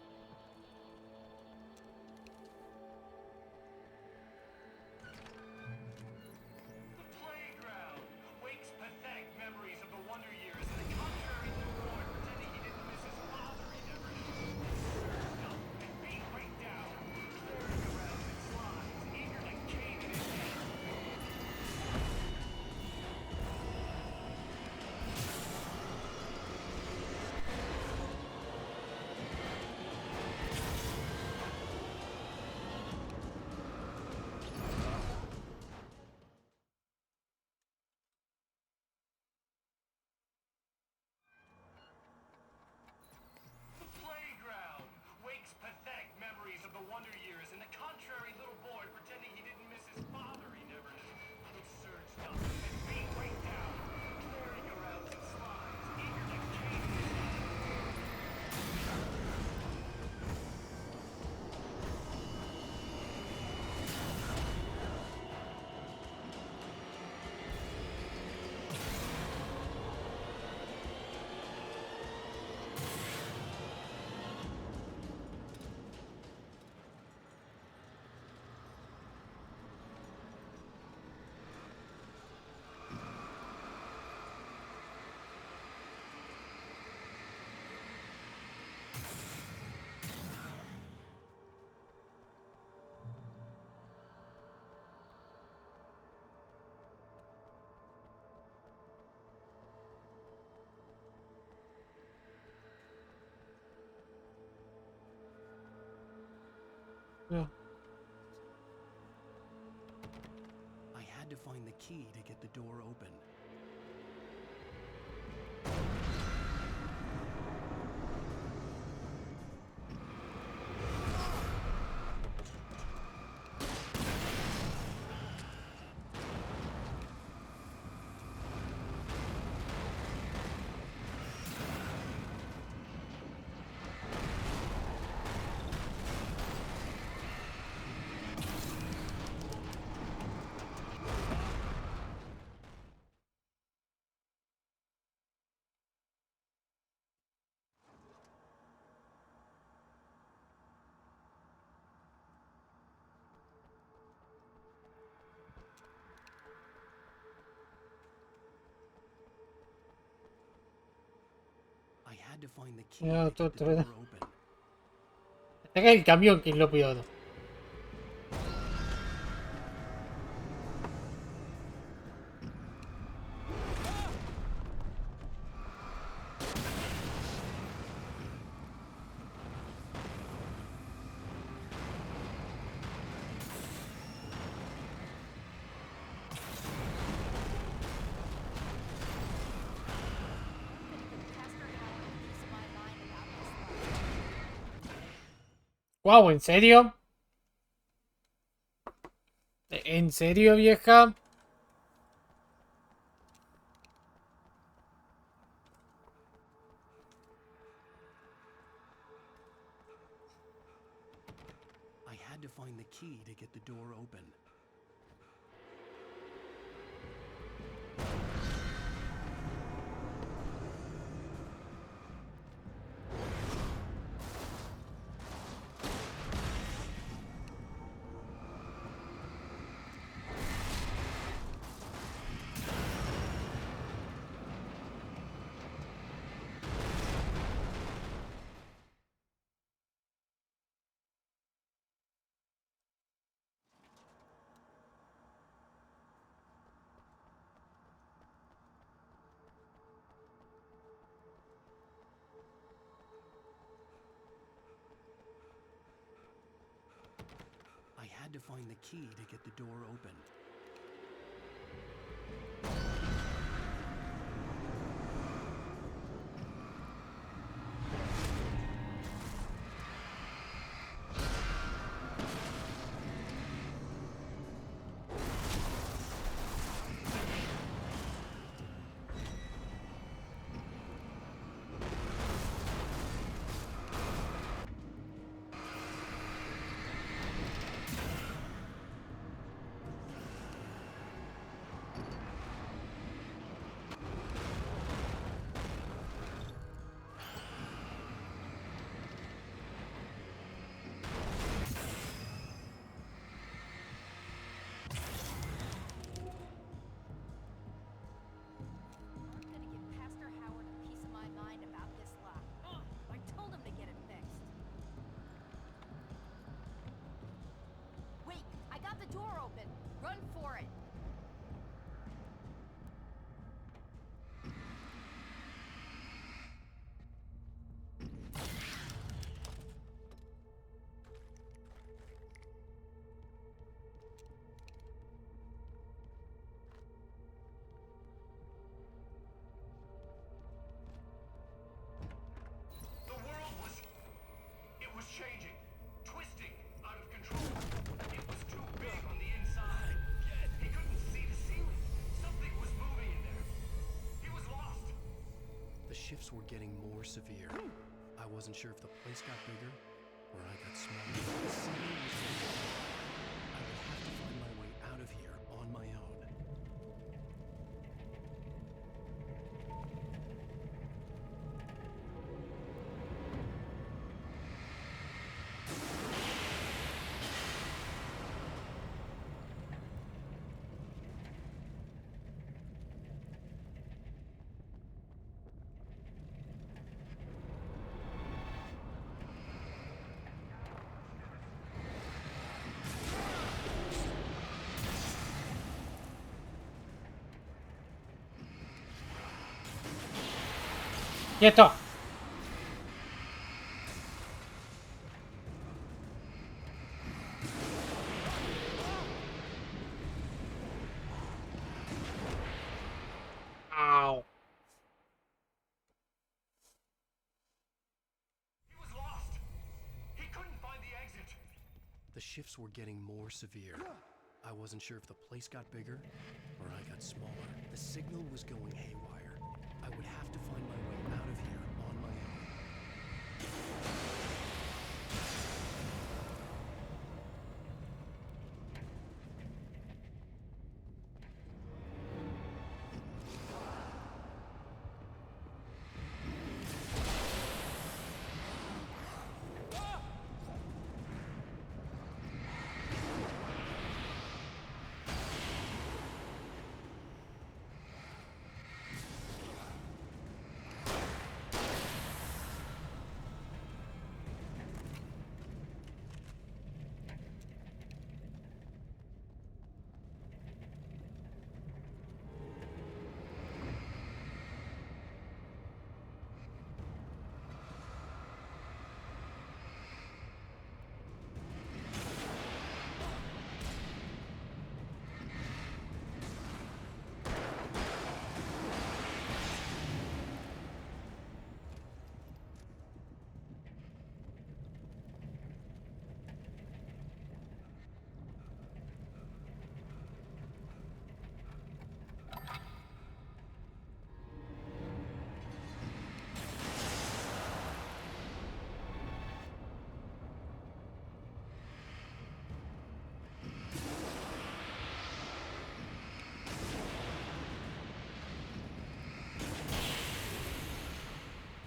S2: I had to find the key to get the door open. had to find the key
S1: No,
S2: to get the door open.
S1: Saca el camión, que es lo peor. Wow, ¿en serio? ¿En serio, vieja?
S2: I had to find the key to get the door open. I had to find the key to get the door open.
S4: Door open. Run for it.
S21: The world was changing, twisting out of control. It was too big on the inside. He couldn't see the ceiling. Something was moving in there. He was lost.
S2: The shifts were getting more severe. I wasn't sure if the place got bigger or I got smaller. The ceiling was moving. I would have to find my way out of here on my own.
S1: ¡Quieto! Au.
S21: He was lost. He couldn't find the exit.
S2: The shifts were getting more severe. I wasn't sure if the place got bigger or I got smaller. The signal was going haywire. I would have to find my way out of here on my own.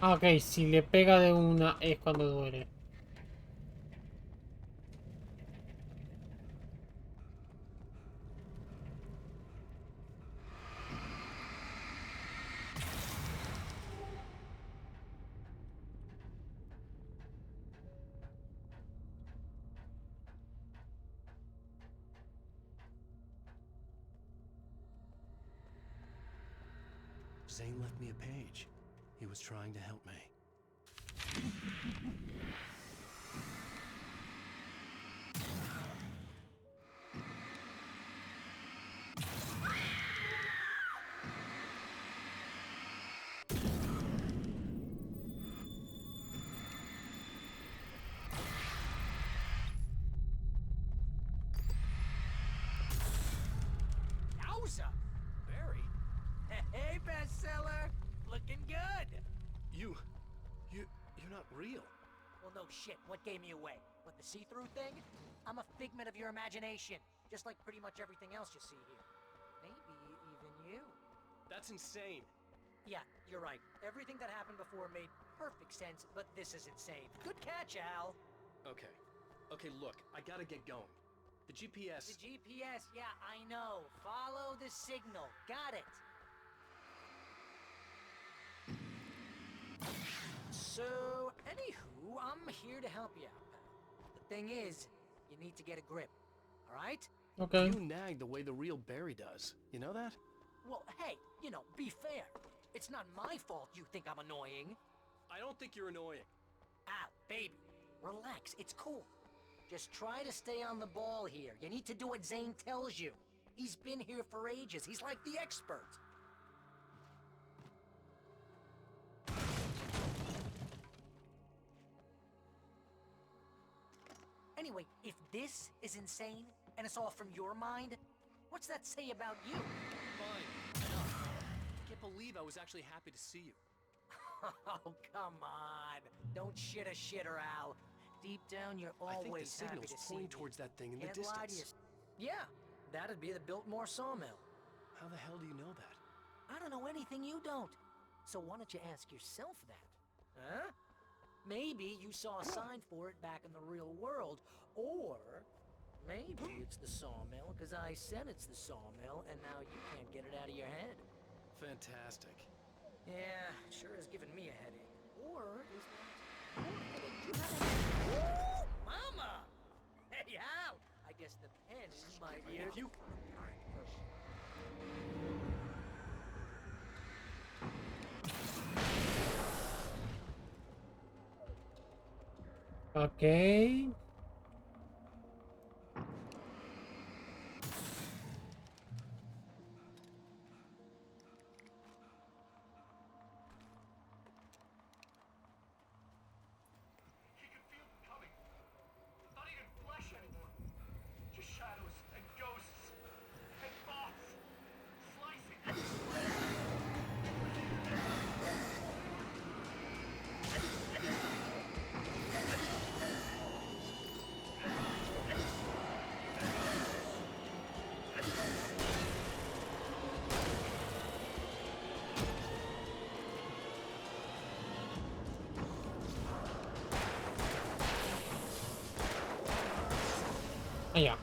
S1: Ah, ok, si le pega de una es cuando duele.
S18: Zane left me a page. He was trying to help me.
S8: Yowza! Barry? Hey, bestseller! Looking good!
S18: You're not real.
S8: Well, no shit. What gave me away? What, the see-through thing? I'm a figment of your imagination, just like pretty much everything else you see here. Maybe even you.
S18: That's insane.
S8: Yeah, you're right. Everything that happened before made perfect sense, but this is insane. Good catch, Al.
S18: Okay. Okay, look, I gotta get going. The GPS...
S8: The GPS, yeah, I know. Follow the signal. Got it. So, anywho, I'm here to help you out, pal. The thing is, you need to get a grip, alright?
S1: Okay.
S18: You nag the way the real Barry does. You know that?
S8: Well, hey, you know, be fair. It's not my fault you think I'm annoying.
S18: I don't think you're annoying.
S8: Al, baby, relax, it's cool. Just try to stay on the ball here. You need to do what Zane tells you. He's been here for ages. He's like the expert. Anyway, if this is insane, and it's all from your mind, what's that say about you?
S18: Fine. Enough. I can't believe I was actually happy to see you.
S8: Oh, come on. Don't shit a shitter, Al. Deep down, you're
S18: I think the
S8: always happy
S18: signal's
S8: to see
S18: pointing
S8: me.
S18: towards that thing in
S8: Can't
S18: the
S8: lie to
S18: distance.
S8: you. Yeah, that'd be the Biltmore sawmill.
S18: How the hell do you know that?
S8: I don't know anything you don't. So why don't you ask yourself that? Huh? Maybe you saw a sign for it back in the real world. Or maybe it's the sawmill because I said it's the sawmill and now you can't get it out of your head.
S18: Fantastic.
S8: Yeah, sure has given me a headache. Or is that your headache? You have a headache? Woo! Mama! Hey, Al! I guess the pen is my ear. You...
S1: Okay.
S21: He could feel them coming. Not even flesh anymore. Just shadows and ghosts and thoughts. Slicing.
S1: Ah, yeah.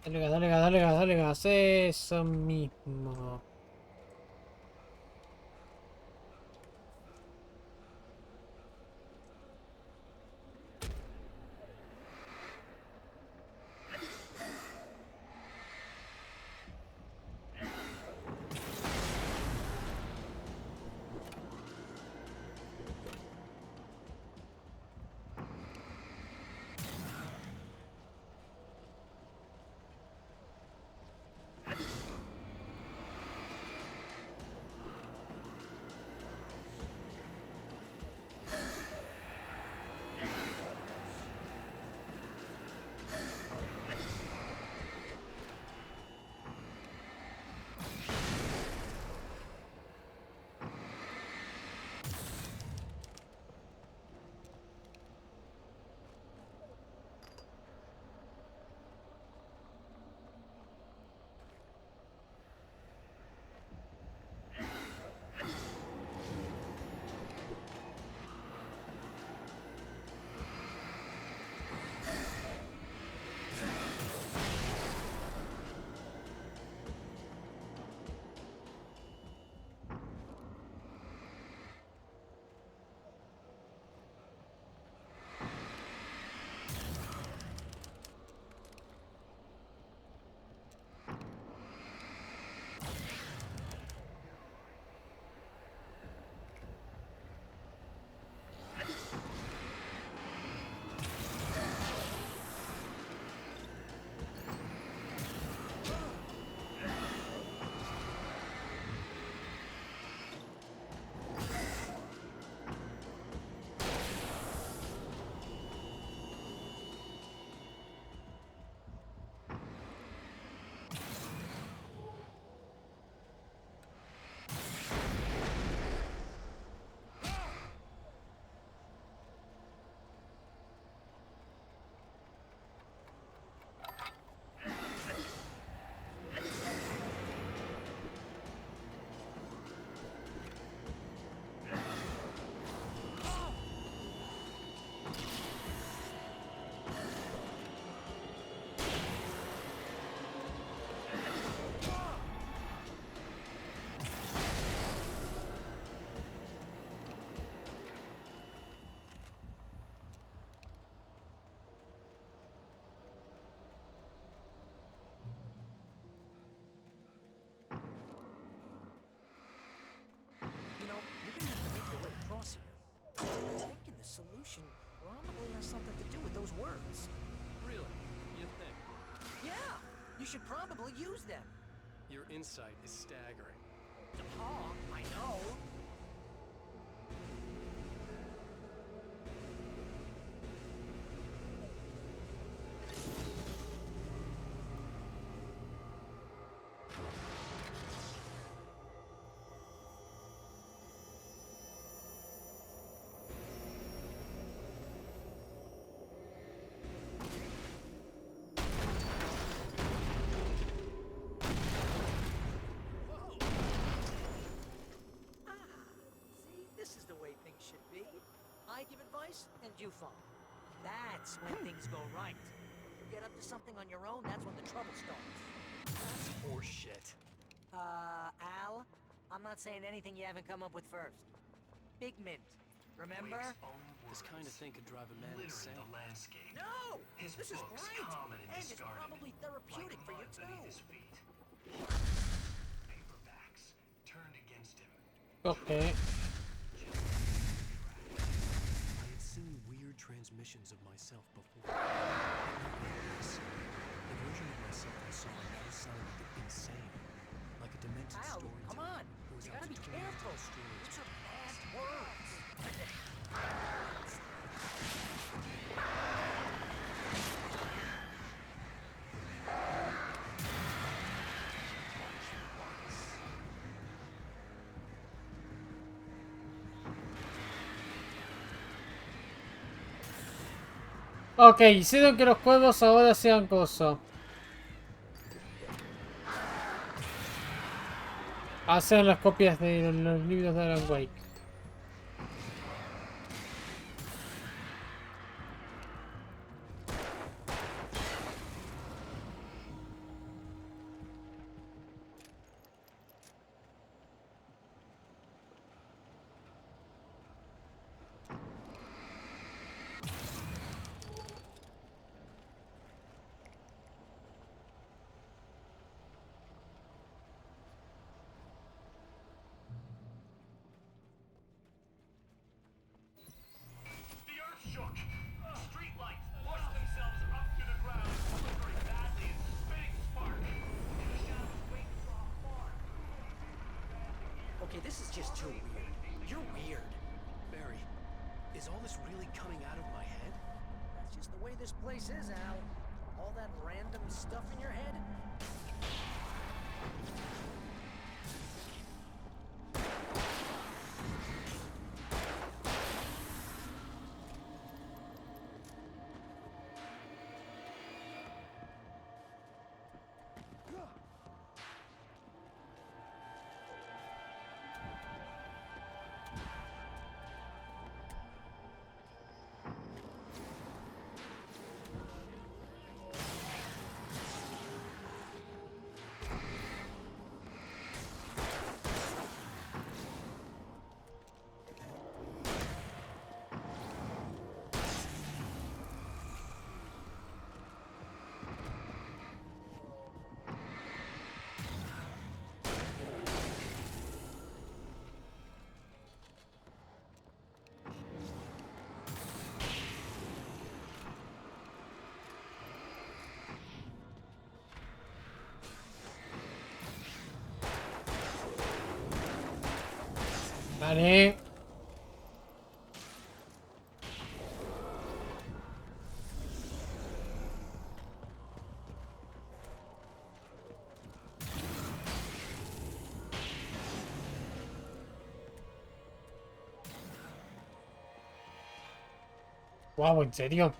S1: Dale gas, dale gas, dale gas, dale gas. Eso mismo.
S8: You know, you're gonna have to make your way across here. I'm thinking the solution probably has something to do with those words.
S16: Really? You think?
S8: Yeah! You should probably use them.
S16: Your insight is staggering.
S8: Oh, I know. This is the way things should be. I give advice and you follow. That's when things go right. If you get up to something on your own, that's when the trouble starts.
S16: That's horseshit.
S8: Al, I'm not saying anything you haven't come up with first. Big mint. Remember?
S16: This kind of thing could drive a man insane.
S8: No! This is great! And it's probably therapeutic for you too.
S11: Paperbacks turned against him.
S1: Okay.
S18: I had seen weird transmissions of myself before. The version of myself I saw now sounded insane, like a demented
S8: Al,
S18: storyteller.
S8: come on!
S18: who was
S8: You
S18: out
S8: gotta
S18: to
S8: be
S18: tell me
S8: careful!
S18: stories
S8: These
S18: from
S8: are
S18: the
S8: bad
S18: past.
S8: words!
S1: Ok, hicieron que los juegos ahora sean coso. Hacen las copias de los libros de Alan Wake.
S8: Okay, this is just too weird. You're weird.
S2: Barry, is all this really coming out of my head?
S8: That's just the way this place is, Al. All that random stuff in your head.
S1: Vale. Wow, ¿en serio?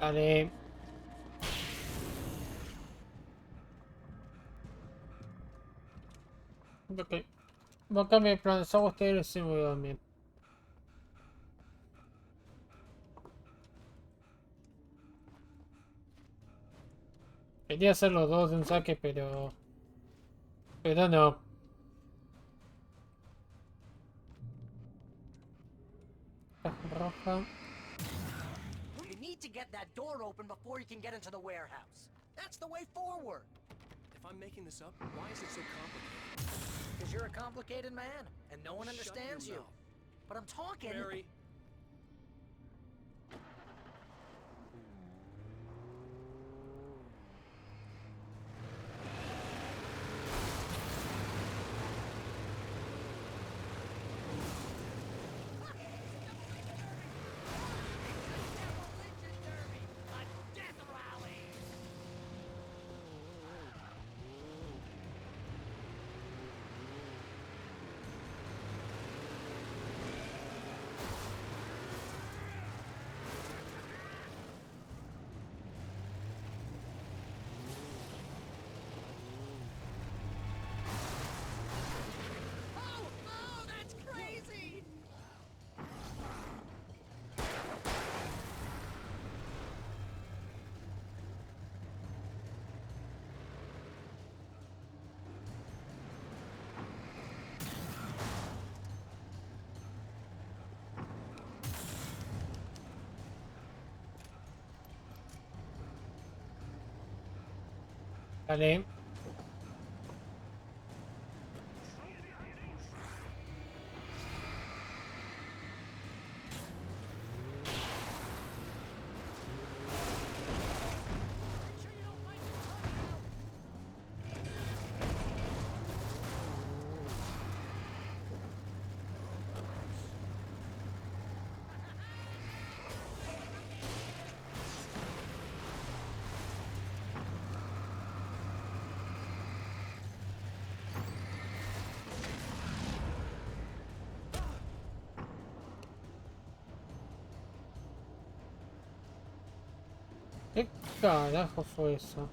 S1: Vale. Ok. Voy a cambiar de plan. Somos ustedes se muevan bien. Quería hacer los dos de un saque, pero... Pero no. Roja.
S8: You need to get that door open before you can get into the warehouse. That's the way forward.
S2: If I'm making this up, why is it so complicated?
S8: Because you're a complicated man, and no one
S2: Shut
S8: understands
S2: your
S8: you.
S2: mouth.
S8: But I'm talking.
S2: Barry.
S1: Vale. ¿Qué carajo fue eso?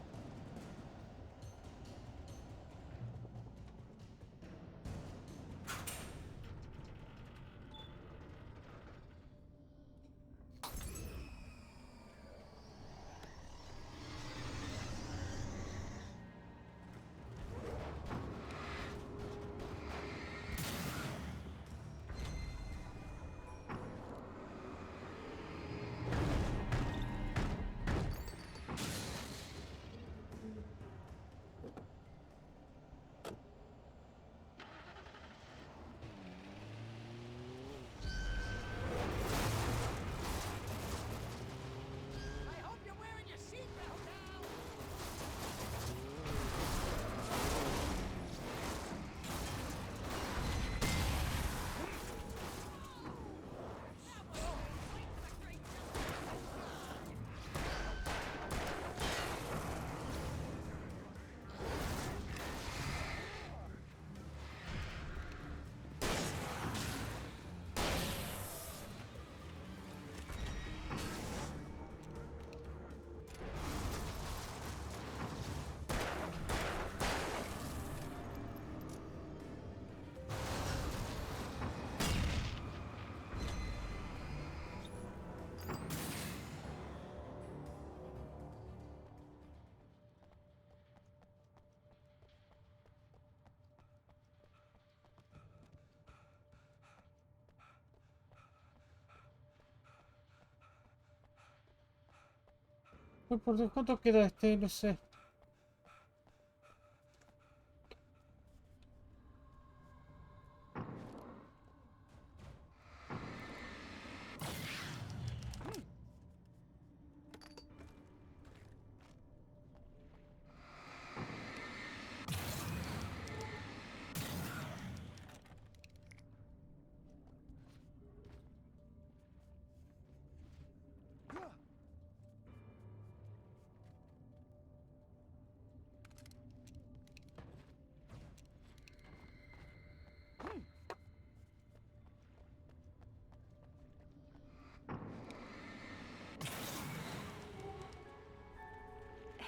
S1: ¿Cuánto queda este? No sé.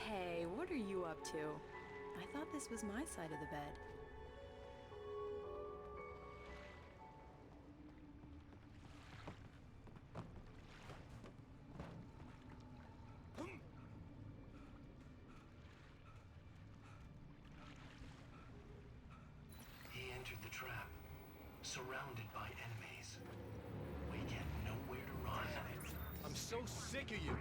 S9: Hey, what are you up to? I thought this was my side of the bed.
S11: He entered the trap, surrounded by enemies. We get nowhere to run.
S16: I'm so sick of you.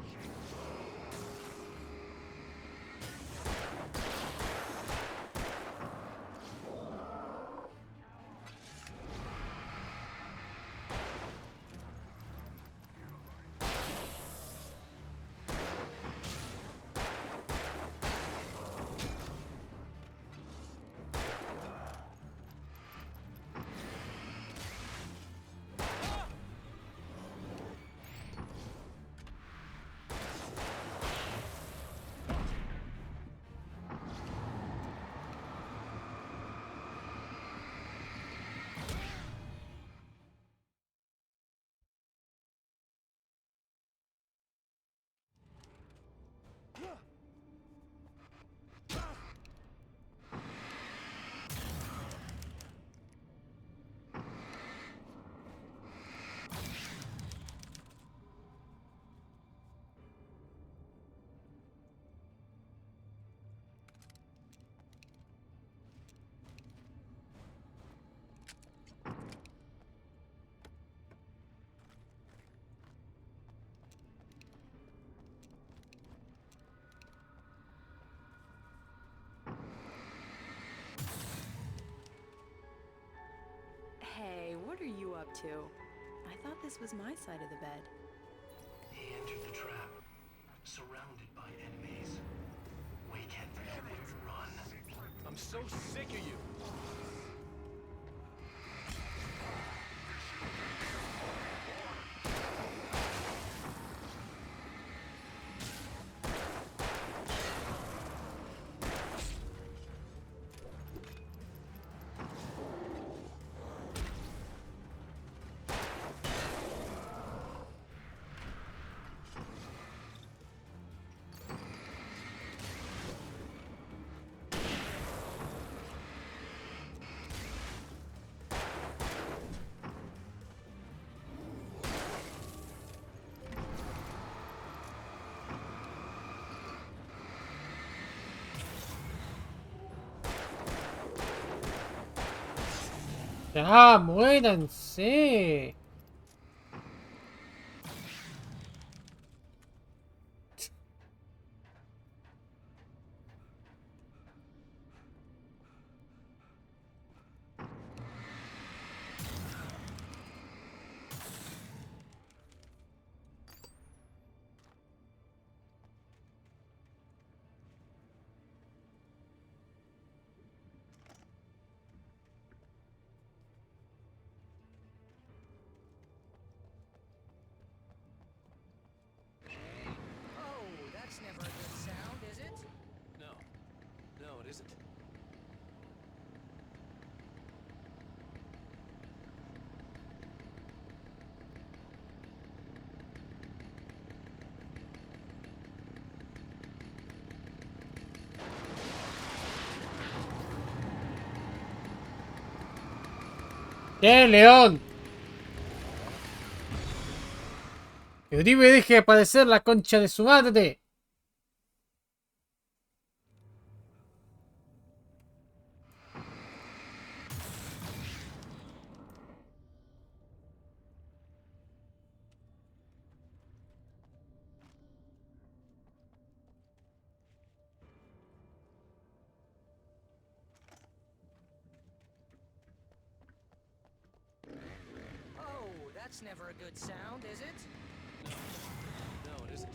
S9: Hey, what are you up to? I thought this was my side of the bed.
S11: He entered the trap, surrounded by enemies. We get nowhere to run.
S16: I'm so sick of you.
S1: ¡Ya, muéranse!
S14: Oh, that's never a good sound, is it?
S16: No. No, it isn't.
S1: ¡Qué león! ¡Que Uribe deje de aparecer la concha de su madre!
S14: That's never a good sound, is it?
S16: No, it isn't.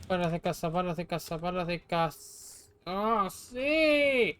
S1: Balas de casa, balas de casa, balas de casa. ¡Ah, sí!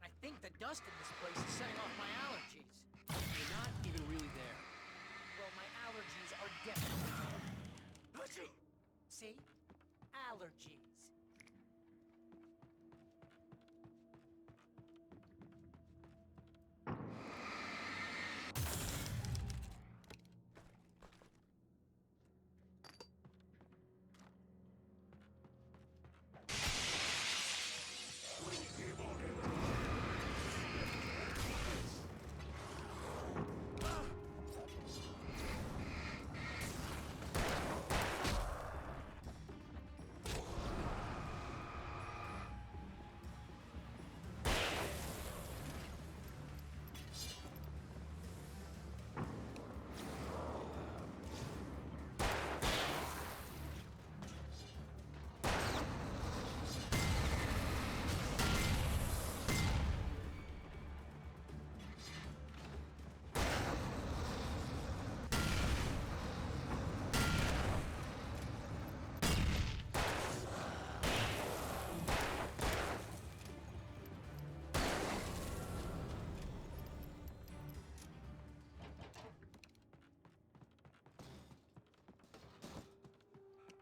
S14: I think the dust in this place is setting off my allergies.
S16: You're not even really there.
S14: Well, my allergies are definitely there. See? Allergies.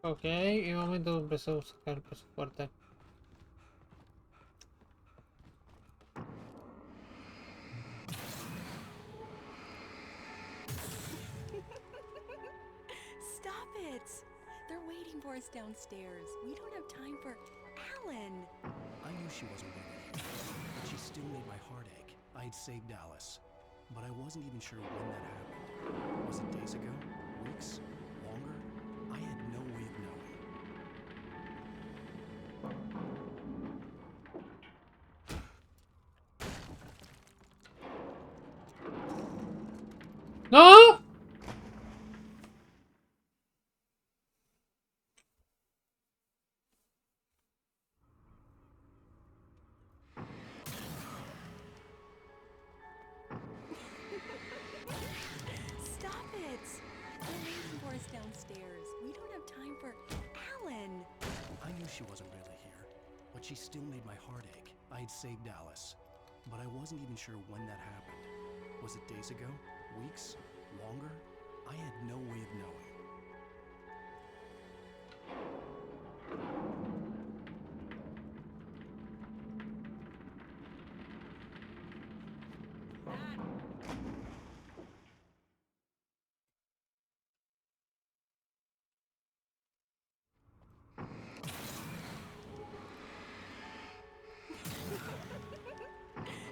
S1: Ok, y un momento empezó a sacar el peso fuerte.
S9: Stop it! They're waiting for us downstairs. We don't have time for Alan.
S18: I knew she wasn't really here, but she still made my heart ache. I had saved Alice, but I wasn't even sure when that happened. Was it days ago? Weeks? Longer? I had no way of knowing.
S1: ¡No!
S9: Stop it! They're waiting for us downstairs. We don't have time for Alan.
S18: I knew she wasn't really here, but she still made my heart ache. I had saved Alice, but I wasn't even sure when that happened. Was it days ago? Weeks? Longer? I had no way of knowing.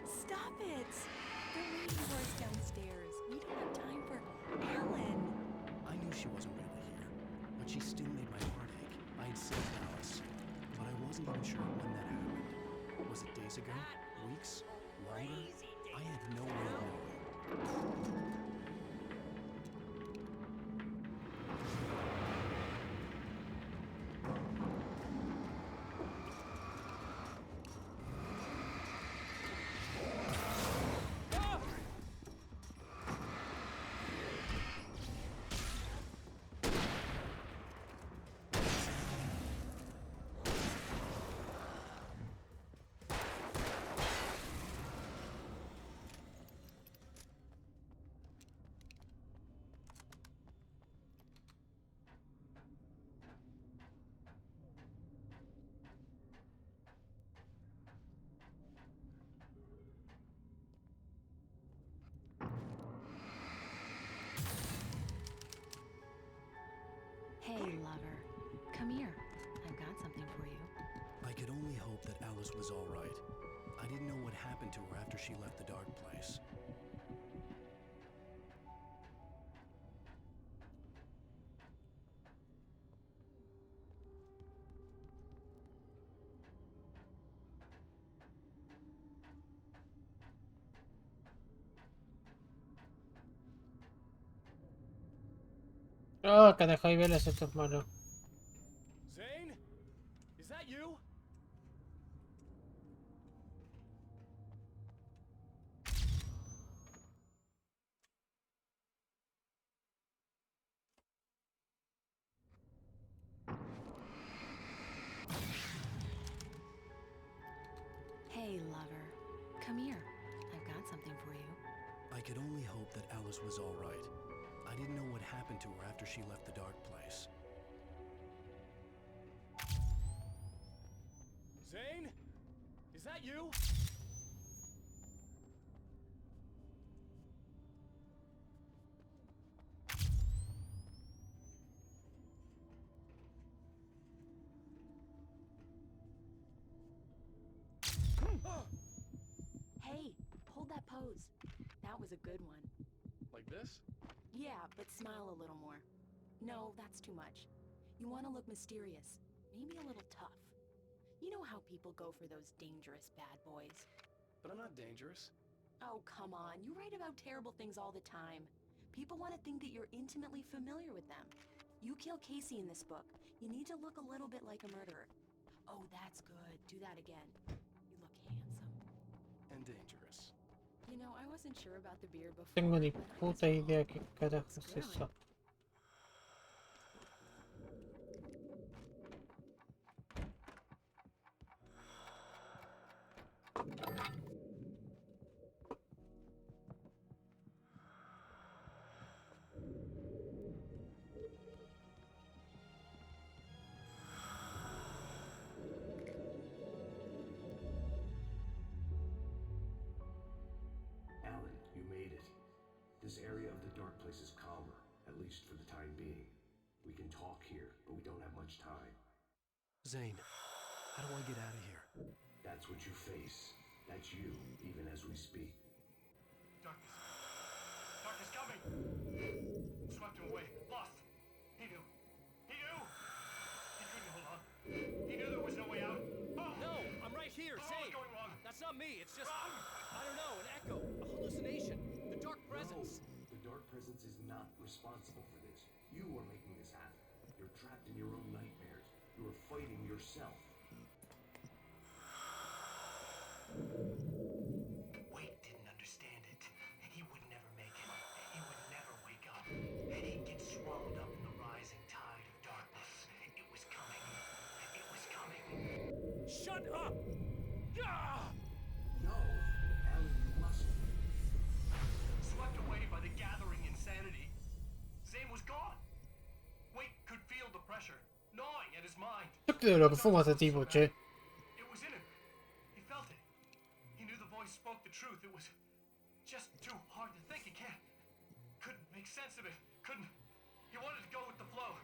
S9: Stop it! They're waiting for us downstairs. We don't have time for Alan.
S18: I knew she wasn't really here, but she still made my heart ache. I I'd saved Alice, but I wasn't even sure when that happened. Was it days ago? Weeks? Longer? I had no way of knowing.
S9: Hey, lover. Come here. I've got something for you.
S18: I could only hope that Alice was all right. I didn't know what happened to her after she left the dark place.
S1: Oh, carajo, hay velas estos malos.
S16: Zane? Is that you?
S9: Hey, lover. Come here. I've got something for you.
S18: I could only hope that Alice was all right. I didn't know what happened to her after she left the dark place.
S16: Zane? Is that you?
S9: Hey, hold that pose. That was a good one.
S16: Like this?
S9: Yeah, but smile a little more. No, that's too much. You want to look mysterious. Maybe a little tough. You know how people go for those dangerous bad boys.
S18: But I'm not dangerous.
S9: Oh, come on. You write about terrible things all the time. People want to think that you're intimately familiar with them. You kill Casey in this book. You need to look a little bit like a murderer. Oh, that's good. Do that again. You look handsome.
S18: And dangerous.
S9: You know, I wasn't sure about the beard before.
S1: Tengo ni
S9: but I
S1: puta
S9: guess
S1: idea qué carajo
S9: it's
S1: es
S9: good.
S1: eso.
S11: Alan, you made it. This area of the dark place is calmer, at least for the time being. We can talk here, but we don't have much time.
S18: Zane, how do I get out of here?
S11: That's what you face. That's you, even as we speak.
S21: Darkness. Darkness coming! Swept him away. Lost. He knew. He knew! He couldn't hold on. He knew there was no way out. Oh!
S16: No, I'm right here,
S21: Oh,
S16: Zane!
S21: what's going wrong?
S16: That's not me, it's just...
S21: Run!
S16: I don't know, an echo, a hallucination, the dark presence.
S11: No, the dark presence is not responsible for this. You are making this happen. You're trapped in your own nightmares. You are fighting yourself.
S21: Wade didn't understand it. He would never make it. He would never wake up. He'd get swallowed up in the rising tide of darkness. It was coming. It was coming.
S16: Shut up! Ah!
S11: No, Alan, you mustn't.
S21: Swept away by the gathering insanity. Zane was gone. Wade could feel the pressure gnawing at his mind.
S1: Yo creo lo que fuma este tipo, che.
S21: It was in him. He felt it. He knew the voice spoke the truth. It was just too hard to think. He couldn't make sense of it. Couldn't. He wanted to go with the flow.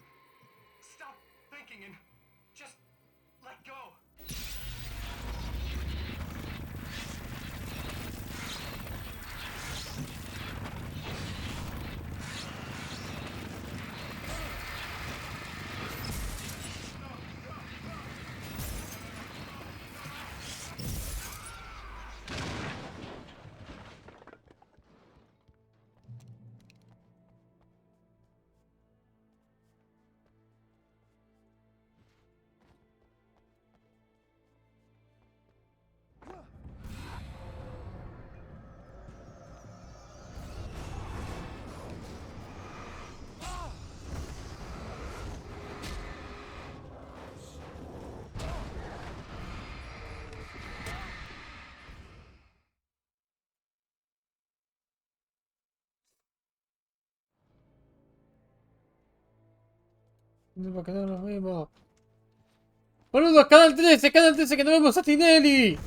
S21: Stop thinking and just let go.
S1: Porque no nos vemos. Boludo, canal 13, que no vemos a Tinelli.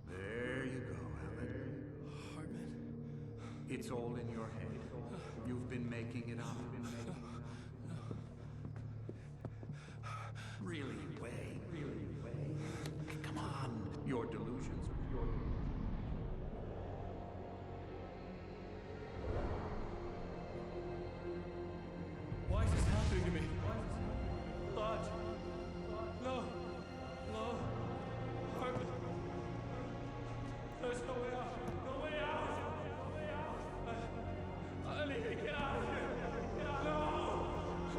S3: There you go, Alan. It's all in your head. You've been making it up. Really, Wayne. Come on. Your delusions.
S16: Why is this happening to me? Lodge. No. No. Hartman. There's no way out. No way out. I need to get out of here. No.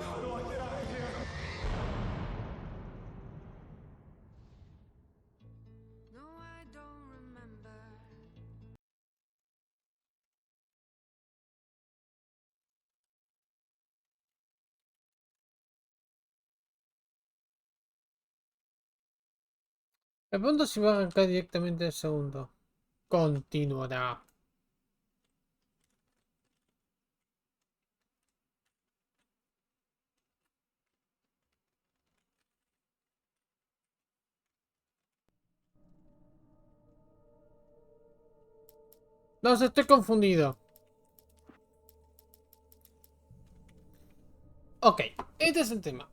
S16: How do I get out of here?
S12: No, I don't remember.
S1: De pronto si va a arrancar directamente el segundo. Continuará. No sé, estoy confundido. Ok, este es el tema.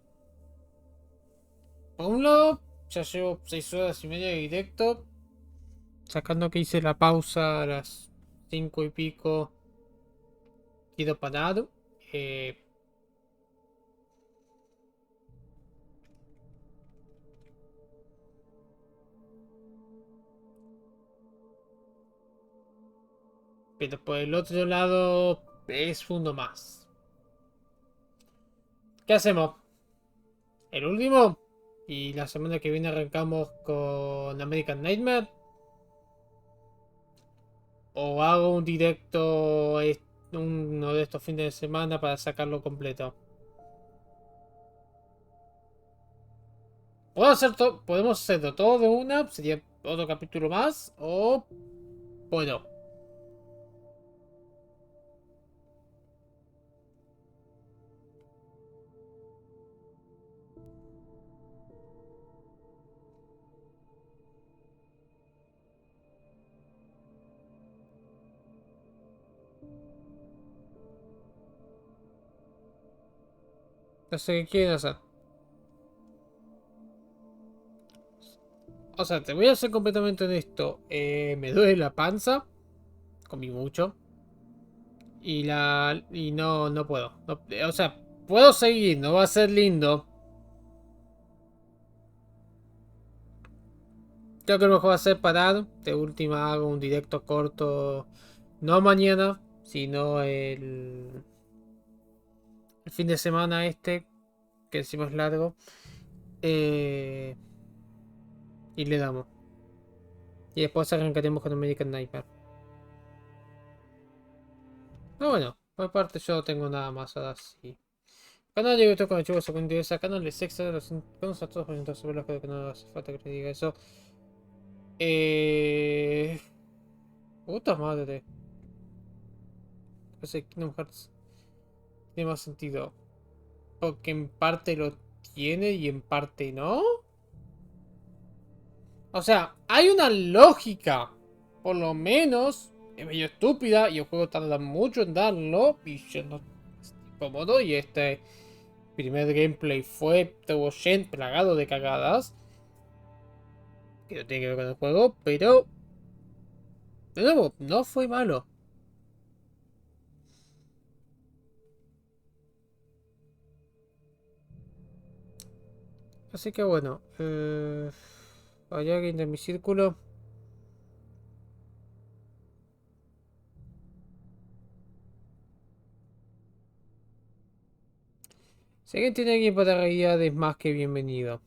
S1: Por un lado, ya llevo 6 horas y media de directo. Sacando que hice la pausa a las 5 y pico. Quiero parar. Pero por el otro lado es uno más. ¿Qué hacemos? ¿El último? Y la semana que viene arrancamos con American Nightmare. ¿O hago un directo uno de estos fines de semana para sacarlo completo? Podemos hacerlo todo de una, sería otro capítulo más, o bueno. No sé qué quieren hacer. O sea, te voy a ser completamente honesto. Me duele la panza. Comí mucho. Y no puedo. O sea, puedo seguir, no va a ser lindo. Creo que lo mejor va a ser parar. De última hago un directo corto. No mañana, sino el fin de semana este. Que encima es largo. Eh, y le damos. Y después arrancaremos con American Nightmare. No, bueno, por parte yo no tengo nada más ahora sí. Canal de YouTube con Archivo se interesa. Canales extra. Los a todos por entonces ver los que no hace falta que le diga eso. Puta madre. No sé, Kingdom Hearts tiene más sentido. Porque en parte lo tiene y en parte no. O sea, hay una lógica. Por lo menos. Es medio estúpida y el juego tarda mucho en darlo. Y yo no estoy cómodo. Y este primer gameplay estuvo plagado de cagadas. Que no tiene que ver con el juego. Pero, de nuevo, no fue malo. Así que bueno. ¿Hay alguien de mi círculo? Si alguien tiene alguien para realidad es más que bienvenido.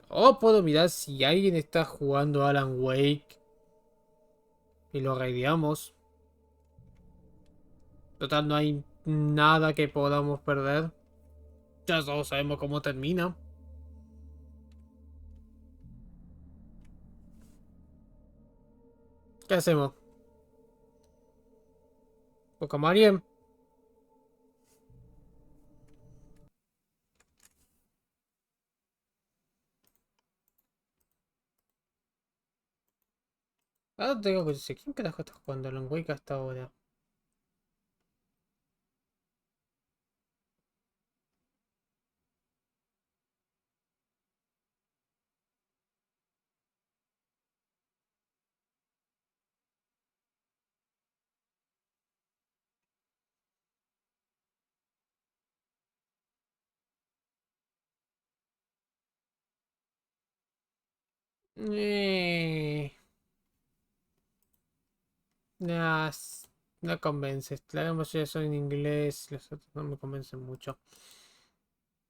S1: O puedo mirar si alguien está jugando Alan Wake. Y lo raideamos. Total, no hay nada que podamos perder. Ya todos sabemos cómo termina. ¿Qué hacemos? ¿Poco Marien? Ahora tengo que decir, ¿quién carajo está jugando Alan Wake hasta ahora? Eh... Nah, no convences. La mayoría son en inglés, los otros no me convencen mucho.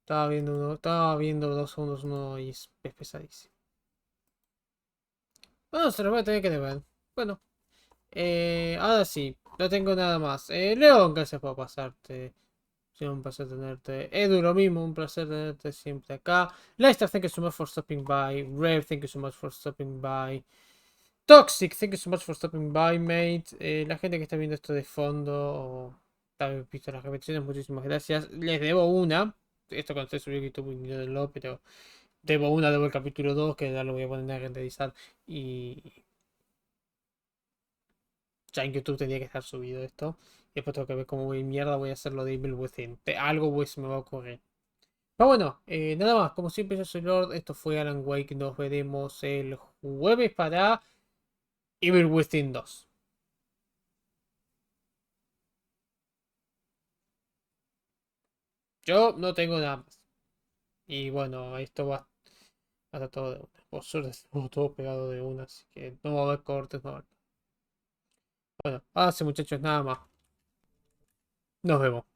S1: Estaba viendo 2 segundos uno y es pesadísimo. Bueno, se lo voy a tener que ver. Bueno, ahora sí, no tengo nada más. León, gracias por pasarte. Siempre un placer tenerte. Edu, lo mismo, un placer tenerte siempre acá. Lester, thank you so much for stopping by. Rev, thank you so much for stopping by. Toxic, thank you so much for stopping by, mate. La gente que está viendo esto de fondo o está visto las repeticiones, muchísimas gracias. Les debo una. Esto cuando esté subido a YouTube, ignórenlo, pero debo el capítulo 2, que ya lo voy a poner a renderizar. Y ya en YouTube tendría que estar subido esto. Y después tengo que ver cómo voy mierda voy a hacer lo de Evil Within. Algo pues me va a ocurrir. Pero bueno, nada más. Como siempre, yo soy Lord. Esto fue Alan Wake. Nos veremos el jueves para Evil Within 2. Yo no tengo nada más. Y bueno, esto va a estar todo de una. Por suerte, estamos todo pegado de una. Así que no va a haber cortes, no va a haber. Bueno, ahora sí, muchachos, nada más. Nos vemos.